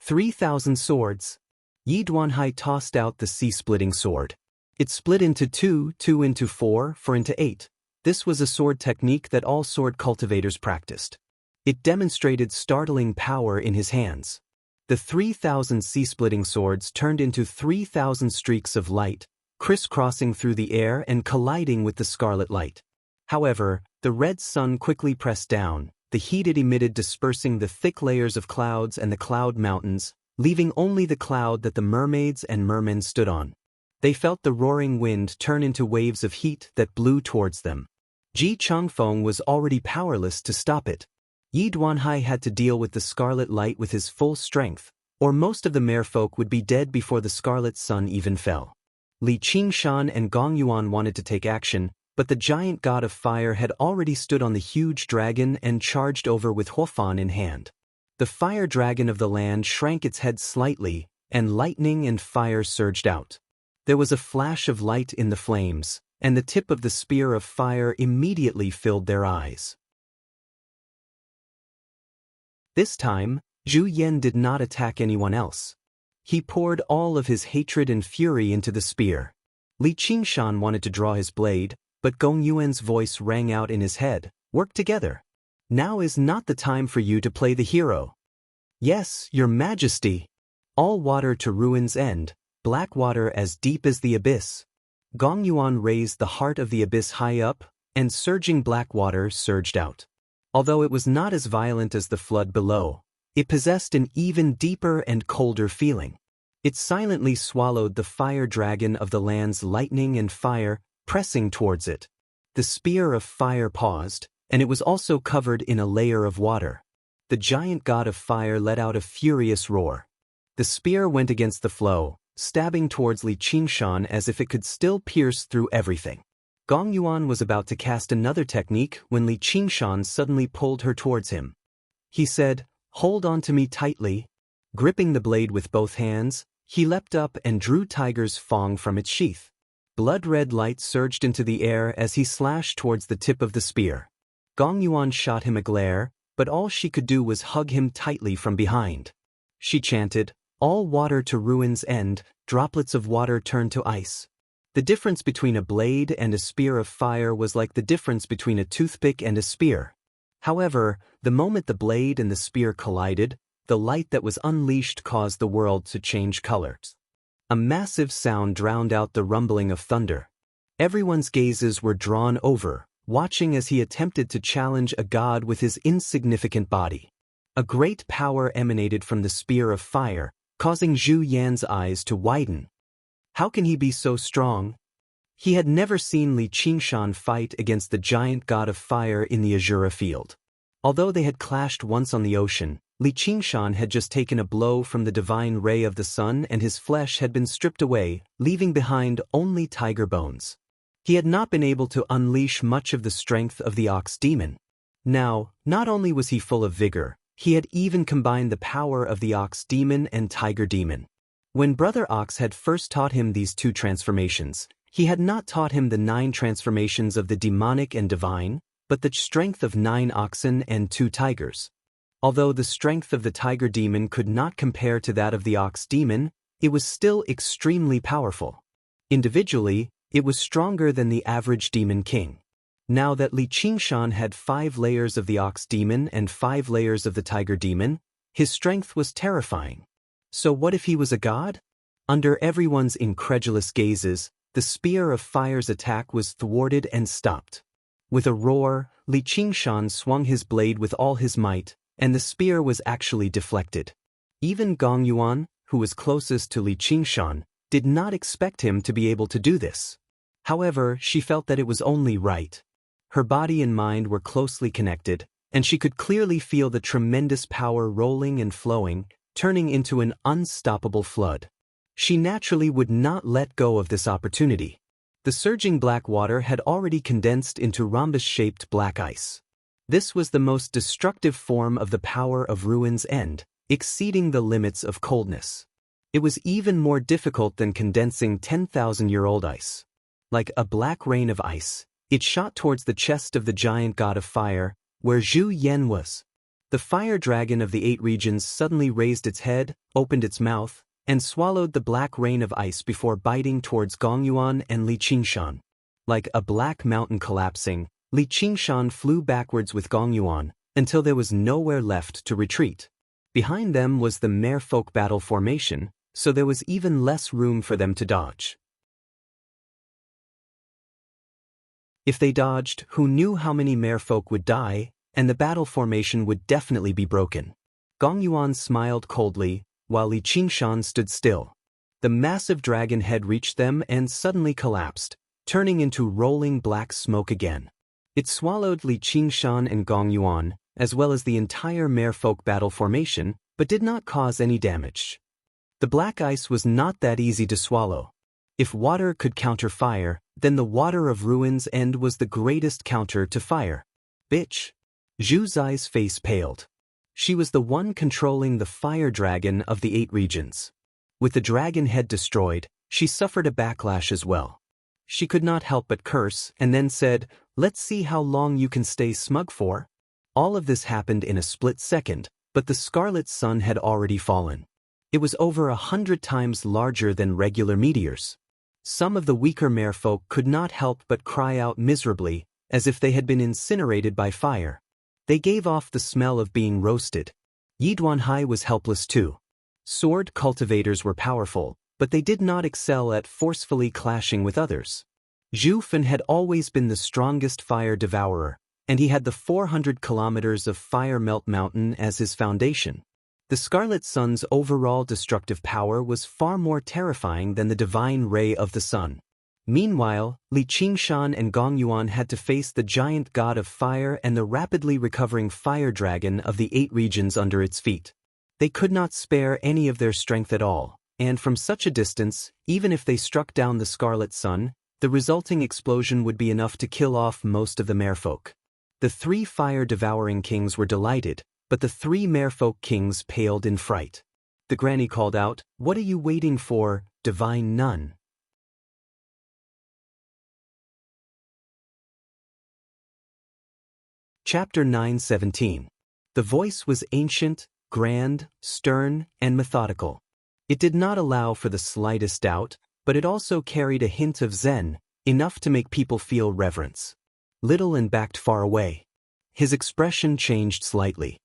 3,000 swords. Yi Duanhai tossed out the sea-splitting sword. It split into 2, 2 into 4, 4 into 8. This was a sword technique that all sword cultivators practiced. It demonstrated startling power in his hands. The 3,000 sea-splitting swords turned into 3,000 streaks of light, crisscrossing through the air and colliding with the scarlet light. However, the red sun quickly pressed down, the heat it emitted dispersing the thick layers of clouds and the cloud mountains, leaving only the cloud that the mermaids and mermen stood on. They felt the roaring wind turn into waves of heat that blew towards them. Ji Changfeng was already powerless to stop it. Yi Duanhai had to deal with the scarlet light with his full strength, or most of the merfolk would be dead before the scarlet sun even fell. Li Qingshan and Gong Yuan wanted to take action, but the giant god of fire had already stood on the huge dragon and charged over with Huofan in hand. The fire dragon of the land shrank its head slightly, and lightning and fire surged out. There was a flash of light in the flames, and the tip of the spear of fire immediately filled their eyes. This time, Zhu Yan did not attack anyone else. He poured all of his hatred and fury into the spear. Li Qingshan wanted to draw his blade, but Gong Yuan's voice rang out in his head, "Work together. Now is not the time for you to play the hero." "Yes, your majesty." All water to ruin's end, black water as deep as the abyss. Gong Yuan raised the heart of the abyss high up, and surging black water surged out. Although it was not as violent as the flood below, it possessed an even deeper and colder feeling. It silently swallowed the fire dragon of the land's lightning and fire, pressing towards it. The spear of fire paused, and it was also covered in a layer of water. The giant god of fire let out a furious roar. The spear went against the flow, stabbing towards Li Qingshan as if it could still pierce through everything. Gong Yuan was about to cast another technique when Li Qingshan suddenly pulled her towards him. He said, "Hold on to me tightly." Gripping the blade with both hands, he leapt up and drew Tiger's Fong from its sheath. Blood-red light surged into the air as he slashed towards the tip of the spear. Gong Yuan shot him a glare, but all she could do was hug him tightly from behind. She chanted, "All water to ruin's end, droplets of water turn to ice." The difference between a blade and a spear of fire was like the difference between a toothpick and a spear. However, the moment the blade and the spear collided, the light that was unleashed caused the world to change colors. A massive sound drowned out the rumbling of thunder. Everyone's gazes were drawn over, watching as he attempted to challenge a god with his insignificant body. A great power emanated from the spear of fire, causing Zhu Yan's eyes to widen. How can he be so strong? He had never seen Li Qingshan fight against the giant god of fire in the Azura field. Although they had clashed once on the ocean, Li Qingshan had just taken a blow from the divine ray of the sun and his flesh had been stripped away, leaving behind only tiger bones. He had not been able to unleash much of the strength of the ox demon. Now, not only was he full of vigor, he had even combined the power of the ox demon and tiger demon. When Brother Ox had first taught him these two transformations, he had not taught him the 9 transformations of the demonic and divine, but the strength of 9 oxen and 2 tigers. Although the strength of the tiger demon could not compare to that of the ox demon, it was still extremely powerful. Individually, it was stronger than the average demon king. Now that Li Qingshan had 5 layers of the ox demon and 5 layers of the tiger demon, his strength was terrifying. So what if he was a god? Under everyone's incredulous gazes, the spear of fire's attack was thwarted and stopped. With a roar, Li Qingshan swung his blade with all his might, and the spear was actually deflected. Even Gong Yuan, who was closest to Li Qingshan, did not expect him to be able to do this. However, she felt that it was only right. Her body and mind were closely connected, and she could clearly feel the tremendous power rolling and flowing, turning into an unstoppable flood. She naturally would not let go of this opportunity. The surging black water had already condensed into rhombus-shaped black ice. This was the most destructive form of the power of Ruin's End, exceeding the limits of coldness. It was even more difficult than condensing 10,000-year-old ice. Like a black rain of ice, it shot towards the chest of the giant god of fire, where Zhu Yan was. The fire dragon of the 8 regions suddenly raised its head, opened its mouth, and swallowed the black rain of ice before biting towards Gong Yuan and Li Qingshan. Like a black mountain collapsing, Li Qingshan flew backwards with Gong Yuan, until there was nowhere left to retreat. Behind them was the merfolk battle formation, so there was even less room for them to dodge. If they dodged, who knew how many merfolk would die, and the battle formation would definitely be broken. Gong Yuan smiled coldly, while Li Qingshan stood still. The massive dragon head reached them and suddenly collapsed, turning into rolling black smoke again. It swallowed Li Qingshan and Gong Yuan, as well as the entire merfolk battle formation, but did not cause any damage. The black ice was not that easy to swallow. If water could counter fire, then the water of Ruin's End was the greatest counter to fire. Bitch. Zhu Zai's face paled. She was the one controlling the fire dragon of the 8 regions. With the dragon head destroyed, she suffered a backlash as well. She could not help but curse and then said, "Let's see how long you can stay smug for." All of this happened in a split second, but the scarlet sun had already fallen. It was over 100 times larger than regular meteors. Some of the weaker merfolk could not help but cry out miserably, as if they had been incinerated by fire. They gave off the smell of being roasted. Yi Duanhai was helpless too. Sword cultivators were powerful, but they did not excel at forcefully clashing with others. Zhu Fan had always been the strongest fire devourer, and he had the 400 kilometers of Fire Melt Mountain as his foundation. The Scarlet Sun's overall destructive power was far more terrifying than the divine ray of the sun. Meanwhile, Li Qingshan and Gong Yuan had to face the giant god of fire and the rapidly recovering fire dragon of the 8 regions under its feet. They could not spare any of their strength at all, and from such a distance, even if they struck down the Scarlet Sun, the resulting explosion would be enough to kill off most of the merfolk. The 3 fire-devouring kings were delighted, but the 3 merfolk kings paled in fright. The granny called out, "What are you waiting for, divine nun?" Chapter 9:17. The voice was ancient, grand, stern, and methodical. It did not allow for the slightest doubt, but it also carried a hint of zen, enough to make people feel reverence. Little and backed far away. His expression changed slightly.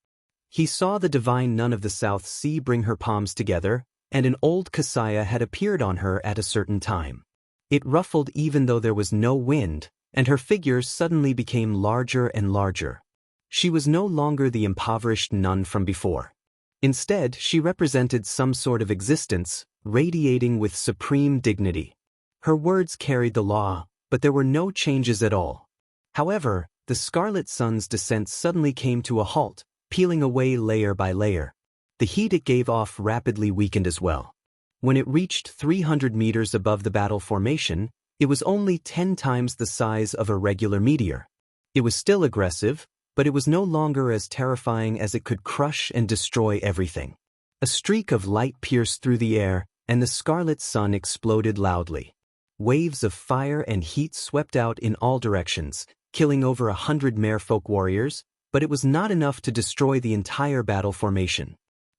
He saw the divine nun of the South Sea bring her palms together, and an old kasaya had appeared on her at a certain time. It ruffled even though there was no wind, and her figure suddenly became larger and larger. She was no longer the impoverished nun from before. Instead, she represented some sort of existence, radiating with supreme dignity. Her words carried the law, but there were no changes at all. However, the Scarlet Sun's descent suddenly came to a halt, peeling away layer by layer. The heat it gave off rapidly weakened as well. When it reached 300 meters above the battle formation, it was only 10 times the size of a regular meteor. It was still aggressive, but it was no longer as terrifying as it could crush and destroy everything. A streak of light pierced through the air, and the scarlet sun exploded loudly. Waves of fire and heat swept out in all directions, killing over 100 merfolk warriors, but it was not enough to destroy the entire battle formation.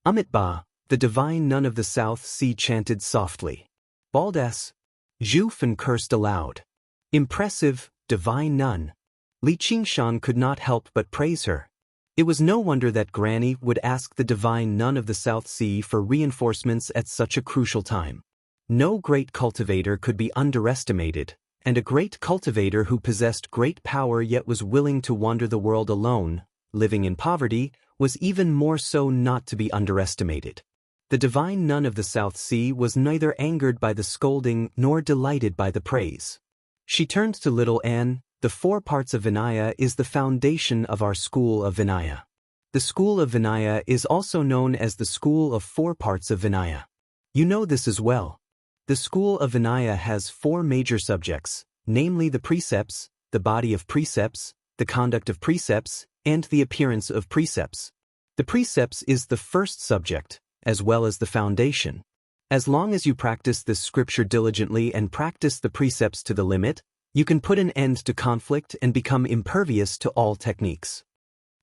Amitba, the divine nun of the South Sea, chanted softly. Baldas. Zhu Fen cursed aloud. Impressive, divine nun. Li Qingshan could not help but praise her. It was no wonder that Granny would ask the divine nun of the South Sea for reinforcements at such a crucial time. No great cultivator could be underestimated, and a great cultivator who possessed great power yet was willing to wander the world alone, living in poverty, was even more so not to be underestimated. The divine nun of the South Sea was neither angered by the scolding nor delighted by the praise. She turned to little Anne. The 4 parts of Vinaya is the foundation of our school of Vinaya. The school of Vinaya is also known as the school of 4 parts of Vinaya. You know this as well. The school of Vinaya has 4 major subjects, namely the precepts, the body of precepts, the conduct of precepts, and the appearance of precepts. The precepts is the first subject, as well as the foundation. As long as you practice this scripture diligently and practice the precepts to the limit, you can put an end to conflict and become impervious to all techniques.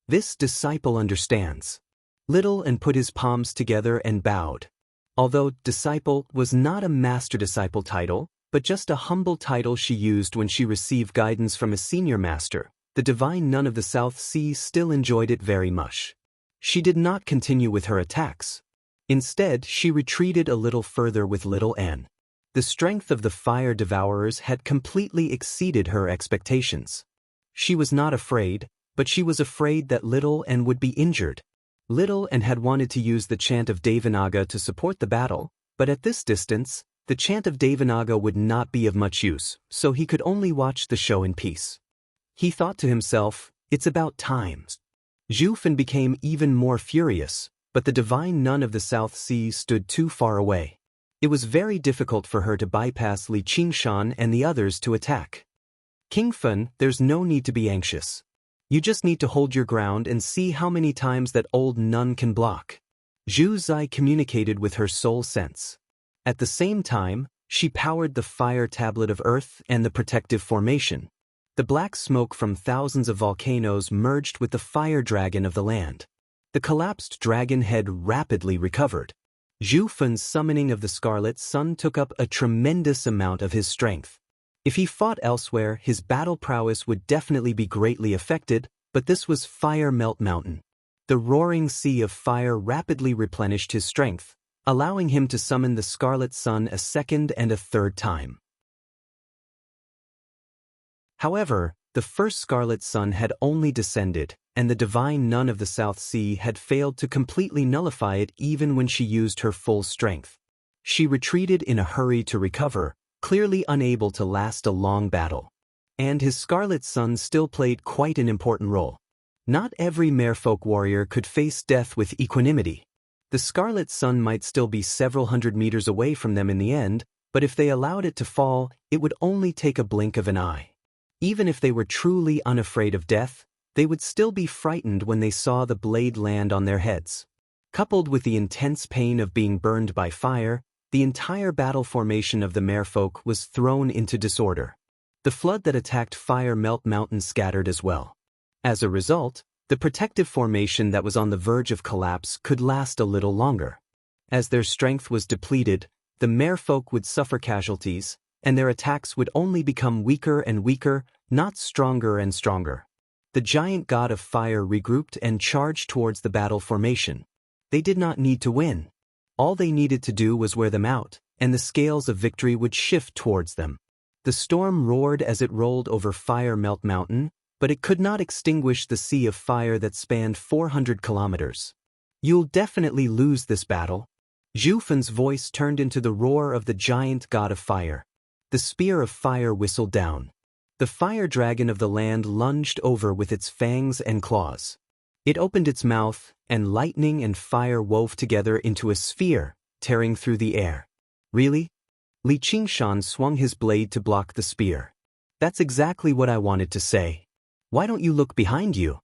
This disciple understands. Little Anne put his palms together and bowed. Although disciple was not a master disciple title, but just a humble title she used when she received guidance from a senior master, the divine nun of the South Sea still enjoyed it very much. She did not continue with her attacks. Instead, she retreated a little further with little Anne. The strength of the fire devourers had completely exceeded her expectations. She was not afraid, but she was afraid that little Anne would be injured. Little Anne had wanted to use the chant of Devanaga to support the battle, but at this distance, the chant of Devanaga would not be of much use, so he could only watch the show in peace. He thought to himself, it's about time. Zhu Fen became even more furious, but the divine nun of the South Sea stood too far away. It was very difficult for her to bypass Li Qingshan and the others to attack. King Fen, there's no need to be anxious. You just need to hold your ground and see how many times that old nun can block. Zhu Zai communicated with her soul sense. At the same time, she powered the fire tablet of earth and the protective formation. The black smoke from thousands of volcanoes merged with the fire dragon of the land. The collapsed dragon head rapidly recovered. Zhu Fen's summoning of the Scarlet Sun took up a tremendous amount of his strength. If he fought elsewhere, his battle prowess would definitely be greatly affected, but this was Fire Melt Mountain. The roaring sea of fire rapidly replenished his strength, allowing him to summon the Scarlet Sun a second and a third time. However, the first Scarlet Sun had only descended, and the divine nun of the South Sea had failed to completely nullify it even when she used her full strength. She retreated in a hurry to recover, clearly unable to last a long battle. And his Scarlet Sun still played quite an important role. Not every merfolk warrior could face death with equanimity. The Scarlet Sun might still be several hundred meters away from them in the end, but if they allowed it to fall, it would only take a blink of an eye. Even if they were truly unafraid of death, they would still be frightened when they saw the blade land on their heads. Coupled with the intense pain of being burned by fire, the entire battle formation of the merfolk was thrown into disorder. The flood that attacked Fire Melt Mountain scattered as well. As a result, the protective formation that was on the verge of collapse could last a little longer. As their strength was depleted, the merfolk would suffer casualties, and their attacks would only become weaker and weaker, not stronger and stronger. The giant god of fire regrouped and charged towards the battle formation. They did not need to win. All they needed to do was wear them out, and the scales of victory would shift towards them. The storm roared as it rolled over Fire Melt Mountain, but it could not extinguish the sea of fire that spanned 400 kilometers. You'll definitely lose this battle. Zhu Fen's voice turned into the roar of the giant god of fire. The spear of fire whistled down. The fire dragon of the land lunged over with its fangs and claws. It opened its mouth, and lightning and fire wove together into a sphere, tearing through the air. Really? Li Qingshan swung his blade to block the spear. That's exactly what I wanted to say. Why don't you look behind you?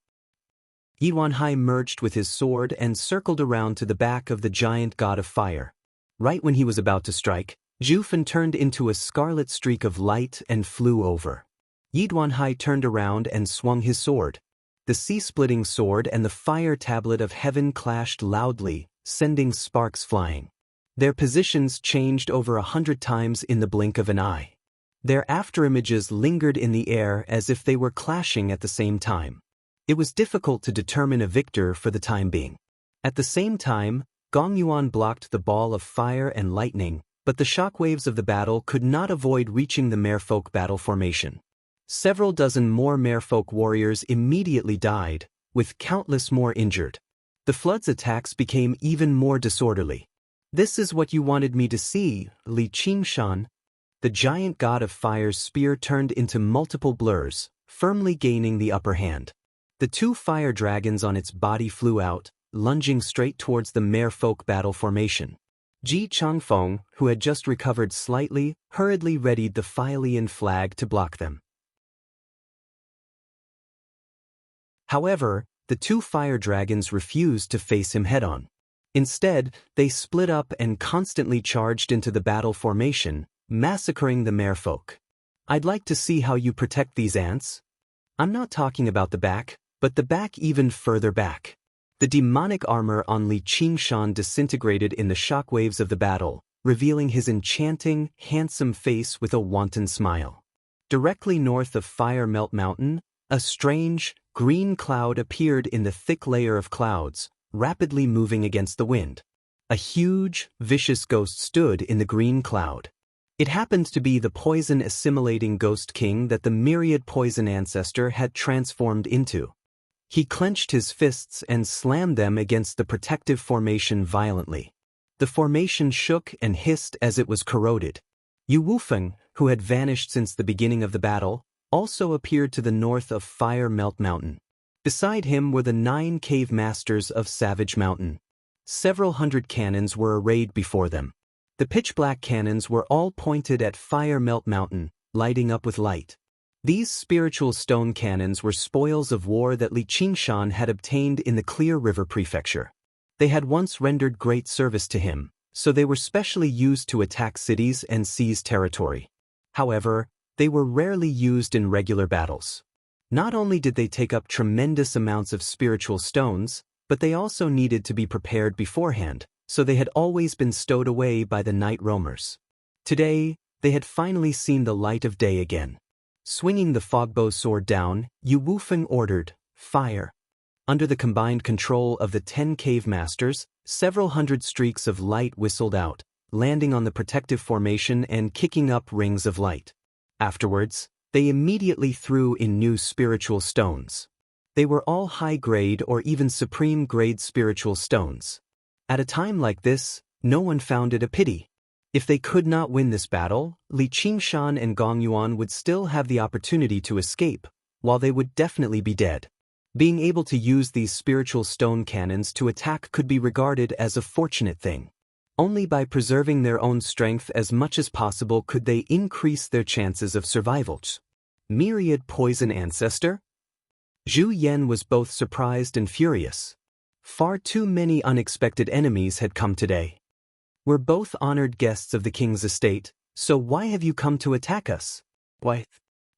Yuanhai merged with his sword and circled around to the back of the giant god of fire. Right when he was about to strike, Zhufen turned into a scarlet streak of light and flew over. Yuanhai turned around and swung his sword. The sea-splitting sword and the fire tablet of heaven clashed loudly, sending sparks flying. Their positions changed over 100 times in the blink of an eye. Their afterimages lingered in the air as if they were clashing at the same time. It was difficult to determine a victor for the time being. At the same time, Gong Yuan blocked the ball of fire and lightning, but the shockwaves of the battle could not avoid reaching the merfolk battle formation. Several dozen more merfolk warriors immediately died, with countless more injured. The flood's attacks became even more disorderly. This is what you wanted me to see, Li Qingshan. The giant god of fire's spear turned into multiple blurs, firmly gaining the upper hand. The two fire dragons on its body flew out, lunging straight towards the merfolk battle formation. Ji Changfeng, who had just recovered slightly, hurriedly readied the Filean flag to block them. However, the two fire dragons refused to face him head-on. Instead, they split up and constantly charged into the battle formation, massacring the merfolk. I'd like to see how you protect these ants. I'm not talking about the back, but the back even further back. The demonic armor on Li Qingshan disintegrated in the shockwaves of the battle, revealing his enchanting, handsome face with a wanton smile. Directly north of Fire Melt Mountain, a strange, green cloud appeared in the thick layer of clouds, rapidly moving against the wind. A huge, vicious ghost stood in the green cloud. It happened to be the poison-assimilating ghost king that the myriad poison ancestor had transformed into. He clenched his fists and slammed them against the protective formation violently. The formation shook and hissed as it was corroded. Yu Wufeng, who had vanished since the beginning of the battle, also appeared to the north of Fire Melt Mountain. Beside him were the 9 cave masters of Savage Mountain. Several hundred cannons were arrayed before them. The pitch-black cannons were all pointed at Fire Melt Mountain, lighting up with light. These spiritual stone cannons were spoils of war that Li Qingshan had obtained in the Clear River Prefecture. They had once rendered great service to him, so they were specially used to attack cities and seize territory. However, they were rarely used in regular battles. Not only did they take up tremendous amounts of spiritual stones, but they also needed to be prepared beforehand, so they had always been stowed away by the night roamers. Today, they had finally seen the light of day again. Swinging the fogbow sword down, Yu Wufeng ordered, "Fire." Under the combined control of the 10 cave masters, several hundred streaks of light whistled out, landing on the protective formation and kicking up rings of light. Afterwards, they immediately threw in new spiritual stones. They were all high-grade or even supreme-grade spiritual stones. At a time like this, no one found it a pity. If they could not win this battle, Li Qingshan and Gong Yuan would still have the opportunity to escape, while they would definitely be dead. Being able to use these spiritual stone cannons to attack could be regarded as a fortunate thing. Only by preserving their own strength as much as possible could they increase their chances of survival. Myriad poison ancestor? Zhu Yan was both surprised and furious. Far too many unexpected enemies had come today. We're both honored guests of the king's estate, so why have you come to attack us? Why?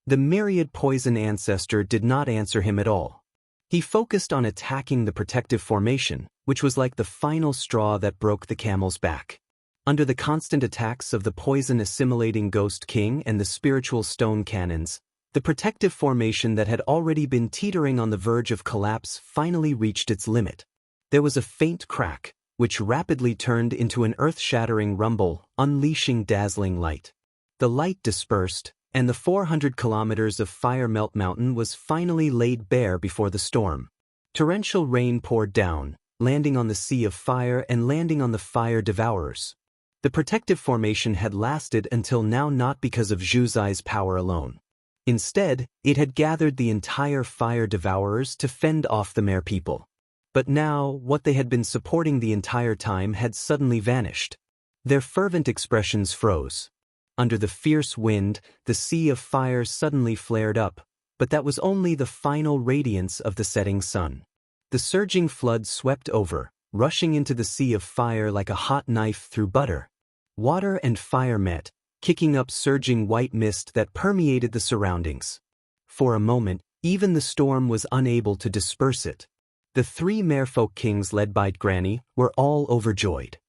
The myriad poison ancestor did not answer him at all. He focused on attacking the protective formation, which was like the final straw that broke the camel's back. Under the constant attacks of the poison-assimilating ghost king and the spiritual stone cannons, the protective formation that had already been teetering on the verge of collapse finally reached its limit. There was a faint crack, which rapidly turned into an earth-shattering rumble, unleashing dazzling light. The light dispersed, and the 400 kilometers of Fire Melt Mountain was finally laid bare before the storm. Torrential rain poured down, landing on the Sea of Fire and landing on the Fire Devourers. The protective formation had lasted until now not because of Zhu Zai's power alone. Instead, it had gathered the entire Fire Devourers to fend off the Mere people. But now, what they had been supporting the entire time had suddenly vanished. Their fervent expressions froze. Under the fierce wind, the sea of fire suddenly flared up, but that was only the final radiance of the setting sun. The surging flood swept over, rushing into the sea of fire like a hot knife through butter. Water and fire met, kicking up surging white mist that permeated the surroundings. For a moment, even the storm was unable to disperse it. The three merfolk kings led by Granny were all overjoyed.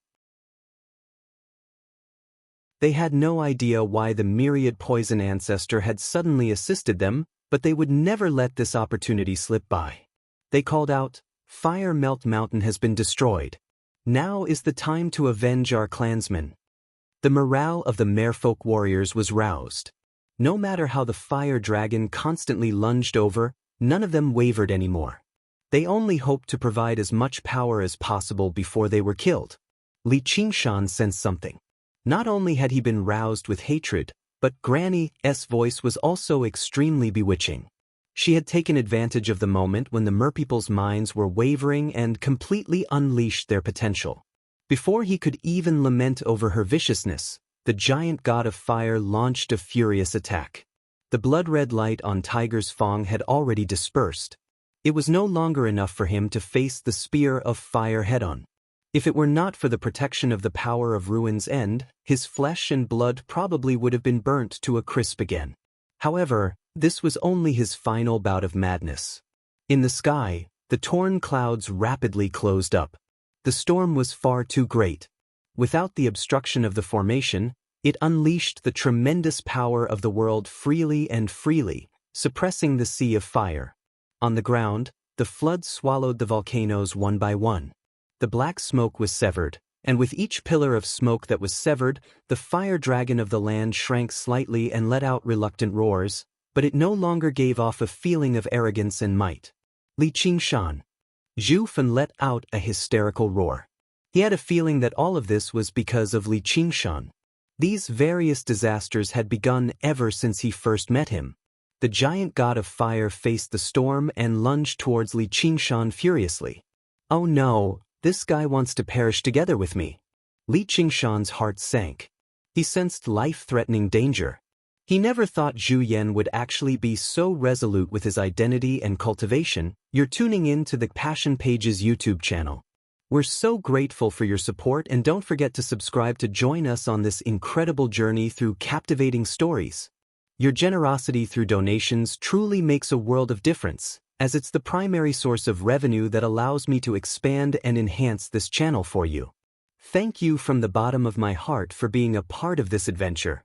They had no idea why the myriad poison ancestor had suddenly assisted them, but they would never let this opportunity slip by. They called out, "Fire Melt Mountain has been destroyed. Now is the time to avenge our clansmen." The morale of the merfolk warriors was roused. No matter how the fire dragon constantly lunged over, none of them wavered anymore. They only hoped to provide as much power as possible before they were killed. Li Qingshan sensed something. Not only had he been roused with hatred, but Granny's voice was also extremely bewitching. She had taken advantage of the moment when the merpeople's minds were wavering and completely unleashed their potential. Before he could even lament over her viciousness, the giant god of fire launched a furious attack. The blood-red light on Tiger's Fang had already dispersed. It was no longer enough for him to face the spear of fire head-on. If it were not for the protection of the power of Ruin's End, his flesh and blood probably would have been burnt to a crisp again. However, this was only his final bout of madness. In the sky, the torn clouds rapidly closed up. The storm was far too great. Without the obstruction of the formation, it unleashed the tremendous power of the world freely, suppressing the sea of fire. On the ground, the flood swallowed the volcanoes one by one. The black smoke was severed, and with each pillar of smoke that was severed, the fire dragon of the land shrank slightly and let out reluctant roars, but it no longer gave off a feeling of arrogance and might. Li Qingshan. Zhu Fan let out a hysterical roar. He had a feeling that all of this was because of Li Qingshan. These various disasters had begun ever since he first met him. The giant god of fire faced the storm and lunged towards Li Qingshan furiously. "Oh no, this guy wants to perish together with me." Li Qingshan's heart sank. He sensed life-threatening danger. He never thought Zhu Yan would actually be so resolute with his identity and cultivation. You're tuning in to the Passion Pages YouTube channel. We're so grateful for your support, and don't forget to subscribe to join us on this incredible journey through captivating stories. Your generosity through donations truly makes a world of difference, as it's the primary source of revenue that allows me to expand and enhance this channel for you. Thank you from the bottom of my heart for being a part of this adventure.